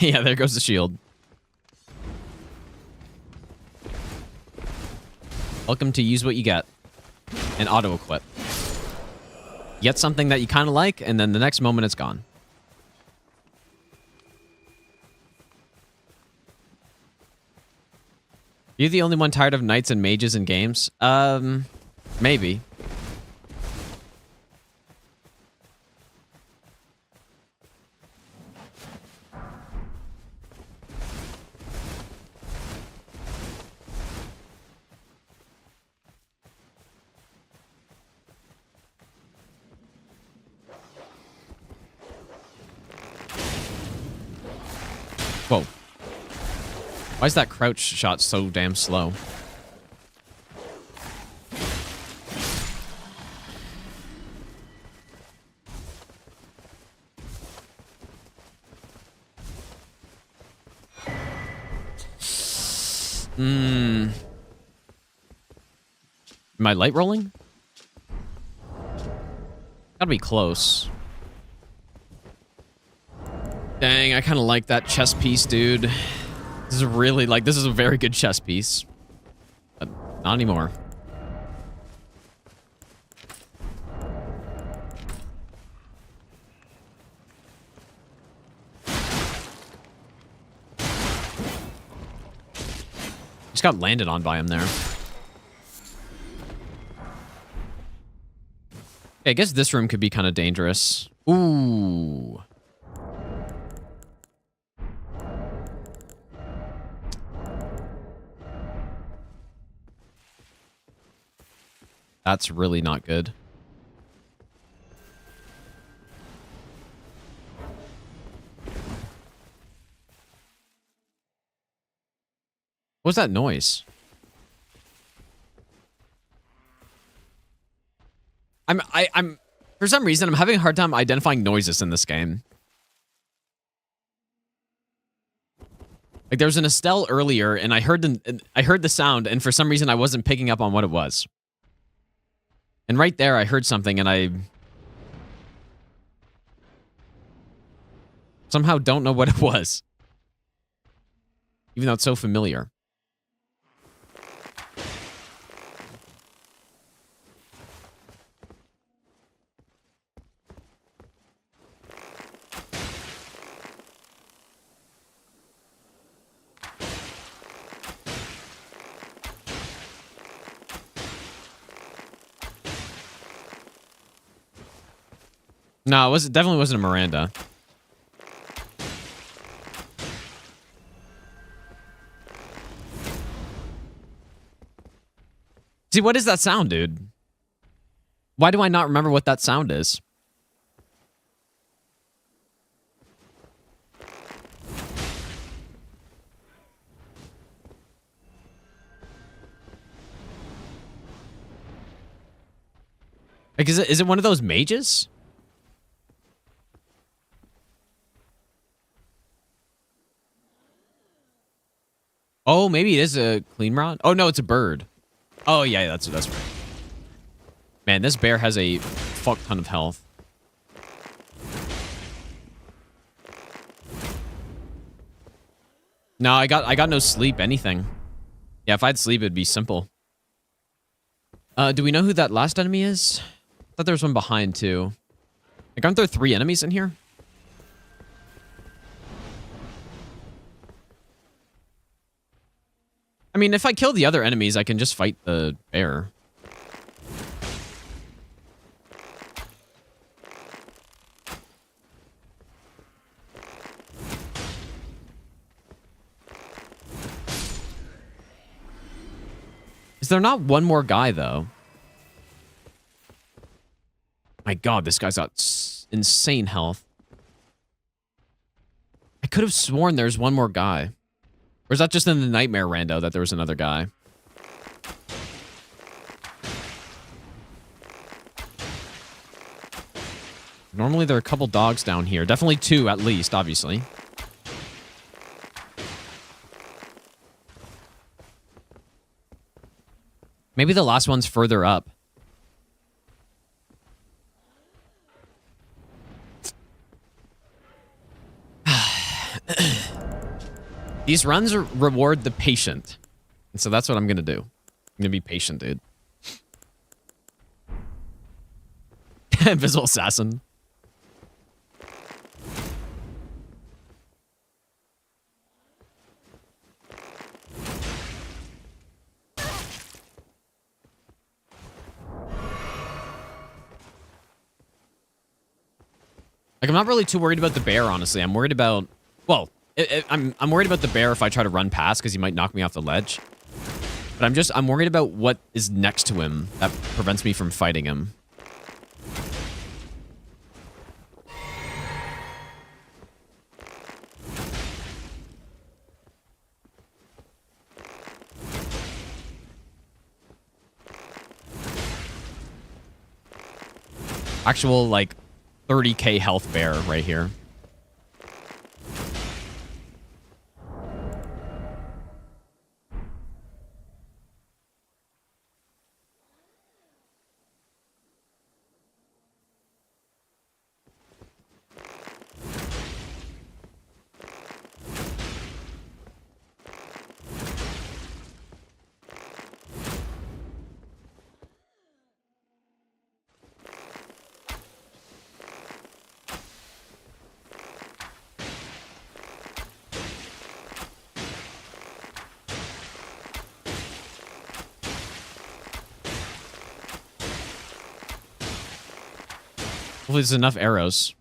Yeah, there goes the shield. Welcome to use what you get. And auto-equip. Get something that you kind of like, and then the next moment it's gone. You the only one tired of knights and mages in games? Maybe. Whoa. Why is that crouch shot so damn slow? Am I light rolling? Gotta be close. Dang, I kind of like that chess piece, dude. This is really, like, this is a very good chess piece. But not anymore. Just got landed on by him there. Okay, I guess this room could be kind of dangerous. Ooh. That's really not good. What was that noise? I'm for some reason I'm having a hard time identifying noises in this game. Like there was an Estelle earlier and I heard the sound and for some reason I wasn't picking up on what it was. And right there I heard something and I somehow don't know what it was. Even though it's so familiar. No, it definitely wasn't a Miranda. See, what is that sound, dude? Why do I not remember what that sound is? Like, is it one of those mages? Oh, maybe it is a clean rod. Oh no, it's a bird. Oh yeah, that's right. Man, this bear has a fuck ton of health. No, I got no sleep, anything. Yeah, if I had sleep, it'd be simple. Do we know who that last enemy is? I thought there was one behind too. Like, aren't there 3 enemies in here? I mean, if I kill the other enemies, I can just fight the bear. Is there not one more guy, though? My god, this guy's got insane health. I could have sworn there's one more guy. Or is that just in the Nightmare rando that there was another guy? Normally there are a couple dogs down here. Definitely 2 at least, obviously. Maybe the last one's further up. These runs reward the patient. And so that's what I'm going to do. I'm going to be patient, dude. Invisible assassin. Like, I'm not really too worried about the bear, honestly. I'm worried about... Well, I'm worried about the bear if I try to run past, because he might knock me off the ledge. But I'm worried about what is next to him that prevents me from fighting him. Actual, like, 30k health bear right here. Hopefully there's enough arrows.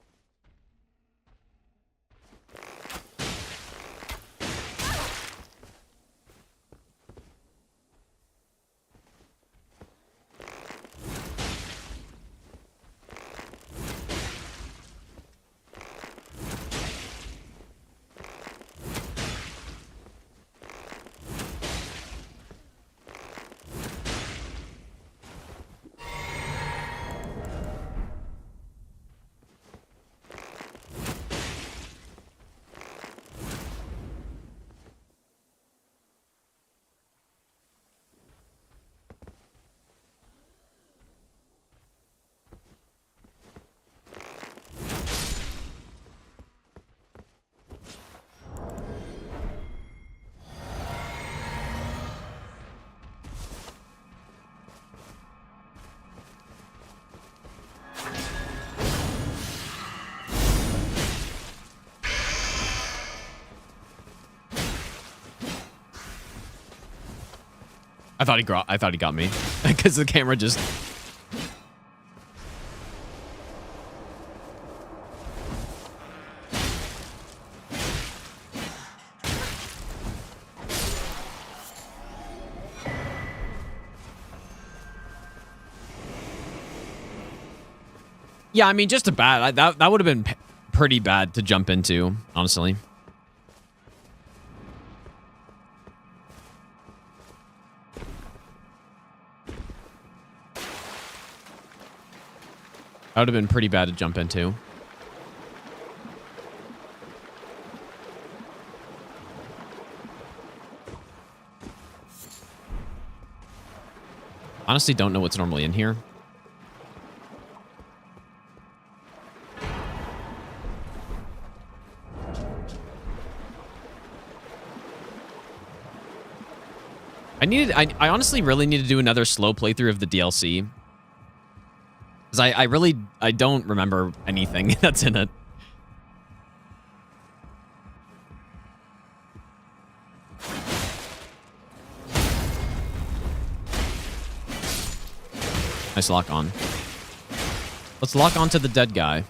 I thought he got me because the camera just... Yeah, I mean, just a bad... That would have been pretty bad to jump into, honestly. That would have been pretty bad to jump into. Honestly, don't know what's normally in here. I honestly really need to do another slow playthrough of the DLC. Because I don't remember anything that's in it. Nice lock on. Let's lock on to the dead guy.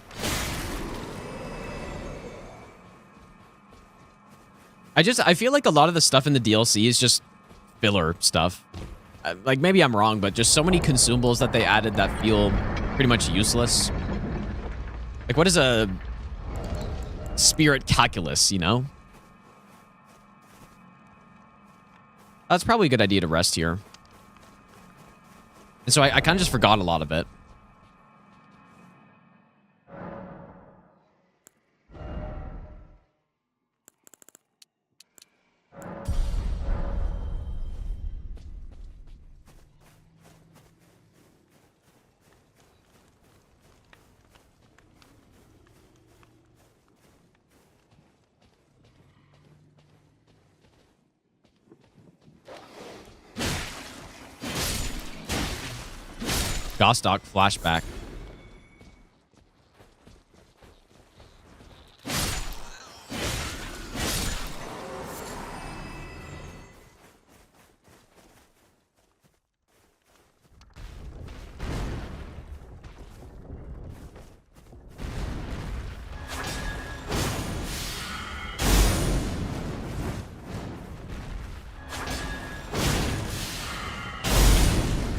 I feel like a lot of the stuff in the DLC is just filler stuff. Like, maybe I'm wrong, but just so many consumables that they added that feel pretty much useless. Like, what is a spirit calculus, you know? That's probably a good idea to rest here. And so I kind of just forgot a lot of it. Gostock flashback.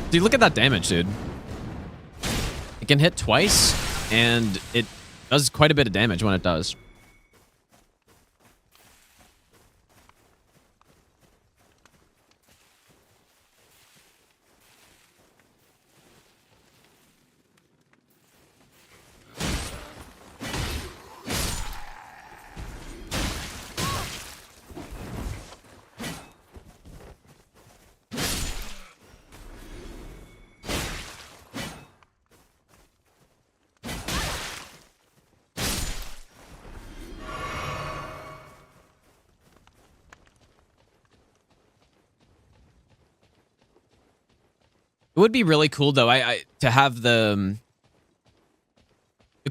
Dude, look at that damage, dude. It can hit twice, and it does quite a bit of damage when it does. It would be really cool though, to have the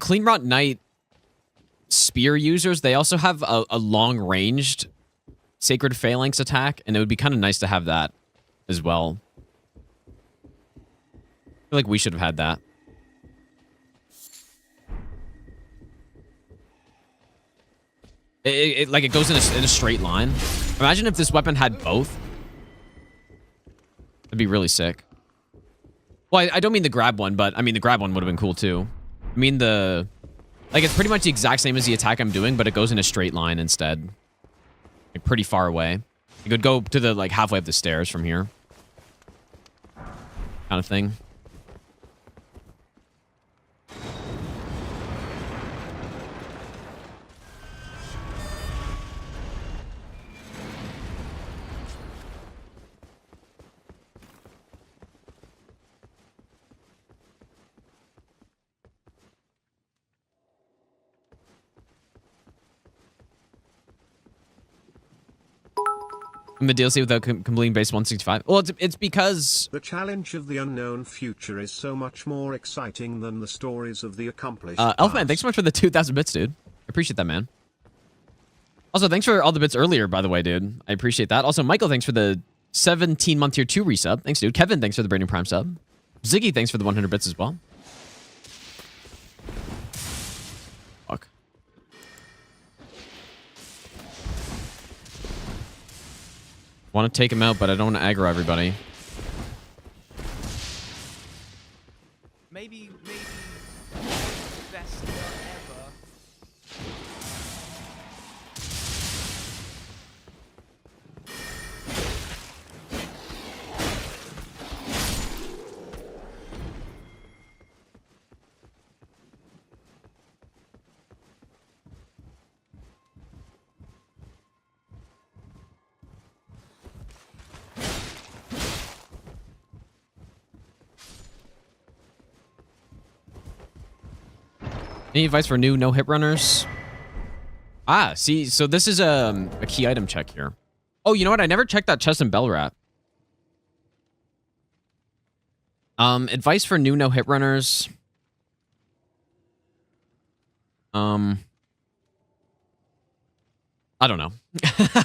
Clean Rot Knight spear users. They also have a long ranged Sacred Phalanx attack, and it would be kind of nice to have that as well. I feel like we should have had that. It goes in a straight line. Imagine if this weapon had both. That'd be really sick. Well, I don't mean the grab one, but I mean the grab one would have been cool too. I mean it's pretty much the exact same as the attack I'm doing, but it goes in a straight line instead. Like pretty far away. It could go to the halfway up the stairs from here. Kind of thing. In the DLC without completing base 165. Well, it's because the challenge of the unknown future is so much more exciting than the stories of the accomplished. Elfman, thanks so much for the 2,000 bits, dude. I appreciate that, man. Also, thanks for all the bits earlier, by the way, dude. I appreciate that. Also, Michael, thanks for the 17-month tier 2 resub. Thanks, dude. Kevin, thanks for the Branding Prime sub. Ziggy, thanks for the 100 bits as well. Fuck. Want to take him out, but I don't want to aggro everybody. Maybe best ever. Any advice for new no-hit runners? Ah, see, so this is a key item check here. Oh, you know what? I never checked that chest and bell wrap. Advice for new no-hit runners. I don't know.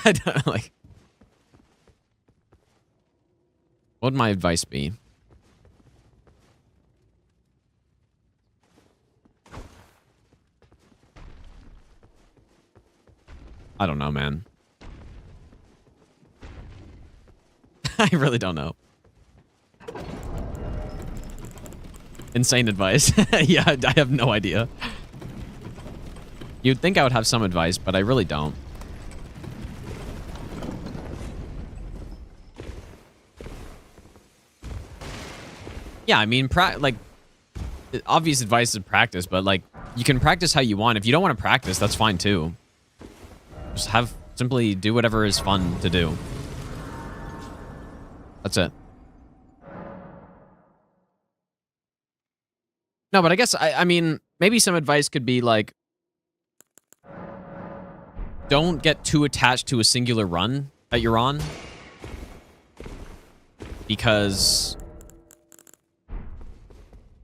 I don't, what would my advice be? I don't know, man. I really don't know. Insane advice. Yeah, I have no idea. You'd think I would have some advice, but I really don't. Yeah, I mean, obvious advice is practice, but you can practice how you want. If you don't want to practice, that's fine too. Just simply do whatever is fun to do. That's it. No, but I guess, I mean, maybe some advice could be don't get too attached to a singular run that you're on.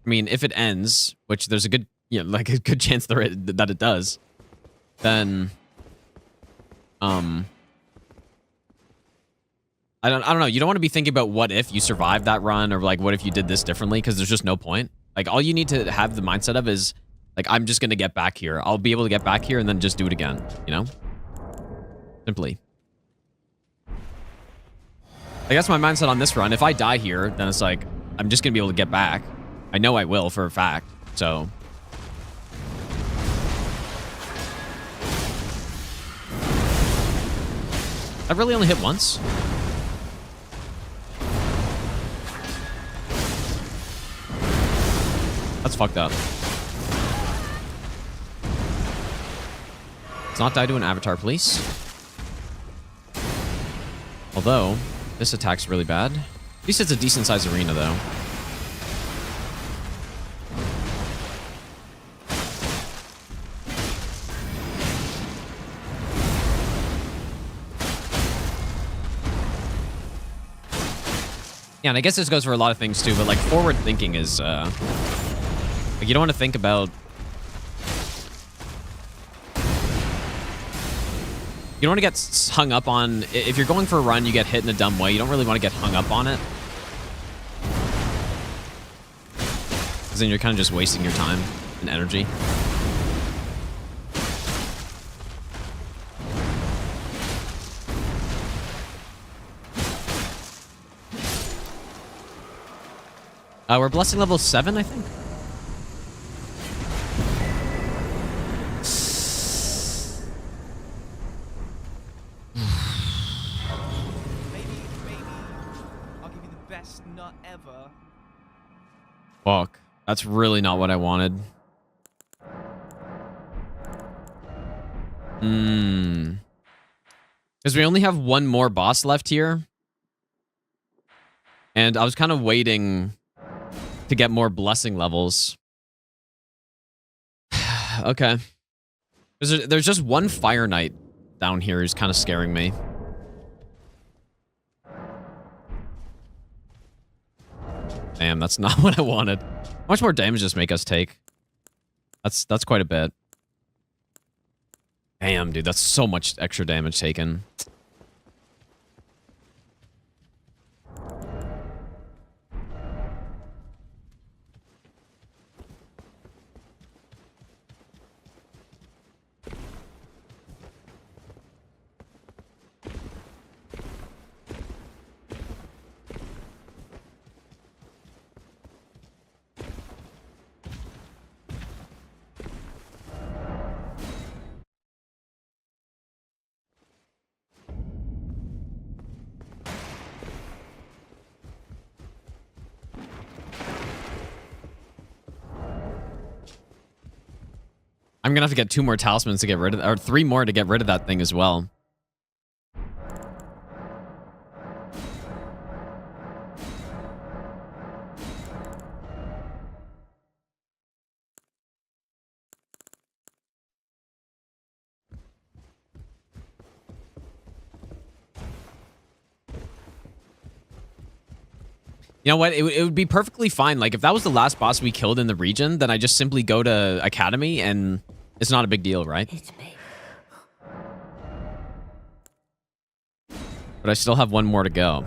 I mean, if it ends, which there's a good, like a good chance that it does, then, I don't know. You don't want to be thinking about what if you survived that run, or like what if you did this differently, because there's just no point. Like, all you need to have the mindset of is, like, I'm just gonna get back here. I'll be able to get back here and then just do it again. You know, simply. I guess my mindset on this run, if I die here, then it's like, I'm just going to be able to get back. I know I will for a fact, so. I've really only hit once. That's fucked up. Let's not die to an avatar, please. Although, this attack's really bad. At least it's a decent-sized arena, though. Yeah, and I guess this goes for a lot of things, too, but, like, forward thinking is, like, you don't want to think about... You don't want to get hung up on... If you're going for a run, you get hit in a dumb way, you don't really want to get hung up on it. Because then you're kind of just wasting your time and energy. We're blessing level 7, I think. Fuck. That's really not what I wanted. Because we only have one more boss left here. And I was kind of waiting to get more blessing levels. Okay. There's just one Fire Knight down here who's kind of scaring me. Damn, that's not what I wanted. How much more damage does this make us take? That's quite a bit. Damn, dude, that's so much extra damage taken. I'm gonna have to get 2 more talismans to get rid of, or 3 more to get rid of that thing as well. You know what? It would be perfectly fine. Like, if that was the last boss we killed in the region, then I just simply go to Academy, and it's not a big deal, right? It's me. But I still have 1 more to go.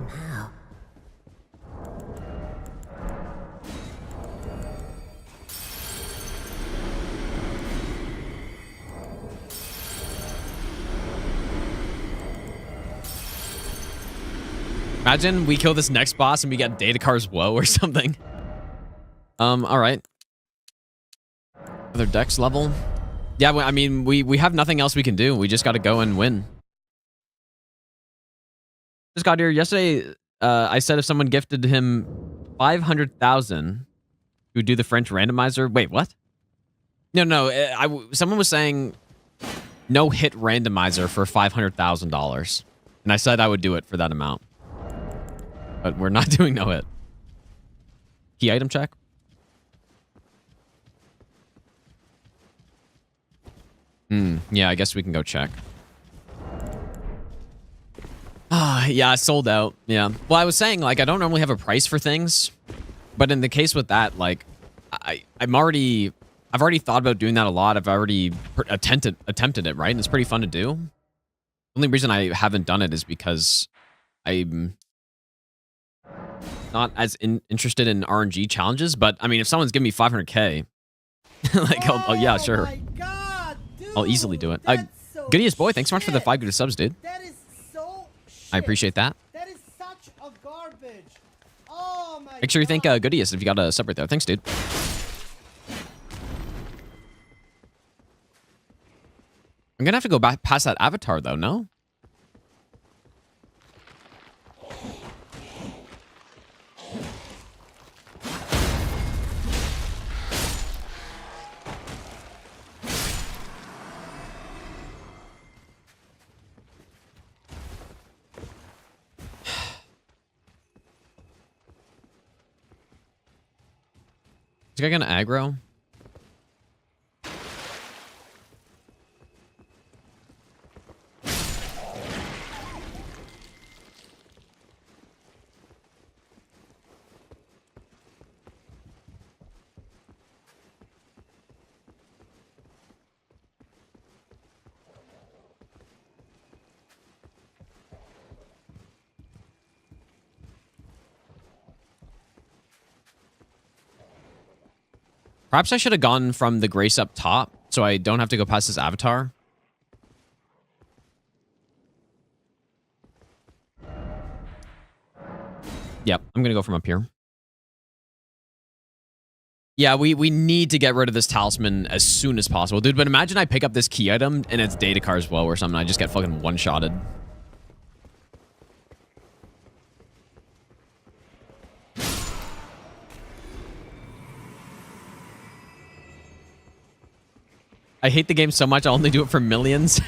Now. Imagine we kill this next boss and we get Datakar's Woe or something. Alright. Another dex level. Yeah, I mean, we have nothing else we can do. We just gotta go and win. Just got here. Yesterday, I said if someone gifted him 500,000 to do the French randomizer. Wait, what? No. Someone was saying no hit randomizer for $500,000. And I said I would do it for that amount. But we're not doing no hit. Key item check. Yeah, I guess we can go check. Yeah, sold out. Yeah. Well, I was saying, like, I don't normally have a price for things, but in the case with that, like, I've already thought about doing that a lot. I've already attempted it, right? And it's pretty fun to do. The only reason I haven't done it is because I'm not as interested in RNG challenges. But I mean, if someone's giving me 500k, like, yeah, sure. My God, dude, I'll easily do it. so Goodiest boy, thanks so much for the 5 good subs, dude. That is so I appreciate that. That is such a garbage. Oh my Make sure you thank Goodiest if you got a sub right there. Thanks, dude. I'm gonna have to go back past that avatar though, no? Is this guy gonna aggro? Perhaps I should have gone from the Grace up top, so I don't have to go past this avatar. Yep, I'm gonna go from up here. Yeah, we need to get rid of this talisman as soon as possible, dude. But imagine I pick up this key item and it's data cars well or something. I just get fucking one-shotted. I hate the game so much, I'll only do it for millions.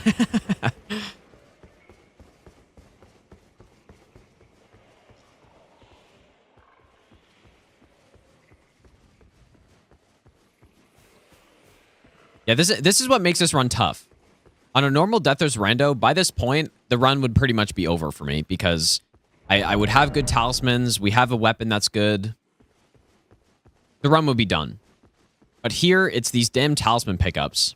Yeah, this is what makes this run tough. On a normal Deathless rando, by this point, the run would pretty much be over for me because I would have good talismans. We have a weapon that's good. The run would be done. But here, it's these damn talisman pickups.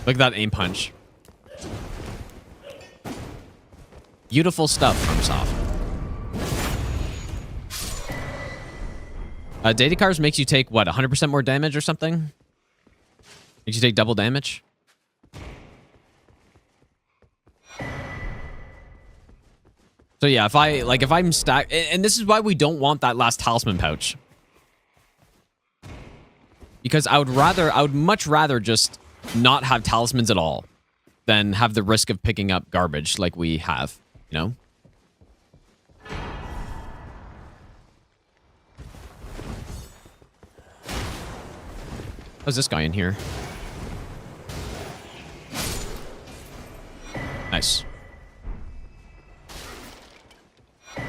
Look at that aim punch. Beautiful stuff from Soft. Data cars makes you take, what, 100% more damage or something? Makes you take double damage? So yeah, if I'm stacked... And this is why we don't want that last talisman pouch. Because I would much rather just not have talismans at all than have the risk of picking up garbage like we have, you know? How's this guy in here? Nice. I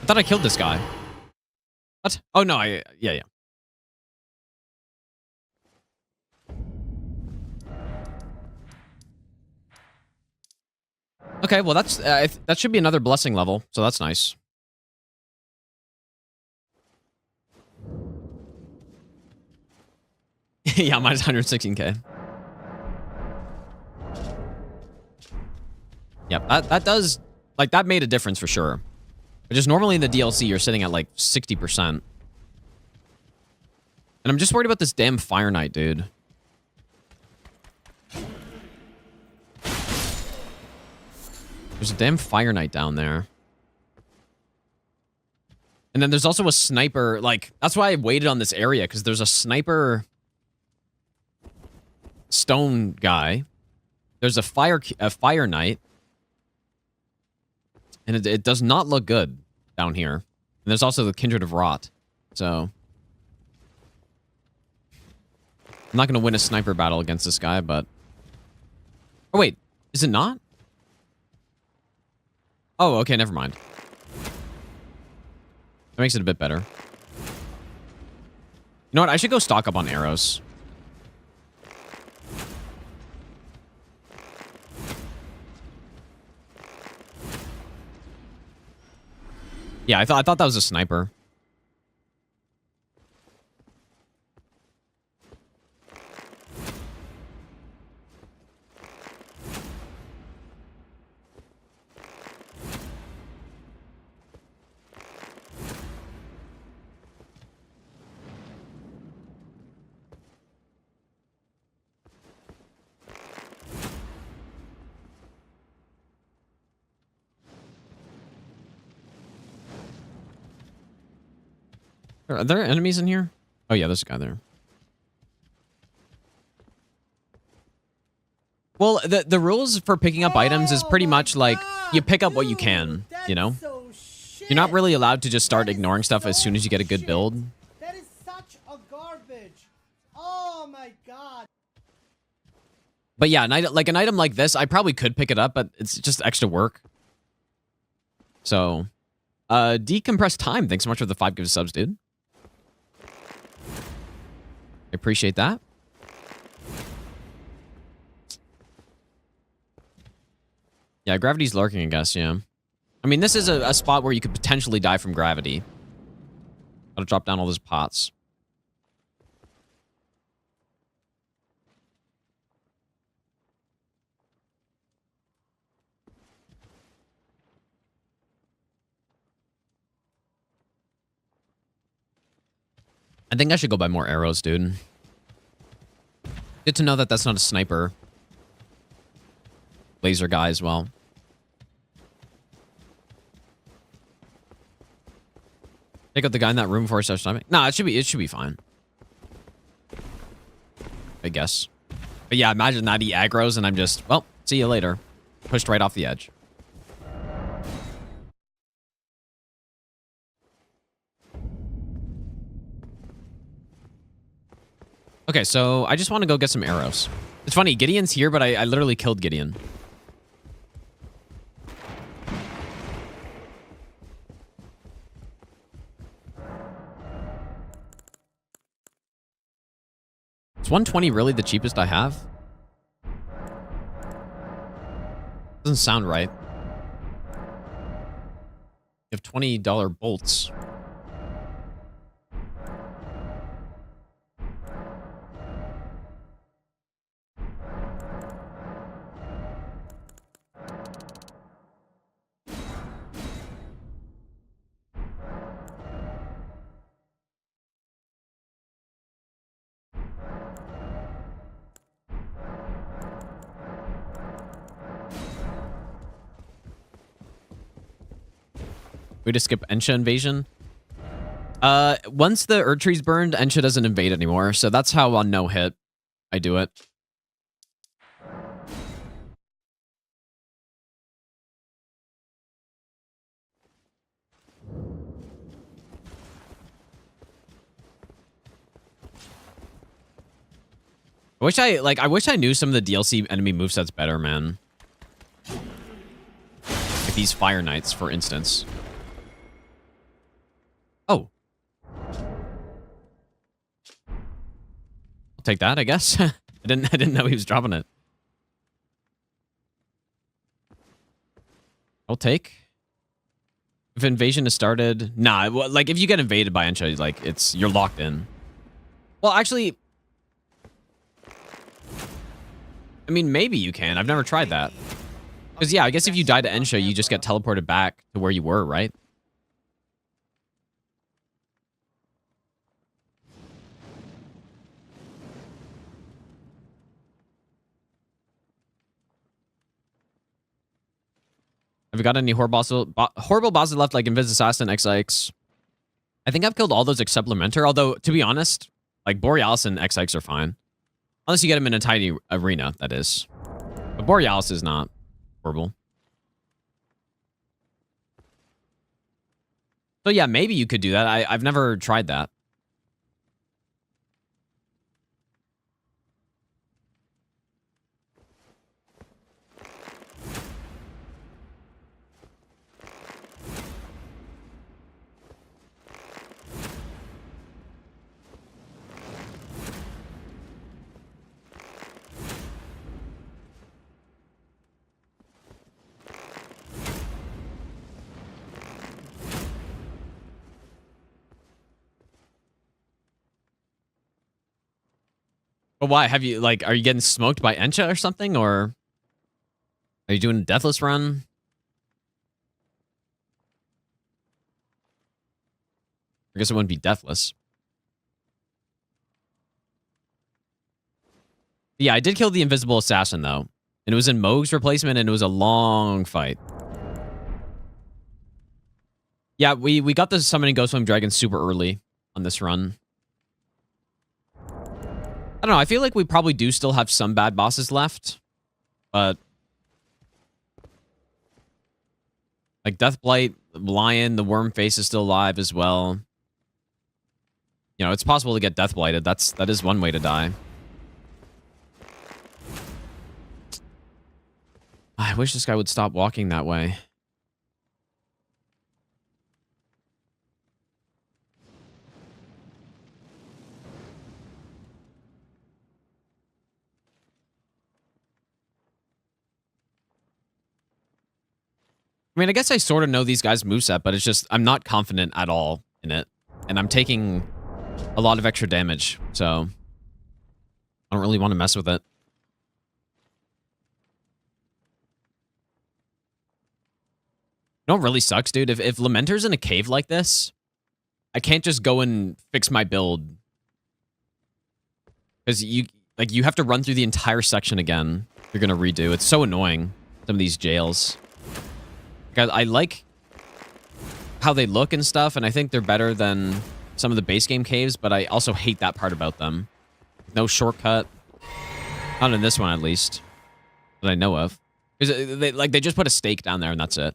thought I killed this guy. What? Oh, no, yeah. Okay, well, that's that should be another blessing level, so that's nice. Yeah, minus 116k. Yep, that does, like, that made a difference for sure. But just normally in the DLC, you're sitting at, like, 60%. And I'm just worried about this damn Fire Knight, dude. There's a damn Fire Knight down there. And then there's also a sniper, like, that's why I waited on this area, because there's a sniper stone guy. There's a Fire Knight. And it does not look good down here. And there's also the Kindred of Rot. So I'm not going to win a sniper battle against this guy, but... Oh, wait. Is it not? Oh, okay, never mind. That makes it a bit better. You know what? I should go stock up on arrows. Yeah, I thought that was a sniper. Are there enemies in here? Oh yeah, there's a guy there. Well, the rules for picking up items is pretty much like you pick up what you can, you know? You're not really allowed to just start ignoring stuff as soon as you get a good build. That is such a garbage. Oh my god. But yeah, an item like this, I probably could pick it up, but it's just extra work. So, decompress time. Thanks so much for the 5 gift subs, dude. I appreciate that. Yeah, gravity's lurking, I guess, yeah. I mean, this is a spot where you could potentially die from gravity. Gotta drop down all those pots. I think I should go buy more arrows, dude. Good to know that that's not a sniper. Laser guy as well. Take out the guy in that room before I start sniping. Nah, it should be fine. I guess. But yeah, imagine that he aggroes and I'm just, well, see you later. Pushed right off the edge. Okay, so I just want to go get some arrows. It's funny, Gideon's here, but I literally killed Gideon. Is 120 really the cheapest I have? Doesn't sound right. You have $20 bolts. We just skip Ensha invasion. Once the Erd Tree's burned, Ensha doesn't invade anymore, so that's how on no hit I do it. I wish I knew some of the DLC enemy movesets better, man. Like these Fire Knights, for instance. Oh. I'll take that, I guess. I didn't know he was dropping it. I'll take. If invasion is started, nah. Like if you get invaded by Ensha, like you're locked in. Well, actually, I mean maybe you can. I've never tried that. Because yeah, I guess if you die to Ensha, you just get teleported back to where you were, right? Have you got any horrible bosses left like Invis Assassin, XX? I think I've killed all those except Lamenter, although, to be honest, like Borealis and XX are fine. Unless you get them in a tiny arena, that is. But Borealis is not horrible. So yeah, maybe you could do that. I've never tried that. But why? Have you, like, are you getting smoked by Encha or something? Or are you doing a Deathless run? I guess it wouldn't be Deathless. Yeah, I did kill the Invisible Assassin, though. And it was in Moog's replacement, and it was a long fight. Yeah, we got the Summoning Ghostflame Dragon super early on this run. I don't know, I feel like we probably do still have some bad bosses left. But... like, Deathblight, Lion, the Worm Face is still alive as well. You know, it's possible to get Deathblighted. That is one way to die. I wish this guy would stop walking that way. I mean, I guess I sort of know these guys' moveset, but it's just, I'm not confident at all in it. And I'm taking a lot of extra damage, so I don't really want to mess with it. You know what really sucks, dude? If Lamenter's in a cave like this, I can't just go and fix my build. Because you have to run through the entire section again. You're going to redo. It's so annoying, some of these jails. I like how they look and stuff, and I think they're better than some of the base game caves, but I also hate that part about them. No shortcut. Not in this one, at least. That I know of. Because they just put a stake down there, and that's it.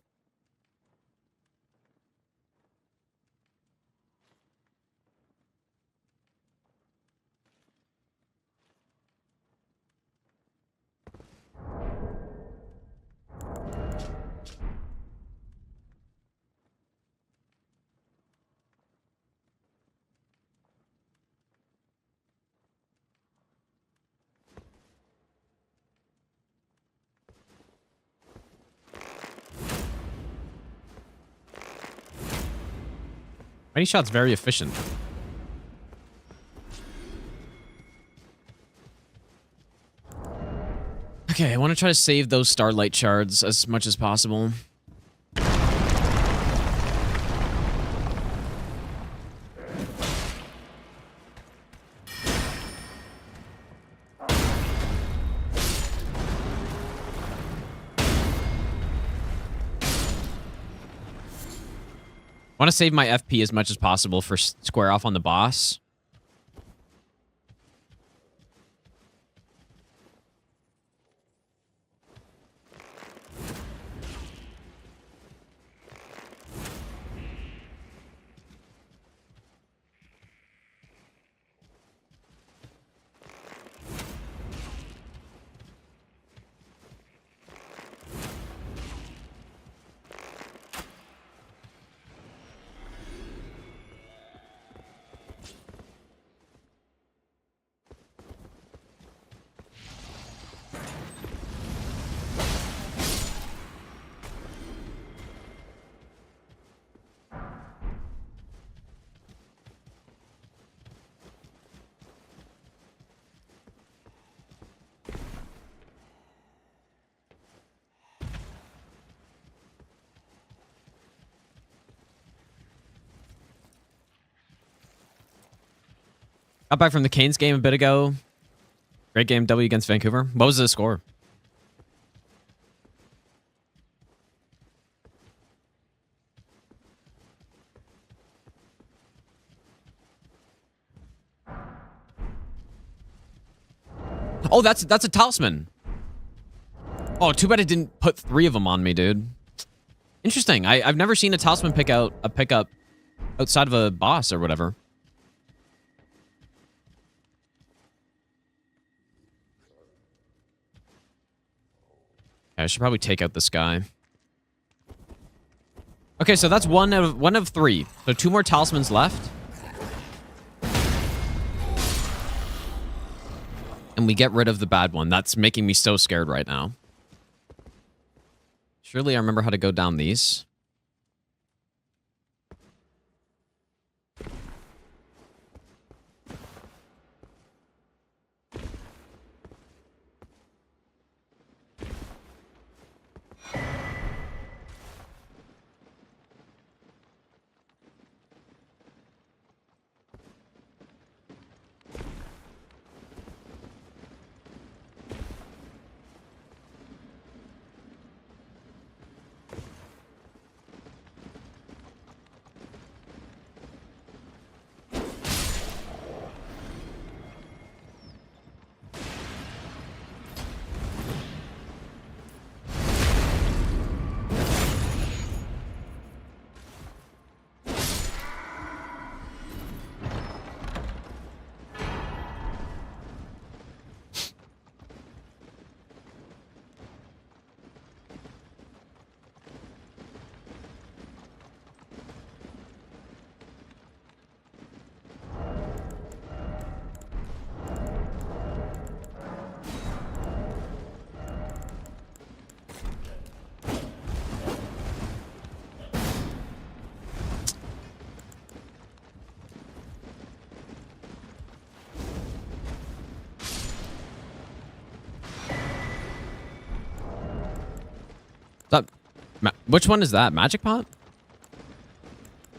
Mighty Shot's very efficient. Okay, I want to try to save those Starlight Shards as much as possible. I want to save my FP as much as possible for square off on the boss. Got back from the Canes game a bit ago. Great game, W against Vancouver. What was the score? Oh, that's a talisman. Oh, too bad it didn't put 3 of them on me, dude. Interesting. I've never seen a talisman pick up outside of a boss or whatever. Okay, I should probably take out this guy. Okay, so that's one of 3. So 2 more talismans left. And we get rid of the bad one. That's making me so scared right now. Surely I remember how to go down these. Which one is that? Magic pot?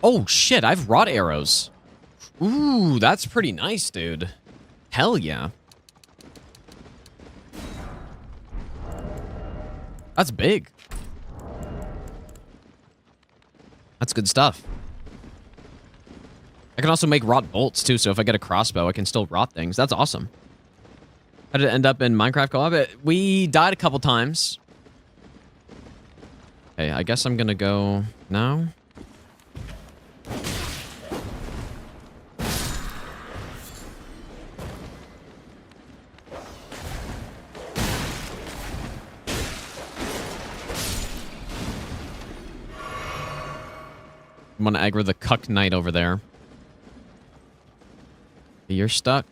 Oh, shit. I have rod arrows. Ooh, that's pretty nice, dude. Hell yeah. That's big. That's good stuff. I can also make rot bolts, too, so if I get a crossbow, I can still rot things. That's awesome. How did it end up in Minecraft co-op? We died a couple times. Hey, I guess I'm gonna go now. I'm gonna aggro the cuck knight over there. You're stuck.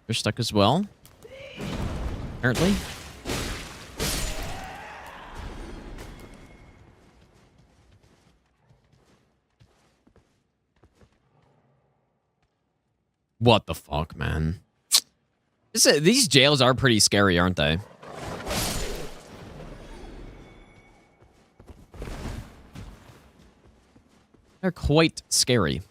You're stuck as well. Apparently. What the fuck, man? These jails are pretty scary, aren't they? They're quite scary.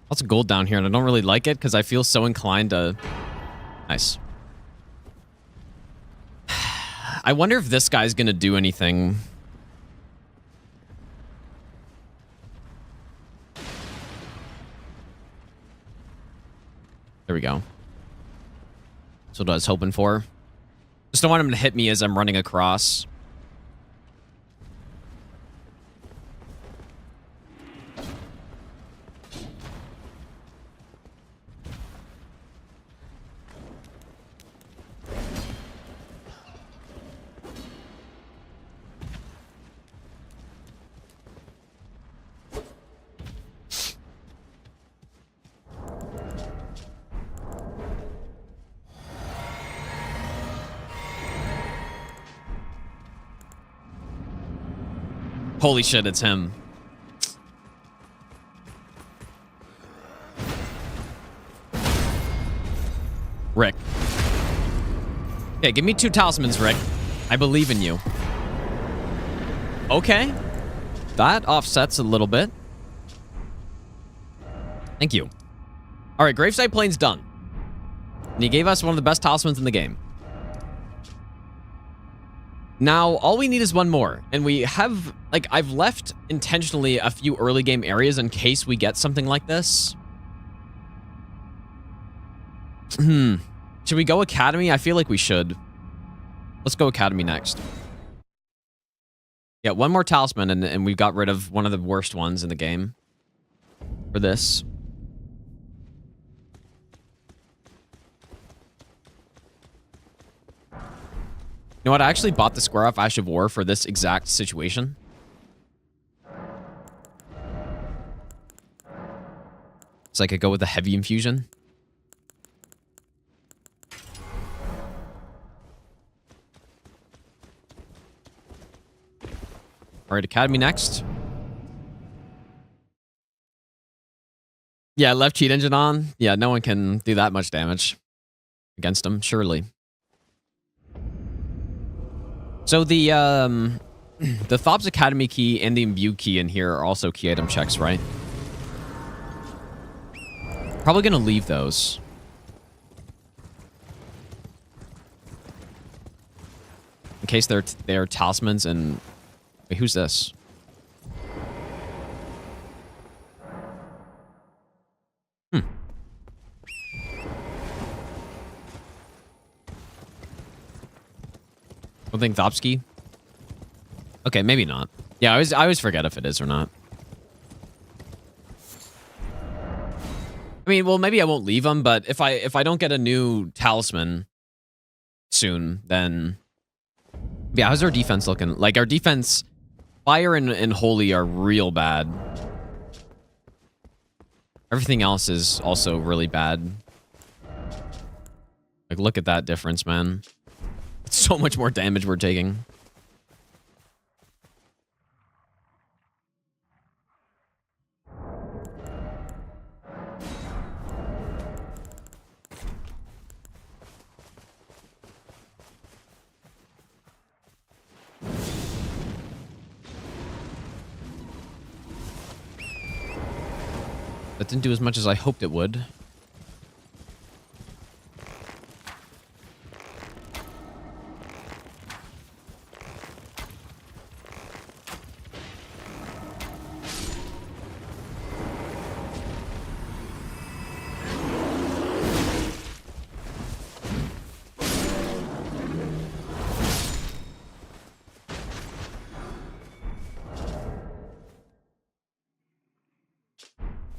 Lots of gold down here, and I don't really like it because I feel so inclined to... Nice. I wonder if this guy's gonna do anything. There we go. That's what I was hoping for. Just don't want him to hit me as I'm running across. Holy shit, it's him. Rick. Okay, give me 2 talismans, Rick. I believe in you. Okay. That offsets a little bit. Thank you. All right, Graveside Plain's done. And he gave us one of the best talismans in the game. Now, all we need is one more. And we have, like, I've left intentionally a few early game areas in case we get something like this. Should we go Academy? I feel like we should. Let's go Academy next. Yeah, one more talisman, and we got rid of one of the worst ones in the game for this. You know what? I actually bought the Square Off Ash of War for this exact situation. So I could go with the heavy infusion. All right, Academy next. Yeah, left cheat engine on. Yeah, no one can do that much damage against him, surely. So the Thobs Academy key and the Imbue key in here are also key item checks, right? Probably gonna leave those. In case they're talismans and... Wait, who's this? Don't think Thopsky? Okay, maybe not. Yeah, I always forget if it is or not. I mean, well, maybe I won't leave them, but if I don't get a new talisman soon, then yeah, how's our defense looking? Like, our defense, fire and holy are real bad. Everything else is also really bad. Like, look at that difference, man. So much more damage we're taking. That didn't do as much as I hoped it would.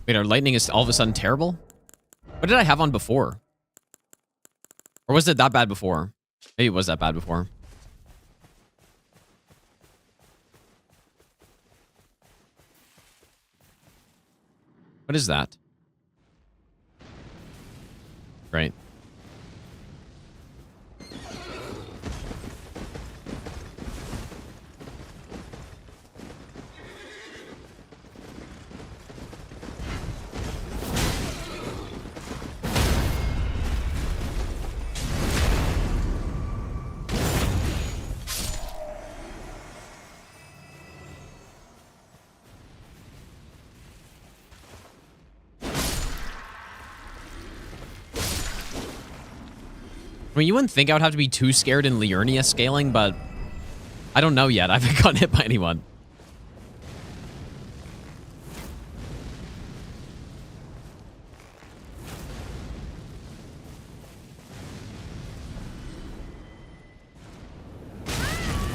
Wait, our lightning is all of a sudden terrible? What did I have on before? Or was it that bad before? Maybe it was that bad before. What is that? Right. I mean, you wouldn't think I would have to be too scared in Liurnia scaling, but I don't know yet. I haven't gotten hit by anyone.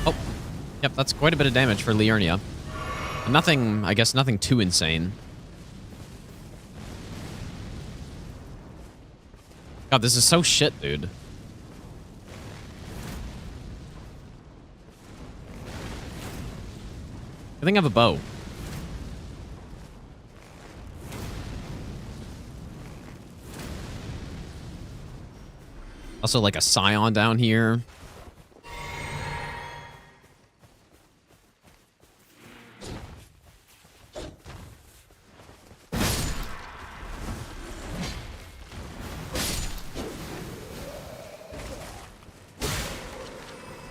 Oh, yep, that's quite a bit of damage for Liurnia. Nothing, I guess, nothing too insane. God, this is so shit, dude. I think I have a bow. Also, like a Scion down here.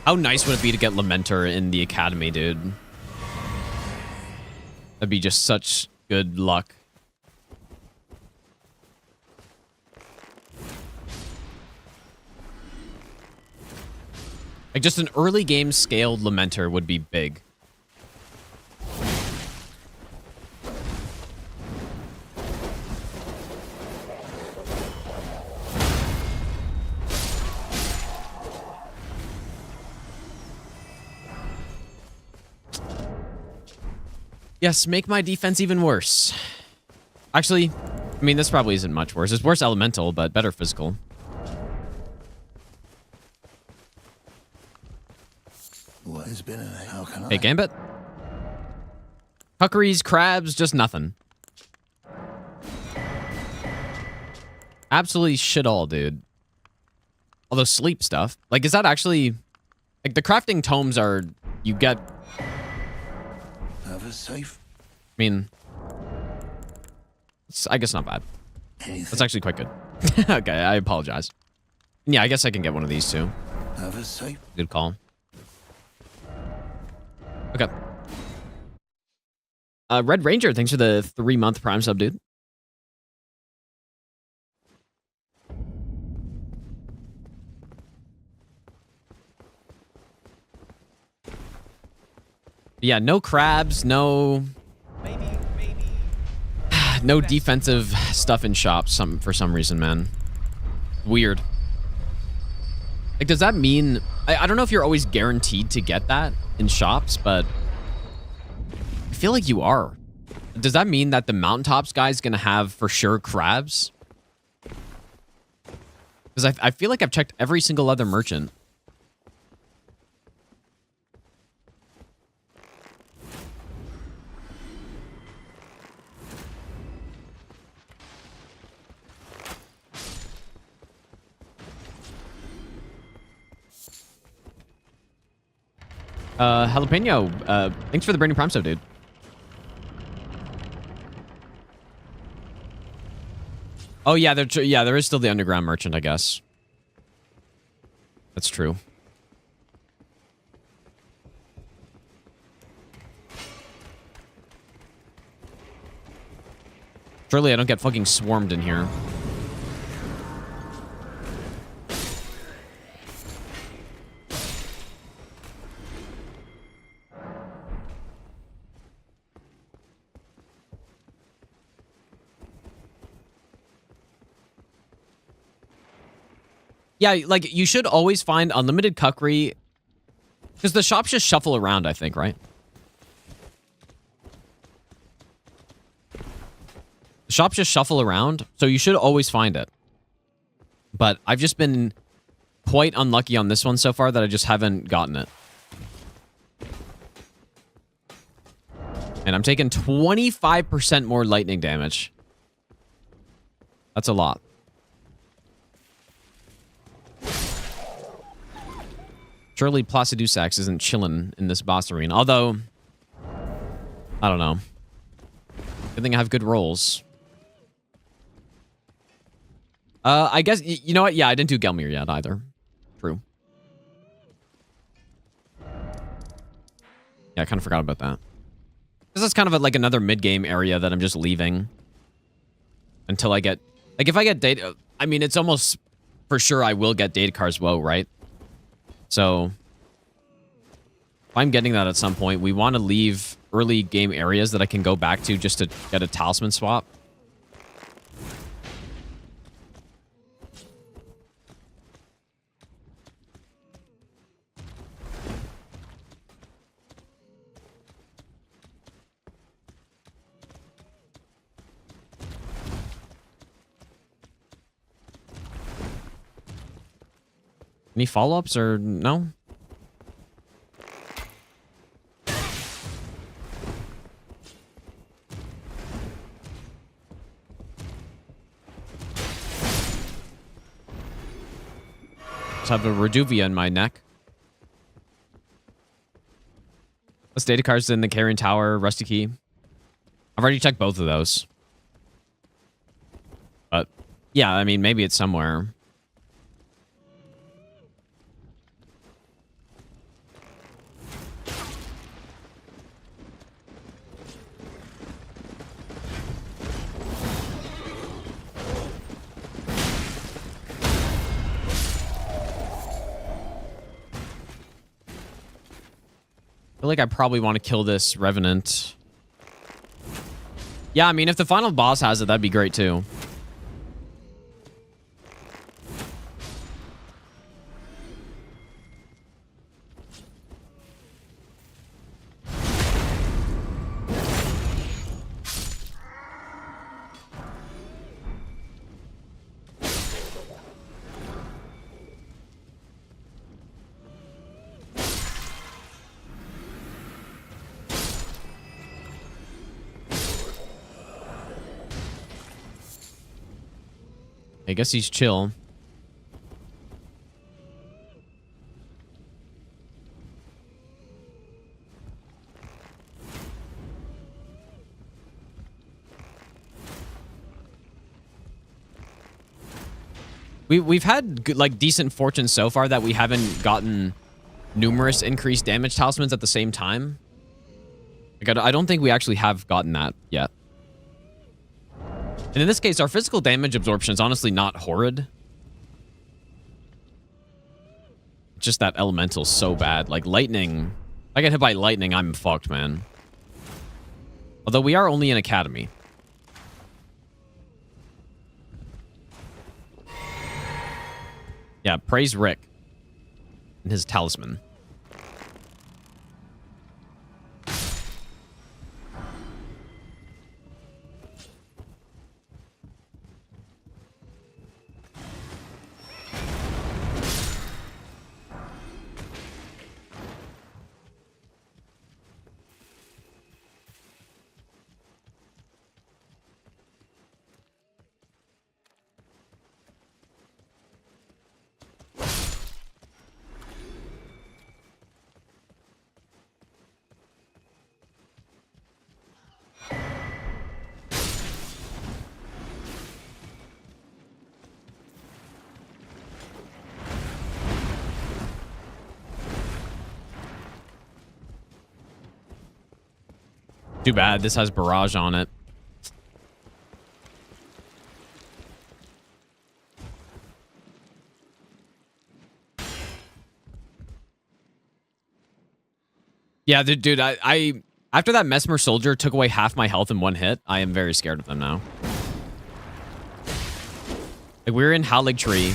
How nice would it be to get Lamenter in the academy, dude? That'd be just such good luck. Like, just an early game scaled Lamenter would be big. Yes, make my defense even worse. Actually, I mean, this probably isn't much worse. It's worse elemental, but better physical. What has been and how can Hey, Gambit. Huckeries, crabs, just nothing. Absolutely shit all, dude. Although sleep stuff. Like, is that actually... Like, the crafting tomes are... You get... Have a safe. I mean... It's, I guess not bad. Anything. That's actually quite good. Okay, I apologize. Yeah, I guess I can get one of these too. Have a safe. Good call. Okay. Red Ranger, thanks for the 3-month Prime sub, dude. Yeah, no crabs, no... Maybe. No defensive stuff in shops for some reason, man. Weird. Like, does that mean... I don't know if you're always guaranteed to get that in shops, but... I feel like you are. Does that mean that the mountaintops guy's gonna have, for sure, crabs? Because I feel like I've checked every single other merchant. Jalapeno, thanks for the brand new Prime sub, dude. Oh, yeah, there is still the underground merchant, I guess. That's true. Surely I don't get fucking swarmed in here. Yeah, like, you should always find unlimited cuckery. Because the shops just shuffle around, I think, right? The shops just shuffle around, so you should always find it. But I've just been quite unlucky on this one so far that I just haven't gotten it. And I'm taking 25% more lightning damage. That's a lot. Surely Placidusax isn't chilling in this boss arena. Although, I don't know. Good thing I have good rolls. I guess, you know what? Yeah, I didn't do Gelmir yet either. True. Yeah, I kind of forgot about that. This is kind of like another mid-game area that I'm just leaving. Until I get... Like, if I get data... I mean, it's almost for sure I will get Datakar's Woe, right? So if I'm getting that at some point, we want to leave early game areas that I can go back to just to get a talisman swap. Any follow-ups or no? Just have a Reduvia in my neck. This data card's in the Carrion Tower, Rusty Key. I've already checked both of those. But yeah, I mean, maybe it's somewhere. I feel like I probably want to kill this Revenant. Yeah, I mean, if the final boss has it, that'd be great too. I guess he's chill. We've had good, like decent fortune so far that we haven't gotten numerous increased damage talismans at the same time. Like I don't think we actually have gotten that yet. And in this case, our physical damage absorption is honestly not horrid. Just that elemental's so bad. Like lightning. If I get hit by lightning, I'm fucked, man. Although we are only in Academy. Yeah, praise Rick and his talisman. Too bad this has barrage on it. Yeah, dude, I after that Mesmer soldier took away half my health in one hit, I am very scared of them now. Like, we're in Howling Tree.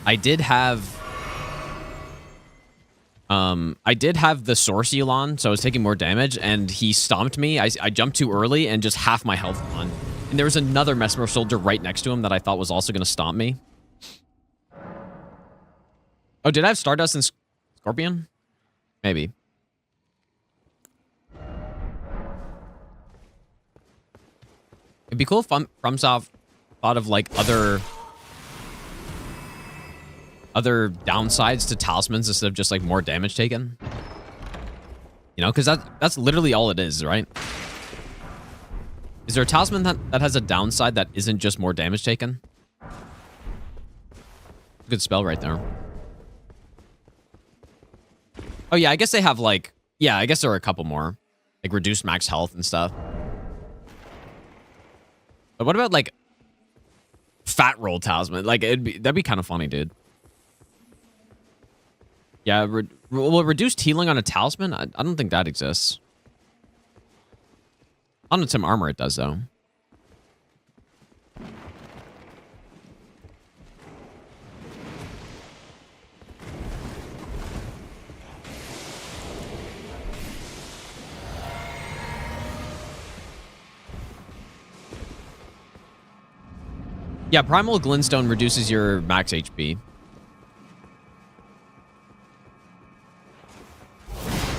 I did have the Source Seal on, so I was taking more damage, and he stomped me. I jumped too early, and just half my health on. And there was another Mesmer soldier right next to him that I thought was also going to stomp me. Oh, did I have Stardust and Scorpion? Maybe. It'd be cool if FromSoft thought of, like, other downsides to talismans instead of just like more damage taken. You know, because that's literally all it is, right? Is there a talisman that has a downside that isn't just more damage taken? Good spell right there. Oh yeah, I guess they have like, yeah, I guess there are a couple more. Like reduced max health and stuff. But what about like Fat roll talisman. Like, that'd be kind of funny, dude. Yeah, reduced healing on a talisman? I don't think that exists. On some armor it does, though. Yeah, Primal Glintstone reduces your max HP.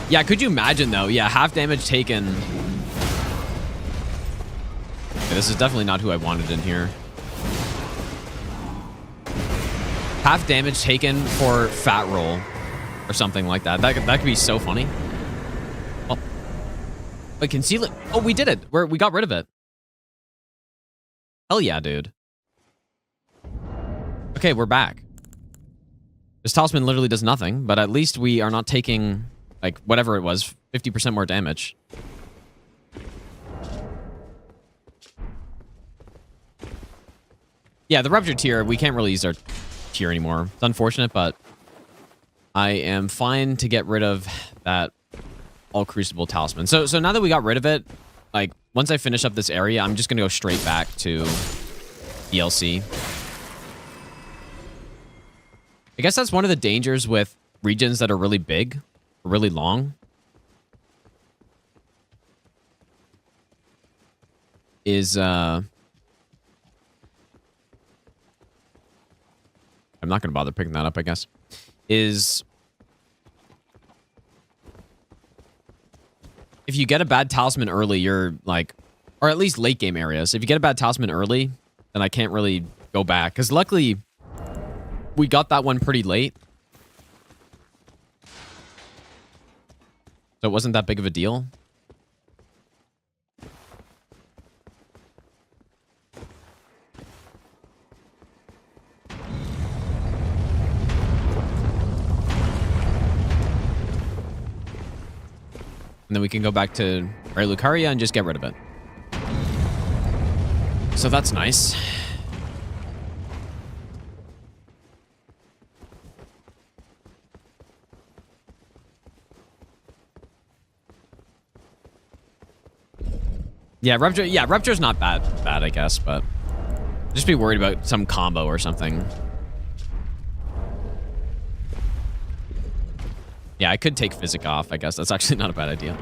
Yeah, could you imagine, though? Yeah, half damage taken. Okay, this is definitely not who I wanted in here. Half damage taken for fat roll or something like that. That could be so funny. Oh. But conceal it. Oh, we did it. We got rid of it. Hell yeah, dude. Okay, we're back. This talisman literally does nothing, but at least we are not taking, like, whatever it was, 50% more damage. Yeah, the ruptured tier, we can't really use our tier anymore. It's unfortunate, but I am fine to get rid of that all crucible talisman. So now that we got rid of it, like, once I finish up this area, I'm just gonna go straight back to DLC. I guess that's one of the dangers with regions that are really big, or really long. Is, I'm not going to bother picking that up, I guess. Is, if you get a bad talisman early, you're like, or at least late game areas. If you get a bad talisman early, then I can't really go back. Because luckily, we got that one pretty late. So it wasn't that big of a deal. And then we can go back to Lucaria and just get rid of it. So that's nice. Yeah, Rupture's not bad, I guess, but just be worried about some combo or something. Yeah, I could take Physic off, I guess. That's actually not a bad idea.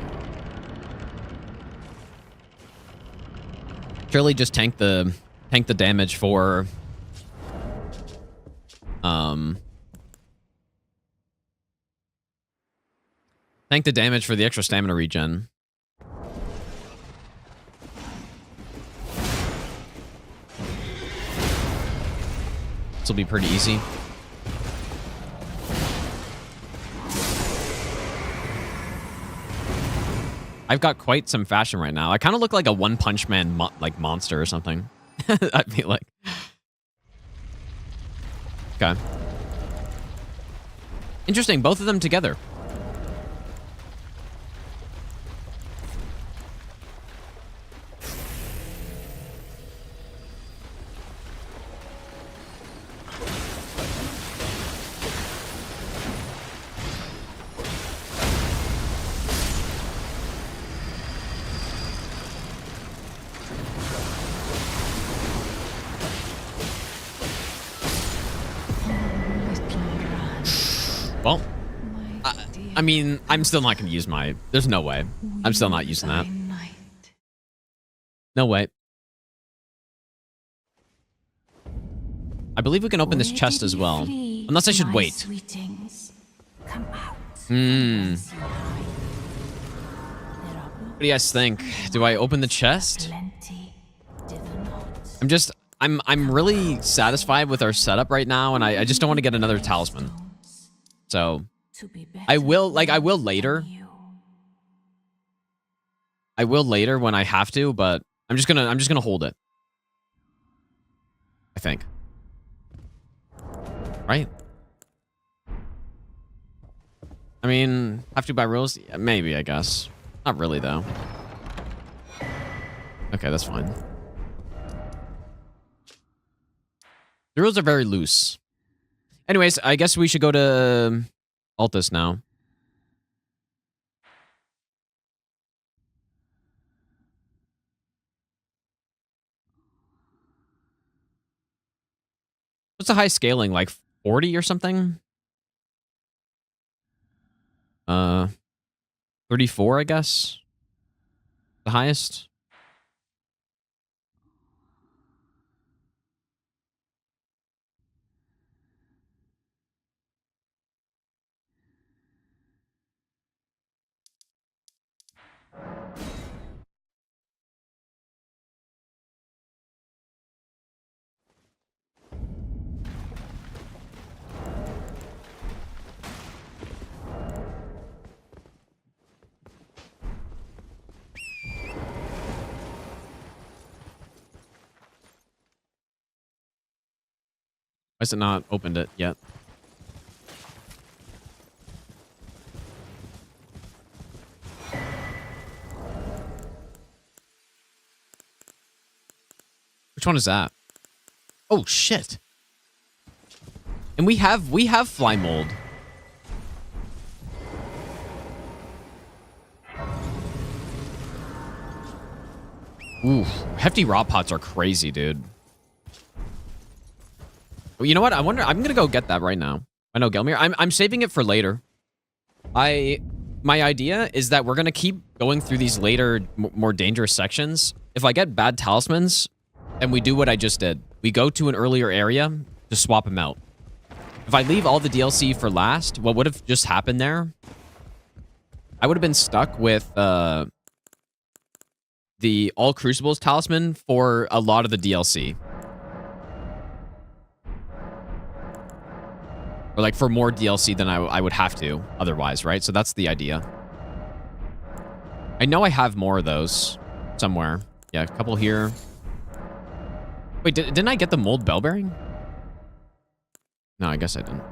Surely just tank the damage for tank the damage for the extra stamina regen. This will be pretty easy. I've got quite some fashion right now. I kind of look like a One Punch Man monster or something. I feel like. Okay. Interesting, both of them together. Well, I mean, I'm still not going to use my... There's no way. I'm still not using that. No way. I believe we can open this chest as well. Unless I should wait. What do you guys think? Do I open the chest? I'm really satisfied with our setup right now, and I just don't want to get another talisman. So I will later. I will later when I have to, but I'm just gonna hold it. I think. Right? I mean, have to buy rules? Yeah, maybe, I guess. Not really though. Okay, that's fine. The rules are very loose. Anyways, I guess we should go to Altus now. What's the high scaling? Like 40 or something? 34, I guess. The highest. Why is it not opened it yet? Which one is that? Oh shit. And we have fly mold. Ooh, hefty raw pots are crazy, dude. You know what? I wonder. I'm gonna go get that right now. I know, Gelmir. I'm saving it for later. My idea is that we're gonna keep going through these later, more dangerous sections. If I get bad talismans, and we do what I just did, we go to an earlier area to swap them out. If I leave all the DLC for last, what would have just happened there? I would have been stuck with the All Crucibles talisman for a lot of the DLC. Or like for more DLC than I would have to otherwise, right? So that's the idea. I know I have more of those somewhere. Yeah, a couple here. Wait, didn't I get the mold bell bearing? No, I guess I didn't.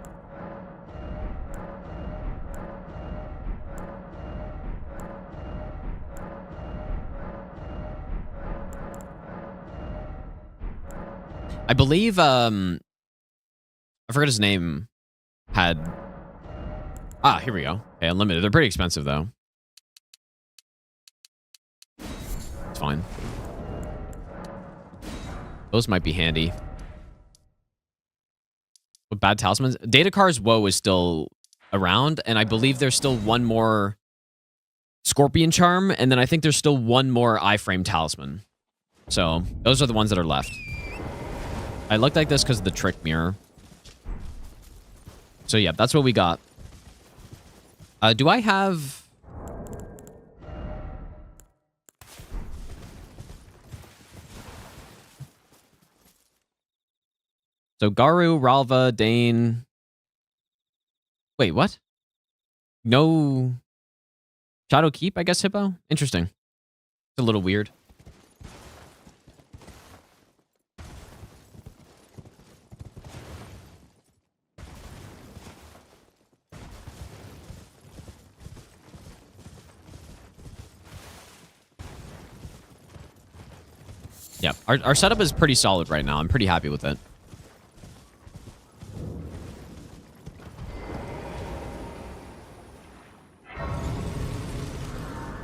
I believe, I forgot his name, had... Ah, here we go. Okay, unlimited. They're pretty expensive, though. It's fine. Those might be handy. With bad talismans. Datakar's Woe is still around, and I believe there's still one more Scorpion Charm, and then I think there's still one more iframe talisman. So, those are the ones that are left. I looked like this because of the trick mirror. So yeah, that's what we got. Do I have... So Garu, Ralva, Dane... Wait, what? No... Shadow Keep, I guess, Hippo? Interesting. It's a little weird. Yeah, our setup is pretty solid right now. I'm pretty happy with it.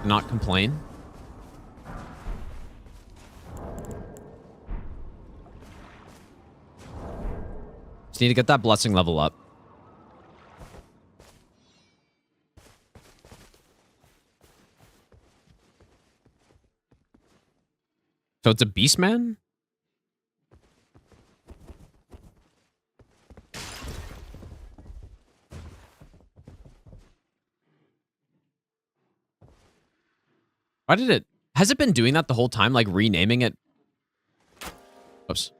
Not complain. Just need to get that blessing level up. So it's a Beastman? Why did it... Has it been doing that the whole time? Like renaming it? Oops.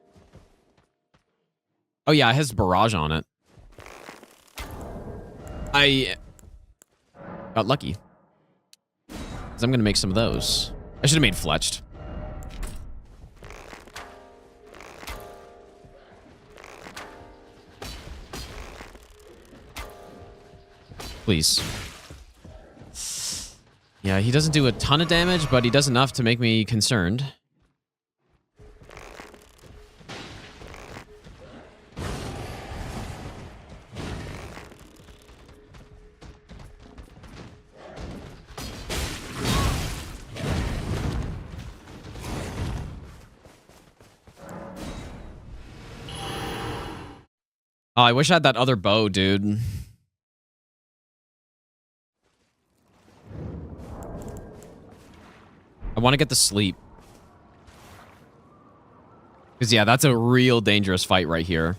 Oh yeah, it has Barrage on it. I got lucky. Because I'm going to make some of those. I should have made Fletched. Please. Yeah, he doesn't do a ton of damage, but he does enough to make me concerned. Oh, I wish I had that other bow, dude. I want to get to sleep. Because, yeah, that's a real dangerous fight right here.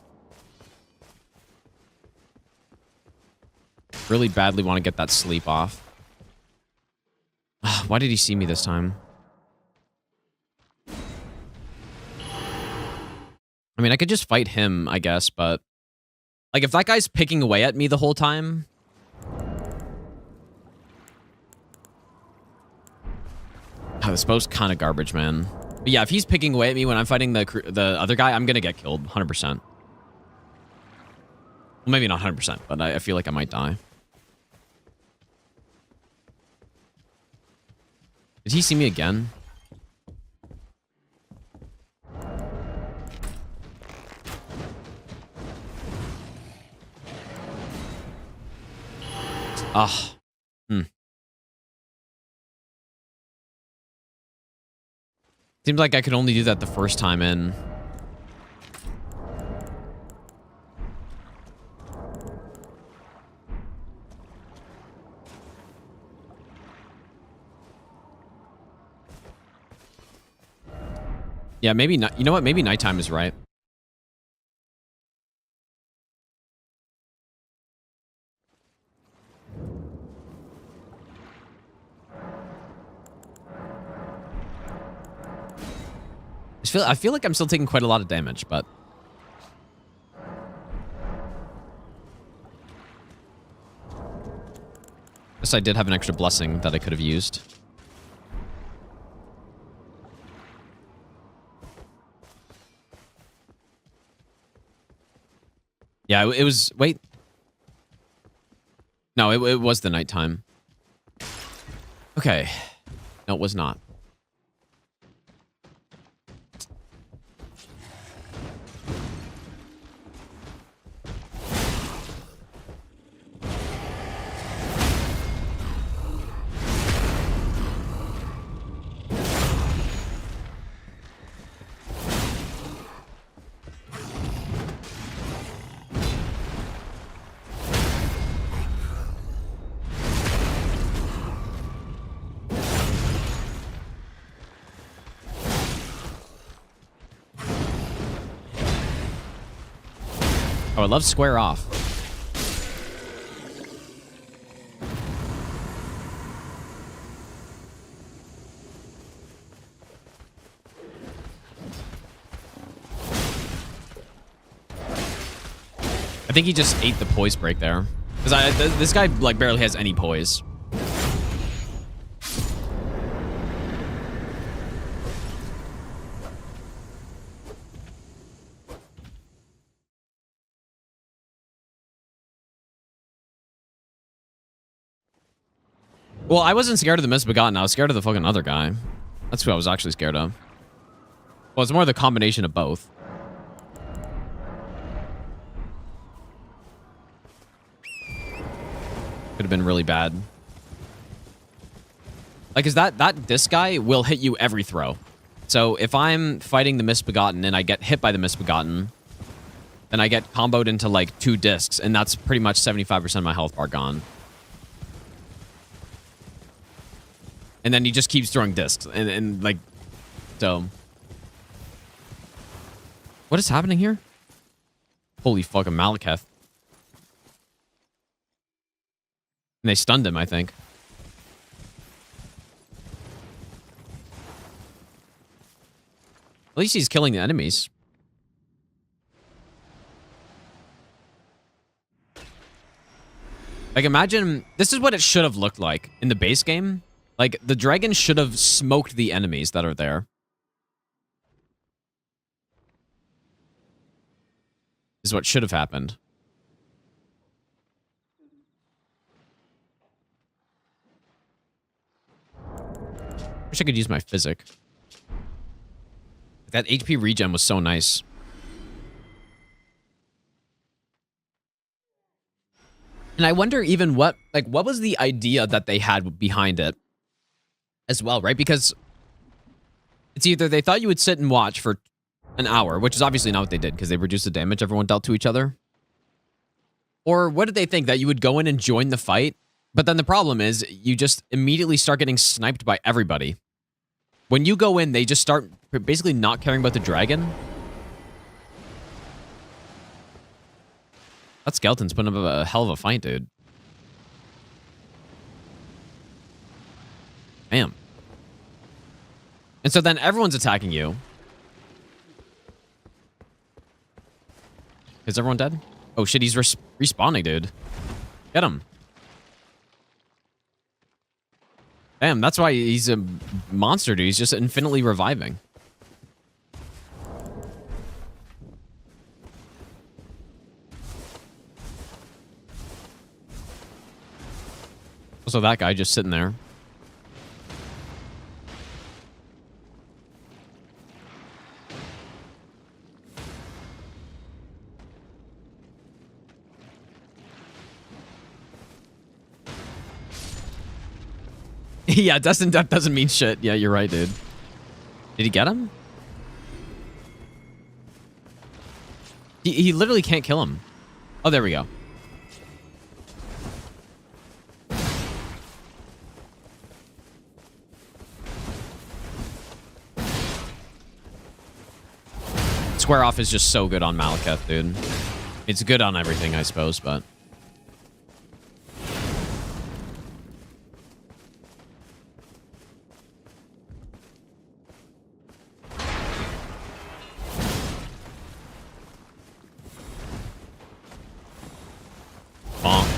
Really badly want to get that sleep off. Why did he see me this time? I mean, I could just fight him, I guess, but... Like, if that guy's picking away at me the whole time... Oh, this bow's kind of garbage, man. But yeah, if he's picking away at me when I'm fighting the other guy, I'm gonna get killed, 100%. Well, maybe not 100%, but I feel like I might die. Did he see me again? Ah. Seems like I could only do that the first time in. Yeah, maybe not. You know what? Maybe nighttime is right. I feel like I'm still taking quite a lot of damage, but... Guess I did have an extra blessing that I could have used. Yeah, it was... Wait. No, it was the nighttime. Okay. No, it was not. Oh, I love square off. I think he just ate the poise break there. Because this guy, like, barely has any poise. Well, I wasn't scared of the Misbegotten. I was scared of the fucking other guy. That's who I was actually scared of. Well, it's more the combination of both. Could have been really bad. Like, is that disc guy will hit you every throw. So if I'm fighting the Misbegotten and I get hit by the Misbegotten, then I get comboed into like 2 discs, and that's pretty much 75% of my health bar gone. And then he just keeps throwing discs. And like, so. What is happening here? Holy fucking Malekith. And they stunned him, I think. At least he's killing the enemies. Like, imagine, this is what it should have looked like in the base game. Like, the dragon should have smoked the enemies that are there. Is what should have happened. Wish I could use my physic. That HP regen was so nice. And I wonder even what was the idea that they had behind it as well, right? Because it's either they thought you would sit and watch for an hour, which is obviously not what they did because they reduced the damage everyone dealt to each other. Or what did they think? That you would go in and join the fight? But then the problem is you just immediately start getting sniped by everybody. When you go in, they just start basically not caring about the dragon. That skeleton's putting up a hell of a fight, dude. Damn. And so then everyone's attacking you. Is everyone dead? Oh shit, he's respawning, dude. Get him. Damn, that's why he's a monster, dude. He's just infinitely reviving. Also, that guy just sitting there. Yeah, destined death doesn't mean shit. Yeah, you're right, dude. Did he get him? He literally can't kill him. Oh, there we go. Square off is just so good on Malekith, dude. It's good on everything, I suppose, but... Bonk.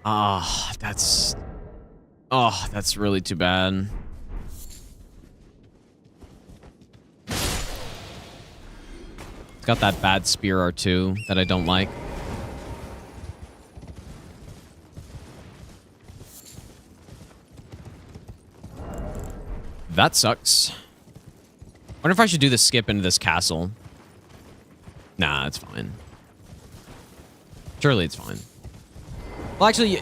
Ah, that's... Oh, that's really too bad. It's got that bad spear R2 that I don't like. That sucks. Wonder if I should do the skip into this castle. Nah, it's fine. Surely it's fine. Well, actually,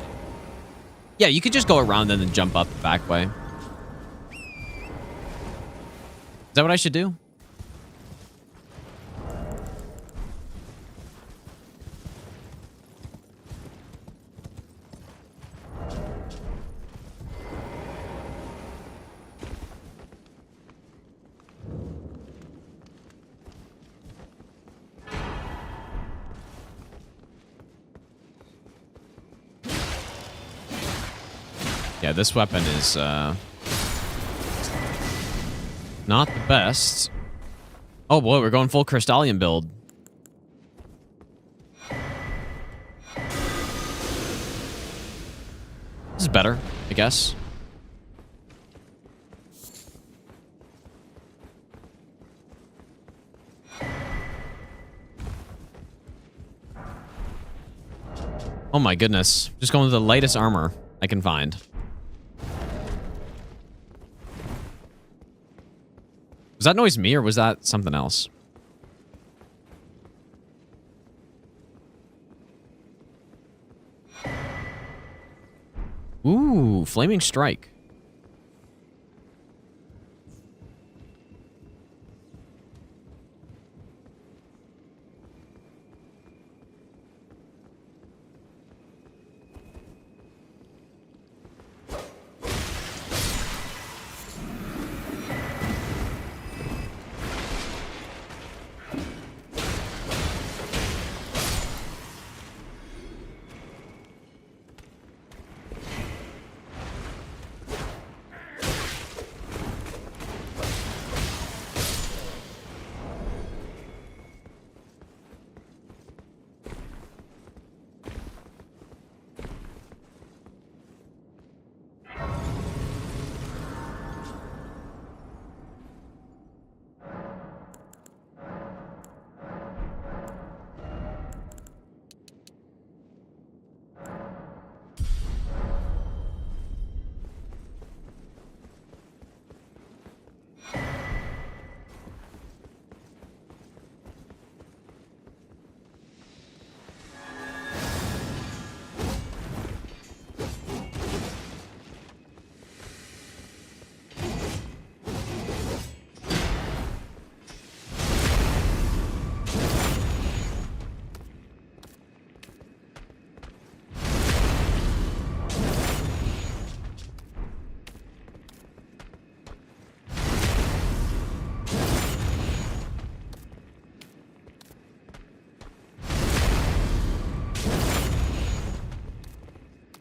yeah, you could just go around and then jump up the back way. Is that what I should do? Yeah, this weapon is not the best. Oh boy, we're going full Crystallion build. This is better, I guess. Oh my goodness. Just going with the lightest armor I can find. Was that noise me or was that something else? Ooh, Flaming Strike.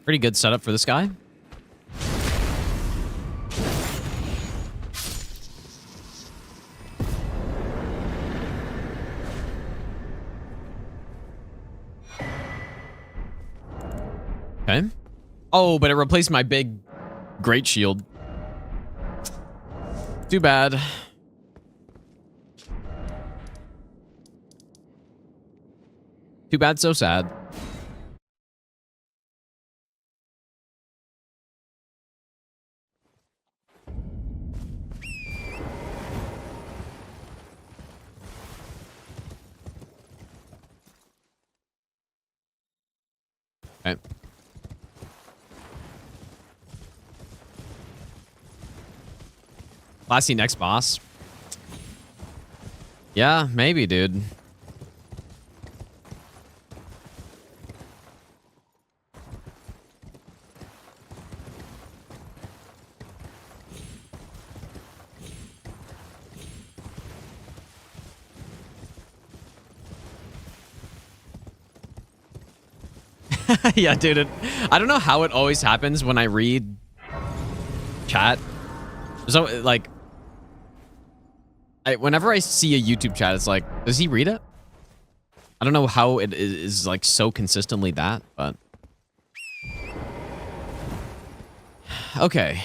Pretty good setup for this guy. Okay. Oh, but it replaced my big great shield. Too bad. Too bad, so sad. Okay. Classy next boss. Yeah, maybe, dude. Yeah, dude. I don't know how it always happens when I read chat. So, like, whenever I see a YouTube chat, it's like, does he read it? I don't know how it is like so consistently that, but okay.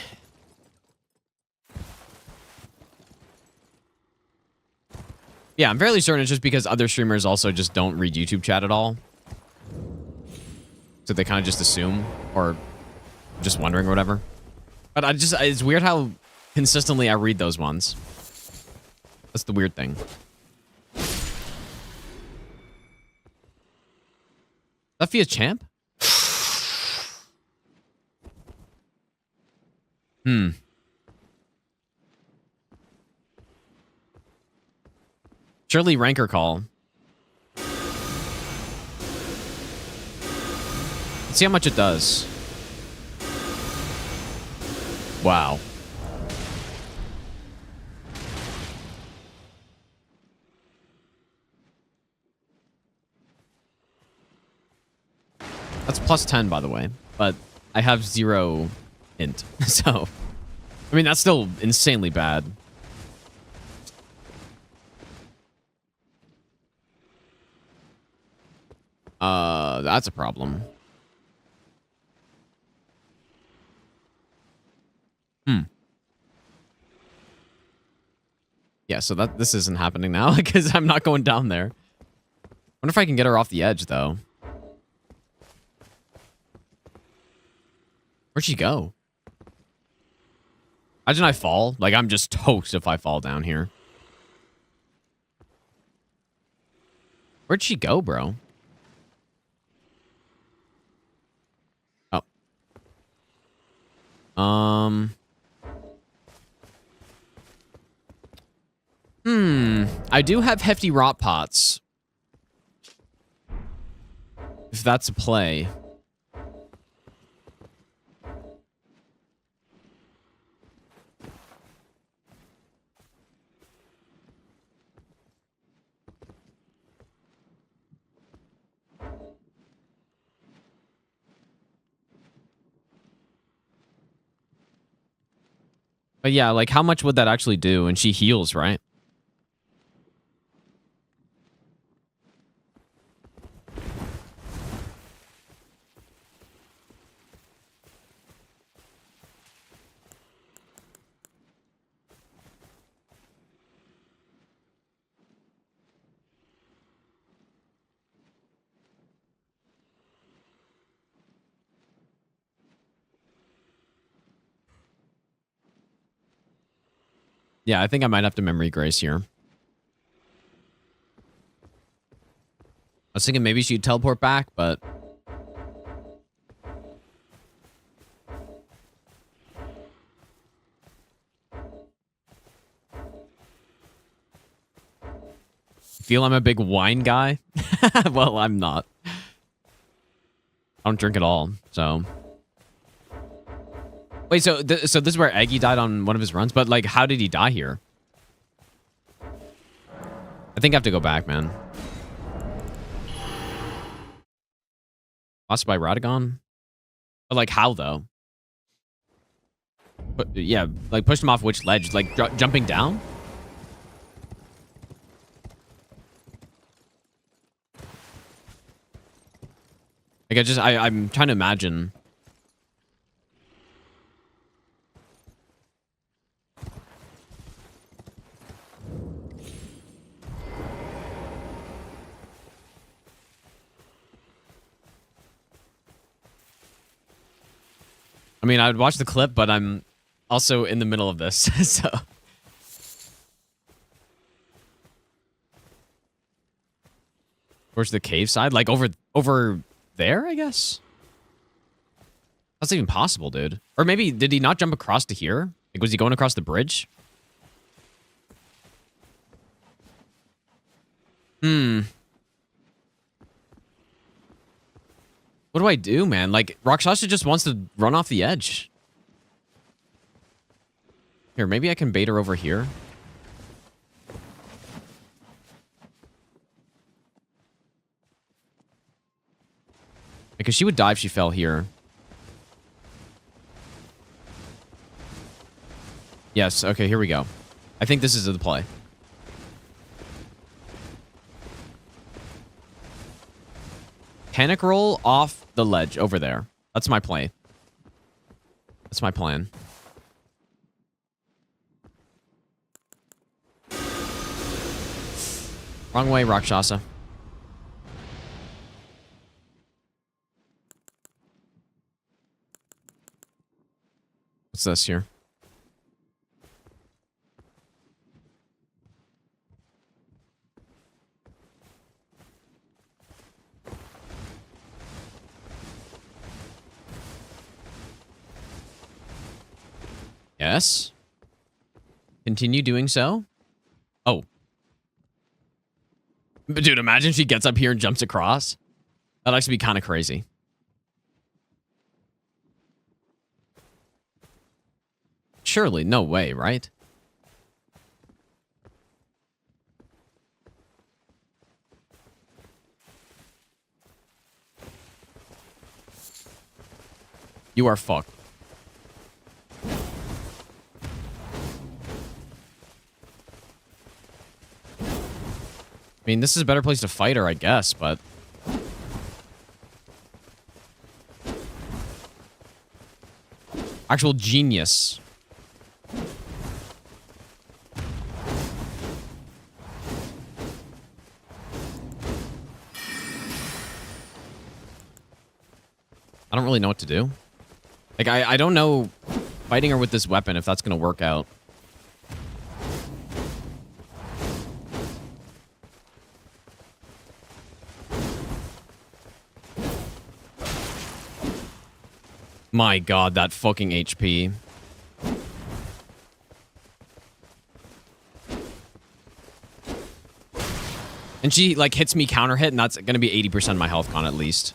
Yeah, I'm fairly certain it's just because other streamers also just don't read YouTube chat at all. So they kind of just assume, or just wondering or whatever. But it's weird how consistently I read those ones. That's the weird thing. That Fia champ? Surely ranker call. Let's see how much it does. Wow. That's plus 10, by the way. But I have 0 int. So, I mean, that's still insanely bad. That's a problem. Yeah, so this isn't happening now because I'm not going down there. Wonder if I can get her off the edge, though. Where'd she go? Imagine I fall. Like, I'm just toast if I fall down here. Where'd she go, bro? Oh. I do have hefty rot pots. If that's a play. But yeah, like, how much would that actually do? And she heals, right? Yeah, I think I might have to memory grace here. I was thinking maybe she'd teleport back, but... Feel I'm a big wine guy? Well, I'm not. I don't drink at all, so... Wait, so this is where Eggy died on one of his runs? But, like, how did he die here? I think I have to go back, man. Lost by Radagon? But like how though? But yeah, like pushed him off which ledge? Like jumping down? Like I'm trying to imagine. I mean, I would watch the clip, but I'm also in the middle of this, so. Where's the cave side? Like over there, I guess? That's even possible, dude. Or maybe, did he not jump across to here? Like, was he going across the bridge? What do I do, man? Like, Rakshasa just wants to run off the edge. Here, maybe I can bait her over here. Because she would die if she fell here. Yes, okay, here we go. I think this is the play. Panic roll off the ledge over there. That's my play. That's my plan. Wrong way, Rakshasa. What's this here? Yes. Continue doing so. Oh. But dude, imagine she gets up here and jumps across. That'd actually be kind of crazy. Surely, no way, right? You are fucked. I mean, this is a better place to fight her, I guess, but... Actual genius. I don't really know what to do. Like, I don't know fighting her with this weapon if that's going to work out. My god, that fucking HP. And she, like, hits me counter hit, and that's gonna be 80% my health con at least.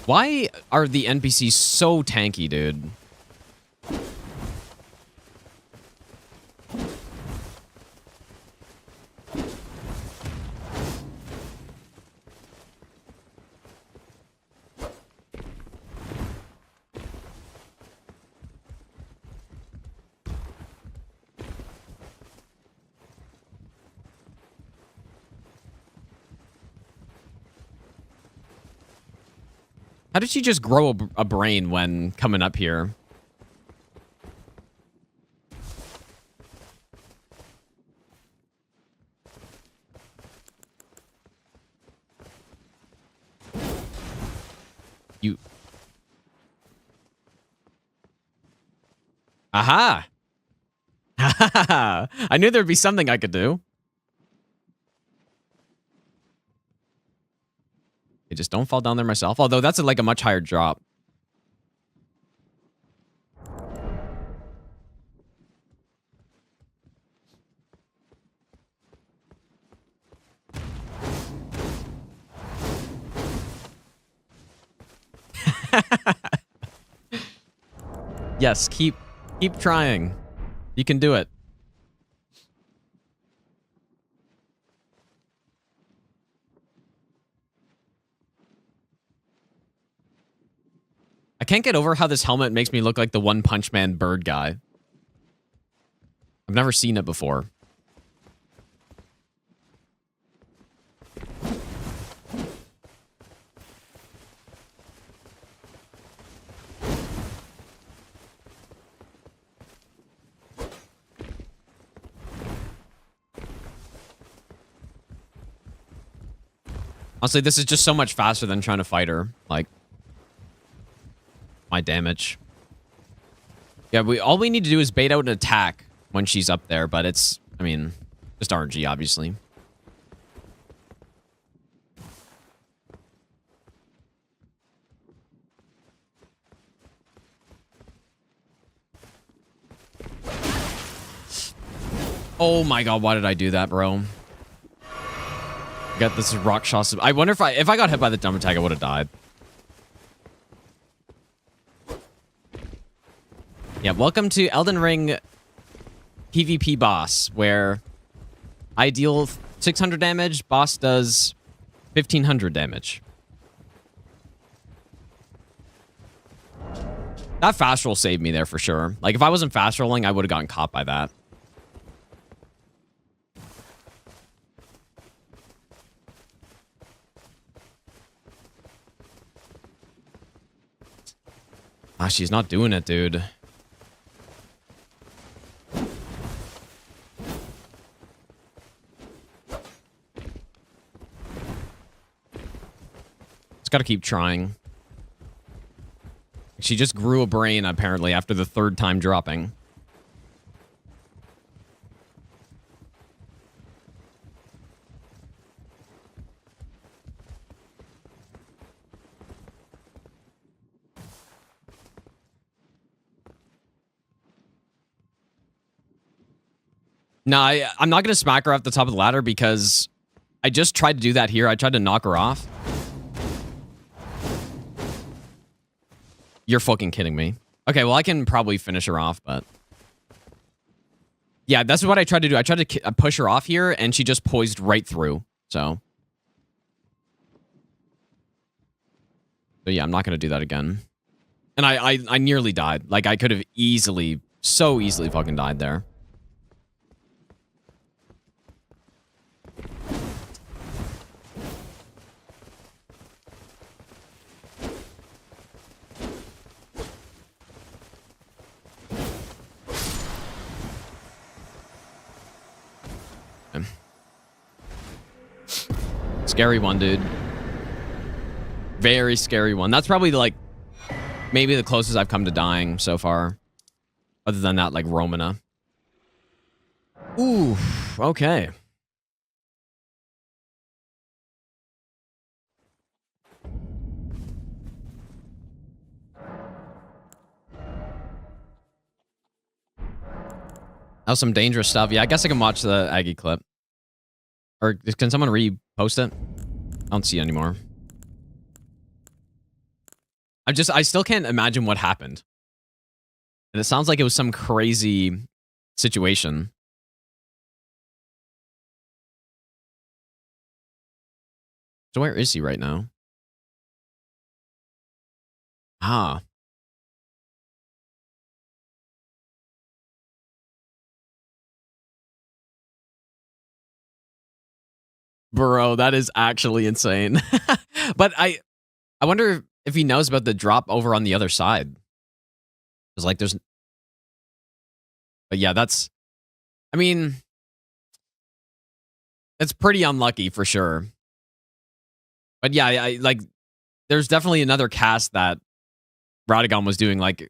Why are the NPCs so tanky, dude? How did she just grow a brain when coming up here? You... Aha! I knew there'd be something I could do. Just don't fall down there myself. Although that's like a much higher drop. Yes, keep trying. You can do it. I can't get over how this helmet makes me look like the One Punch Man bird guy. I've never seen it before. Honestly, this is just so much faster than trying to fight her. Like, my damage. Yeah, all we need to do is bait out an attack when she's up there, but it's, I mean, just RNG, obviously. Oh my god, why did I do that, bro? Got this rock shot. I wonder if I got hit by the dump attack, I would have died. Yeah, welcome to Elden Ring PvP boss, where I deal 600 damage, boss does 1500 damage. That fast roll saved me there for sure. Like, if I wasn't fast rolling, I would have gotten caught by that. Ah, she's not doing it, dude. Just gotta keep trying. She just grew a brain, apparently, after the third time dropping. No, I'm not going to smack her off the top of the ladder because I just tried to do that here. I tried to knock her off. You're fucking kidding me. Okay, well, I can probably finish her off, but... Yeah, that's what I tried to do. I tried to push her off here, and she just poised right through, so... So yeah, I'm not going to do that again. And I nearly died. Like, I could have easily, so easily fucking died there. Scary one, dude. Very scary one. That's probably, like, maybe the closest I've come to dying so far. Other than that, like, Romana. Ooh, okay. That was some dangerous stuff. Yeah, I guess I can watch the Aggie clip. Or can someone repost it? I don't see it anymore. I still can't imagine what happened. And it sounds like it was some crazy situation. So where is he right now? Ah. Bro, that is actually insane. But I wonder if he knows about the drop over on the other side. Because, like, there's... But yeah, that's... I mean... It's pretty unlucky, for sure. But yeah, I like... There's definitely another cast that Radagon was doing. Like,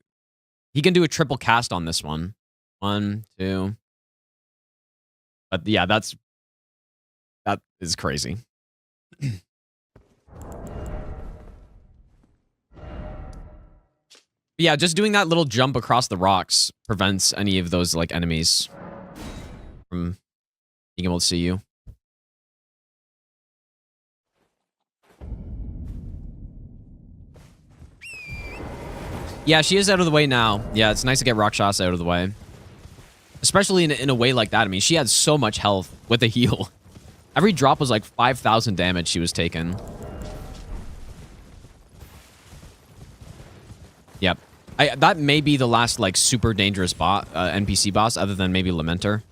he can do a triple cast on this one. 1, 2... But yeah, that is crazy. Yeah, just doing that little jump across the rocks prevents any of those, like, enemies from being able to see you. Yeah, she is out of the way now. Yeah, it's nice to get Rakshasa out of the way. Especially in a way like that. I mean, she had so much health with a heal. Every drop was like 5,000 damage she was taking. That may be the last, like, super dangerous NPC boss, other than maybe Lamenter.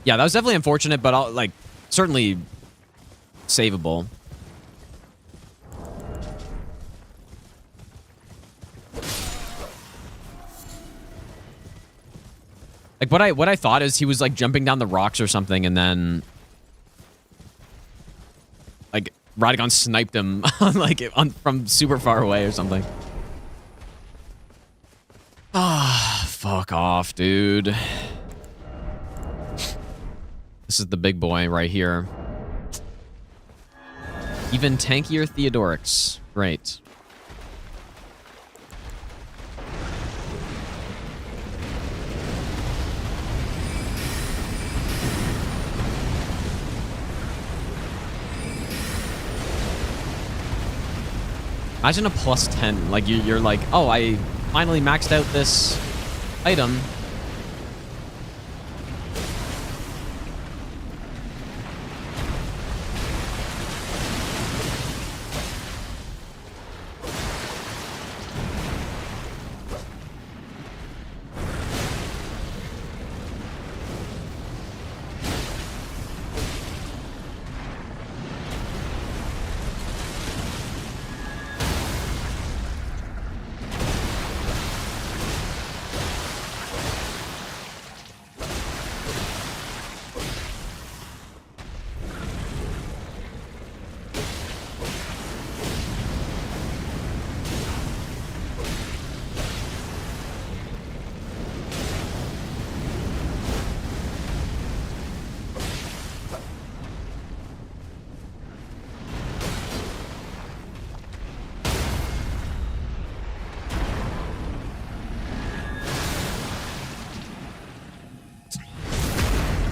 Yeah, that was definitely unfortunate, but, like, certainly savable. Like, what I thought is he was, like, jumping down the rocks or something, and then, like, Radagon sniped him from super far away or something. Ah, fuck off, dude. This is the big boy right here. Even tankier Theodorix. Great. Imagine a plus 10. Like, you're like, oh, I finally maxed out this item.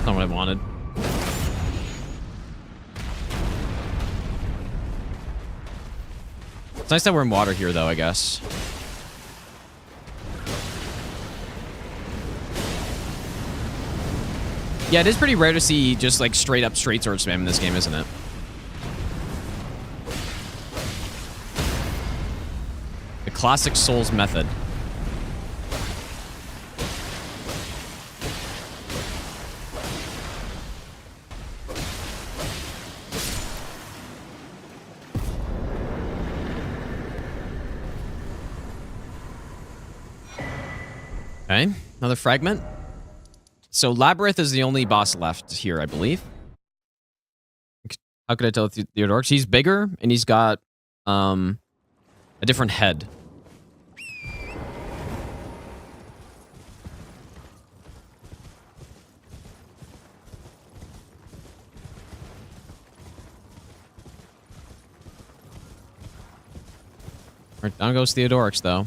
Not what I wanted. It's nice that we're in water here, though, I guess. Yeah, it is pretty rare to see just, like, straight up straight sword spam in this game, isn't it? The classic Souls method. Okay, another fragment. So Labyrinth is the only boss left here, I believe. How could I tell Theodorix? He's bigger, and he's got a different head. Right, down goes Theodorix, though.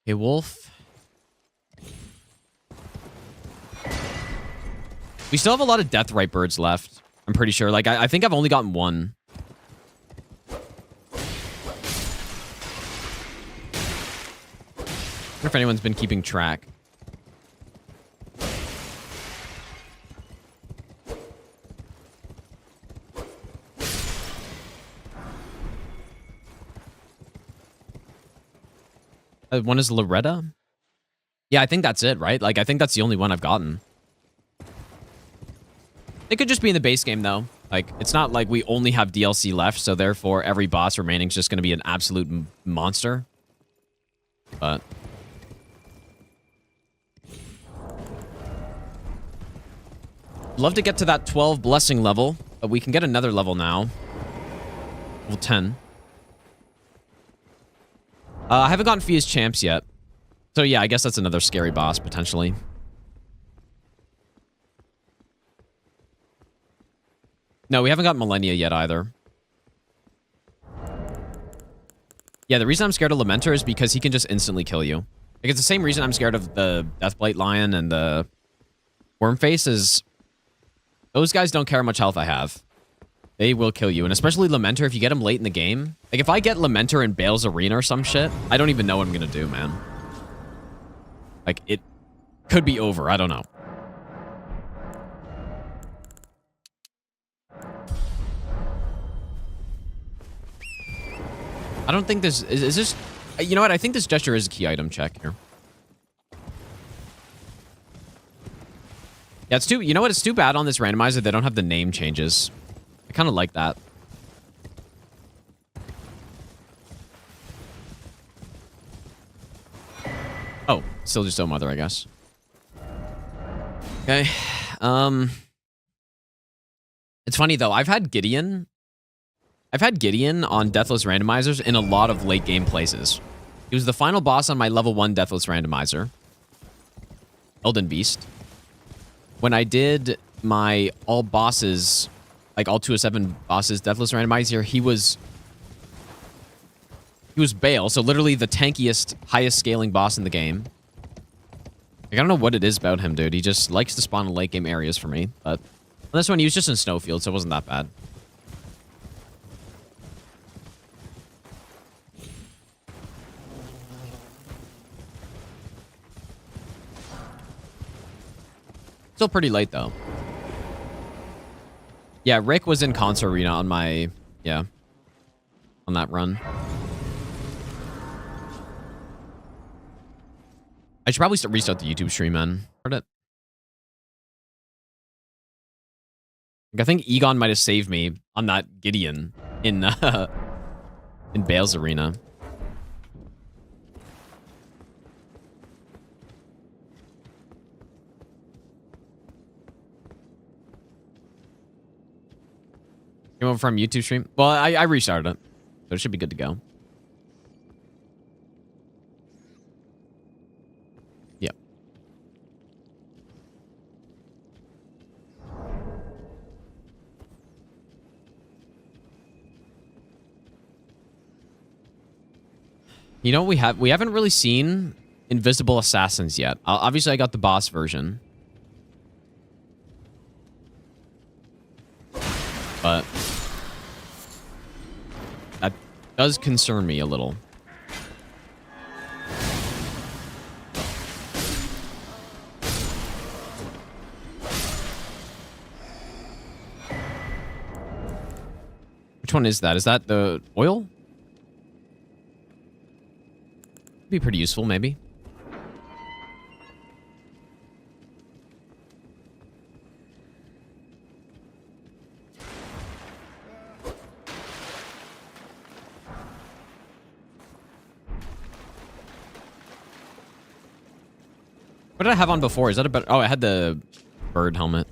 Hey, Wolf. We still have a lot of Deathrite birds left. I'm pretty sure. Like, I think I've only gotten one. I wonder if anyone's been keeping track. One is Loretta? Yeah, I think that's it, right? Like, I think that's the only one I've gotten. It could just be in the base game, though. Like, it's not like we only have DLC left, so therefore every boss remaining is just going to be an absolute monster. But... love to get to that 12 blessing level, but we can get another level now. Level 10. I haven't gotten Fia's Champs yet. So yeah, I guess that's another scary boss, potentially. No, we haven't got Millennia yet, either. Yeah, the reason I'm scared of Lamenter is because he can just instantly kill you. Like, it's the same reason I'm scared of the Deathblight Lion and the Wormface is... those guys don't care how much health I have. They will kill you. And especially Lamenter, if you get him late in the game. Like, if I get Lamenter in Bale's Arena or some shit, I don't even know what I'm gonna do, man. Like, it could be over. I don't know. I don't think this... Is this... You know what? I think this gesture is a key item check here. Yeah, it's too... You know what? It's too bad on this randomizer they don't have the name changes. I kind of like that. Oh, still just Oh Mother, I guess. Okay. It's funny, though. I've had Gideon on Deathless randomizers in a lot of late game places. He was the final boss on my level 1 Deathless randomizer. Elden Beast. When I did my all bosses, like all 207 bosses Deathless randomizer, he was Bale, so literally the tankiest, highest scaling boss in the game. Like, I don't know what it is about him, dude. He just likes to spawn in late game areas for me, but on this one he was just in Snowfield, so it wasn't that bad. Still pretty late, though. Yeah, Rick was in Console Arena on my... Yeah. On that run. I should probably restart the YouTube stream, man. Heard it. Like, I think Egon might have saved me on that Gideon in Bale's Arena. Came over from YouTube stream. Well, I restarted it, so it should be good to go. Yep. You know, we haven't really seen Invisible Assassins yet. Obviously, I got the boss version. But that does concern me a little. Which one is that? Is that the oil? Be pretty useful, maybe. What did I have on before? Is that a better... Oh, I had the bird helmet.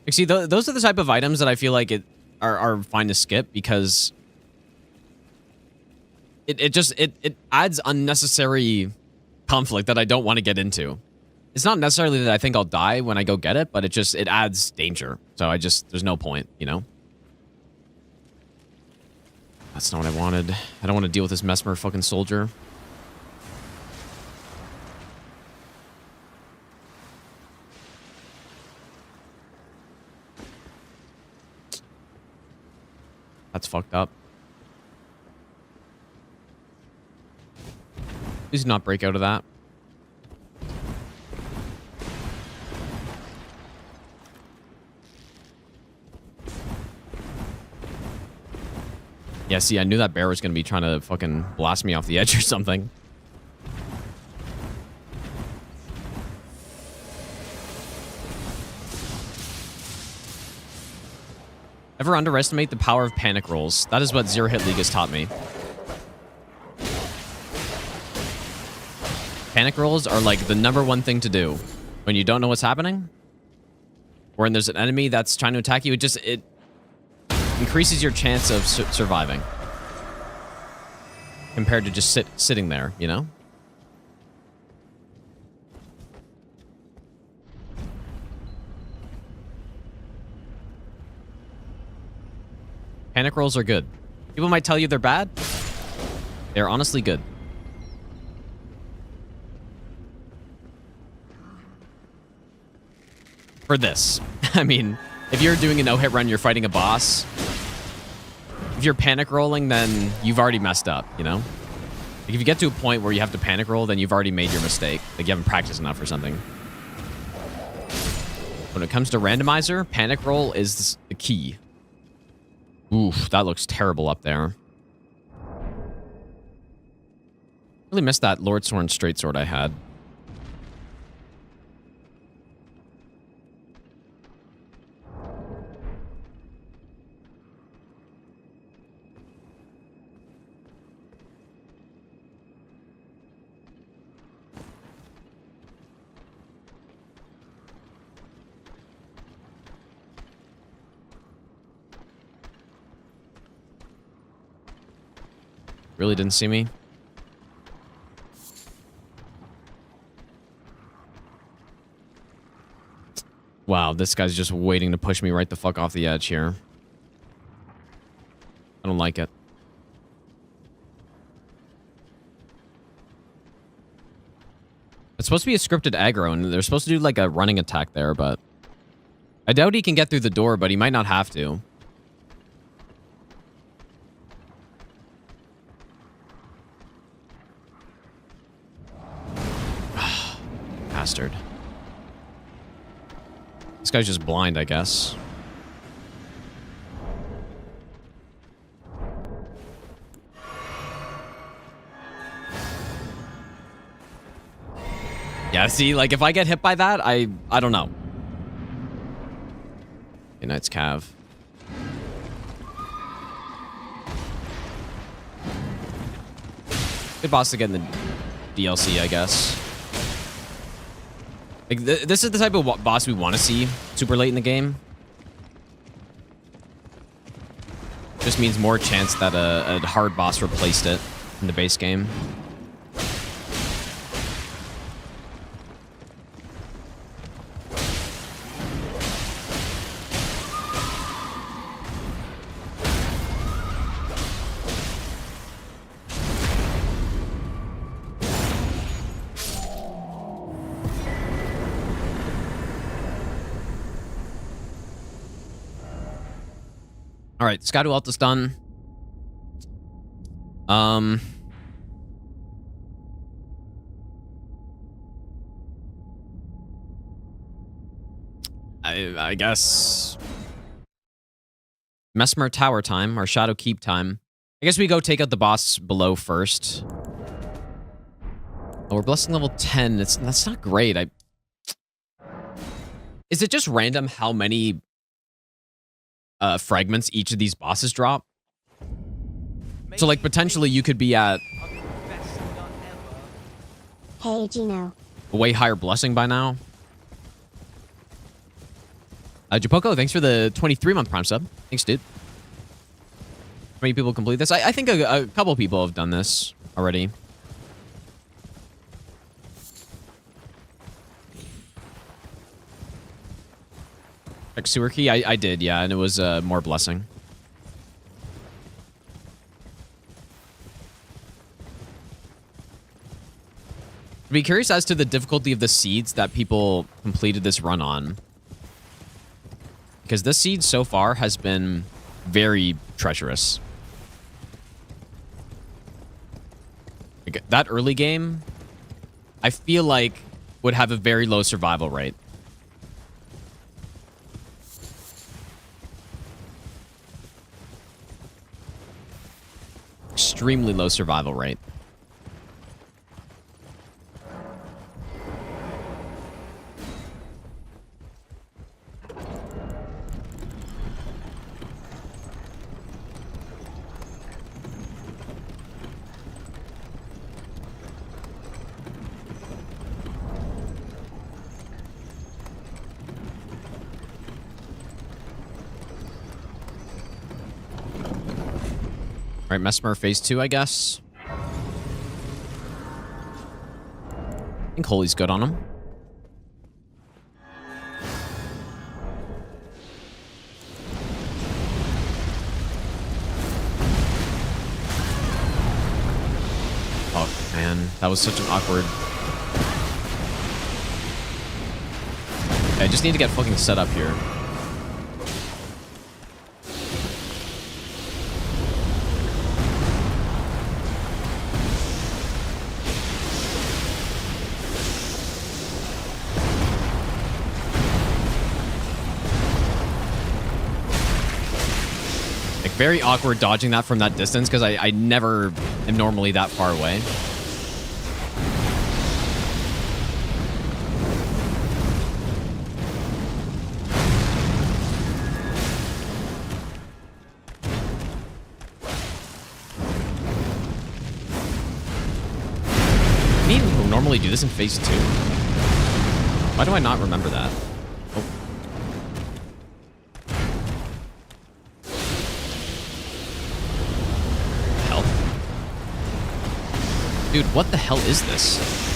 Like, see, those are the type of items that I feel like are fine to skip because it adds unnecessary conflict that I don't want to get into. It's not necessarily that I think I'll die when I go get it, but it adds danger. So there's no point, you know? That's not what I wanted. I don't want to deal with this Mesmer fucking soldier. That's fucked up. Please not break out of that. Yeah, see, I knew that bear was going to be trying to fucking blast me off the edge or something. Never underestimate the power of panic rolls. That is what Zero Hit League has taught me. Panic rolls are like the #1 thing to do when you don't know what's happening, or when there's an enemy that's trying to attack you, it increases your chance of surviving compared to just sitting there, you know? Panic rolls are good. People might tell you they're bad. They're honestly good. For this. I mean, if you're doing a no-hit run, you're fighting a boss. If you're panic rolling, then you've already messed up, you know? Like if you get to a point where you have to panic roll, then you've already made your mistake. Like you haven't practiced enough or something. When it comes to randomizer, panic roll is the key. Oof, that looks terrible up there. Really missed that Lord Sworn straight sword I had. Really didn't see me. Wow, this guy's just waiting to push me right the fuck off the edge here. I don't like it. It's supposed to be a scripted aggro, and they're supposed to do like a running attack there, but I doubt he can get through the door, but he might not have to. Bastard. This guy's just blind, I guess. Yeah, see, like if I get hit by that, I don't know. Okay, Knight's Cav. Good boss to get in the DLC, I guess. Like, this is the type of boss we want to see super late in the game. Just means more chance that a hard boss replaced it in the base game. All right, Skadu ult is done. I guess Mesmer Tower time or Shadow Keep time. I guess we go take out the boss below first. Oh, we're blessing level 10. That's not great. Is it just random how many fragments each of these bosses drop? So like potentially you could be at Hey Gino. a way higher blessing by now. Japoko, thanks for the 23-month Prime sub. Thanks, dude. How many people complete this? I think a couple people have done this already. Like sewer key? I did, yeah, and it was more blessing. I'd be curious as to the difficulty of the seeds that people completed this run on. Because this seed so far has been very treacherous. Like, that early game, I feel like, would have a very low survival rate. Extremely low survival rate. Right, Mesmer phase 2, I guess. I think Holy's good on him. Oh, man. That was such an awkward... I just need to get fucking set up here. Very awkward dodging that from that distance because I never am normally that far away. Can you normally do this in phase 2? Why do I not remember that? Oh. Dude, what the hell is this?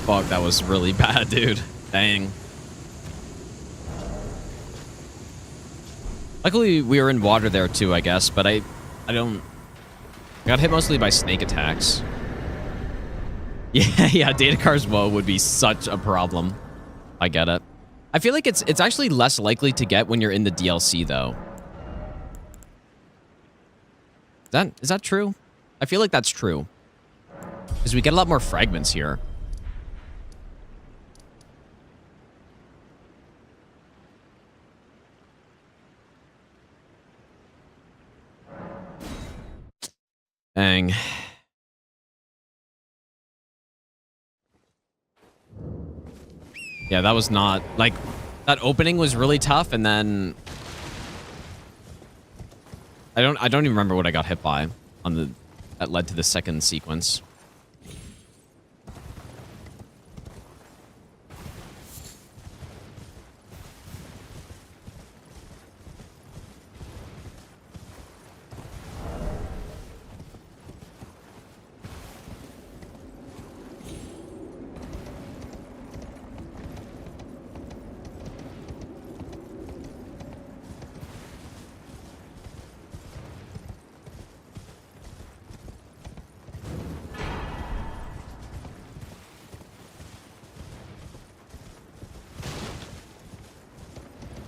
Fuck, that was really bad, dude. Dang. Luckily, we were in water there too, I guess, but I got hit mostly by snake attacks. Yeah, Datacar's woe would be such a problem. I get it. I feel like it's actually less likely to get when you're in the DLC, though. Is that true? I feel like that's true. Because we get a lot more fragments here. Dang. Yeah, that was not... Like, that opening was really tough, and then... I don't even remember what I got hit by on the... That led to the second sequence.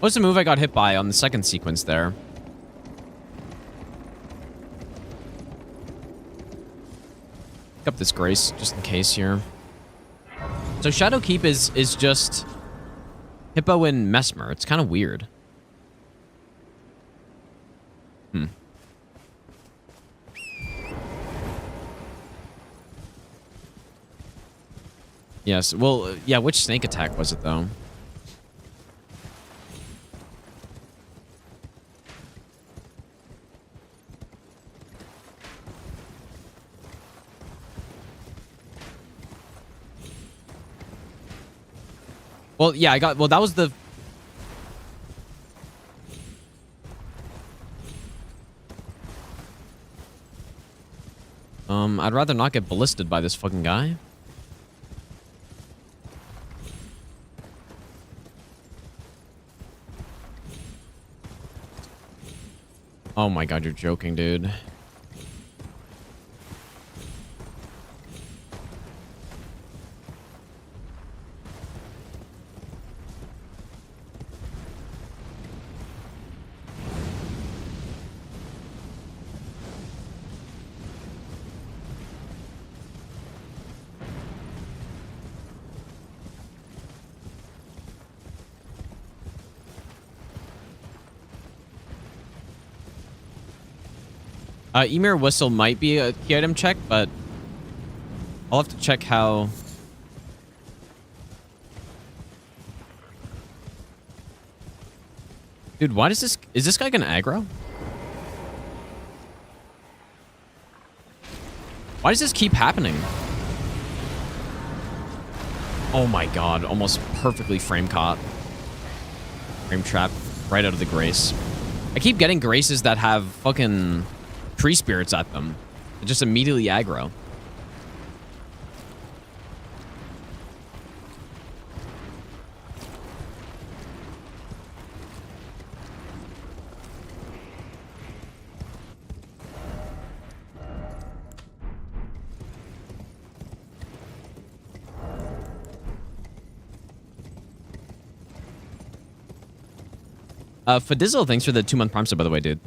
What's the move I got hit by on the second sequence there? Pick up this Grace, just in case here. So Shadow Keep is just Hippo and Mesmer. It's kind of weird. Yes, well, yeah, which snake attack was it, though? Well, yeah, I got... Well, that was the... I'd rather not get ballisted by this fucking guy. Oh my god, you're joking, dude. Emir Whistle might be a key item check, but I'll have to check how... Dude, why does this... Is this guy gonna aggro? Why does this keep happening? Oh my god, almost perfectly frame caught. Frame trap right out of the Grace. I keep getting Graces that have fucking... tree spirits at them. They just immediately aggro. Fadizzle, thanks for the 2-month Prime sub, by the way, dude.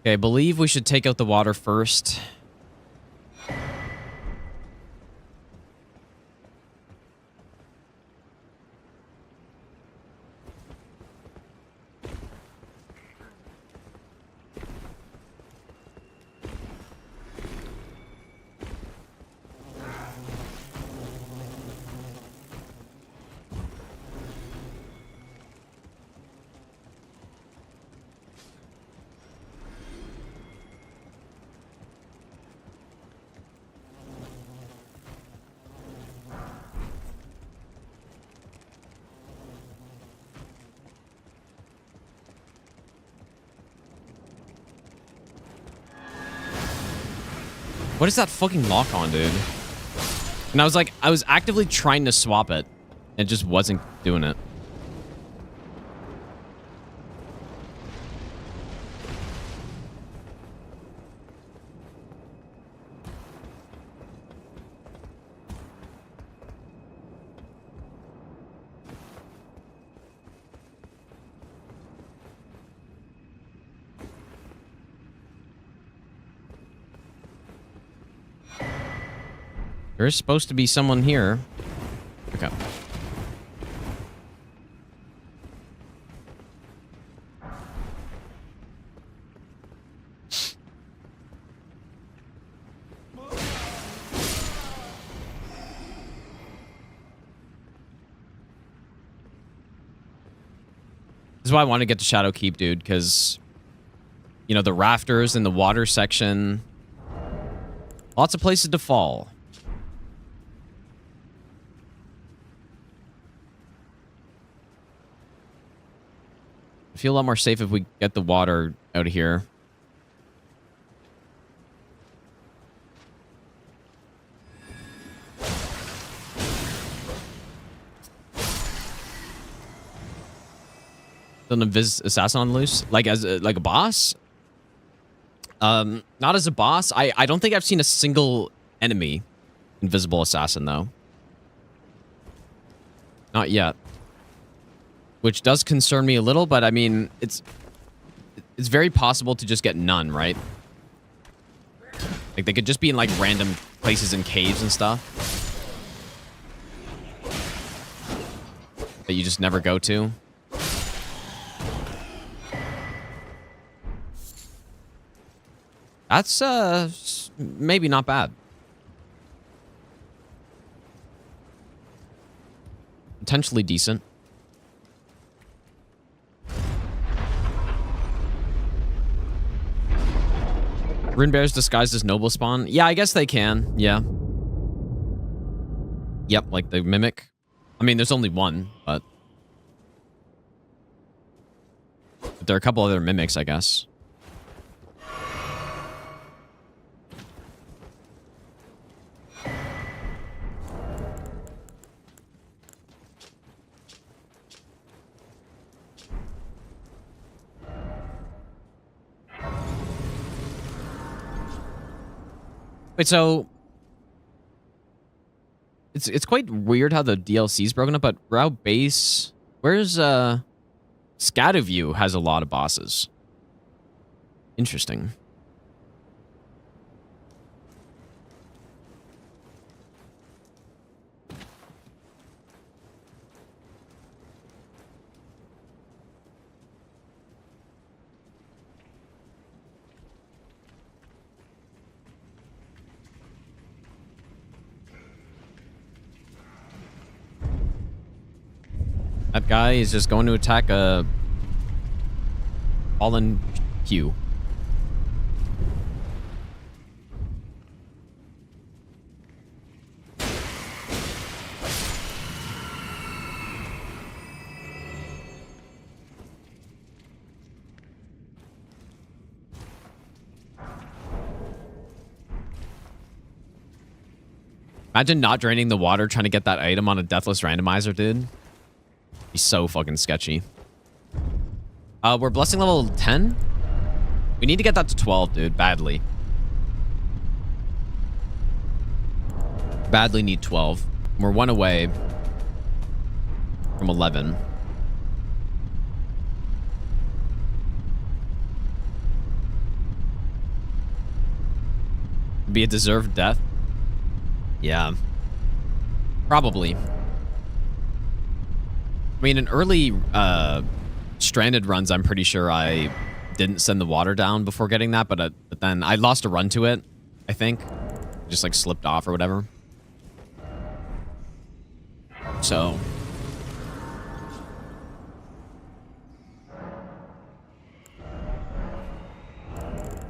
Okay, I believe we should take out the water first. What is that fucking lock on, dude? And I was actively trying to swap it. And just wasn't doing it. There's supposed to be someone here. Okay. This is why I want to get to Shadow Keep, dude, because, you know, the rafters in the water section. Lots of places to fall. I feel a lot more safe if we get the water out of here. An invis assassin on the loose, like as a, like a boss. Not as a boss. I don't think I've seen a single enemy invisible assassin though. Not yet. Which does concern me a little, but I mean, it's very possible to just get none, right? Like, they could just be in, like, random places in caves and stuff. That you just never go to. That's maybe not bad. Potentially decent. Rune bears disguised as noble spawn? Yeah, I guess they can. Yeah. Yep, like the mimic. I mean, there's only one, but there are a couple other mimics, I guess. Wait, so it's quite weird how the DLC's broken up, but Rao Base, where's Scatterview has a lot of bosses. Interesting. That guy is just going to attack a fallen Q. Imagine not draining the water trying to get that item on a Deathless Randomizer, dude. He's so fucking sketchy. We're blessing level 10. We need to get that to 12, dude. Badly. Badly need 12. We're one away from 11. Be a deserved death? Yeah. Probably. I mean, in early stranded runs, I'm pretty sure I didn't send the water down before getting that, but then I lost a run to it, I think. Just like slipped off or whatever. So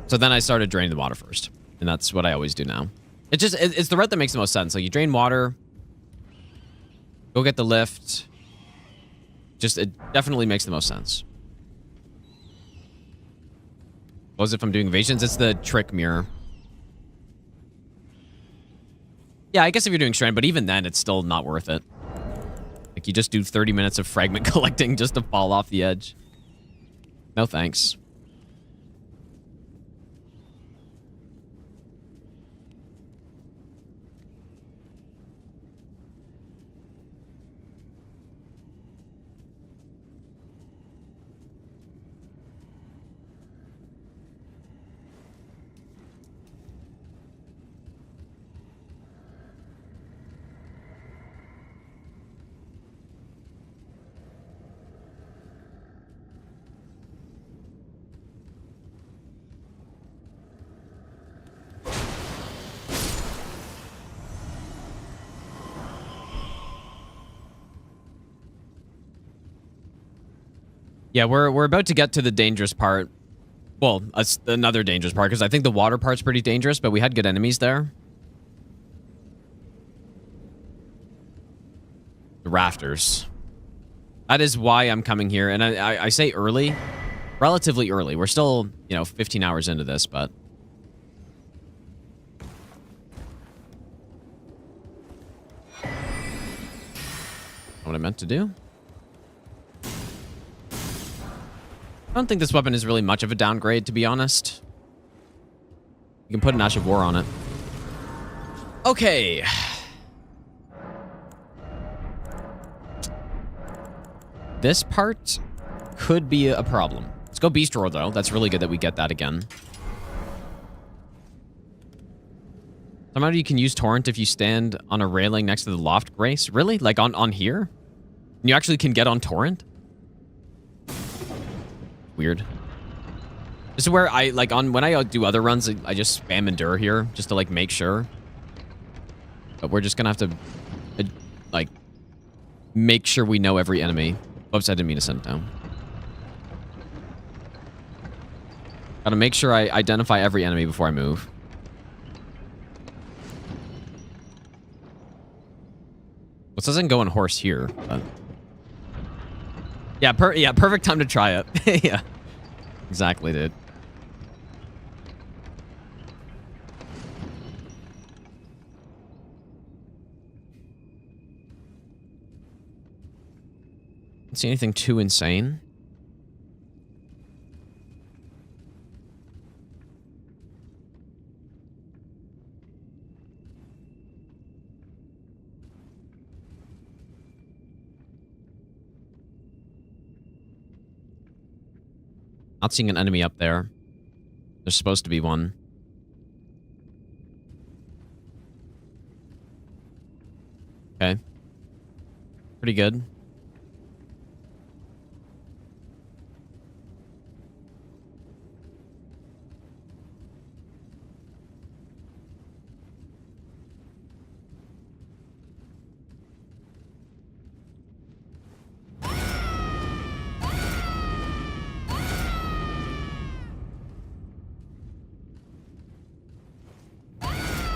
then I started draining the water first, and that's what I always do now. It's the route that makes the most sense. Like, you drain water, go get the lift. It definitely makes the most sense. What was it if I'm doing evasions? It's the trick mirror. Yeah, I guess if you're doing strand, but even then, it's still not worth it. Like, you just do 30 minutes of fragment collecting just to fall off the edge. No thanks. Yeah, we're about to get to the dangerous part. Well, another dangerous part, because I think the water part's pretty dangerous, but we had good enemies there. The rafters. That is why I'm coming here, and I say early. Relatively early. We're still, 15 hours into this, but... what I meant to do? I don't think this weapon is really much of a downgrade, to be honest. You can put an Ash of War on it. Okay. This part could be a problem. Let's go Beast Roar, though. That's really good that we get that again. Somehow you can use Torrent if you stand on a railing next to the Loft Grace. Really? Like on here? And you actually can get on Torrent? Weird. This is where I, like, when I do other runs, I just spam endure here, just to, like, make sure. But we're just gonna have to, like, make sure we know every enemy. Oops, I didn't mean to send it down. Gotta make sure I identify every enemy before I move. This doesn't go on horse here, but... Yeah, perfect time to try it. Yeah. Exactly, dude. Don't see anything too insane. Not seeing an enemy up there. There's supposed to be one. Okay. Pretty good.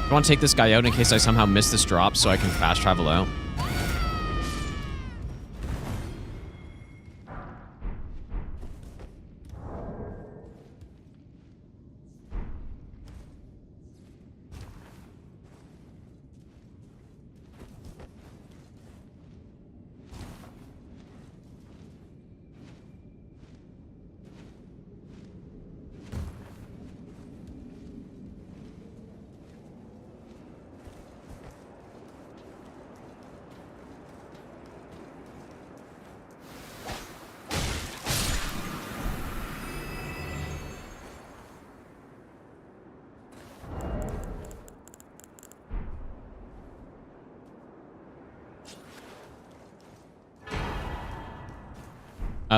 I want to take this guy out in case I somehow miss this drop so I can fast travel out.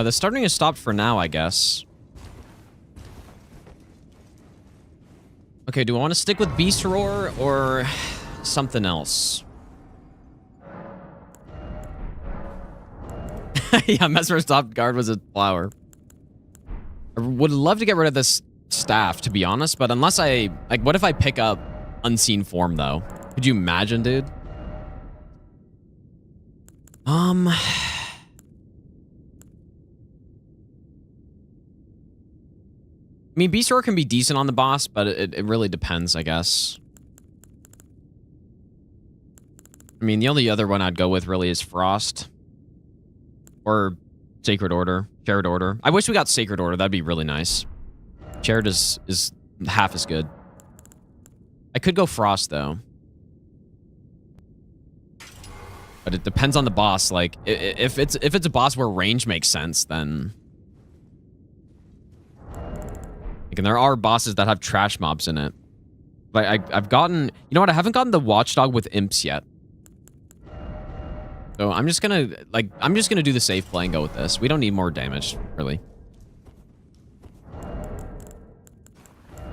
The starting is stopped for now, I guess. Okay, do I want to stick with Beast Roar or something else? Yeah, Mesmer's top guard was a flower. I would love to get rid of this staff, to be honest, but unless I... Like, what if I pick up Unseen Form, though? Could you imagine, dude? I mean, Beast Roar can be decent on the boss, but it really depends, I guess. I mean, the only other one I'd go with really is Frost. Or Sacred Order. Shared Order. I wish we got Sacred Order. That'd be really nice. Shared is half as good. I could go Frost, though. But it depends on the boss. Like, if it's a boss where range makes sense, then... And there are bosses that have trash mobs in it. But I've gotten... You know what? I haven't gotten the Watchdog with imps yet. So I'm just gonna... Like, I'm just gonna do the safe play and go with this. We don't need more damage, really.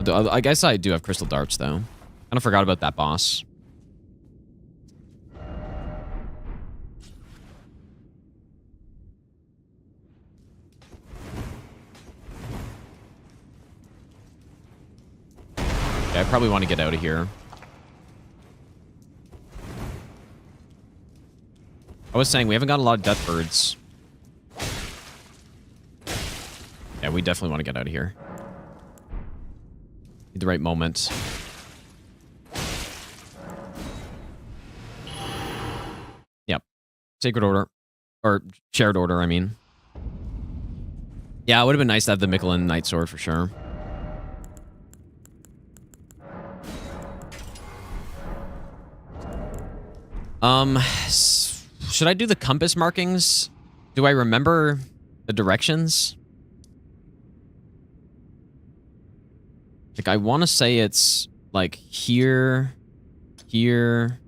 I guess I do have Crystal Darts, though. Kind of forgot about that boss. I probably want to get out of here. I was saying, we haven't got a lot of death birds. Yeah, we definitely want to get out of here. Need the right moment. Yep. Sacred Order. Or Shared Order, I mean. Yeah, it would have been nice to have the Michelin Night Sword for sure. Should I do the compass markings? Do I remember the directions? Like, I want to say it's, like, here, here,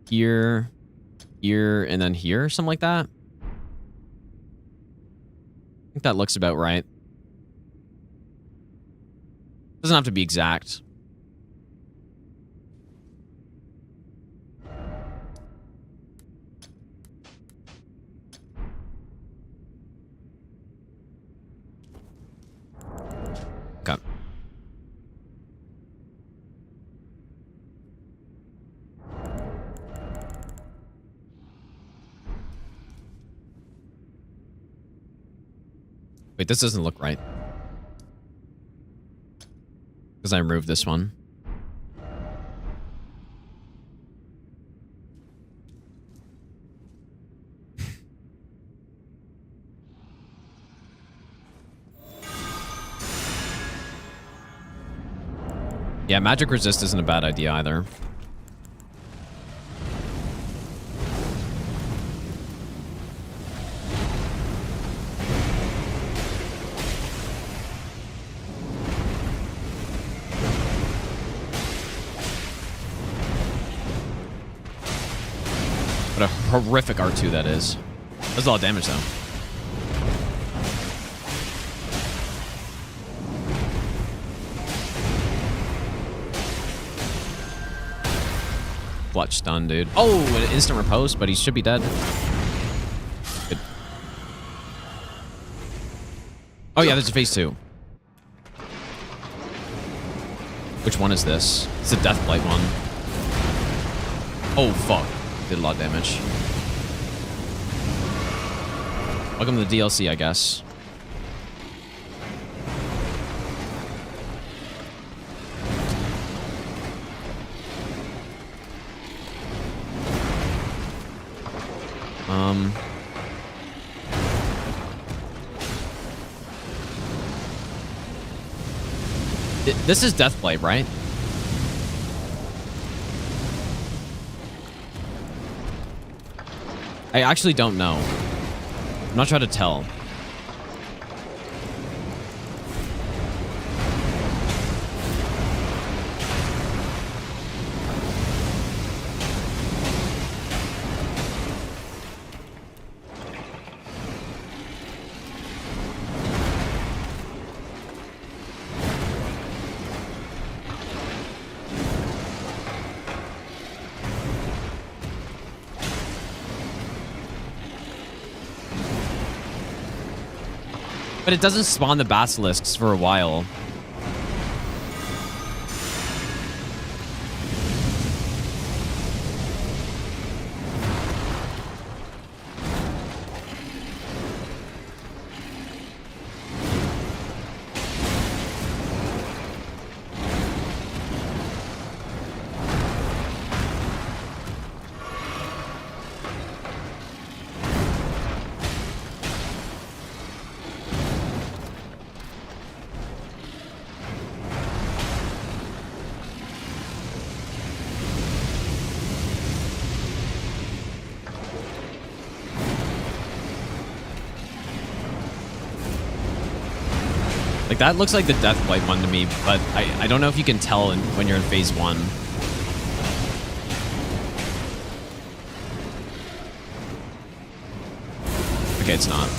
here, here, and then here, something like that. I think that looks about right. Doesn't have to be exact. Okay. Wait, this doesn't look right. Because I removed this one. Yeah, magic resist isn't a bad idea either. What a horrific R2 that is. That's a lot of damage, though. Clutch stun, dude. Oh, an instant riposte, but he should be dead. Good. Oh, yeah, there's a phase 2. Which one is this? It's the Deathblight one. Oh, fuck. Did a lot of damage. Welcome to the DLC, I guess. This is Deathblight, right? I actually don't know. I'm not trying to tell. But it doesn't spawn the basilisks for a while. Like, that looks like the Deathblight one to me, but I don't know if you can tell when you're in phase 1. Okay, it's not.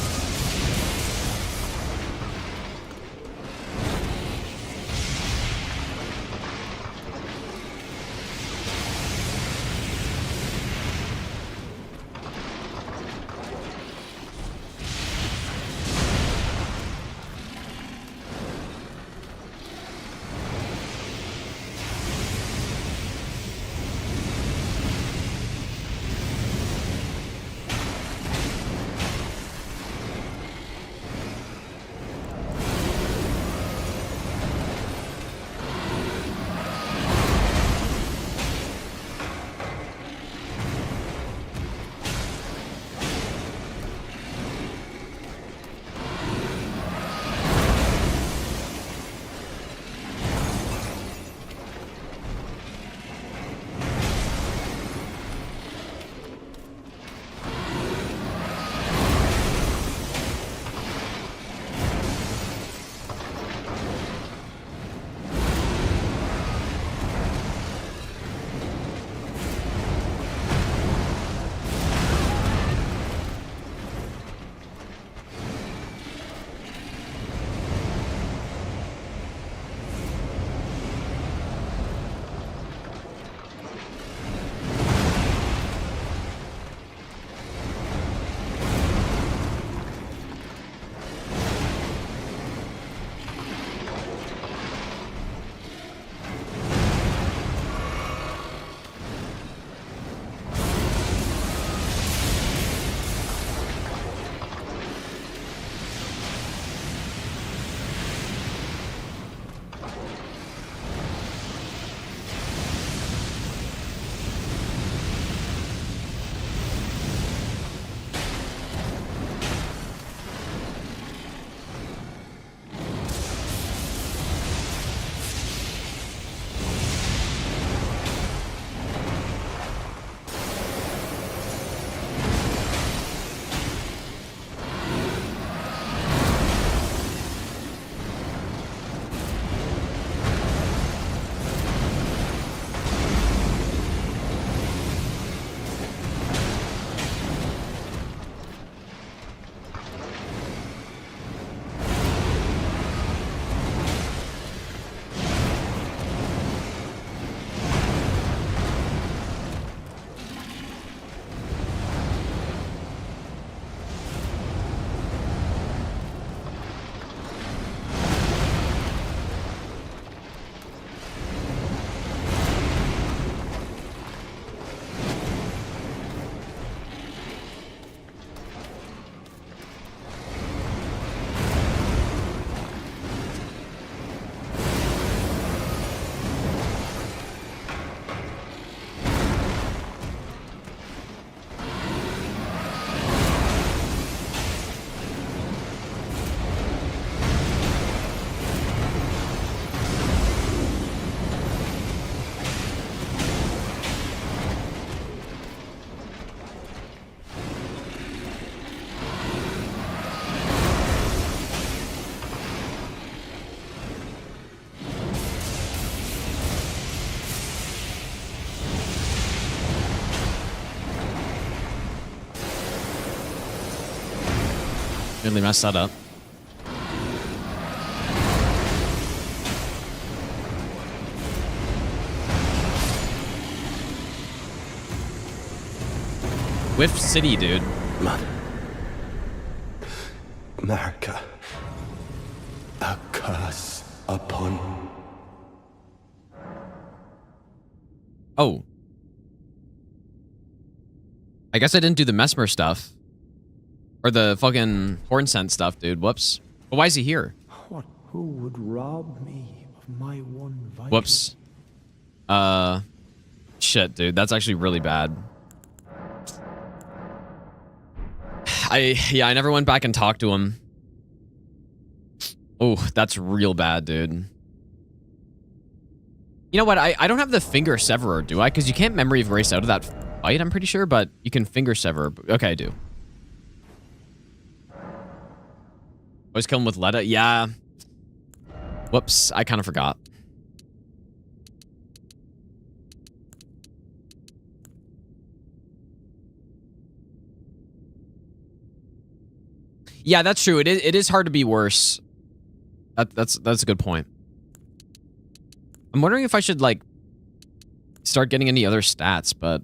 Really messed that up. Whiff City, dude. Mother. America. A curse upon... Oh. I guess I didn't do the Mesmer stuff. Or the fucking horn scent stuff, dude. Whoops. But why is he here? What? Who would rob me of my one vital? Whoops. Shit, dude. That's actually really bad. I never went back and talked to him. Oh, that's real bad, dude. You know what? I don't have the finger severer, do I? Because you can't memory of erase out of that fight, I'm pretty sure, but you can finger sever. Okay, I do. Always kill him with Letta? Yeah. Whoops, I kind of forgot. Yeah, that's true. It is hard to be worse. That's a good point. I'm wondering if I should, like, start getting any other stats, but...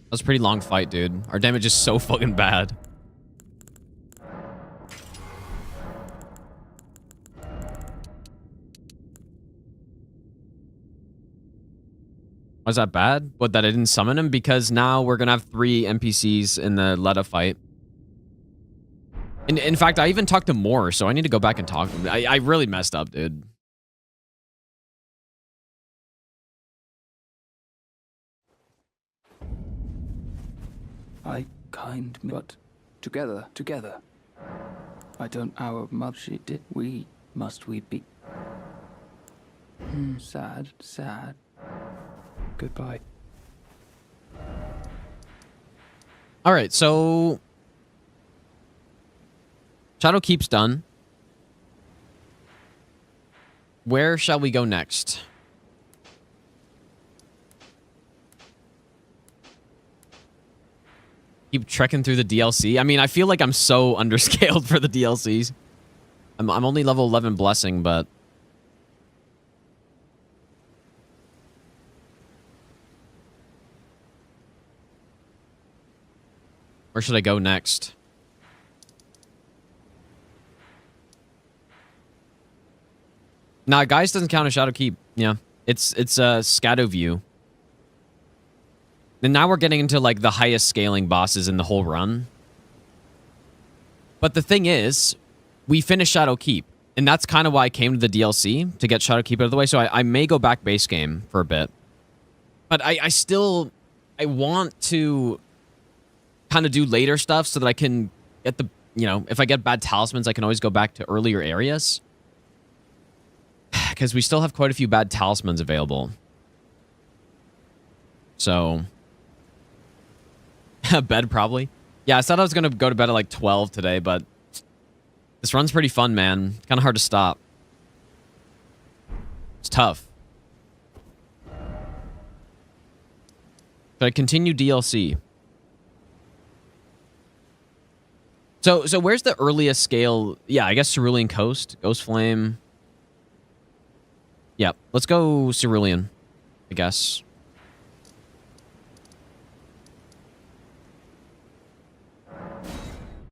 That was a pretty long fight, dude. Our damage is so fucking bad. Was that bad? What, that I didn't summon him? Because now we're gonna have 3 NPCs in the Letta fight. In fact, I even talked to more, so I need to go back and talk to him. I really messed up, dude. I kind, but together. I don't our mother she did. We be. Sad. Goodbye. All right, so Shadowkeep's done. Where shall we go next? Keep trekking through the DLC. I mean, I feel like I'm so underscaled for the DLCs. I'm only level 11 Blessing, but... Where should I go next? Nah, Guys doesn't count as Shadowkeep. Yeah, it's Scato View. And now we're getting into, like, the highest scaling bosses in the whole run. But the thing is, we finished Shadowkeep. And that's kind of why I came to the DLC, to get Shadowkeep out of the way. So I may go back base game for a bit. But I want to kind of do later stuff so that I can get the, you know, if I get bad talismans, I can always go back to earlier areas. Because we still have quite a few bad talismans available. So... bed, probably. Yeah, I thought I was going to go to bed at like 12 today, but... This run's pretty fun, man. Kind of hard to stop. It's tough. Should I continue DLC? So where's the earliest scale? Yeah, I guess Cerulean Coast. Ghost Flame. Yeah, let's go Cerulean, I guess.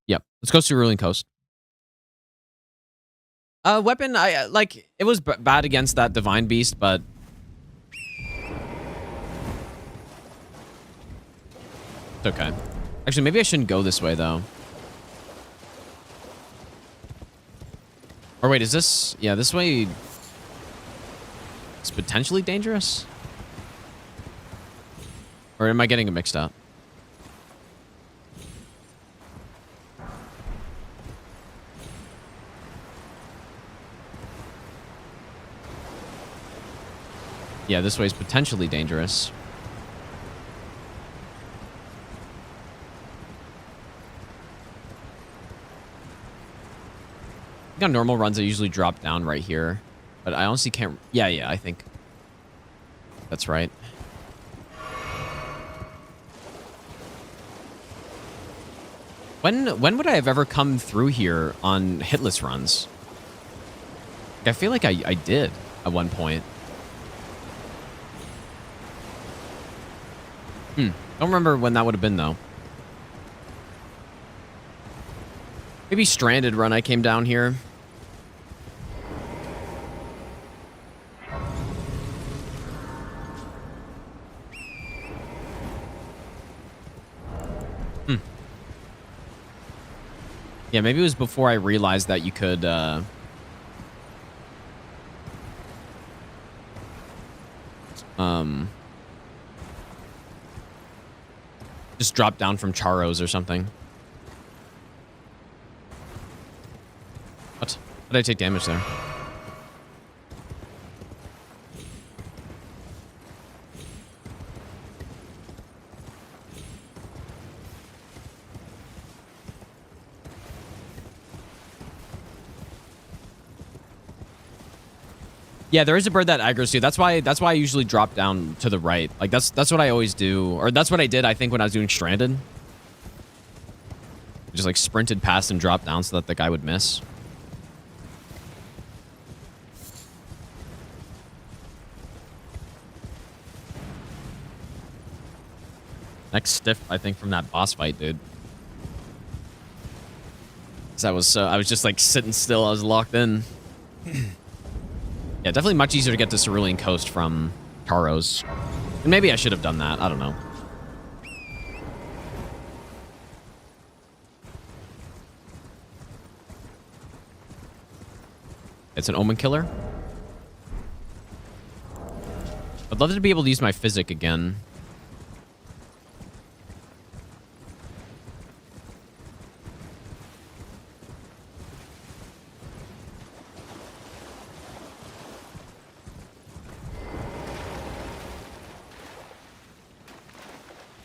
Yep, let's go Cerulean Coast. Weapon, I like, it was bad against that Divine Beast, but... It's okay. Actually, maybe I shouldn't go this way, though. Or wait, is this... Yeah, this way... It's potentially dangerous? Or am I getting it mixed up? Yeah, this way is potentially dangerous. I think on normal runs, I usually drop down right here. But I honestly can't... Yeah, I think... That's right. When would I have ever come through here on hitless runs? Like, I feel like I did at one point. Don't remember when that would have been, though. Maybe Stranded run I came down here. Yeah, maybe it was before I realized that you could, just drop down from Charos or something. What? How did I take damage there? Yeah, there is a bird that aggroes you. That's why I usually drop down to the right. Like that's what I always do, or that's what I did. I think when I was doing Stranded, just like sprinted past and dropped down so that the guy would miss. Next stiff, I think, from that boss fight, dude. 'Cause I was just like sitting still. I was locked in. Yeah, definitely much easier to get to Cerulean Coast from Charos. And maybe I should have done that. I don't know. It's an Omen Killer. I'd love to be able to use my Physic again.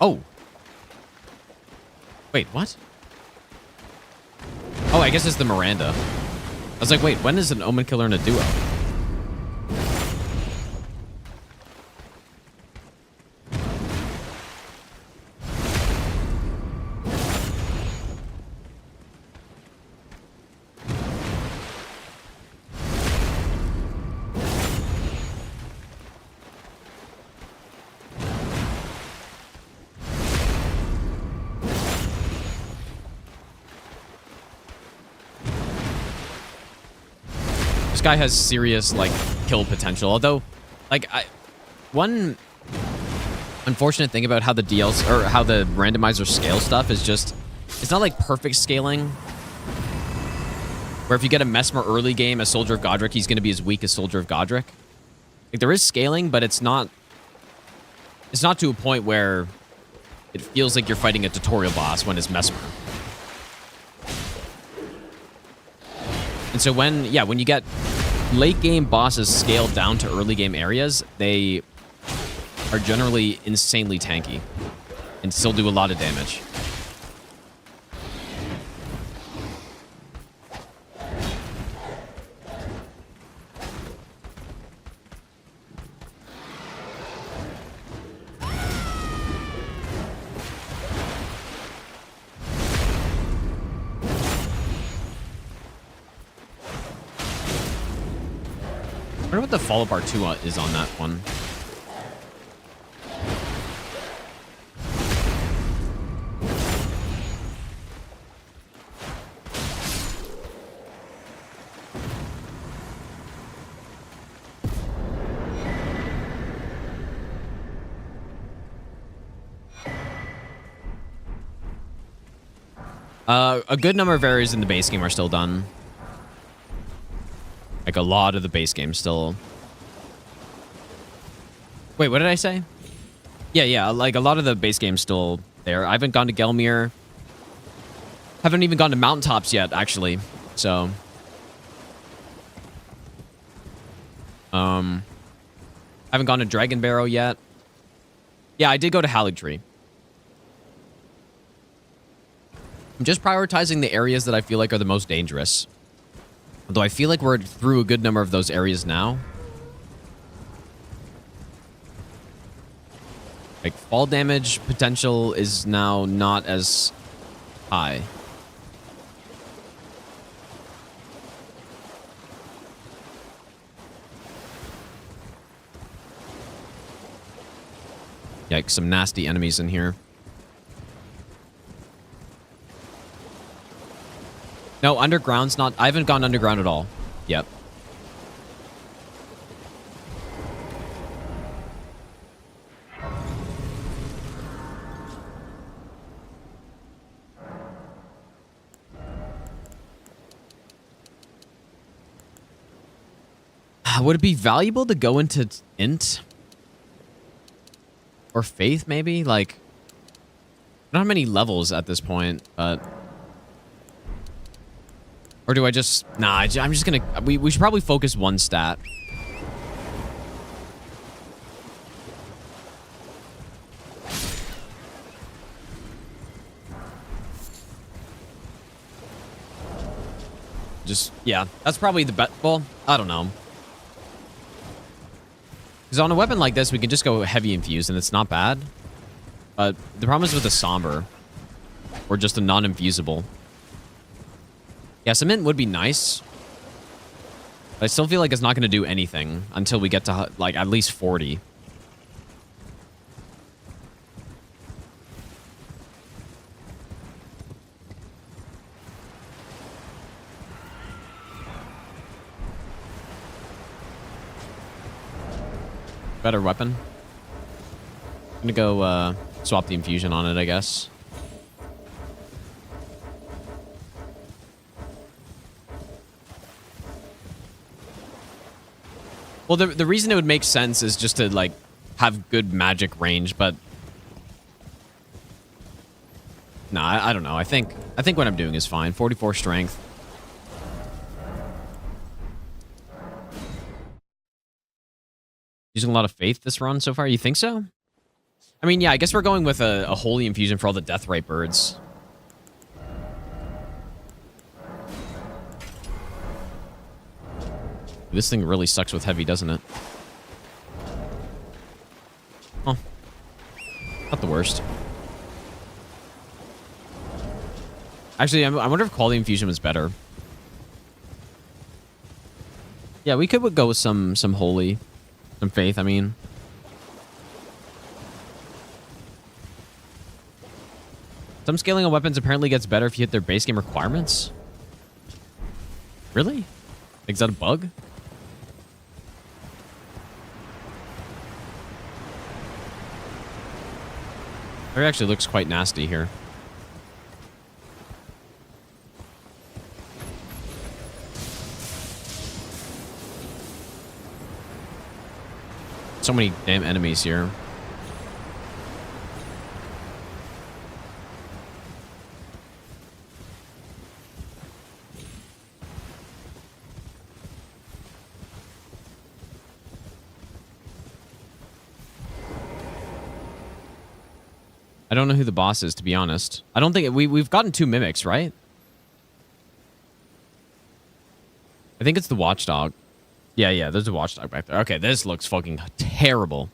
Oh. Wait, what? Oh, I guess it's the Miranda. I was like, wait, when is an Omen Killer in a duo? Guy has serious like kill potential, although like one unfortunate thing about how the DLC or how the randomizer scale stuff is just it's not like perfect scaling where if you get a Mesmer early game as Soldier of Godric, he's going to be as weak as Soldier of Godric. Like there is scaling, but it's not to a point where it feels like you're fighting a tutorial boss when it's Mesmer. And so when you get late game bosses scaled down to early game areas, they are generally insanely tanky and still do a lot of damage. I wonder what the fall apart 2 is on that one. A good number of areas in the base game are still done. Like a lot of the base game still. Wait, what did I say? Yeah, like a lot of the base game's still there. I haven't gone to Gelmir. Haven't even gone to Mountaintops yet, actually. So. Haven't gone to Dragon Barrow yet. Yeah, I did go to Haligtree. I'm just prioritizing the areas that I feel like are the most dangerous. Although I feel like we're through a good number of those areas now. Like, fall damage potential is now not as high. Yikes, some nasty enemies in here. No, underground's not... I haven't gone underground at all. Yep. Would it be valuable to go into int? Or faith, maybe? Like, I don't have many levels at this point, but... Or do I just... Nah, I'm just gonna... We should probably focus one stat. Just... Yeah, that's probably the best... Well, I don't know. Because on a weapon like this, we can just go heavy infused, and it's not bad. But the problem is with a somber. Or just a non-infusable. Yeah, cement would be nice. But I still feel like it's not going to do anything until we get to, like, at least 40. Better weapon. I'm gonna go swap the infusion on it, I guess. Well, the reason it would make sense is just to, like, have good magic range, but... Nah, I don't know. I think what I'm doing is fine. 44 strength. Using a lot of faith this run so far. You think so? I mean, yeah, I guess we're going with a holy infusion for all the death right birds. This thing really sucks with heavy, doesn't it? Oh. Not the worst. Actually, I wonder if quality infusion was better. Yeah, we could go with some holy. Some faith, I mean. Some scaling of weapons apparently gets better if you hit their base game requirements. Really? Is that a bug? It actually looks quite nasty here. So many damn enemies here. I don't know who the boss is, to be honest. I don't think we've gotten 2 mimics, right? I think it's the watchdog. Yeah, there's a watchdog back there. Okay, this looks fucking terrible.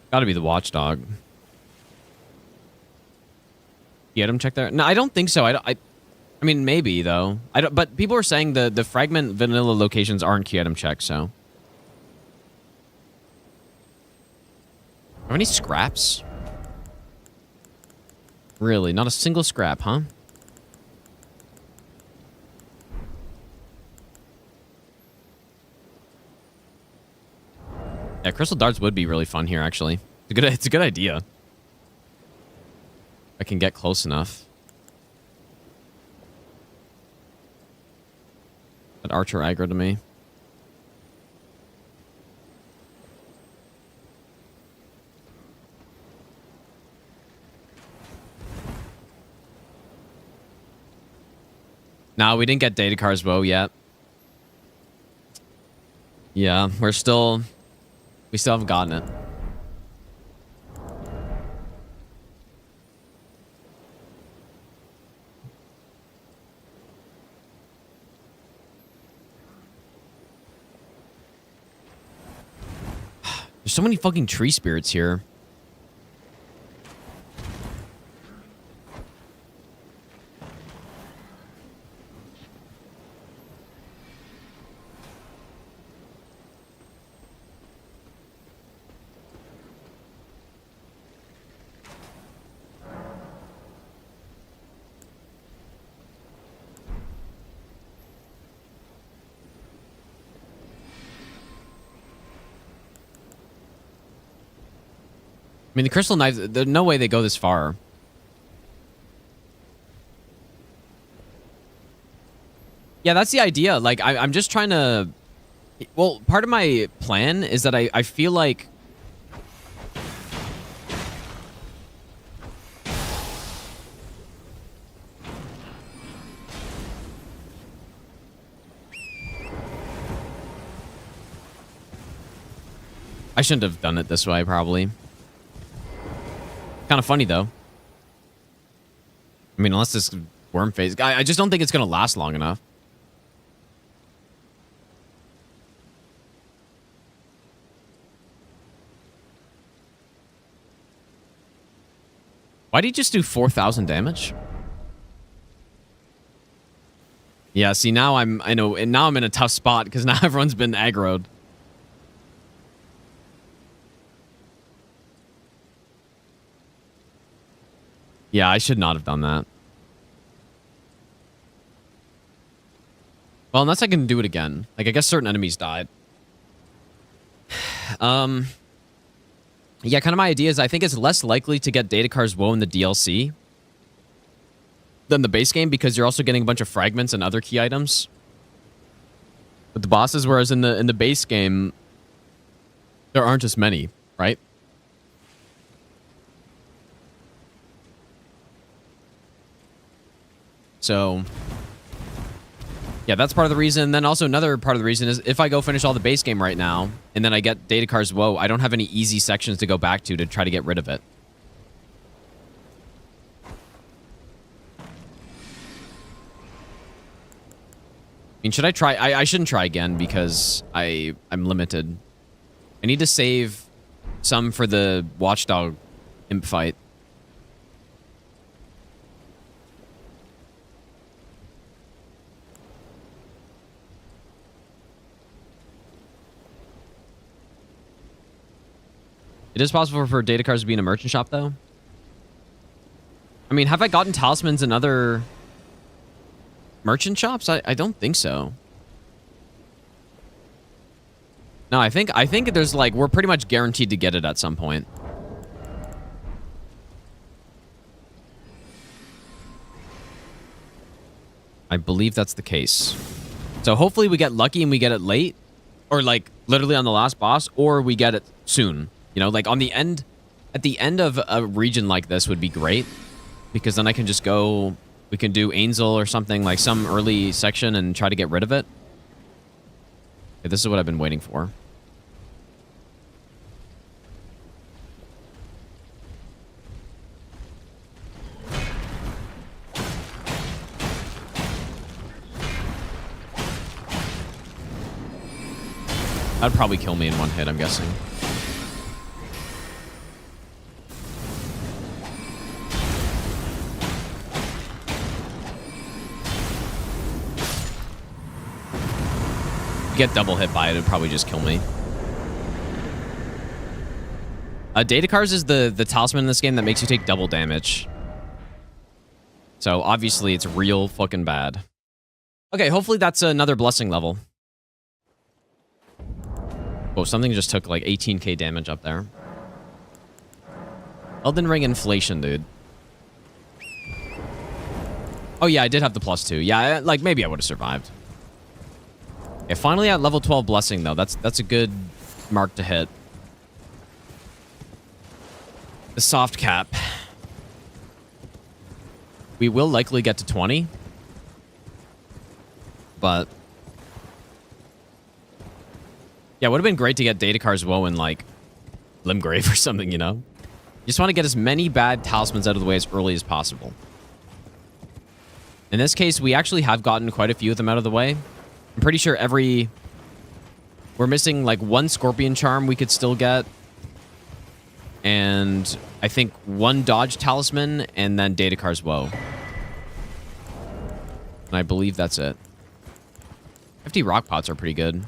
Gotta be the watchdog. Get him check there? No, I don't think so. I mean, maybe, though. But people are saying the fragment vanilla locations aren't key item checked, so... Have any scraps? Really? Not a single scrap, huh? Yeah, crystal darts would be really fun here, actually. It's a good idea. I can get close enough. That archer aggro to me. No, we didn't get Datakar's bow yet. Yeah, we still haven't gotten it. There's so many fucking tree spirits here. mean, the crystal knives, there's no way they go this far. Yeah, that's the idea. Like, I'm just trying to... Well, part of my plan is that I feel like... I shouldn't have done it this way, probably. Kind of funny, though. I mean, unless this worm phase... I just don't think it's going to last long enough. Why did he just do 4,000 damage? Yeah, see, now I know, and now I'm in a tough spot because now everyone's been aggroed. Yeah, I should not have done that. Well, unless I can do it again. Like, I guess certain enemies died. Yeah, kind of my idea is I think it's less likely to get Datakar's Woe in the DLC than the base game because you're also getting a bunch of fragments and other key items with the bosses, whereas in the base game, there aren't as many, right? So, yeah, that's part of the reason. Then also another part of the reason is if I go finish all the base game right now, and then I get Datakar's Woe, I don't have any easy sections to go back to try to get rid of it. I mean, should I try? I shouldn't try again because I'm limited. I need to save some for the Watchdog imp fight. It is possible for Datakars to be in a merchant shop, though. I mean, have I gotten talismans in other merchant shops? I don't think so. No, I think there's like, we're pretty much guaranteed to get it at some point. I believe that's the case. So hopefully we get lucky and we get it late, or like literally on the last boss, or we get it soon. You know, like on the end, at the end of a region like this would be great because then I can just go, we can do Angel or something, like some early section and try to get rid of it. Okay, this is what I've been waiting for. That'd probably kill me in one hit, I'm guessing. Get double hit by it, it'd probably just kill me. Datakars is the talisman in this game that makes you take double damage. So obviously it's real fucking bad. Okay, hopefully that's another blessing level. Oh, something just took like 18k damage up there. Elden Ring inflation, dude. Oh yeah, I did have the +2. Yeah, like maybe I would have survived. Okay, finally at level 12 blessing though. That's a good mark to hit. The soft cap. We will likely get to 20. But yeah, it would have been great to get Datakar's Woe in like Limgrave or something, you know? You just want to get as many bad talismans out of the way as early as possible. In this case, we actually have gotten quite a few of them out of the way. I'm pretty sure we're missing like one Scorpion Charm we could still get. And I think one Dodge Talisman and then Datakar's Woe. And I believe that's it. 50 rock pots are pretty good.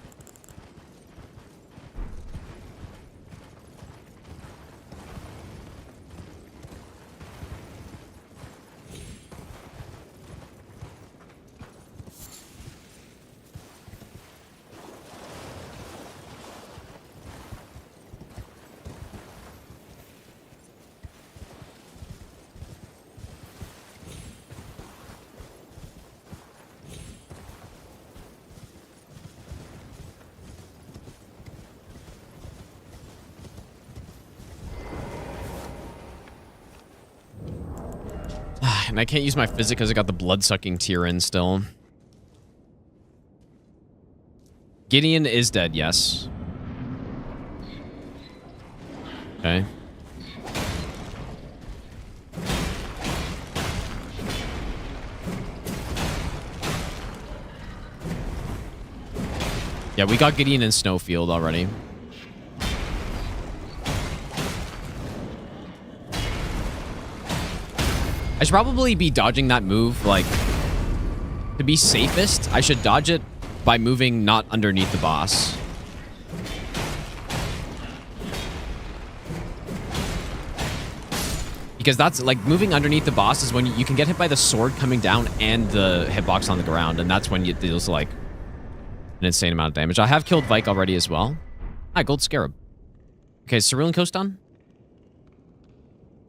And I can't use my physic because I got the blood-sucking tear in still. Gideon is dead, yes. Okay. Yeah, we got Gideon in Snowfield already. I should probably be dodging that move, like, to be safest, I should dodge it by moving not underneath the boss. Because that's, like, moving underneath the boss is when you can get hit by the sword coming down and the hitbox on the ground, and that's when it deals, like, an insane amount of damage. I have killed Vike already as well. Hi, Gold Scarab. Okay, is Cerulean Coast done?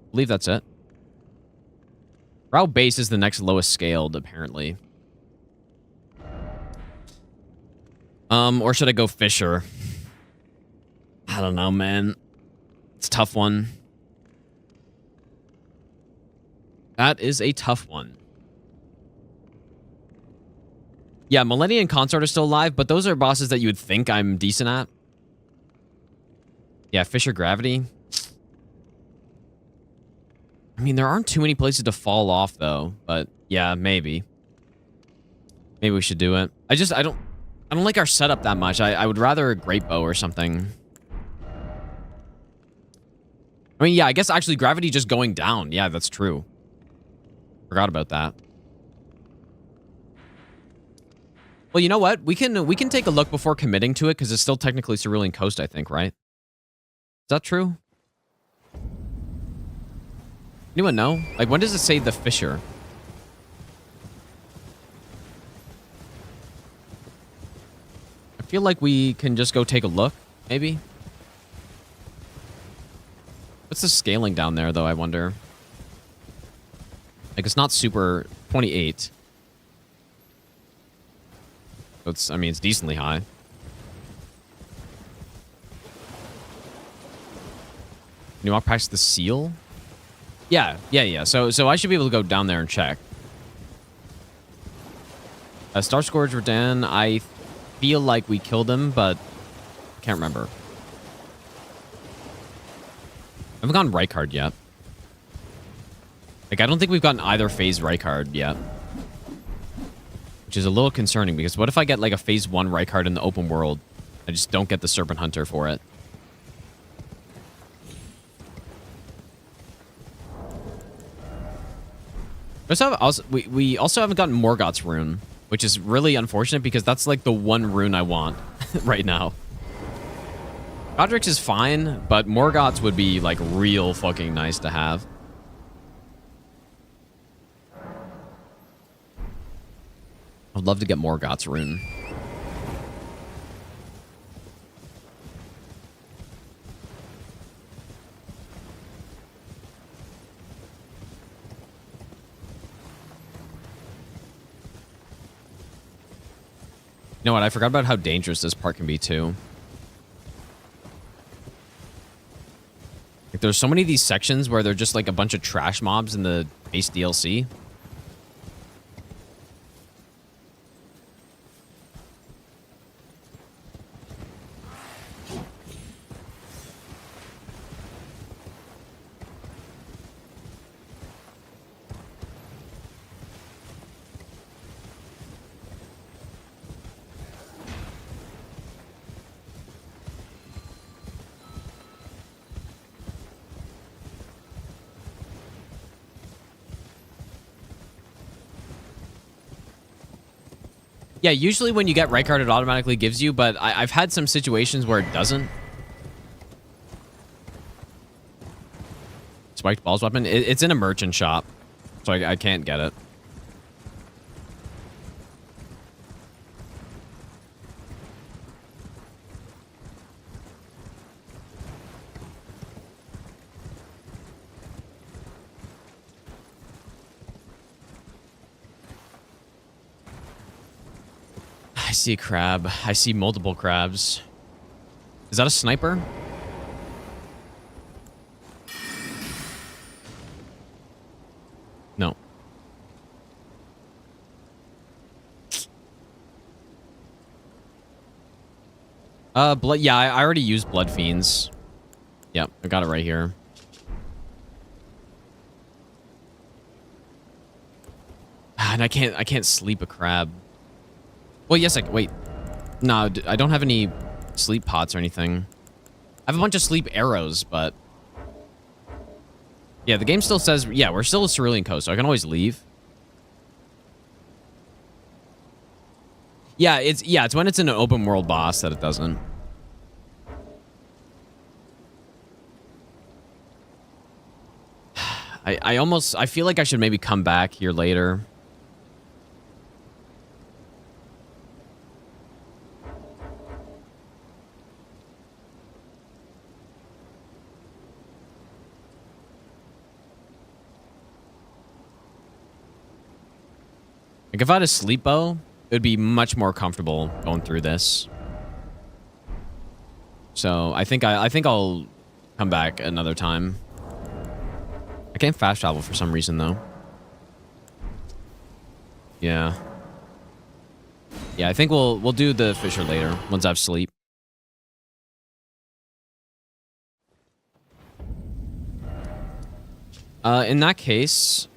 I believe that's it. Brow Base is the next lowest scaled, apparently. Or should I go Fisher? I don't know, man. It's a tough one. That is a tough one. Yeah, Millennia and Consort are still alive, but those are bosses that you would think I'm decent at. Yeah, Fisher Gravity. I mean, there aren't too many places to fall off, though. But, yeah, maybe. Maybe we should do it. I don't like our setup that much. I would rather a Great Bow or something. I mean, yeah, I guess actually Gravity just going down. Yeah, that's true. Forgot about that. Well, you know what? We can take a look before committing to it, because it's still technically Cerulean Coast, I think, right? Is that true? Anyone know? Like, when does it say the Fisher? I feel like we can just go take a look, maybe. What's the scaling down there, though, I wonder? Like, it's not super 28. It's, I mean, it's decently high. Can you walk past the seal? Yeah. So I should be able to go down there and check. Star Scourge Redan, I feel like we killed him, but I can't remember. I haven't gotten Rykard yet. Like, I don't think we've gotten either phase Rykard yet. Which is a little concerning, because what if I get, like, a phase 1 Rykard in the open world? I just don't get the Serpent Hunter for it. We also haven't gotten Morgoth's rune, which is really unfortunate, because that's, like, the one rune I want right now. Godric's is fine, but Morgoth's would be, like, real fucking nice to have. I'd love to get Morgoth's rune. You know what? I forgot about how dangerous this part can be, too. Like, there's so many of these sections where they're just, like, a bunch of trash mobs in the base DLC. Yeah, usually when you get Rykard, it automatically gives you, but I've had some situations where it doesn't. Spiked Balls weapon? It's in a merchant shop, so I can't get it. I see a crab. I see multiple crabs. Is that a sniper? No. Blood. Yeah, I already used Blood Fiends. Yep, I got it right here. And I can't sleep a crab. Well, yes, wait. No, I don't have any sleep pots or anything. I have a bunch of sleep arrows, but yeah, the game still says, yeah, we're still a Cerulean Coast, so I can always leave. Yeah, it's when it's in an open world boss that it doesn't. I feel like I should maybe come back here later. Like if I had a sleep bow, it would be much more comfortable going through this. So I think I'll come back another time. I can't fast travel for some reason though. Yeah. Yeah, I think we'll do the Fisher later once I have sleep. In that case,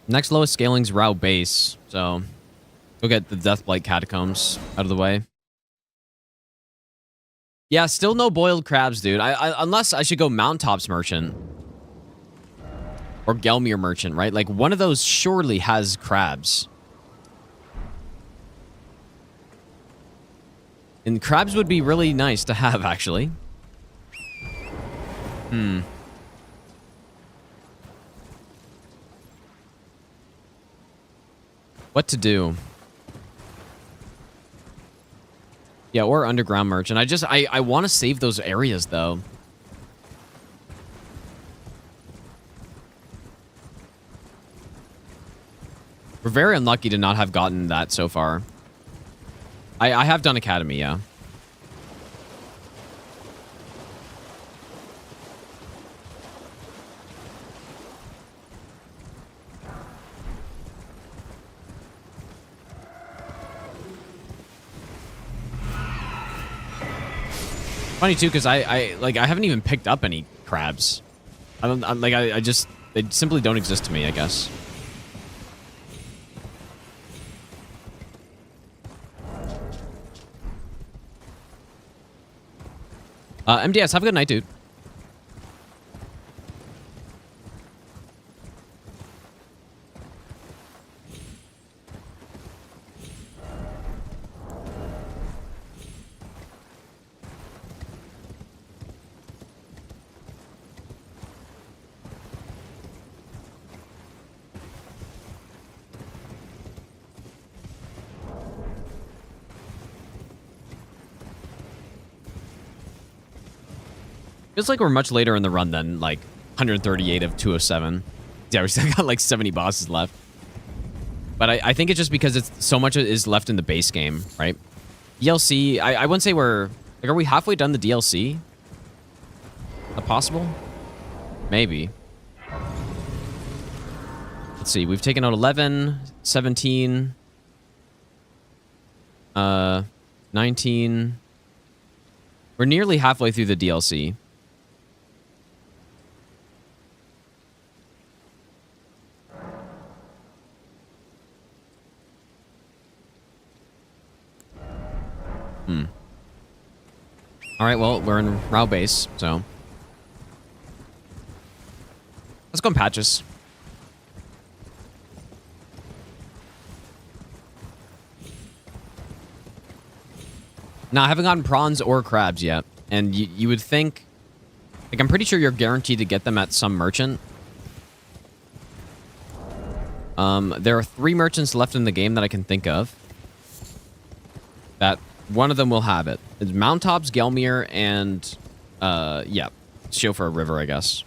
next lowest scaling's Rao base, so we'll get the Deathblight Catacombs out of the way. Yeah, still no boiled crabs, dude. Unless I should go Mountaintops Merchant. Or Gelmir Merchant, right? Like, one of those surely has crabs. And crabs would be really nice to have, actually. What to do? Yeah, or underground merchant. I want to save those areas though. We're very unlucky to not have gotten that so far. I have done Academy, yeah. Funny too, because I haven't even picked up any crabs. I just, they simply don't exist to me, I guess. MDS, have a good night, dude. Feels like we're much later in the run than like 138 of 207. Yeah, we still got like 70 bosses left. But I think it's just because it's so much is left in the base game, right? DLC, I wouldn't say we're... Like, are we halfway done the DLC? Is that possible? Maybe. Let's see, we've taken out 11, 17, 19. We're nearly halfway through the DLC. All right, well, we're in Rao base, so let's go on patches. Now, I haven't gotten prawns or crabs yet, and you would think, like, I'm pretty sure you're guaranteed to get them at some merchant. There are 3 merchants left in the game that I can think of. That one of them will have it. It's Mountaintops, Gelmir, and yeah, Chauffeur River, I guess.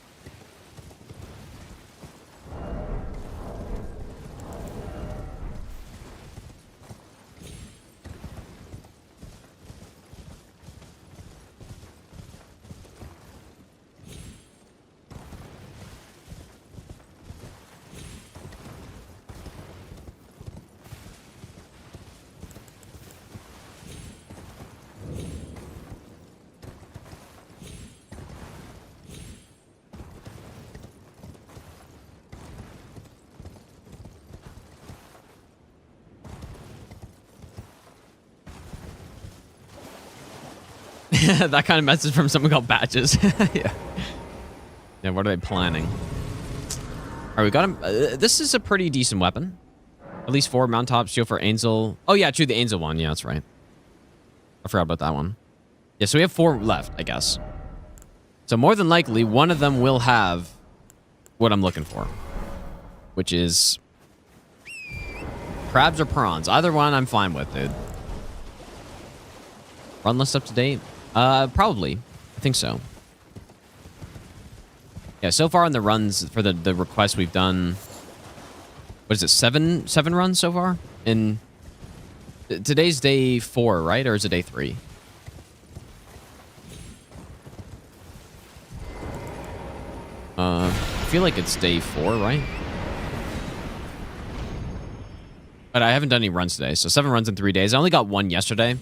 That kind of message from someone called Batches. Yeah. Yeah, what are they planning? All right, we got him. This is a pretty decent weapon. At least 4 mountaintop shield for Angel. Oh, yeah, true. The Angel one. Yeah, that's right. I forgot about that one. Yeah, so we have 4 left, I guess. So more than likely, one of them will have what I'm looking for, which is crabs or prawns. Either one I'm fine with, dude. Run list up to date? Probably. I think so. Yeah, so far in the runs for the requests we've done, what is it, 7 runs so far? In today's day 4, right? Or is it day 3? I feel like it's day 4, right? But I haven't done any runs today, so 7 runs in 3 days. I only got 1 yesterday.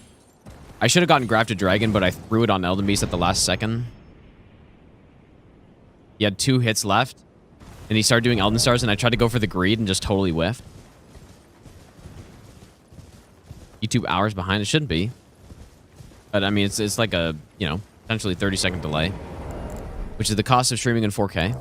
I should have gotten Grafted Dragon, but I threw it on Elden Beast at the last second. He had 2 hits left, and he started doing Elden Stars, and I tried to go for the greed and just totally whiffed. YouTube hours behind. It shouldn't be. But, I mean, it's like a, you know, potentially 30-second delay, which is the cost of streaming in 4K.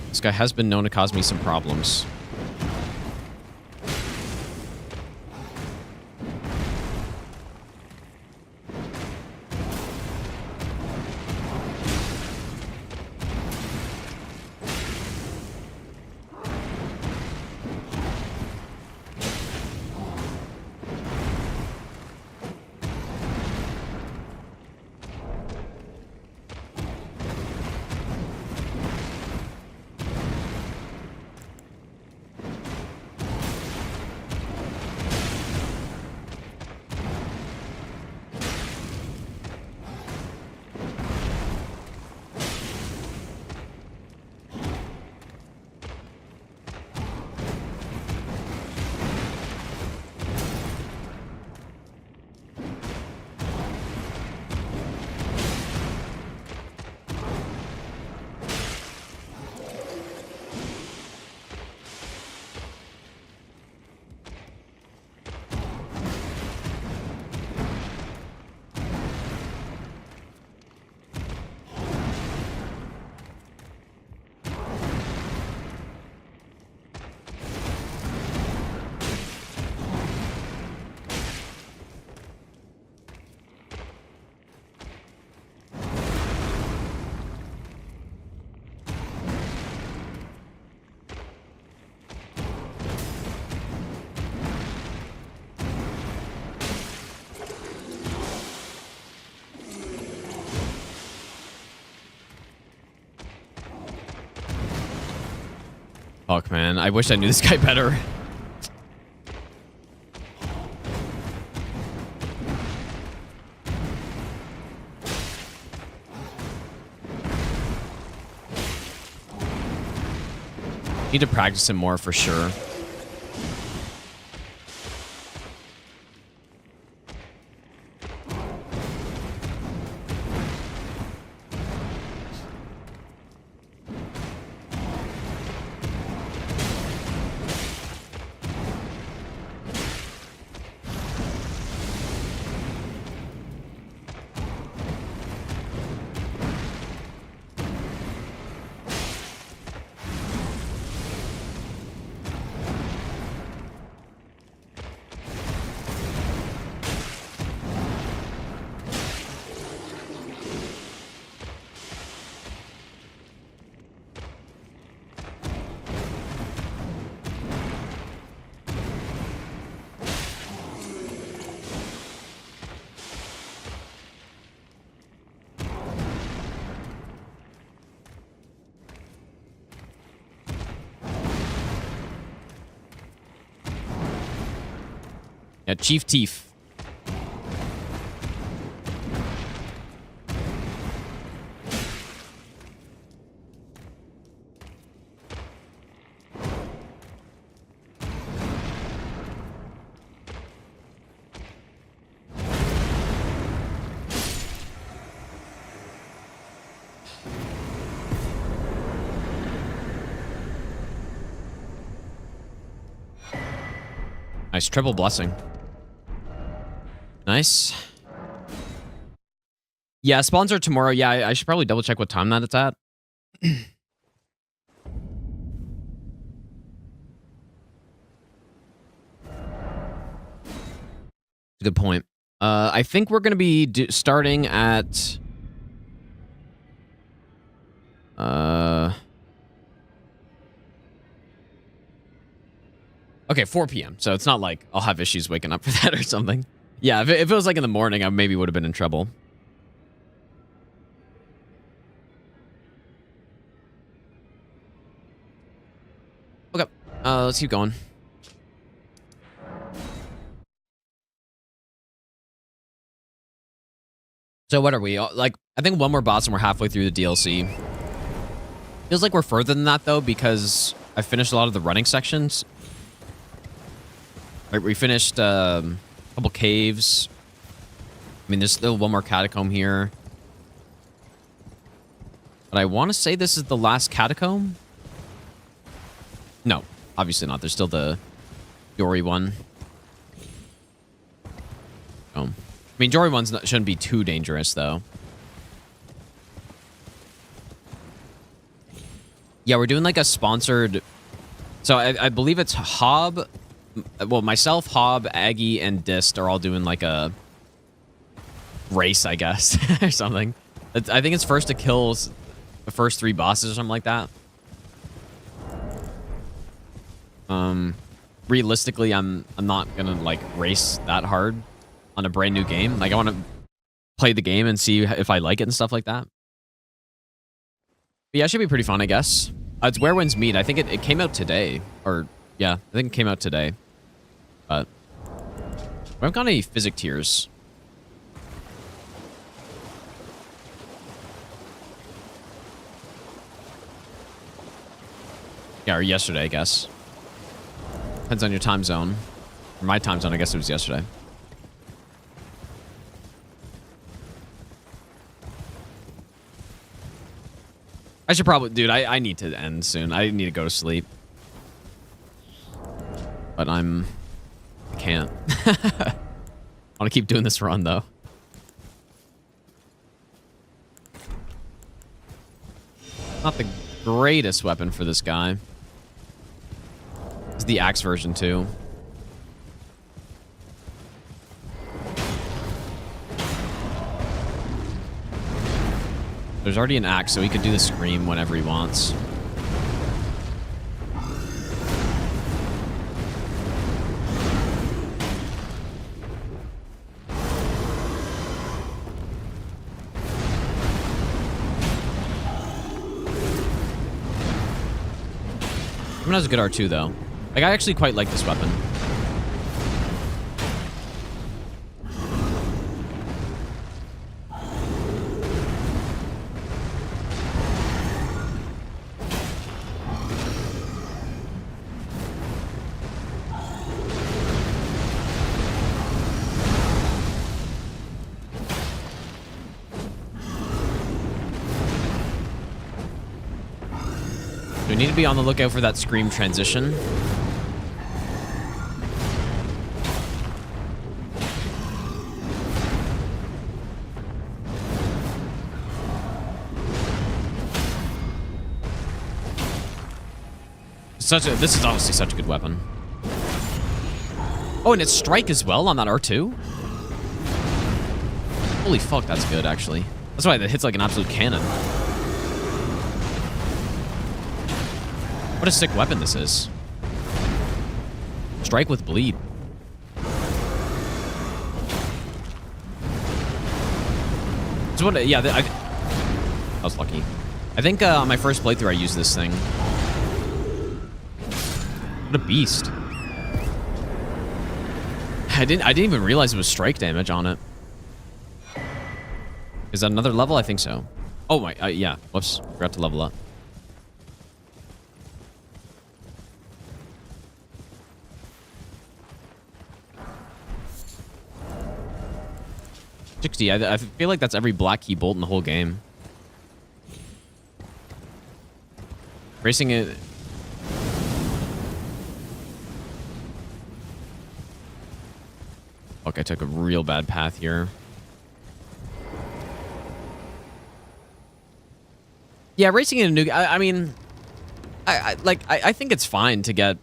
This guy has been known to cause me some problems. Fuck, man. I wish I knew this guy better. Need to practice him more for sure. Yeah, Chief Teef. Nice. Triple blessing. Nice. Yeah, spawns are tomorrow. Yeah, I should probably double check what time that it's at. Good point. I think we're going to be starting at... Okay, 4 p.m. So it's not like I'll have issues waking up for that or something. Yeah, if it was like in the morning, I maybe would have been in trouble. Okay, let's keep going. So what are we? Like, I think one more boss and we're halfway through the DLC. Feels like we're further than that, though, because I finished a lot of the running sections. Right, we finished a couple caves. I mean, there's still one more catacomb here. But I want to say this is the last catacomb. No, obviously not. There's still the Jory one. Oh. I mean, Jory ones shouldn't be too dangerous, though. Yeah, we're doing like a sponsored... So I believe it's Hob... Well, myself, Hob, Aggie, and Dist are all doing like a race, I guess, or something. I think it's first to kill the first 3 bosses or something like that. Realistically, I'm not gonna like race that hard on a brand new game. Like, I want to play the game and see if I like it and stuff like that. But yeah, it should be pretty fun, I guess. It's Where Winds Meet. I think it came out today. Or, yeah, I think it came out today. But we haven't got any physic tiers. Yeah, or yesterday, I guess. Depends on your time zone. Or my time zone, I guess it was yesterday. I should probably... Dude, I need to end soon. I need to go to sleep. But I can't. I want to keep doing this run, though. Not the greatest weapon for this guy. It's the axe version, too. There's already an axe, so he could do the scream whenever he wants. Everyone has a good R2, though. Like, I actually quite like this weapon. We need to be on the lookout for that scream transition. This is obviously such a good weapon. Oh, and it's strike as well on that R2? Holy fuck, that's good, actually. That's why it hits like an absolute cannon. What a sick weapon this is. Strike with bleed. So what? Yeah, I was lucky. I think on my first playthrough I used this thing. What a beast! I didn't even realize it was strike damage on it. Is that another level? I think so. Oh my, yeah. Whoops, forgot to level up. 60. I feel like that's every black key bolt in the whole game. Racing it. Fuck, I took a real bad path here. Yeah, racing in a new... I mean... I think it's fine to get...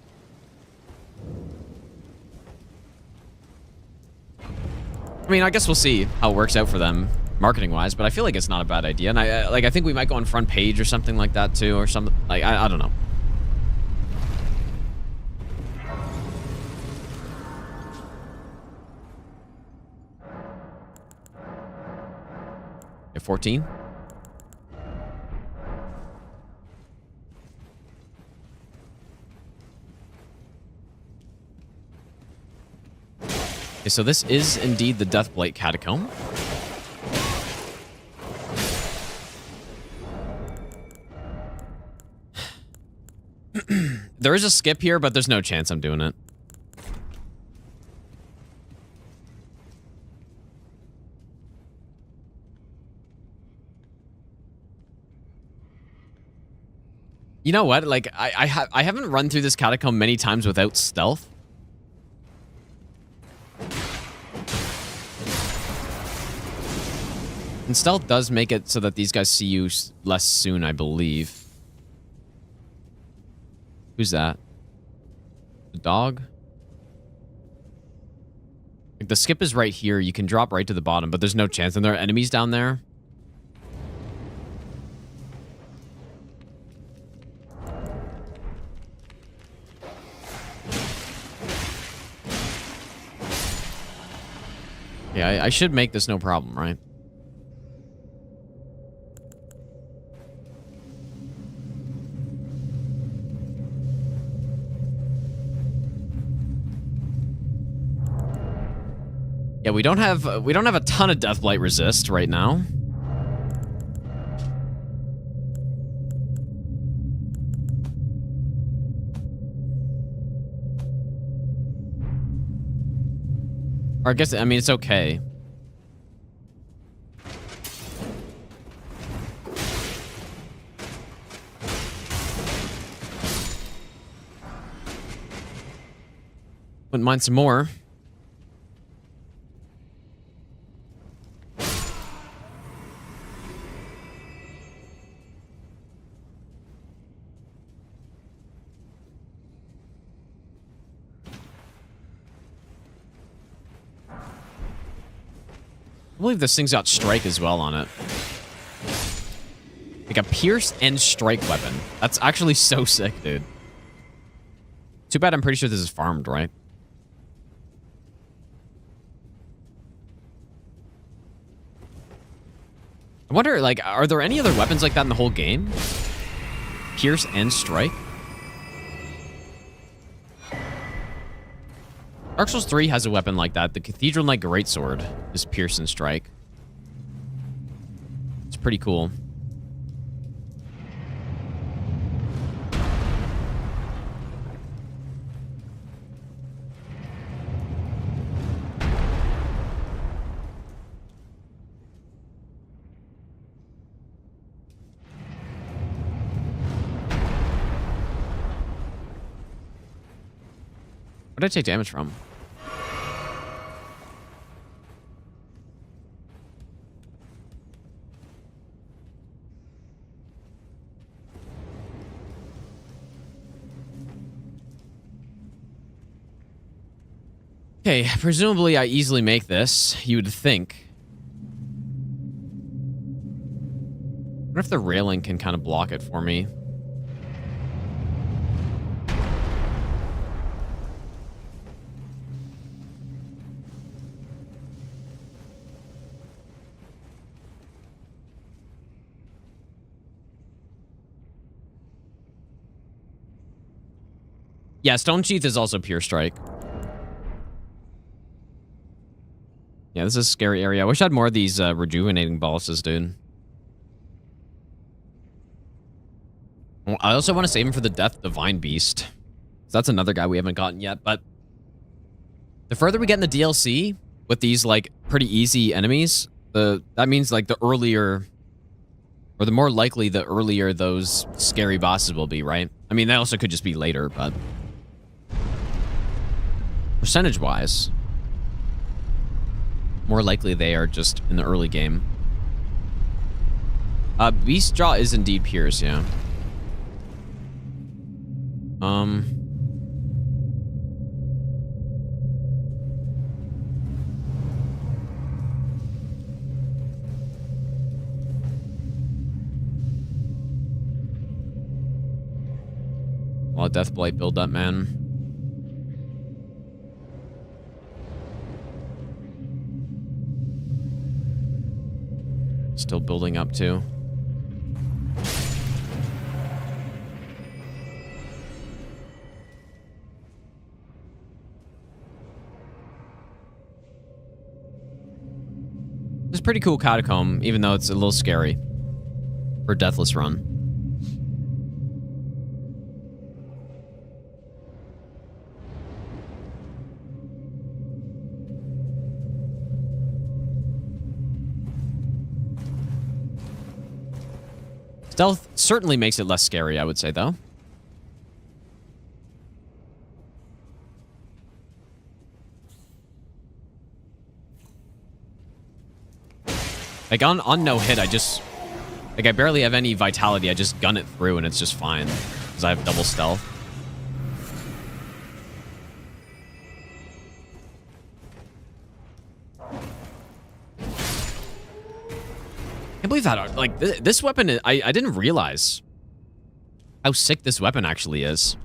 I mean, I guess we'll see how it works out for them, marketing-wise, but I feel like it's not a bad idea. And I think we might go on front page or something like that, too, or something. Like, I don't know. Yeah, 14? Okay, so this is indeed the Deathblight Catacomb. There is a skip here, but there's no chance I'm doing it. You know what? Like, I haven't run through this catacomb many times without stealth. And stealth does make it so that these guys see you less soon, I believe. Who's that? The dog? Like, the skip is right here. You can drop right to the bottom, but there's no chance. And there are enemies down there. Yeah, I should make this no problem, right? Yeah, we don't have a ton of Deathblight resist right now. Or I guess, I mean, it's okay. Wouldn't mind some more. I believe this thing's got strike as well on it. Like a pierce and strike weapon. That's actually so sick, dude. Too bad I'm pretty sure this is farmed, right? I wonder, like, are there any other weapons like that in the whole game? Pierce and strike? Dark Souls 3 has a weapon like that. The Cathedral Knight Greatsword is Pierce and Strike. It's pretty cool. What did I take damage from? Okay, presumably I easily make this, you would think. I wonder if the railing can kind of block it for me. Yeah, Stone Sheath is also Pure Strike. Yeah, this is a scary area. I wish I had more of these rejuvenating boluses, dude. I also want to save him for the Death Divine Beast. So that's another guy we haven't gotten yet, but the further we get in the DLC with these, like, pretty easy enemies, that means, like, the earlier, or the more likely the earlier those scary bosses will be, right? I mean, they also could just be later, but percentage-wise... more likely they are just in the early game. Beast Jaw is indeed Pierce, yeah. A lot of Deathblight build up, man. Still building up too. It's a pretty cool catacomb, even though it's a little scary for Deathless run. Stealth certainly makes it less scary, I would say, though. Like, on no hit, I just... Like, I barely have any vitality. I just gun it through, and it's just fine. Because I have double stealth. I can't believe that, like, this weapon, I didn't realize how sick this weapon actually is.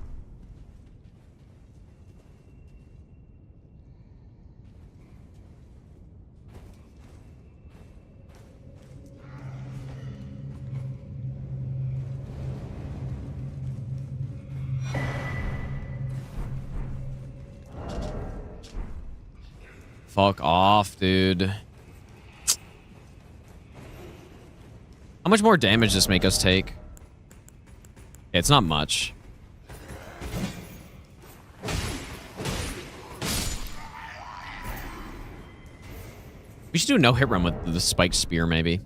Fuck off, dude. How much more damage does this make us take? Okay, it's not much. We should do a no-hit run with the spiked spear, maybe.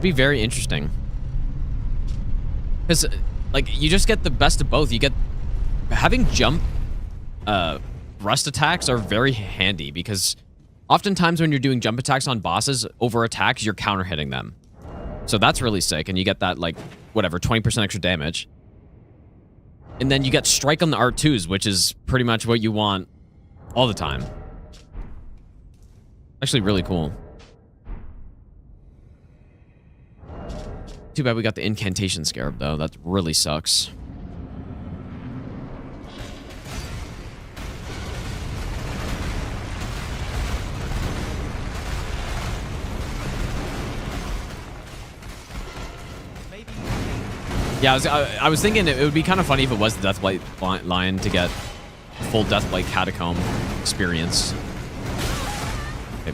Be very interesting, because like you just get the best of both. You get having jump thrust attacks are very handy, because oftentimes when you're doing jump attacks on bosses over attacks, you're counter hitting them, so that's really sick, and you get that, like, whatever, 20% extra damage. And then you get strike on the R2s, which is pretty much what you want all the time. Actually really cool. Too bad we got the incantation scarab, though. That really sucks. Yeah, I was thinking it would be kind of funny if it was the Deathblight line to get full Deathblight catacomb experience. Okay.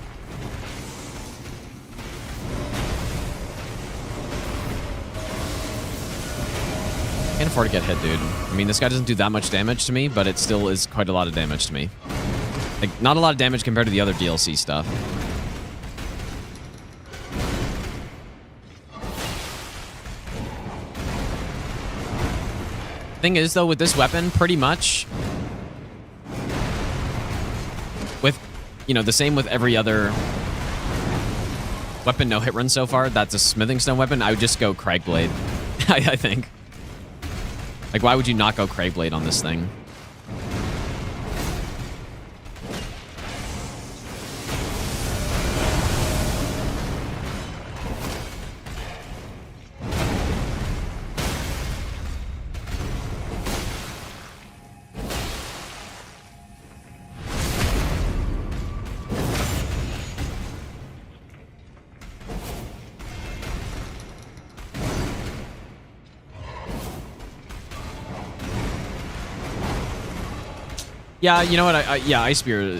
Can't afford to get hit, dude. I mean, this guy doesn't do that much damage to me, but it still is quite a lot of damage to me. Like, not a lot of damage compared to the other DLC stuff. Thing is, though, with this weapon, pretty much with, you know, the same with every other weapon no hit run so far, that's a smithing stone weapon, I would just go Craigblade. I think. Like, why would you not go Craigblade on this thing? Yeah, you know what? Yeah, Ice Spear,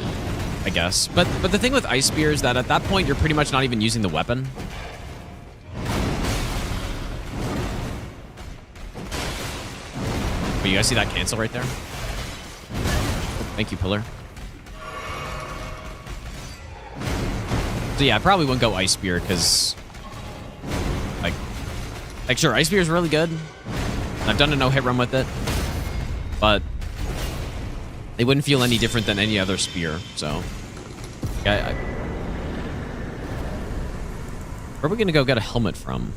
I guess. But the thing with Ice Spear is that at that point, you're pretty much not even using the weapon. But you guys see that cancel right there? Thank you, Pillar. So yeah, I probably wouldn't go Ice Spear because, like sure, Ice Spear is really good. I've done a no-hit run with it, but it wouldn't feel any different than any other spear. So, yeah. Where are we gonna go get a helmet from?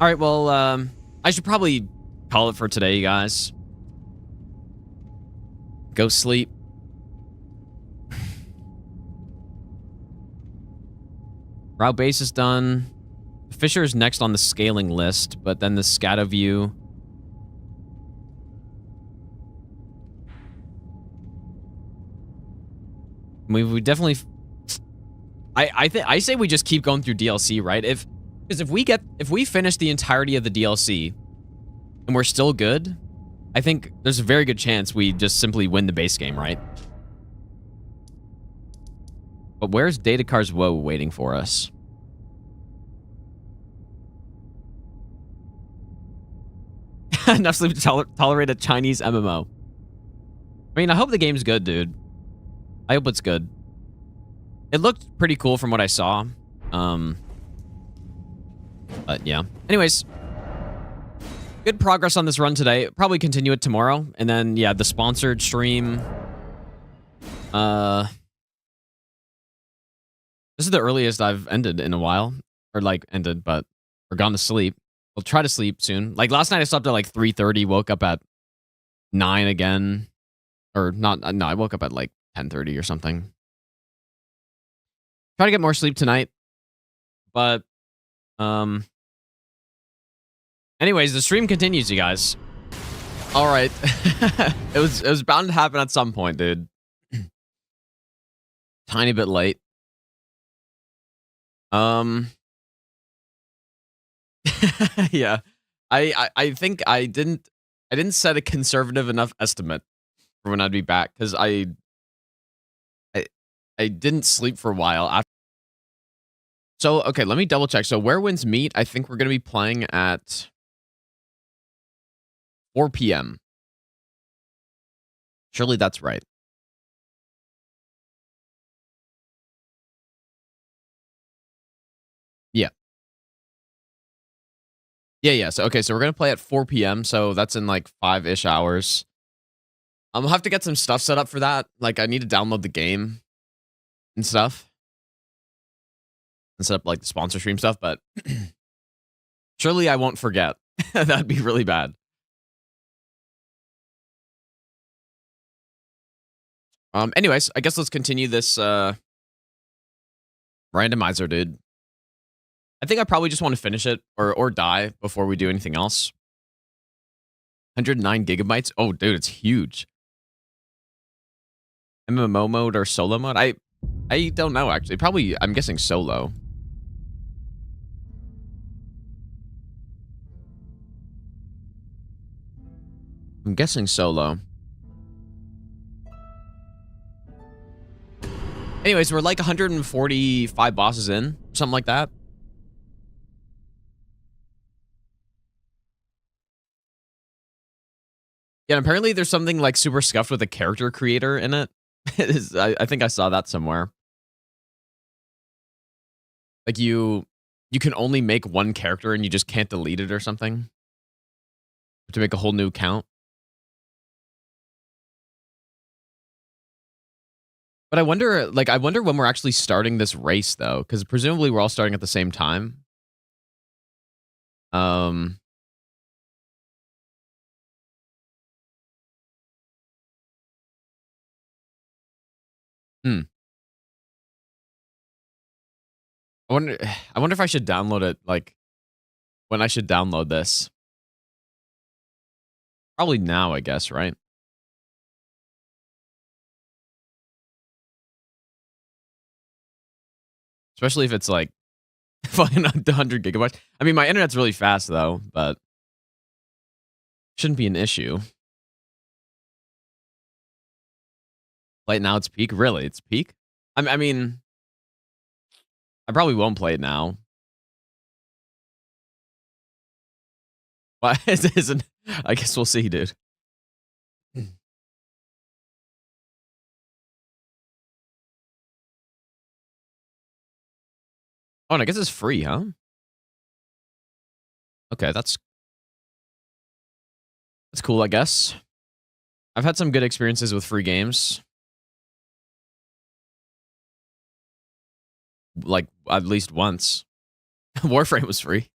All right, well, I should probably call it for today, you guys. Go sleep. Route base is done. Fisher is next on the scaling list, but then the scatter view. We definitely. I say we just keep going through DLC, right? Because if we finish the entirety of the DLC and we're still good, I think there's a very good chance we just simply win the base game, right? But where's Datakar's Woe waiting for us? Enough sleep to tolerate a Chinese MMO. I mean, I hope the game's good, dude. I hope it's good. It looked pretty cool from what I saw. But yeah. Anyways, good progress on this run today. Probably continue it tomorrow. And then, yeah, the sponsored stream. This is the earliest I've ended in a while. Or, like, ended, but... Or gone to sleep. We'll try to sleep soon. Like, last night I slept at, like, 3:30. Woke up at 9 again. Or, not... No, I woke up at, like, 10:30 or something. Try to get more sleep tonight. But... Anyways, the stream continues, you guys. All right. It was bound to happen at some point, dude. Tiny bit late. Yeah. I think I didn't set a conservative enough estimate for when I'd be back because I didn't sleep for a while after. So, okay, let me double check. So, Where Winds Meet, I think we're going to be playing at 4 p.m. Surely that's right. Yeah. Yeah. So, okay, so we're going to play at 4 p.m. So, that's in like 5-ish hours. I'll have to get some stuff set up for that. Like, I need to download the game and stuff. And set up like the sponsor stream stuff, but surely I won't forget. That'd be really bad. Anyways, I guess let's continue this randomizer, dude. I think I probably just want to finish it or die before we do anything else. 109 gigabytes. Oh, dude, it's huge. MMO mode or solo mode? I don't know actually. Probably I'm guessing solo. I'm guessing solo. Anyways, we're like 145 bosses in, something like that. Yeah, and apparently there's something like super scuffed with a character creator in it. I think I saw that somewhere. Like you can only make one character and you just can't delete it or something. To make a whole new account. But I wonder when we're actually starting this race, though, because presumably we're all starting at the same time. I wonder if I should download it, like, when I should download this. Probably now, I guess, right? Especially if it's like fucking 100 gigabytes. I mean, my internet's really fast though, but shouldn't be an issue. Play it now, it's peak. Really, it's peak. I mean, I probably won't play it now. But it isn't. I guess we'll see, dude. Oh, and I guess it's free, huh? Okay, that's cool, I guess. I've had some good experiences with free games. Like, at least once. Warframe was free.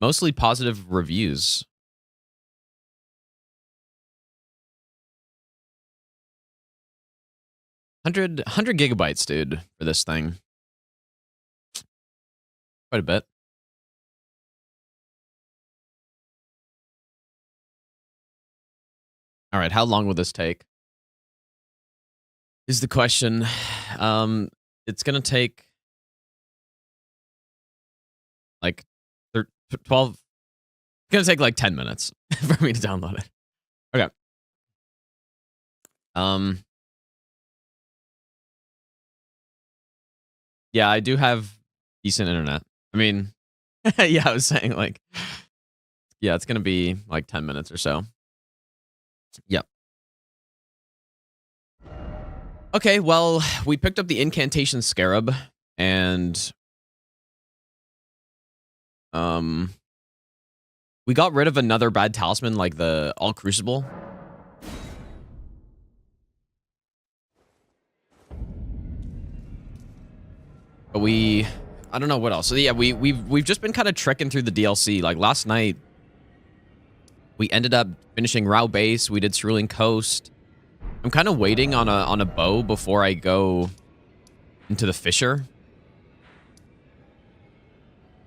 Mostly positive reviews. 100 gigabytes, dude, for this thing. Quite a bit. All right, how long will this take? Is the question. It's gonna take like 12. It's gonna take like 10 minutes for me to download it. Okay. Yeah, I do have decent internet. I mean, yeah, I was saying like, yeah, it's gonna be like 10 minutes or so. Yep. Okay, well, we picked up the incantation scarab, and we got rid of another bad talisman, like the all crucible. But I don't know what else. So yeah, we've just been kind of trekking through the DLC. Like last night, we ended up finishing Rao Base. We did Cerulean Coast. I'm kind of waiting on a bow before I go into the Fissure.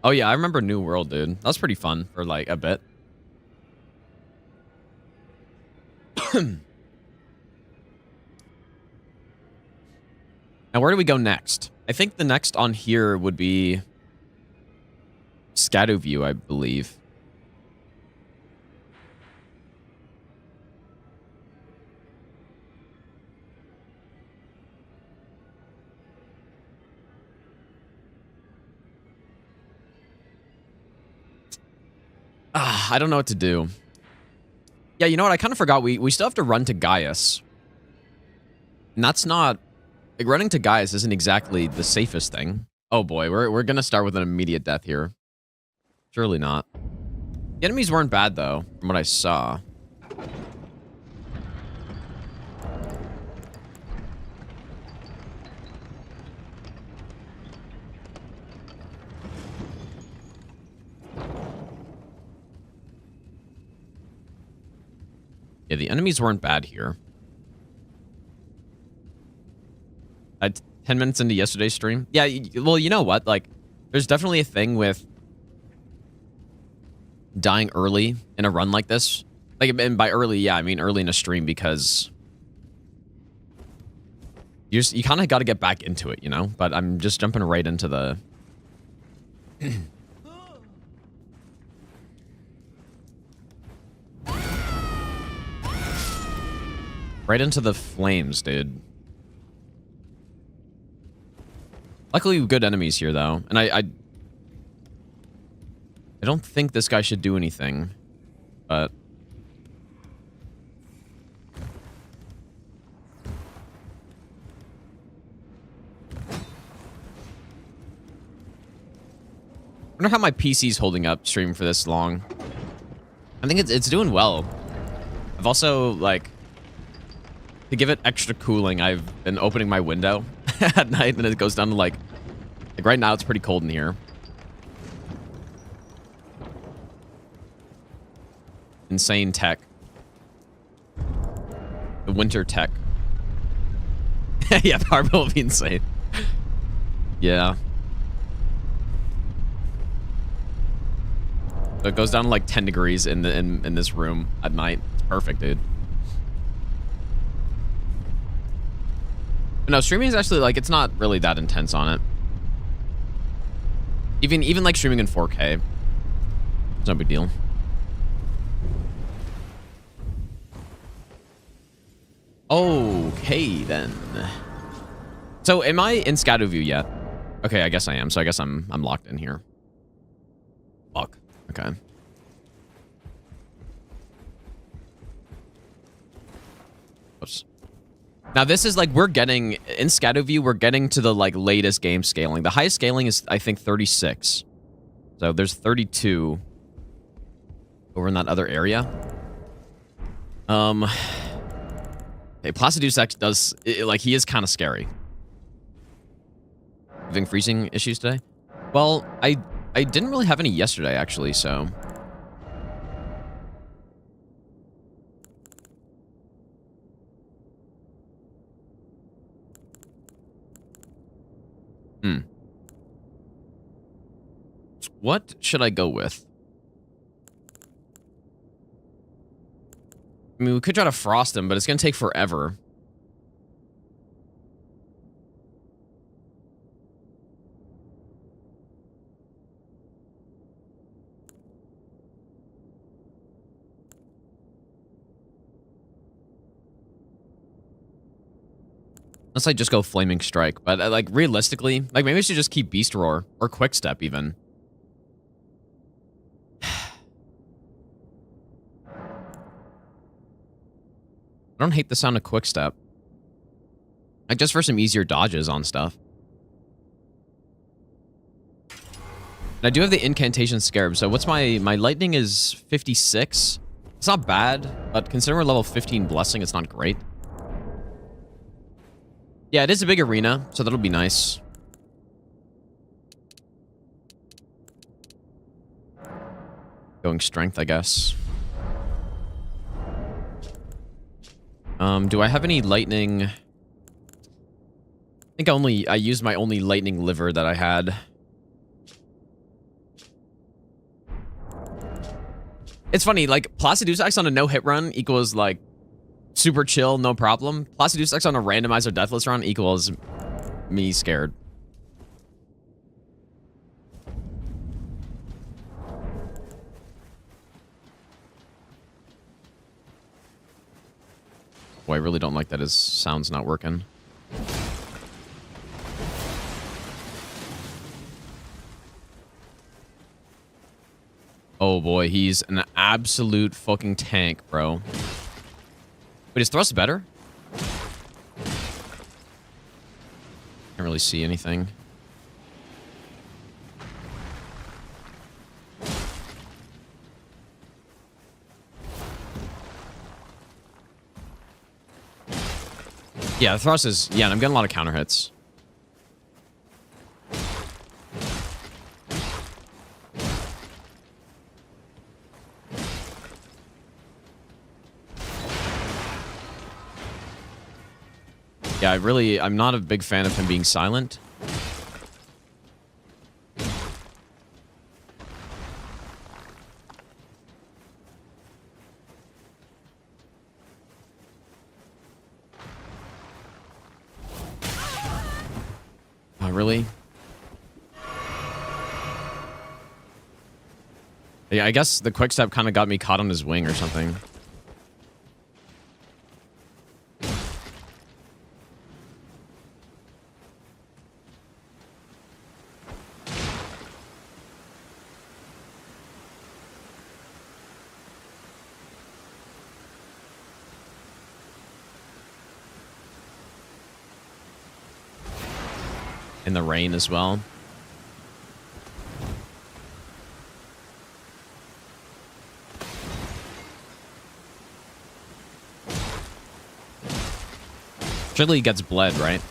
Oh yeah, I remember New World, dude. That was pretty fun for like a bit. Now, where do we go next? I think the next on here would be Scatterview, I believe. I don't know what to do. Yeah, you know what? I kind of forgot. We still have to run to Gaius. And that's not... Like, running to Gaius isn't exactly the safest thing. Oh boy, we're gonna start with an immediate death here. Surely not. The enemies weren't bad, though, from what I saw. Yeah, the enemies weren't bad here. 10 minutes into yesterday's stream. Yeah, well, you know what? Like, there's definitely a thing with dying early in a run like this. Like, and by early, yeah, I mean early in a stream, because you kind of got to get back into it, you know? But I'm just jumping right into the... right into the flames, dude. Luckily, good enemies here, though. And I don't think this guy should do anything, but... I wonder how my PC's holding up streaming for this long. I think it's doing well. I've also, like... To give it extra cooling, I've been opening my window at night, and it goes down to like right now it's pretty cold in here. Insane tech. The winter tech. Yeah, power bill will be insane. Yeah. So it goes down to like 10 degrees in this room at night. It's perfect, dude. But no, streaming is actually, like, it's not really that intense on it. Even like streaming in 4K. It's no big deal. Okay, then. So, am I in Scatterview yet? Okay, I guess I am. So I guess I'm locked in here. Fuck. Okay. Oops. Now this is like we're getting in Shadowview, we're getting to the like latest game scaling. The highest scaling is I think 36. So there's 32 over in that other area. Okay, Placiduce X does like he is kind of scary. Having freezing issues today? Well, I didn't really have any yesterday actually, so what should I go with? I mean, we could try to frost him, but it's going to take forever. Unless I just go Flaming Strike. But, like, realistically, like, maybe I should just keep Beast Roar. Or Quick Step, even. I don't hate the sound of Quick Step. Like, just for some easier dodges on stuff. And I do have the Incantation Scarab, so what's my Lightning is 56. It's not bad, but considering we're level 15 Blessing, it's not great. Yeah, it is a big arena, so that'll be nice. Going Strength, I guess. Do I have any lightning? I think I used my only lightning liver that I had. It's funny, like, Placiduce X on a no-hit run equals, like, super chill, no problem. Placiduce X on a randomizer Deathless run equals me scared. Boy, I really don't like that his sound's not working. Oh boy, he's an absolute fucking tank, bro. Wait, is thrust better? Can't really see anything. Yeah, the thrust is... Yeah, I'm getting a lot of counter hits. Yeah, I'm not a big fan of him being silent. Oh, really? Yeah, I guess the quick step kind of got me caught on his wing or something. In the rain as well. Surely he gets bled, right?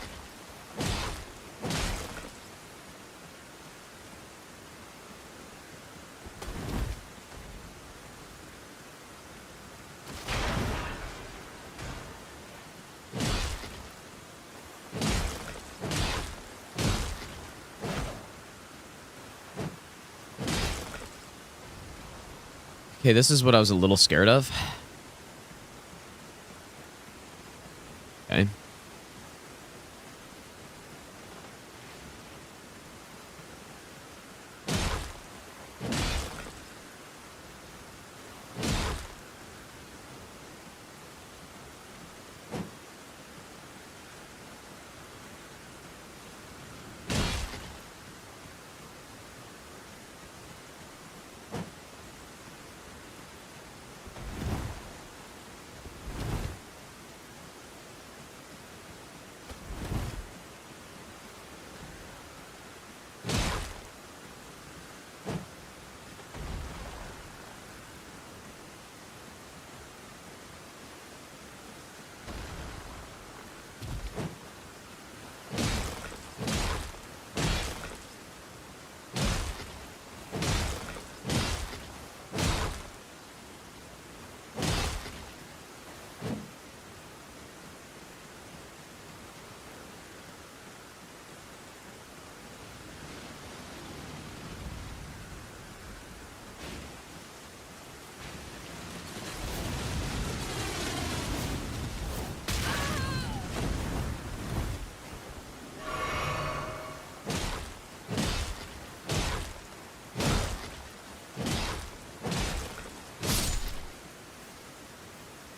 Okay, this is what I was a little scared of. Okay.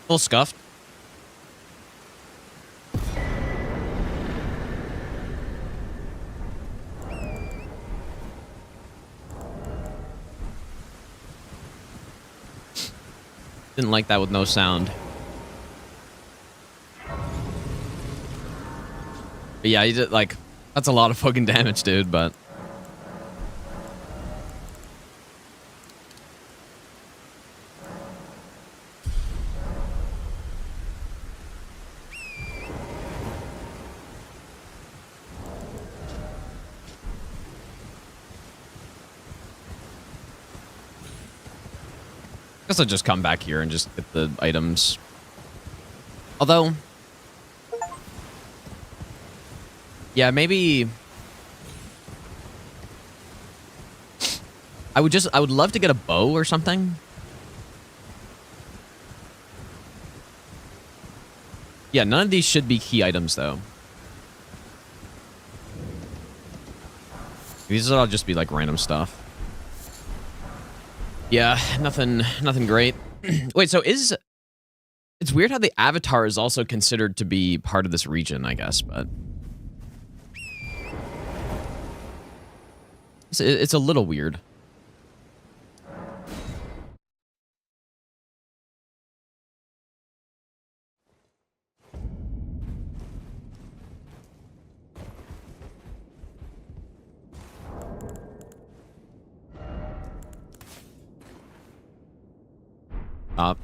little scuffed. Didn't like that with no sound. But yeah, you did, like, that's a lot of fucking damage, dude, but... guess I'll just come back here and just get the items. Although... yeah, maybe... I would love to get a bow or something. Yeah, none of these should be key items, though. These will all just be, like, random stuff. Yeah, nothing great. Wait, so is... it's weird how the Avatar is also considered to be part of this region, I guess, but... it's a little weird. Up.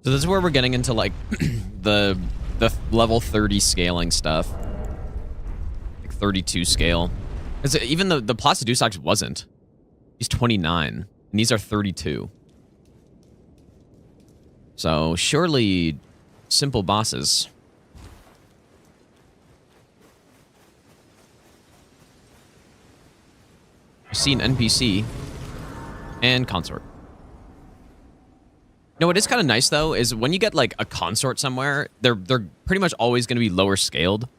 So this is where we're getting into, like, the level 30 scaling stuff. Like 32 scale. Because even the Placidusax wasn't. He's 29. And these are 32. So surely simple bosses. See an NPC and consort. You know what is kind of nice though is when you get like a consort somewhere, they're pretty much always going to be lower scaled.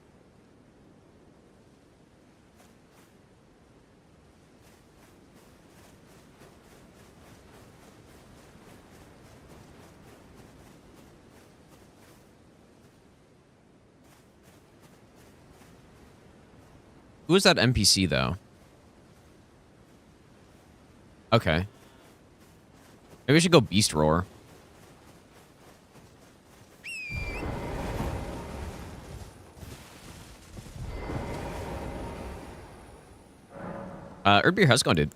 Who is that NPC though? Okay. Maybe we should go Beast Roar. Erdbeer, how's it going, dude?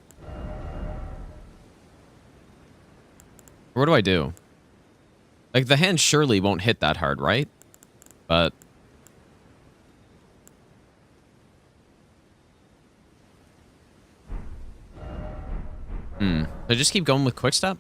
What do I do? Like, the hand surely won't hit that hard, right? But... so I just keep going with quick step?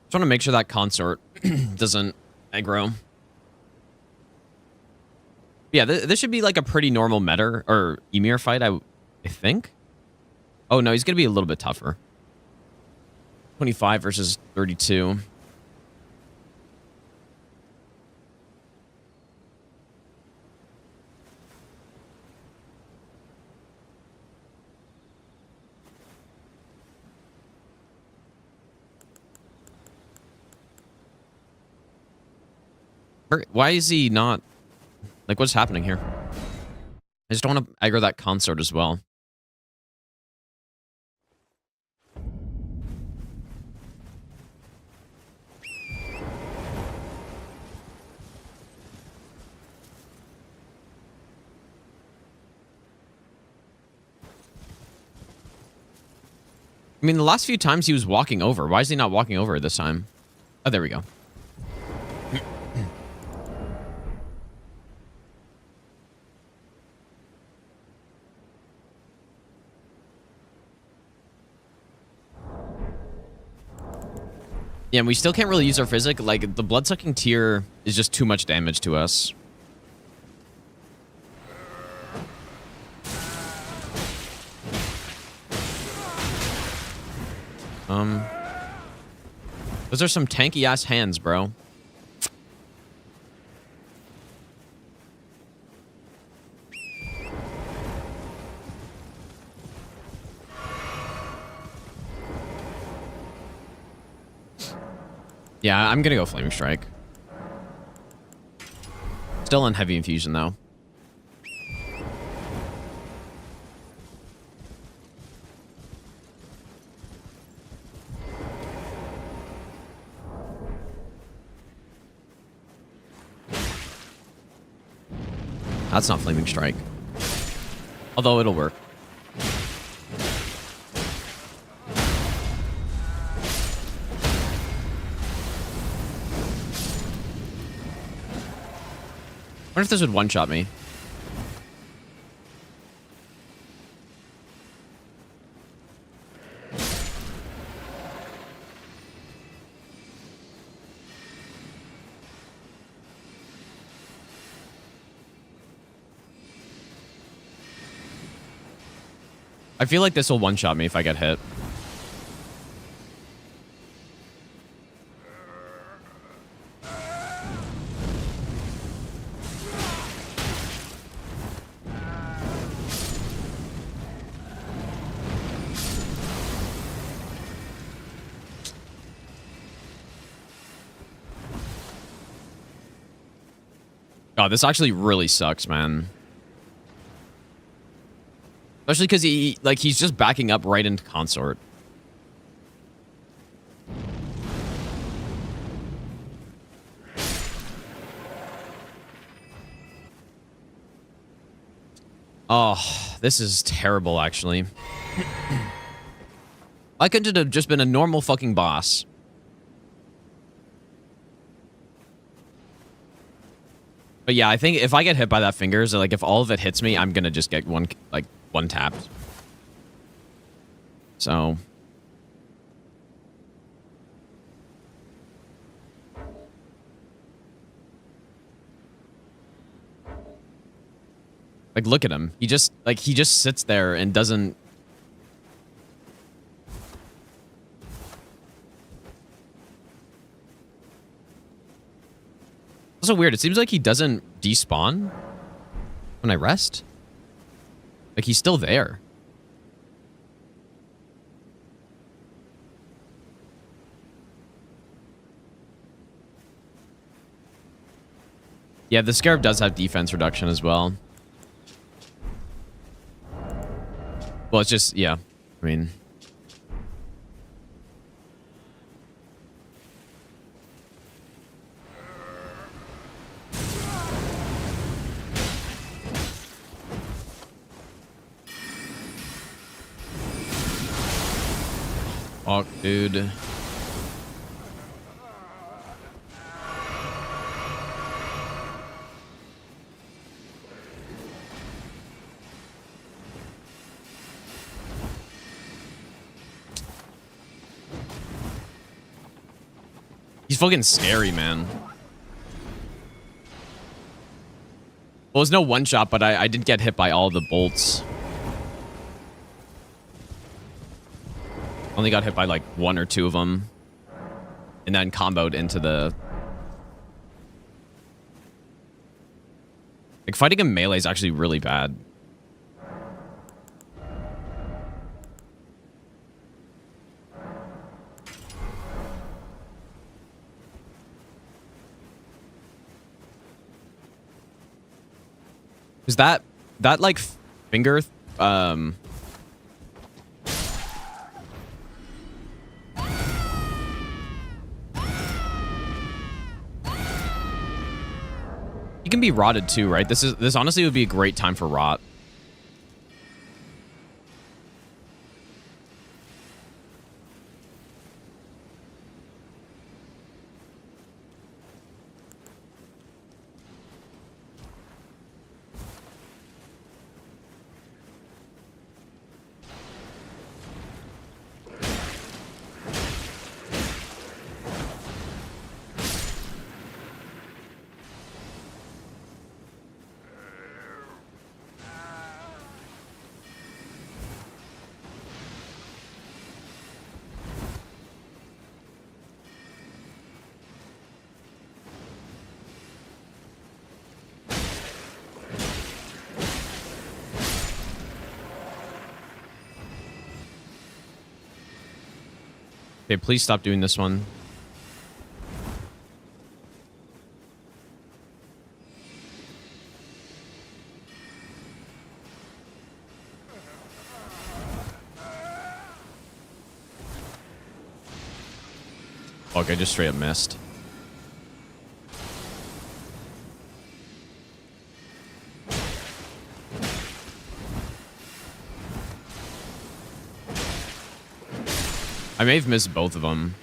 Just want to make sure that consort doesn't aggro. Yeah, this should be like a pretty normal Metter or Emir fight, I think. Oh no, he's gonna be a little bit tougher. 25 versus 32. Why is he not... like, what's happening here? I just don't want to aggro that consort as well. I mean, the last few times he was walking over. Why is he not walking over this time? Oh, there we go. Yeah, and we still can't really use our physic. Like, the blood-sucking tier is just too much damage to us. Those are some tanky-ass hands, bro. Yeah, I'm gonna go Flaming Strike. Still on Heavy Infusion, though. That's not Flaming Strike. Although it'll work. I wonder if this would one-shot me. I feel like this will one-shot me if I get hit. God, this actually really sucks, man. Especially because he's just backing up right into Consort. Oh, this is terrible, actually. I could have just been a normal fucking boss. But yeah, I think if I get hit by that fingers, like if all of it hits me, I'm gonna just get one tapped. So like look at him. He just sits there and doesn't. Also weird. It seems like he doesn't despawn when I rest. Like he's still there. Yeah, the Scarab does have defense reduction as well. Well, it's just, yeah. I mean... Fuck, dude. He's fucking scary, man. Well, it was no one shot, but I did get hit by all the bolts. Only got hit by like one or two of them. And then comboed into the... Like, fighting in melee is actually really bad. Is that like finger You can be rotted too, right? This honestly would be a great time for rot. Okay, please stop doing this one. Okay, just straight up missed. I may have missed both of them.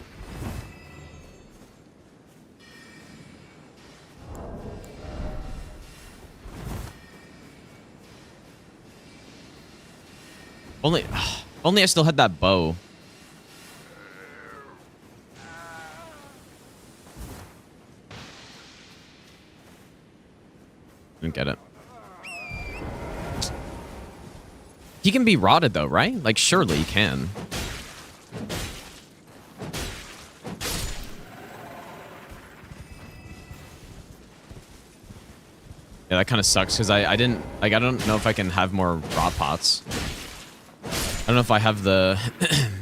Only I still had that bow. Didn't get it. He can be rotted though, right? Like surely he can. Yeah, that kind of sucks because I didn't like I don't know if I can have more rot pots. I don't know if I have the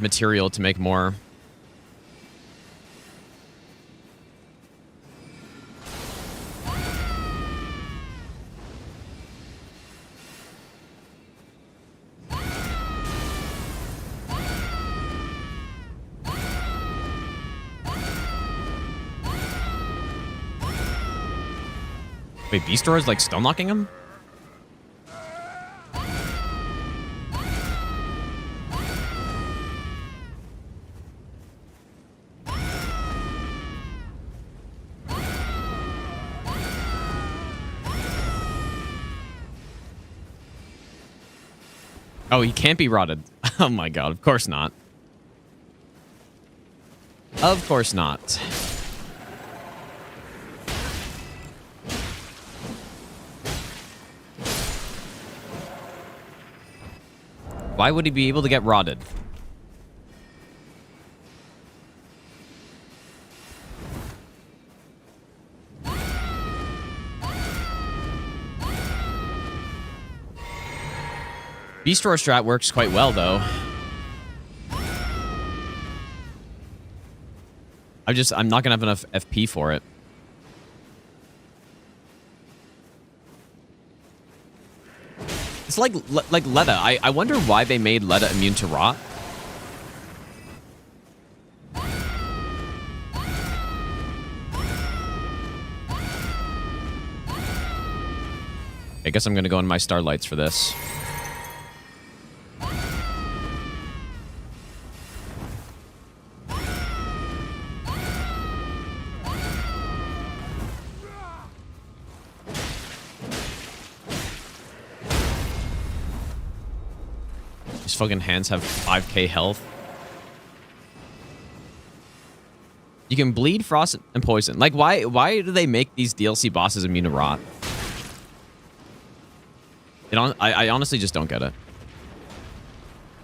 material to make more. Wait, Beast Roar is like stun locking him? Oh, he can't be rotted. Oh my god, of course not. Of course not. Why would he be able to get rotted? Beast Roar strat works quite well, though. I'm not gonna have enough FP for it. It's like Letta. I wonder why they made Letta immune to rot. I guess I'm gonna go in my Starlights for this. These fucking hands have 5k health. You can bleed, frost, and poison. Like, why do they make these DLC bosses immune to rot? I honestly just don't get it.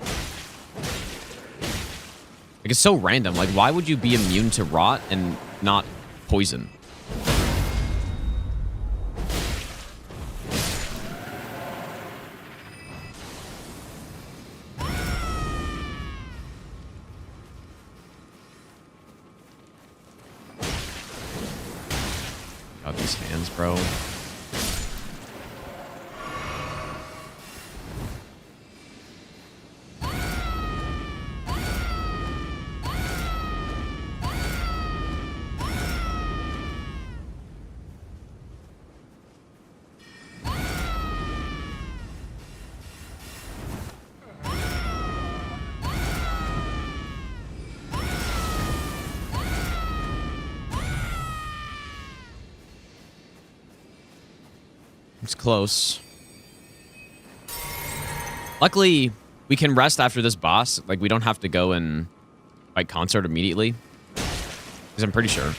Like, it's so random. Like, why would you be immune to rot and not poison? God, these hands, bro. It's close. Luckily, we can rest after this boss. Like, we don't have to go and fight Consort immediately. Because I'm pretty sure.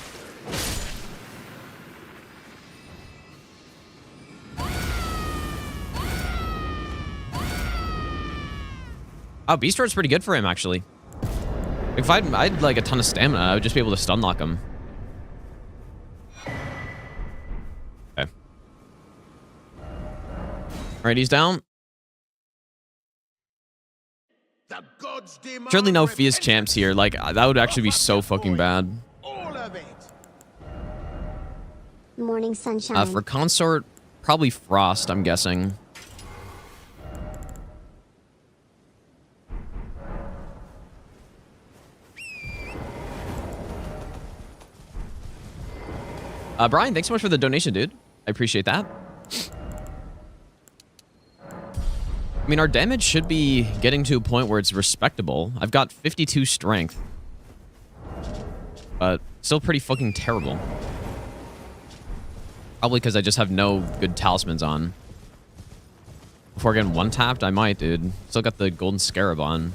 Oh, Beast Roar's pretty good for him, actually. Like, if I had like a ton of stamina, I would just be able to stun lock him. Okay. Alright, he's down. The gods demand Surely no Fierce repentance. champs here. Like, that would actually be so fucking bad. All of it. Morning sunshine. For consort, probably Frost, I'm guessing. Brian, thanks so much for the donation, dude. I appreciate that. I mean, our damage should be getting to a point where it's respectable. I've got 52 strength. But still pretty fucking terrible. Probably because I just have no good talismans on. Before getting one-tapped, I might, dude. Still got the golden scarab on.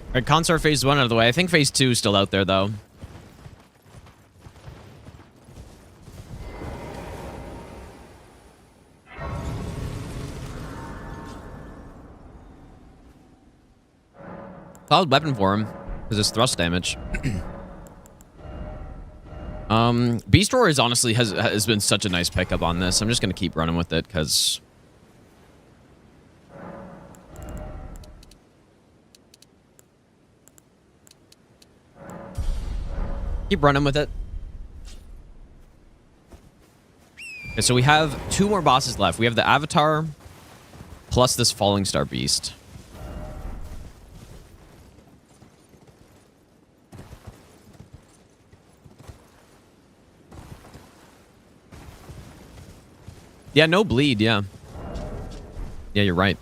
Alright, consort phase 1 out of the way. I think phase 2 is still out there, though. Solid weapon for him, because it's thrust damage. Beast Roar is honestly has been such a nice pickup on this. I'm just gonna keep running with it, because keep running with it. Okay, so we have 2 more bosses left. We have the Avatar plus this Falling Star Beast. Yeah, no bleed, yeah. Yeah, you're right.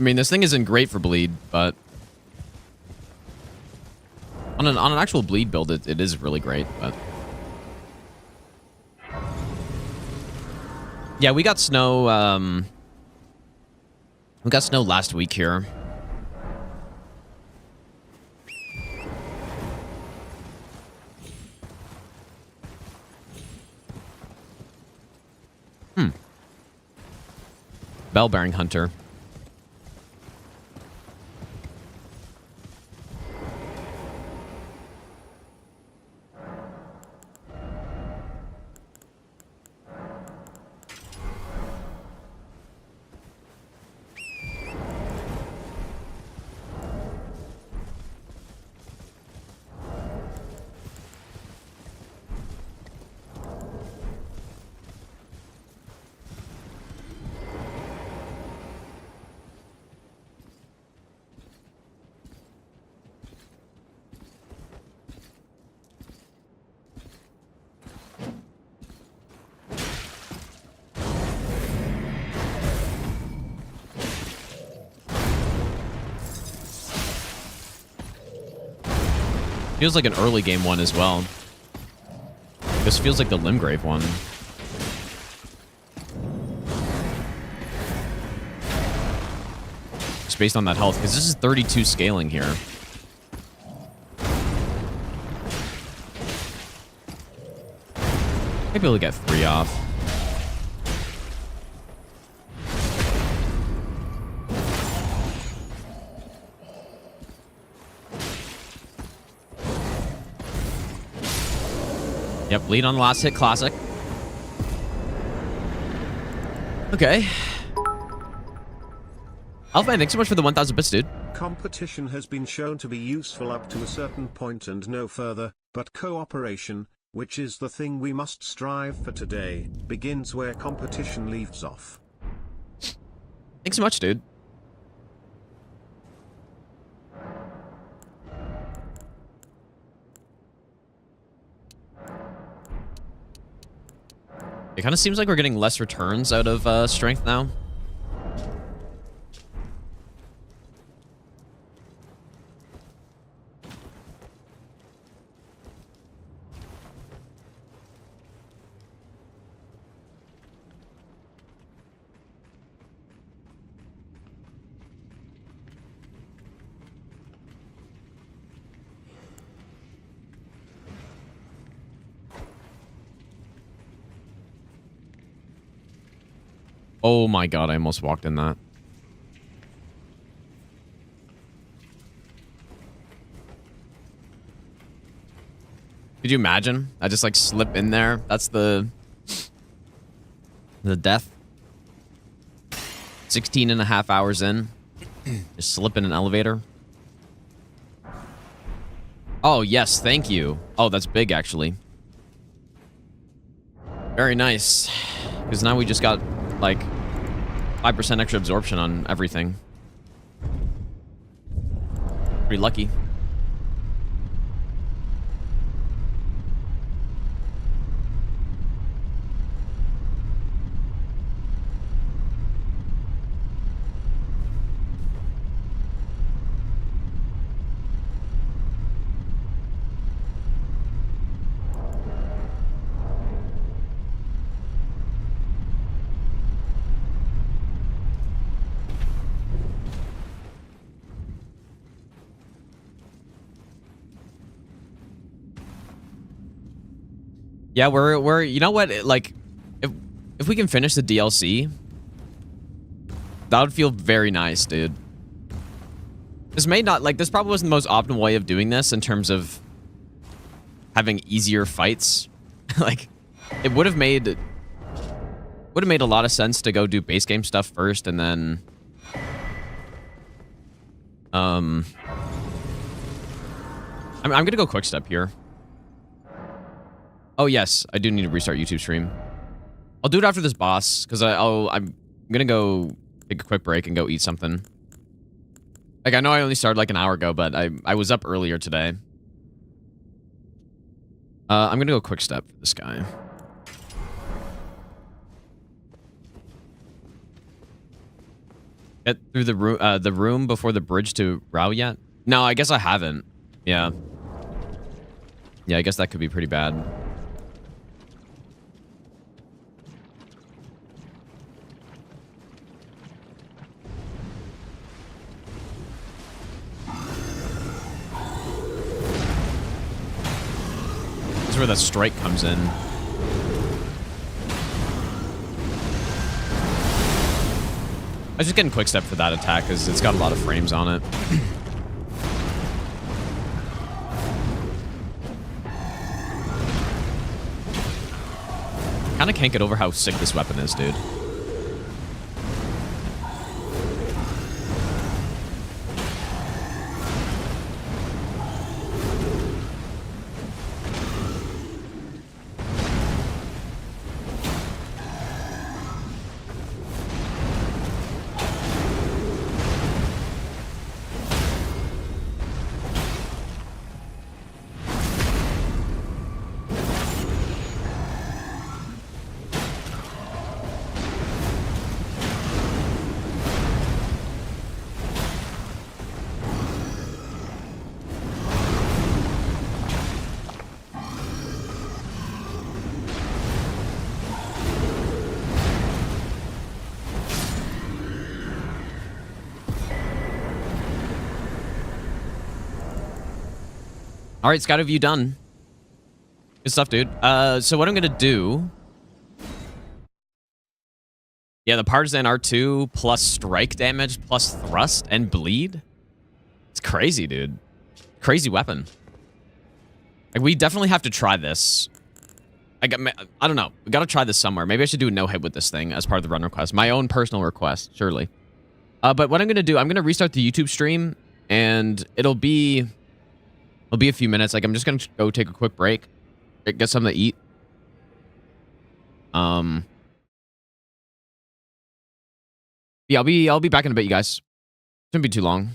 mean, this thing isn't great for bleed, but on an actual bleed build, it is really great. But yeah, we got snow. We got snow last week here. Bell-bearing hunter. Feels like an early game one as well. This feels like the Limgrave one. Just based on that health, because this is 32 scaling here. Maybe we'll get 3 off. Yep, lead on the last hit, classic. Okay. Alpha, thanks so much for the 1,000 bits, dude. Competition has been shown to be useful up to a certain point and no further, but cooperation, which is the thing we must strive for today, begins where competition leaves off. Thanks so much, dude. It kind of seems like we're getting less returns out of strength now. Oh my god, I almost walked in that. Could you imagine? I just like slip in there. That's the death. 16.5 hours in. Just slip in an elevator. Oh, yes, thank you. Oh, that's big, actually. Very nice. Because now we just got, like, 5% extra absorption on everything. Pretty lucky. Yeah, we're you know what, like if we can finish the DLC, that would feel very nice, dude. This may not, like, this probably wasn't the most optimal way of doing this in terms of having easier fights. Like, it would have made a lot of sense to go do base game stuff first and then I'm gonna go quick step here. Oh, yes, I do need to restart YouTube stream. I'll do it after this boss, because I'm gonna go take a quick break and go eat something. Like, I know I only started like an hour ago, but I was up earlier today. I'm gonna go quick step for this guy. Get through the room before the bridge to Rao yet? No, I guess I haven't. Yeah. Yeah, I guess that could be pretty bad. This is where that strike comes in. I was just getting quick step for that attack because it's got a lot of frames on it. Kind of can't get over how sick this weapon is, dude. All right, Scout, have you done? Good stuff, dude. So what I'm gonna do... Yeah, the Partisan R2 plus strike damage plus thrust and bleed. It's crazy, dude. Crazy weapon. Like, we definitely have to try this. I don't know. We gotta try this somewhere. Maybe I should do a no-hit with this thing as part of the run request. My own personal request, surely. But what I'm gonna do, I'm gonna restart the YouTube stream, and it'll be a few minutes. Like, I'm just gonna go take a quick break, get something to eat. Yeah, I'll be back in a bit, you guys. Shouldn't be too long.